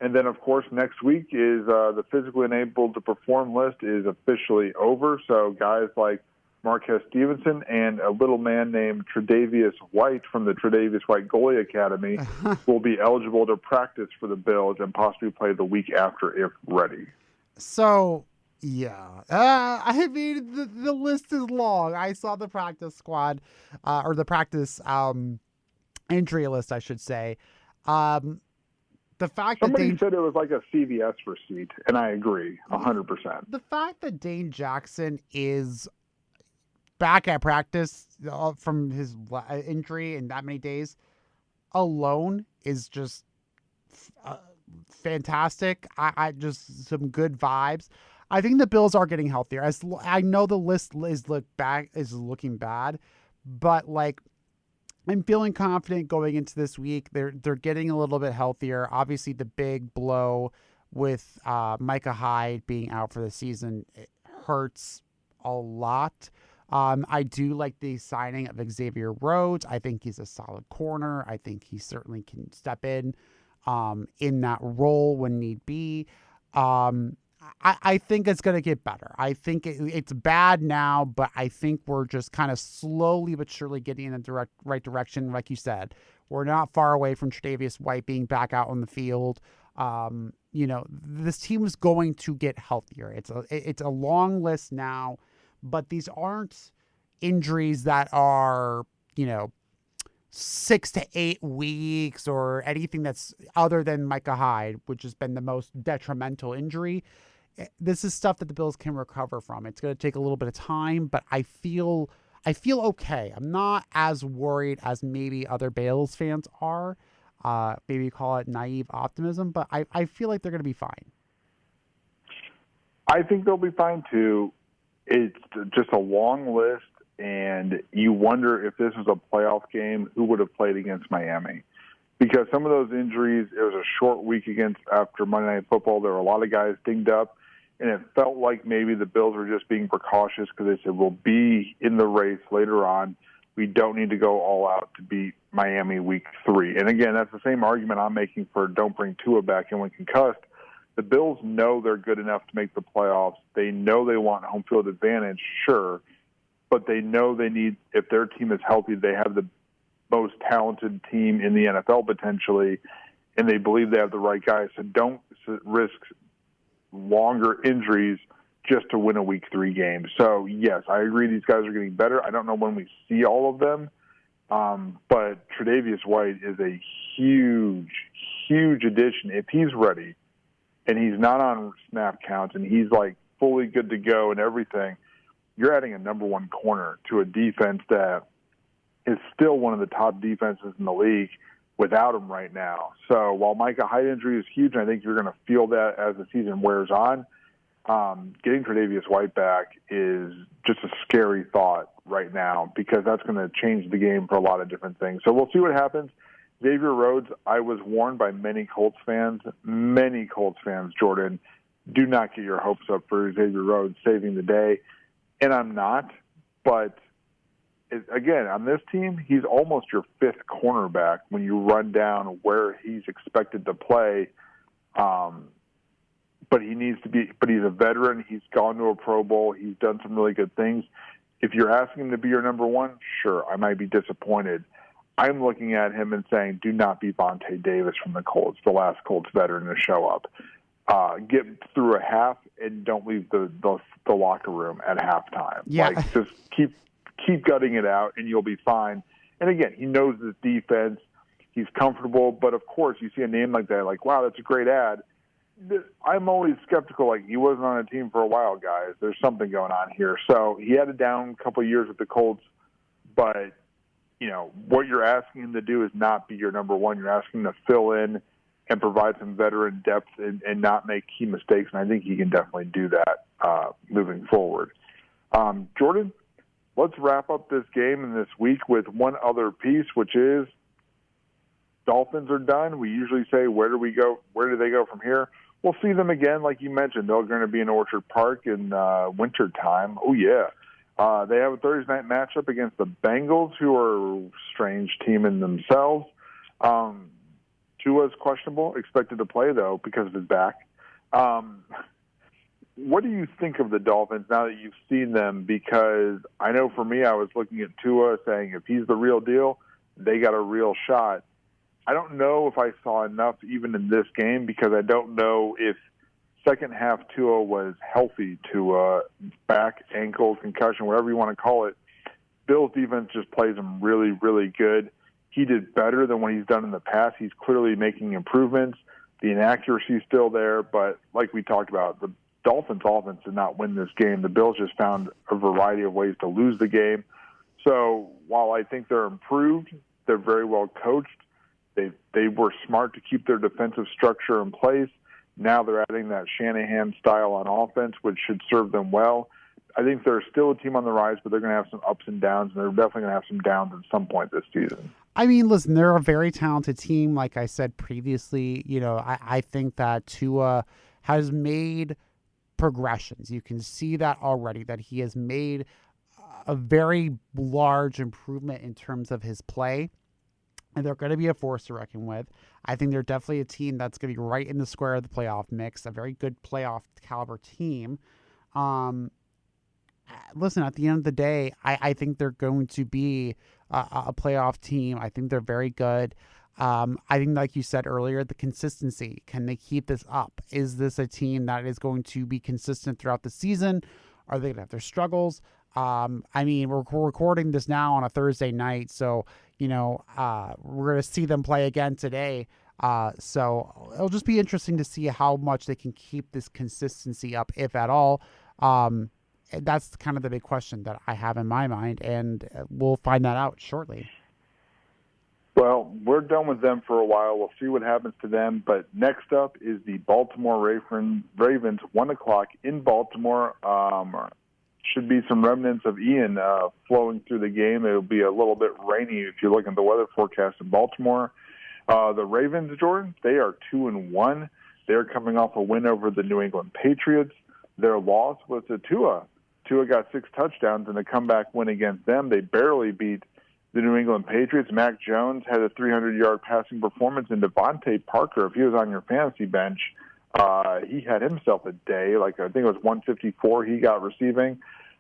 And then, of course, next week is the physically unable to perform list is officially over. So guys like Marquez Stevenson and a little man named Tre'Davious White from the Tre'Davious White Goalie Academy will be eligible to practice for the Bills and possibly play the week after if ready. So, yeah. I mean, the list is long. I saw the practice squad, or the practice injury list, I should say. The fact Somebody that said it was like a CVS receipt, and I agree 100%. The fact that Dane Jackson is back at practice from his injury in that many days alone is just fantastic. I just some good vibes. I think the Bills are getting healthier. As I know the list is looking bad, but I'm feeling confident going into this week. They're getting a little bit healthier. Obviously, the big blow with Micah Hyde being out for the season, it hurts a lot. I do like the signing of Xavier Rhodes. I think he's a solid corner. I think he certainly can step in that role when need be. I think it's going to get better. I think it's bad now, but I think we're just kind of slowly but surely getting in the right direction. Like you said, we're not far away from Tre'Davious White being back out on the field. This team is going to get healthier. It's a long list now, but these aren't injuries that are, 6 to 8 weeks or anything that's other than Micah Hyde, which has been the most detrimental injury. This is stuff that the Bills can recover from. It's going to take a little bit of time, but I feel okay. I'm not as worried as maybe other Bills fans are. Maybe call it naive optimism, but I feel like they're going to be fine. I think they'll be fine too. It's just a long list, and you wonder if this was a playoff game, who would have played against Miami? Because some of those injuries, it was a short week after Monday Night Football. There were a lot of guys dinged up, and it felt like maybe the Bills were just being precautious because they said, we'll be in the race later on. We don't need to go all out to beat Miami week 3. And again, that's the same argument I'm making for don't bring Tua back in when concussed. The Bills know they're good enough to make the playoffs. They know they want home field advantage, sure, but they know they need, if their team is healthy, they have the most talented team in the NFL potentially, and they believe they have the right guys. So don't risk longer injuries just to win a week 3 game. So, yes, I agree these guys are getting better. I don't know when we see all of them, but Tre'Davious White is a huge, huge addition. If he's ready and he's not on snap counts and he's fully good to go and everything, you're adding a number 1 corner to a defense that is still one of the top defenses in the league without him right now. So while Micah Hyde injury is huge, and I think you're going to feel that as the season wears on, getting Tre'Davious White back is just a scary thought right now because that's going to change the game for a lot of different things. So we'll see what happens. Xavier Rhodes, I was warned by many Colts fans, Jordan, do not get your hopes up for Xavier Rhodes saving the day. And I'm not, but again, on this team, he's almost your 5th cornerback when you run down where he's expected to play. But he needs to be. But he's a veteran. He's gone to a Pro Bowl. He's done some really good things. If you're asking him to be your number 1, sure, I might be disappointed. I'm looking at him and saying, do not be Vontae Davis from the Colts, the last Colts veteran to show up. Get through a half and don't leave the locker room at halftime. Yeah. Like, just keep gutting it out, and you'll be fine. And again, he knows the defense. He's comfortable. But, of course, you see a name like that, like, wow, that's a great ad. I'm always skeptical. Like, he wasn't on a team for a while, guys. There's something going on here. So he had a down couple of years with the Colts, but, what you're asking him to do is not be your number one. You're asking him to fill in and provide some veteran depth and not make key mistakes, and I think he can definitely do that moving forward. Jordan, let's wrap up this game and this week with one other piece, which is Dolphins are done. We usually say, where do we go? Where do they go from here? We'll see them again, like you mentioned. They're going to be in Orchard Park in winter time. Oh, yeah. They have a Thursday night matchup against the Bengals, who are a strange team in themselves. Tua's questionable, expected to play, though, because of his back. What do you think of the Dolphins now that you've seen them? Because I know for me, I was looking at Tua saying if he's the real deal, they got a real shot. I don't know if I saw enough even in this game because I don't know if second half Tua was healthy to back, ankle, concussion, whatever you want to call it. Bill's defense just plays him really, really good. He did better than what he's done in the past. He's clearly making improvements. The inaccuracy is still there, but like we talked about, the Dolphins' offense did not win this game. The Bills just found a variety of ways to lose the game. So while I think they're improved, they're very well coached. They were smart to keep their defensive structure in place. Now they're adding that Shanahan style on offense, which should serve them well. I think they're still a team on the rise, but they're going to have some ups and downs, and they're definitely going to have some downs at some point this season. I mean, listen, they're a very talented team. Like I said previously, I think that Tua has made progressions. You can see that already, that he has made a very large improvement in terms of his play. And they're going to be a force to reckon with. I think they're definitely a team that's going to be right in the square of the playoff mix, a very good playoff caliber team. Listen, at the end of the day, I think they're going to be a playoff team. I think they're very good. I think, like you said earlier, the consistency. Can they keep this up? Is this a team that is going to be consistent throughout the season? Are they going to have their struggles? I mean, we're recording this now on a Thursday night, so we're going to see them play again today. So it'll just be interesting to see how much they can keep this consistency up, if at all. That's kind of the big question that I have in my mind, and we'll find that out shortly. Well, we're done with them for a while. We'll see what happens to them. But next up is the Baltimore Ravens, 1 o'clock in Baltimore. Should be some remnants of Ian flowing through the game. It'll be a little bit rainy if you look at the weather forecast in Baltimore. The Ravens, Jordan, they are 2-1. They're coming off a win over the New England Patriots. Their loss was to Tua. Tua got 6 touchdowns in a comeback win against them. They barely beat the New England Patriots. Mac Jones had a 300-yard passing performance, and Devontae Parker, if he was on your fantasy bench, he had himself a day. I think it was 154 he got receiving.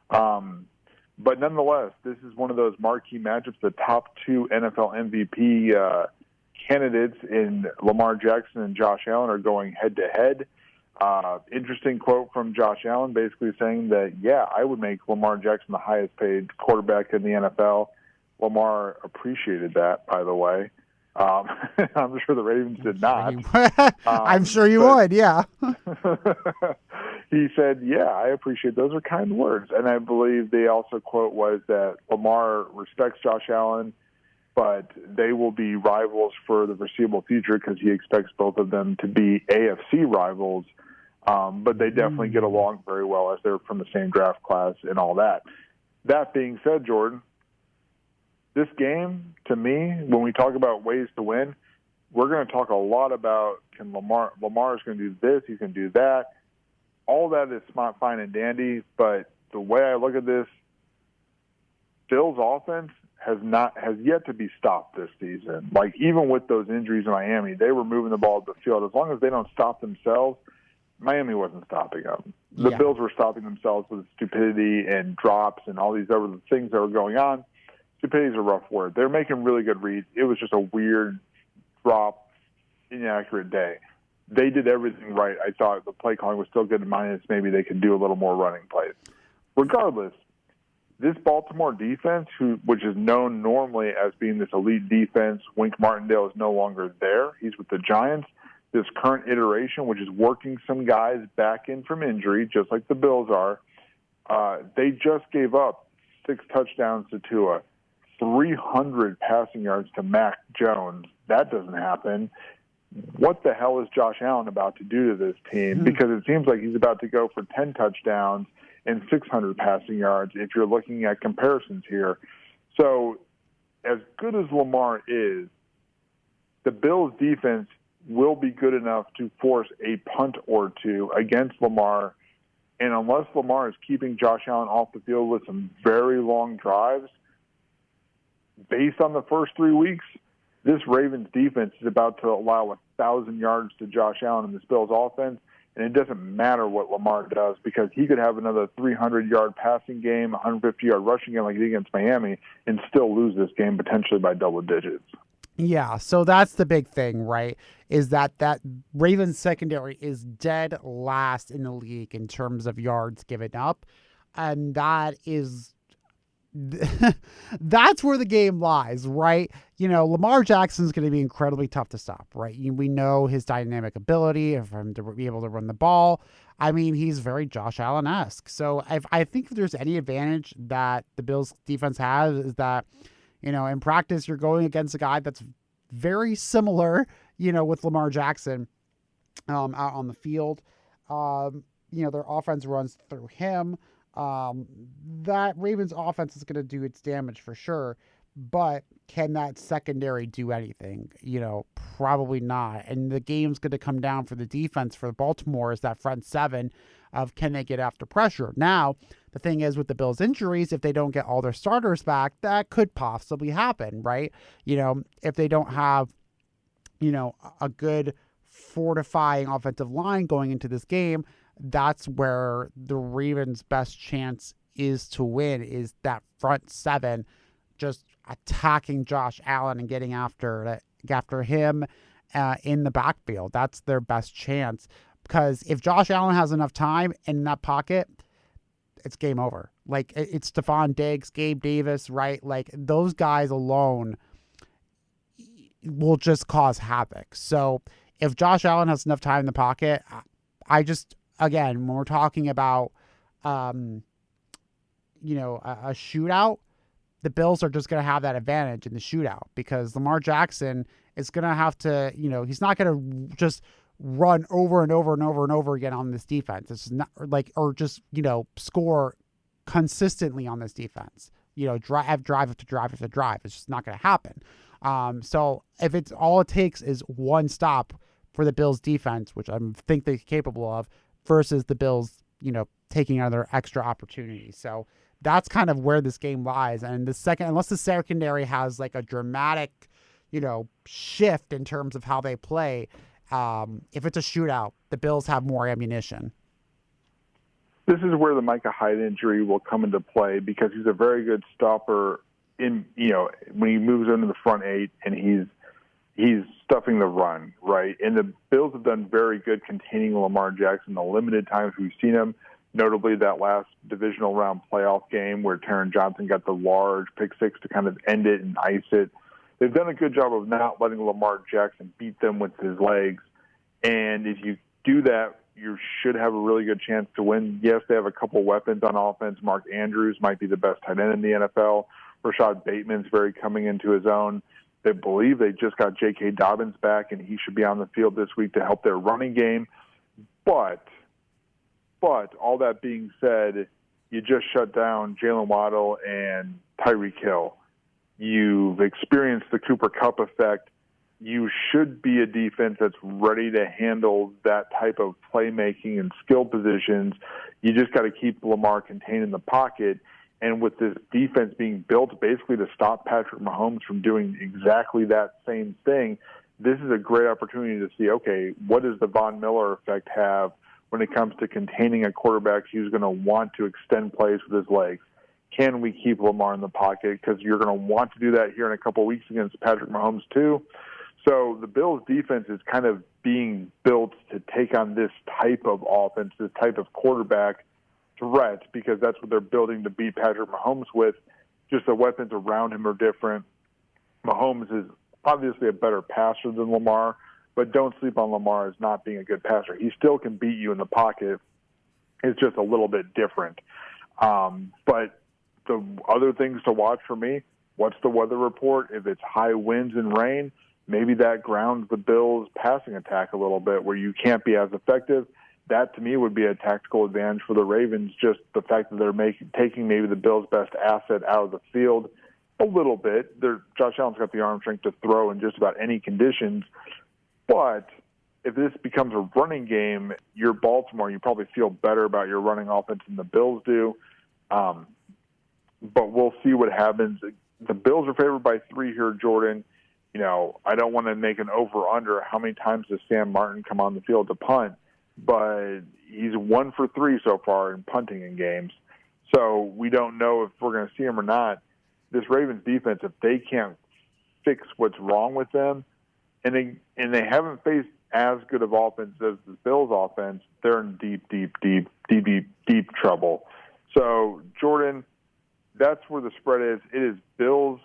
But nonetheless, this is one of those marquee matchups. The top 2 NFL MVP candidates in Lamar Jackson and Josh Allen are going head-to-head. Interesting quote from Josh Allen basically saying that, yeah, I would make Lamar Jackson the highest-paid quarterback in the NFL. Lamar appreciated that, by the way. I'm sure the Ravens did not. I'm sure you would, yeah. He said, yeah, I appreciate those are kind words. And I believe the also quote was that Lamar respects Josh Allen, but they will be rivals for the foreseeable future because he expects both of them to be AFC rivals. But they definitely get along very well as they're from the same draft class and all that. That being said, Jordan, this game, to me, when we talk about ways to win, we're going to talk a lot about Lamar's going to do this, he's going to do that. All that is fine and dandy, but the way I look at this, Bill's offense has yet to be stopped this season. Even with those injuries in Miami, they were moving the ball up the field. As long as they don't stop themselves, Miami wasn't stopping them. The Bills were stopping themselves with stupidity and drops and all these other things that were going on. Stupidity is a rough word. They're making really good reads. It was just a weird drop, inaccurate day. they did everything right. I thought the play calling was still good, minus maybe they could do a little more running plays. Regardless, this Baltimore defense, which is known normally as being this elite defense, Wink Martindale is no longer there. He's with the Giants. This current iteration, which is working some guys back in from injury, just like the Bills are, they just gave up 6 touchdowns to Tua, 300 passing yards to Mac Jones. That doesn't happen. What the hell is Josh Allen about to do to this team? Because it seems like he's about to go for 10 touchdowns and 600 passing yards if you're looking at comparisons here. So as good as Lamar is, the Bills' defense will be good enough to force a punt or two against Lamar. And unless Lamar is keeping Josh Allen off the field with some very long drives, based on the first 3 weeks, this Ravens defense is about to allow 1,000 yards to Josh Allen in this Bills offense. And it doesn't matter what Lamar does, because he could have another 300-yard passing game, 150-yard rushing game like he did against Miami, and still lose this game potentially by double digits. Yeah, so that's the big thing, right? Is that Ravens secondary is dead last in the league in terms of yards given up. And that is that's where the game lies, right? You know, Lamar Jackson's going to be incredibly tough to stop, right? We know his dynamic ability for him to be able to run the ball. I mean, he's very Josh Allen-esque. So I think if there's any advantage that the Bills defense has is that, you know, in practice, you're going against a guy that's very similar, you know, with Lamar Jackson out on the field. You know, their offense runs through him. That Ravens offense is going to do its damage for sure, but can that secondary do anything? You know, probably not. And the game's going to come down for the defense for Baltimore is that front seven of can they get after pressure. Now, the thing is with the Bills injuries, if they don't get all their starters back, that could possibly happen, right? You know, if they don't have, you know, a good fortifying offensive line going into this game, that's where the Ravens' best chance is to win, is that front seven just attacking Josh Allen and getting after him in the backfield. That's their best chance, because if Josh Allen has enough time in that pocket, it's game over. Like, it's Stephon Diggs, Gabe Davis, right? Like, those guys alone will just cause havoc. So if Josh Allen has enough time in the pocket, again, when we're talking about, you know, a shootout, the Bills are just going to have that advantage in the shootout, because Lamar Jackson is going to have to, you know, he's not going to just run over and over and over and over again on this defense. It's not like, or just, you know, score consistently on this defense, you know, drive after drive after drive. It's just not going to happen. So if it's all it takes is one stop for the Bills defense, which I think they're capable of, versus the Bills, you know, taking another extra opportunity. So that's kind of where this game lies. And unless the secondary has like a dramatic, you know, shift in terms of how they play, if it's a shootout, the Bills have more ammunition. This is where the Micah Hyde injury will come into play, because he's a very good stopper in, you know, when he moves into the front eight and he's stuffing the run, right? And the Bills have done very good containing Lamar Jackson the limited times we've seen him, notably that last divisional round playoff game where Taron Johnson got the large pick six to kind of end it and ice it. They've done a good job of not letting Lamar Jackson beat them with his legs. And if you do that, you should have a really good chance to win. Yes, they have a couple weapons on offense. Mark Andrews might be the best tight end in the NFL. Rashad Bateman's very coming into his own. They believe they just got J.K. Dobbins back, and he should be on the field this week to help their running game. But all that being said, you just shut down Jalen Waddle and Tyreek Hill. You've experienced the Cooper Kupp effect. You should be a defense that's ready to handle that type of playmaking and skill positions. You just got to keep Lamar contained in the pocket. And with this defense being built basically to stop Patrick Mahomes from doing exactly that same thing, this is a great opportunity to see, okay, what does the Von Miller effect have when it comes to containing a quarterback who's going to want to extend plays with his legs? Can we keep Lamar in the pocket? Because you're going to want to do that here in a couple of weeks against Patrick Mahomes too. So the Bills' defense is kind of being built to take on this type of offense, this type of quarterback threat, because that's what they're building to beat Patrick Mahomes with. Just the weapons around him are different. Mahomes is obviously a better passer than Lamar, but don't sleep on Lamar as not being a good passer. He still can beat you in the pocket. It's just a little bit different. But the other things to watch for me, what's the weather report? If it's high winds and rain, maybe that grounds the Bills' passing attack a little bit where you can't be as effective. That, to me, would be a tactical advantage for the Ravens, just the fact that they're taking maybe the Bills' best asset out of the field a little bit. Josh Allen's got the arm strength to throw in just about any conditions. But if this becomes a running game, you're Baltimore, you probably feel better about your running offense than the Bills do. But we'll see what happens. The Bills are favored by 3 here, Jordan. I don't want to make an over-under. How many times does Sam Martin come on the field to punt? But he's 1 for 3 so far in punting in games. So we don't know if we're going to see him or not. This Ravens defense, if they can't fix what's wrong with them, and they haven't faced as good of offense as the Bills offense, they're in deep trouble. So, Jordan, that's where the spread is. It is Bills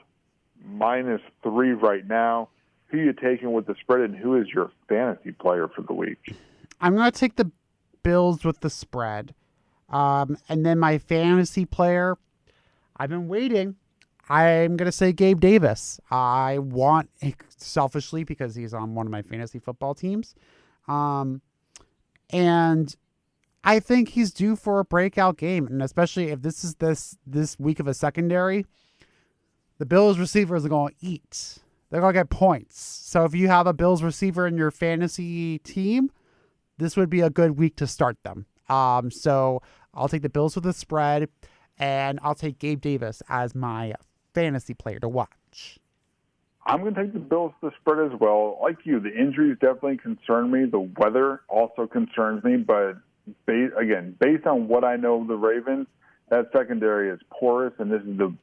-3 right now. Who are you taking with the spread, and who is your fantasy player for the week? I'm going to take the Bills with the spread. And then my fantasy player, I've been waiting. I'm going to say Gabe Davis. I want, selfishly, because he's on one of my fantasy football teams. And I think he's due for a breakout game. And especially if this is this week of a secondary, the Bills receivers are going to eat. They're going to get points. So if you have a Bills receiver in your fantasy team, this would be a good week to start them. So I'll take the Bills with the spread, and I'll take Gabe Davis as my fantasy player to watch. I'm going to take the Bills with the spread as well. Like you, the injuries definitely concern me. The weather also concerns me. But, based on what I know of the Ravens, that secondary is porous, and this is the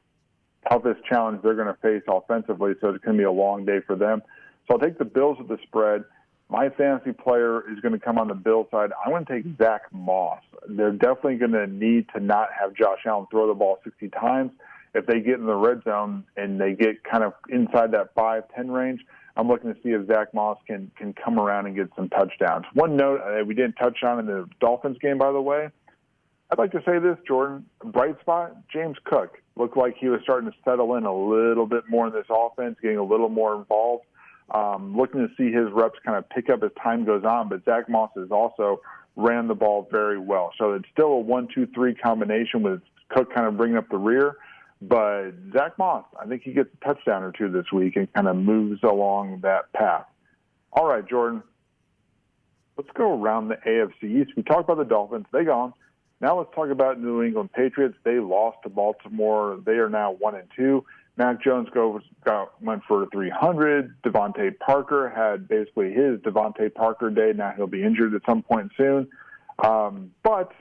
toughest challenge they're going to face offensively, so it's going to be a long day for them. So I'll take the Bills with the spread. My fantasy player is going to come on the Bills side. I'm going to take Zach Moss. They're definitely going to need to not have Josh Allen throw the ball 60 times. If they get in the red zone and they get kind of inside that 5-10 range, I'm looking to see if Zach Moss can come around and get some touchdowns. One note we didn't touch on in the Dolphins game, by the way. I'd like to say this, Jordan. Bright spot, James Cook. Looked like he was starting to settle in a little bit more in this offense, getting a little more involved. Looking to see his reps kind of pick up as time goes on, but Zach Moss has also ran the ball very well. So it's still a 1-2-3 combination with Cook kind of bringing up the rear. But Zach Moss, I think he gets a touchdown or two this week and kind of moves along that path. All right, Jordan, let's go around the AFC East. We talked about the Dolphins. They gone. Now let's talk about New England Patriots. They lost to Baltimore. They are now 1-2. Mac Jones went for 300. Devontae Parker had basically his Devontae Parker day. Now he'll be injured at some point soon. But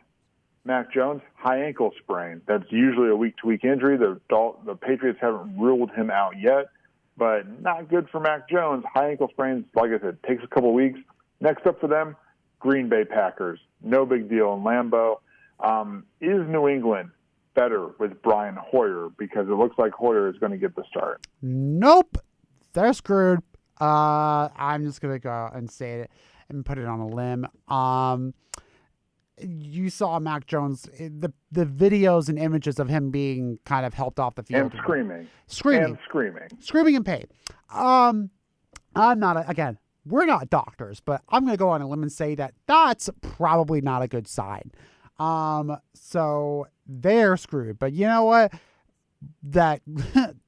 Mac Jones, high ankle sprain. That's usually a week-to-week injury. The Patriots haven't ruled him out yet, but not good for Mac Jones. High ankle sprains, like I said, takes a couple weeks. Next up for them, Green Bay Packers. No big deal in Lambeau. Is New England better with Brian Hoyer? Because it looks like Hoyer is going to get the start. Nope. They're screwed. I'm just going to go and say it and put it on a limb. You saw Mac Jones, the videos and images of him being kind of helped off the field. And screaming. Screaming in pain. I'm not, again, we're not doctors, but I'm going to go on a limb and say that that's probably not a good sign. So they're screwed. But you know what? That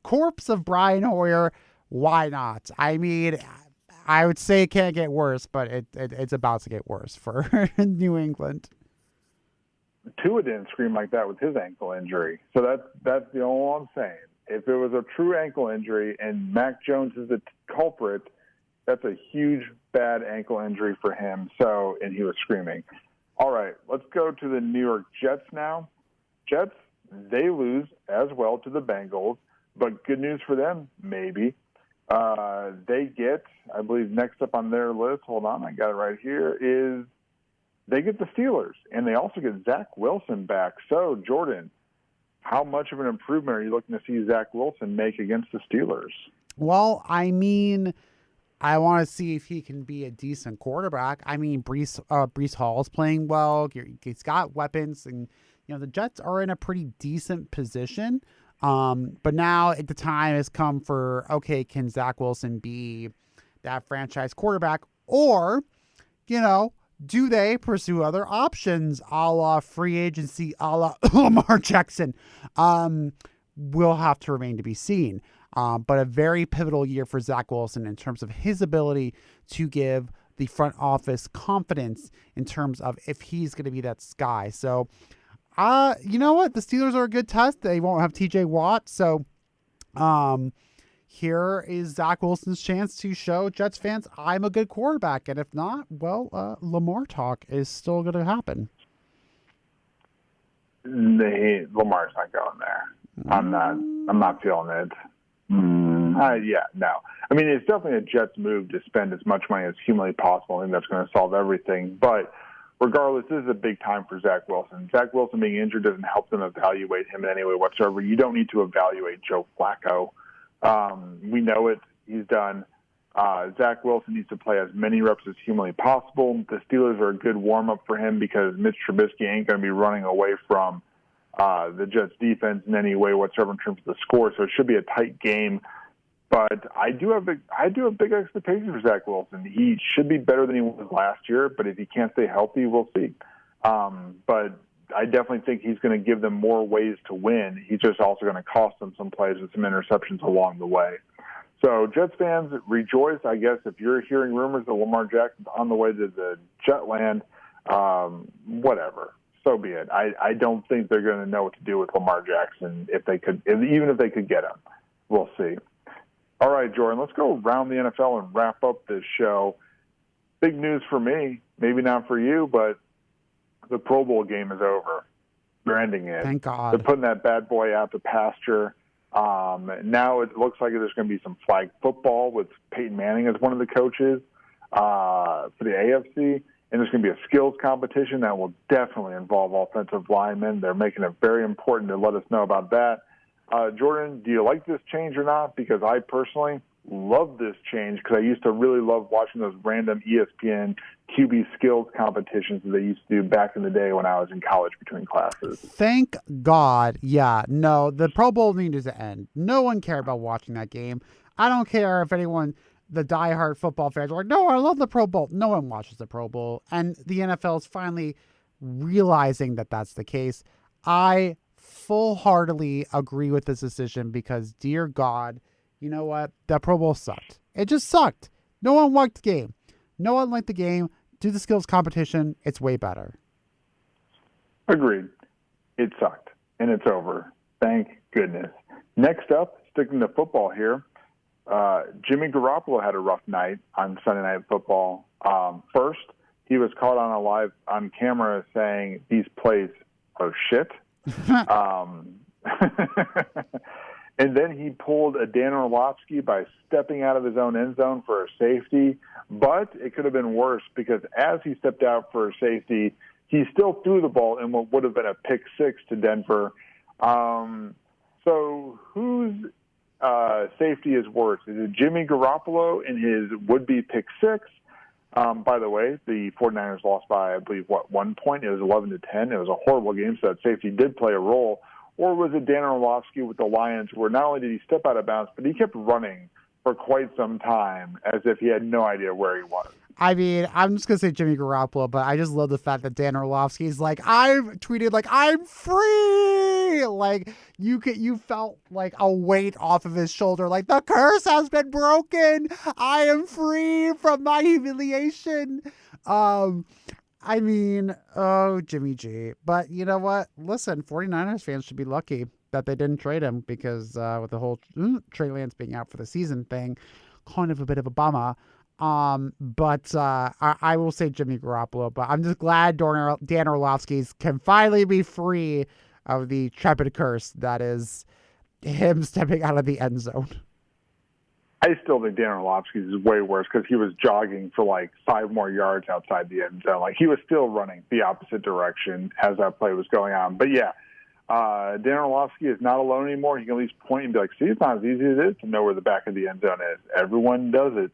corpse of Brian Hoyer, why not? I mean, I would say it can't get worse, but it's about to get worse for New England. Tua didn't scream like that with his ankle injury. So that's the only I'm saying. If it was a true ankle injury and Mac Jones is the culprit, that's a huge bad ankle injury for him. So, and he was screaming. All right, let's go to the New York Jets now. Jets, they lose as well to the Bengals, but good news for them, maybe. They get, I believe, next up on their list, hold on, I got it right here, is they get the Steelers, and they also get Zach Wilson back. So, Jordan, how much of an improvement are you looking to see Zach Wilson make against the Steelers? Well, I mean, I want to see if he can be a decent quarterback. I mean, Breece Hall's playing well. He's got weapons, and the Jets are in a pretty decent position. But now the time has come for, okay, can Zach Wilson be that franchise quarterback? Or, do they pursue other options a la free agency, a la Lamar Jackson? Will have to remain to be seen. But a very pivotal year for Zach Wilson in terms of his ability to give the front office confidence in terms of if he's going to be that guy. So, you know what? The Steelers are a good test. They won't have TJ Watt. So, here is Zach Wilson's chance to show Jets fans I'm a good quarterback. And if not, well, Lamar talk is still going to happen. Lamar's not going there. I'm not feeling it. Yeah, no. I mean, it's definitely a Jets move to spend as much money as humanly possible. I think that's going to solve everything. But regardless, this is a big time for Zach Wilson. Zach Wilson being injured doesn't help them evaluate him in any way whatsoever. You don't need to evaluate Joe Flacco. We know it. He's done. Zach Wilson needs to play as many reps as humanly possible. The Steelers are a good warm-up for him because Mitch Trubisky ain't going to be running away from the Jets defense in any way whatsoever in terms of the score. So it should be a tight game. But I do have big expectations for Zach Wilson. He should be better than he was last year, but if he can't stay healthy, we'll see. But I definitely think he's going to give them more ways to win. He's just also going to cost them some plays with some interceptions along the way. So Jets fans, rejoice, I guess, if you're hearing rumors that Lamar Jackson's on the way to the Jetland, whatever. So be it. I don't think they're going to know what to do with Lamar Jackson even if they could get him. We'll see. All right, Jordan, let's go around the NFL and wrap up this show. Big news for me, maybe not for you, but the Pro Bowl game is over. They're ending it. Thank God. They're putting that bad boy out to pasture. Now it looks like there's going to be some flag football with Peyton Manning as one of the coaches for the AFC. And there's going to be a skills competition that will definitely involve offensive linemen. They're making it very important to let us know about that. Jordan, do you like this change or not? Because I personally love this change because I used to really love watching those random ESPN QB skills competitions that they used to do back in the day when I was in college between classes. Thank God. Yeah, no, the Pro Bowl needed to end. No one cared about watching that game. I don't care if anyone, the diehard football fans are like, no, I love the Pro Bowl. No one watches the Pro Bowl. And the NFL is finally realizing that that's the case. I full-heartedly agree with this decision because, dear God, you know what? That Pro Bowl sucked. It just sucked. No one liked the game. No one liked the game. Do the skills competition. It's way better. Agreed. It sucked. And it's over. Thank goodness. Next up, sticking to football here, Jimmy Garoppolo had a rough night on Sunday Night Football. First, he was caught on camera saying these plays are shit. And then he pulled a Dan Orlovsky by stepping out of his own end zone for a safety. But it could have been worse because as he stepped out for a safety, he still threw the ball in what would have been a pick six to Denver. So whose safety is worse? Is it Jimmy Garoppolo in his would-be pick six? By the way, the 49ers lost by, I believe, 1 point? It was 11-10. It was a horrible game, so that safety did play a role. Or was it Dan Orlovsky with the Lions, where not only did he step out of bounds, but he kept running for quite some time as if he had no idea where he was? I mean, I'm just going to say Jimmy Garoppolo, but I just love the fact that Dan Orlovsky is like, I've tweeted, like, I'm free! Like, you felt like a weight off of his shoulder. Like, the curse has been broken! I am free from my humiliation! I mean, oh, Jimmy G. But you know what? Listen, 49ers fans should be lucky that they didn't trade him because with the whole Trey Lance being out for the season thing, kind of a bit of a bummer. But I will say Jimmy Garoppolo, but I'm just glad Dan Orlovsky can finally be free of the trepid curse that is him stepping out of the end zone. I still think Dan Orlovsky's is way worse because he was jogging for like 5 more yards outside the end zone. Like he was still running the opposite direction as that play was going on. But yeah, Dan Orlovsky is not alone anymore. He can at least point and be like, see, it's not as easy as it is to know where the back of the end zone is. Everyone does it.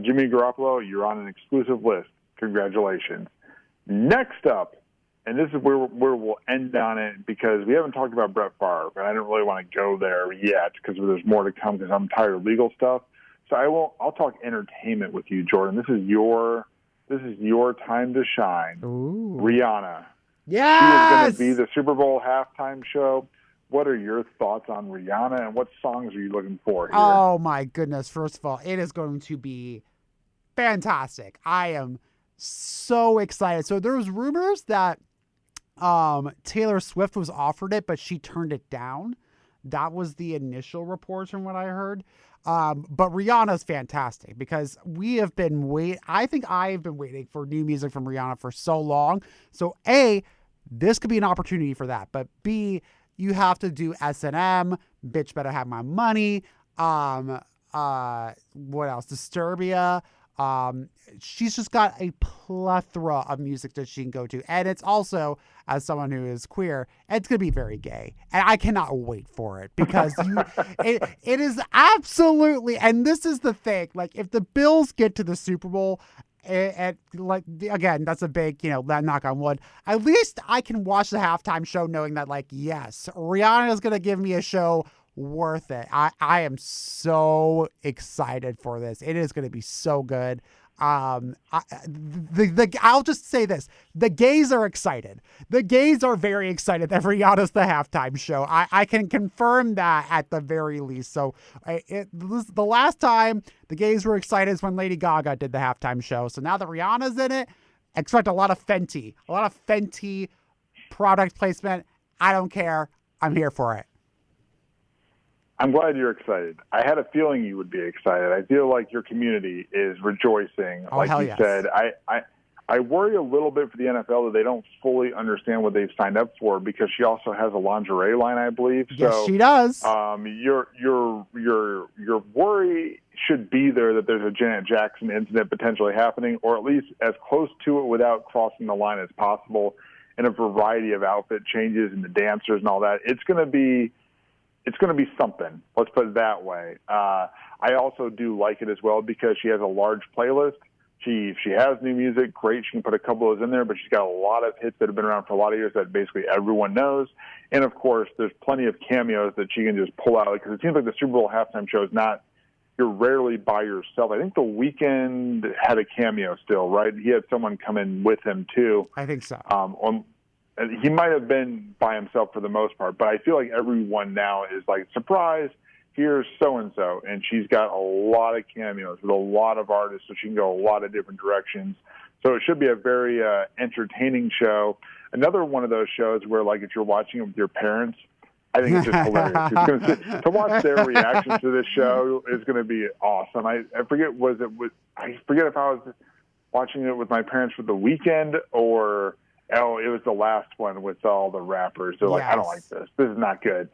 Jimmy Garoppolo, you're on an exclusive list. Congratulations. Next up, and this is where we'll end on it because we haven't talked about Brett Favre, and I don't really want to go there yet because there's more to come because I'm tired of legal stuff. So I'll talk entertainment with you, Jordan. This is your time to shine. Ooh. Rihanna. Yes! She is going to be the Super Bowl halftime show. What are your thoughts on Rihanna, and what songs are you looking for here? Oh, my goodness. First of all, it is going to be fantastic. I am so excited. So there was rumors that Taylor Swift was offered it, but she turned it down. That was the initial reports from what I heard. But Rihanna's fantastic because we have been I think I've been waiting for new music from Rihanna for so long. So A, this could be an opportunity for that. But B, you have to do S&M. Bitch Better Have My Money. What else? Disturbia. She's just got a plethora of music that she can go to. And it's also, as someone who is queer, it's going to be very gay. And I cannot wait for it because it is absolutely, and this is the thing, like if the Bills get to the Super Bowl, like again, that's a big, knock on wood. At least I can watch the halftime show knowing that, like, yes, Rihanna is going to give me a show worth it. I am so excited for this. It is going to be so good. I'll just say this. The gays are excited. The gays are very excited that Rihanna's the halftime show. I can confirm that at the very least. So the last time the gays were excited is when Lady Gaga did the halftime show. So now that Rihanna's in it, expect a lot of Fenty product placement. I don't care. I'm here for it. I'm glad you're excited. I had a feeling you would be excited. I feel like your community is rejoicing. Oh, like hell you yes. said, I worry a little bit for the NFL that they don't fully understand what they've signed up for because she also has a lingerie line, I believe. Yes, so, she does. Your worry should be there that there's a Janet Jackson incident potentially happening, or at least as close to it without crossing the line as possible, and a variety of outfit changes and the dancers and all that. It's going to be something. Let's put it that way. I also do like it as well because she has a large playlist. If she has new music, great. She can put a couple of those in there, but she's got a lot of hits that have been around for a lot of years that basically everyone knows. And, of course, there's plenty of cameos that she can just pull out because it seems like the Super Bowl halftime show is not – you're rarely by yourself. I think The Weeknd had a cameo still, right? He had someone come in with him, too. I think so. He might have been by himself for the most part, but I feel like everyone now is like, surprise, here's so-and-so. And she's got a lot of cameos with a lot of artists, so she can go a lot of different directions. So it should be a very entertaining show. Another one of those shows where, like, if you're watching it with your parents, I think it's just hilarious. To watch their reactions to this show is going to be awesome. I forget if I was watching it with my parents for The Weeknd or – it was the last one with all the rappers. They're like, I don't like this. This is not good.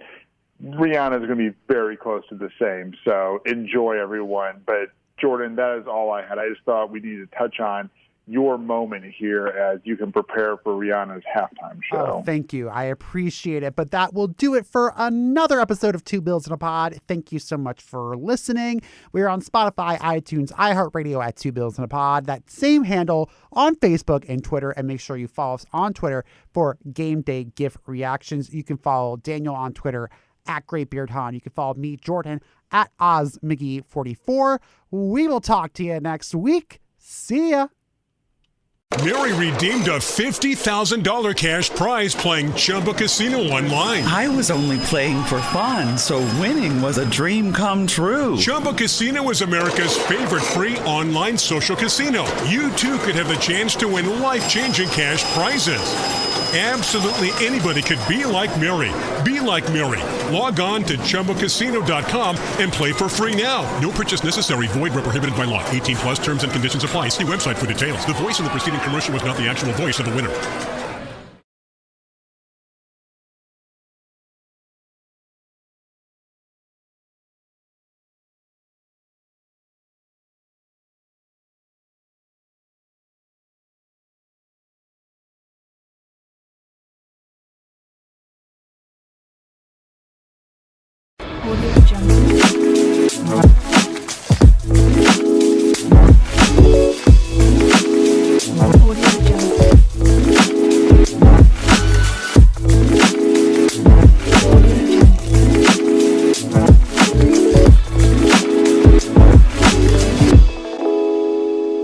Rihanna is going to be very close to the same. So enjoy, everyone. But, Jordan, that is all I had. I just thought we needed to touch on your moment here as you can prepare for Rihanna's halftime show. Oh, thank you. I appreciate it. But that will do it for another episode of Two Bills in a Pod. Thank you so much for listening. We are on Spotify, iTunes, iHeartRadio at Two Bills in a Pod. That same handle on Facebook and Twitter. And make sure you follow us on Twitter for game day gift reactions. You can follow Daniel on Twitter at GreatBeardHon. You can follow me, Jordan, at OzMcGee44. We will talk to you next week. See ya. Mary redeemed a $50,000 cash prize playing Chumba Casino online. I was only playing for fun, so winning was a dream come true. Chumba Casino is America's favorite free online social casino. You, too, could have the chance to win life-changing cash prizes. Absolutely anybody could be like Mary. Be like Mary. Log on to ChumbaCasino.com and play for free now. No purchase necessary. Void where prohibited by law. 18 plus terms and conditions apply. See website for details. The voice in the preceding commercial was not the actual voice of the winner.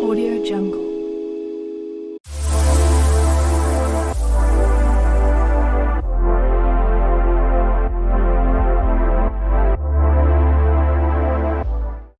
Audio Jungle.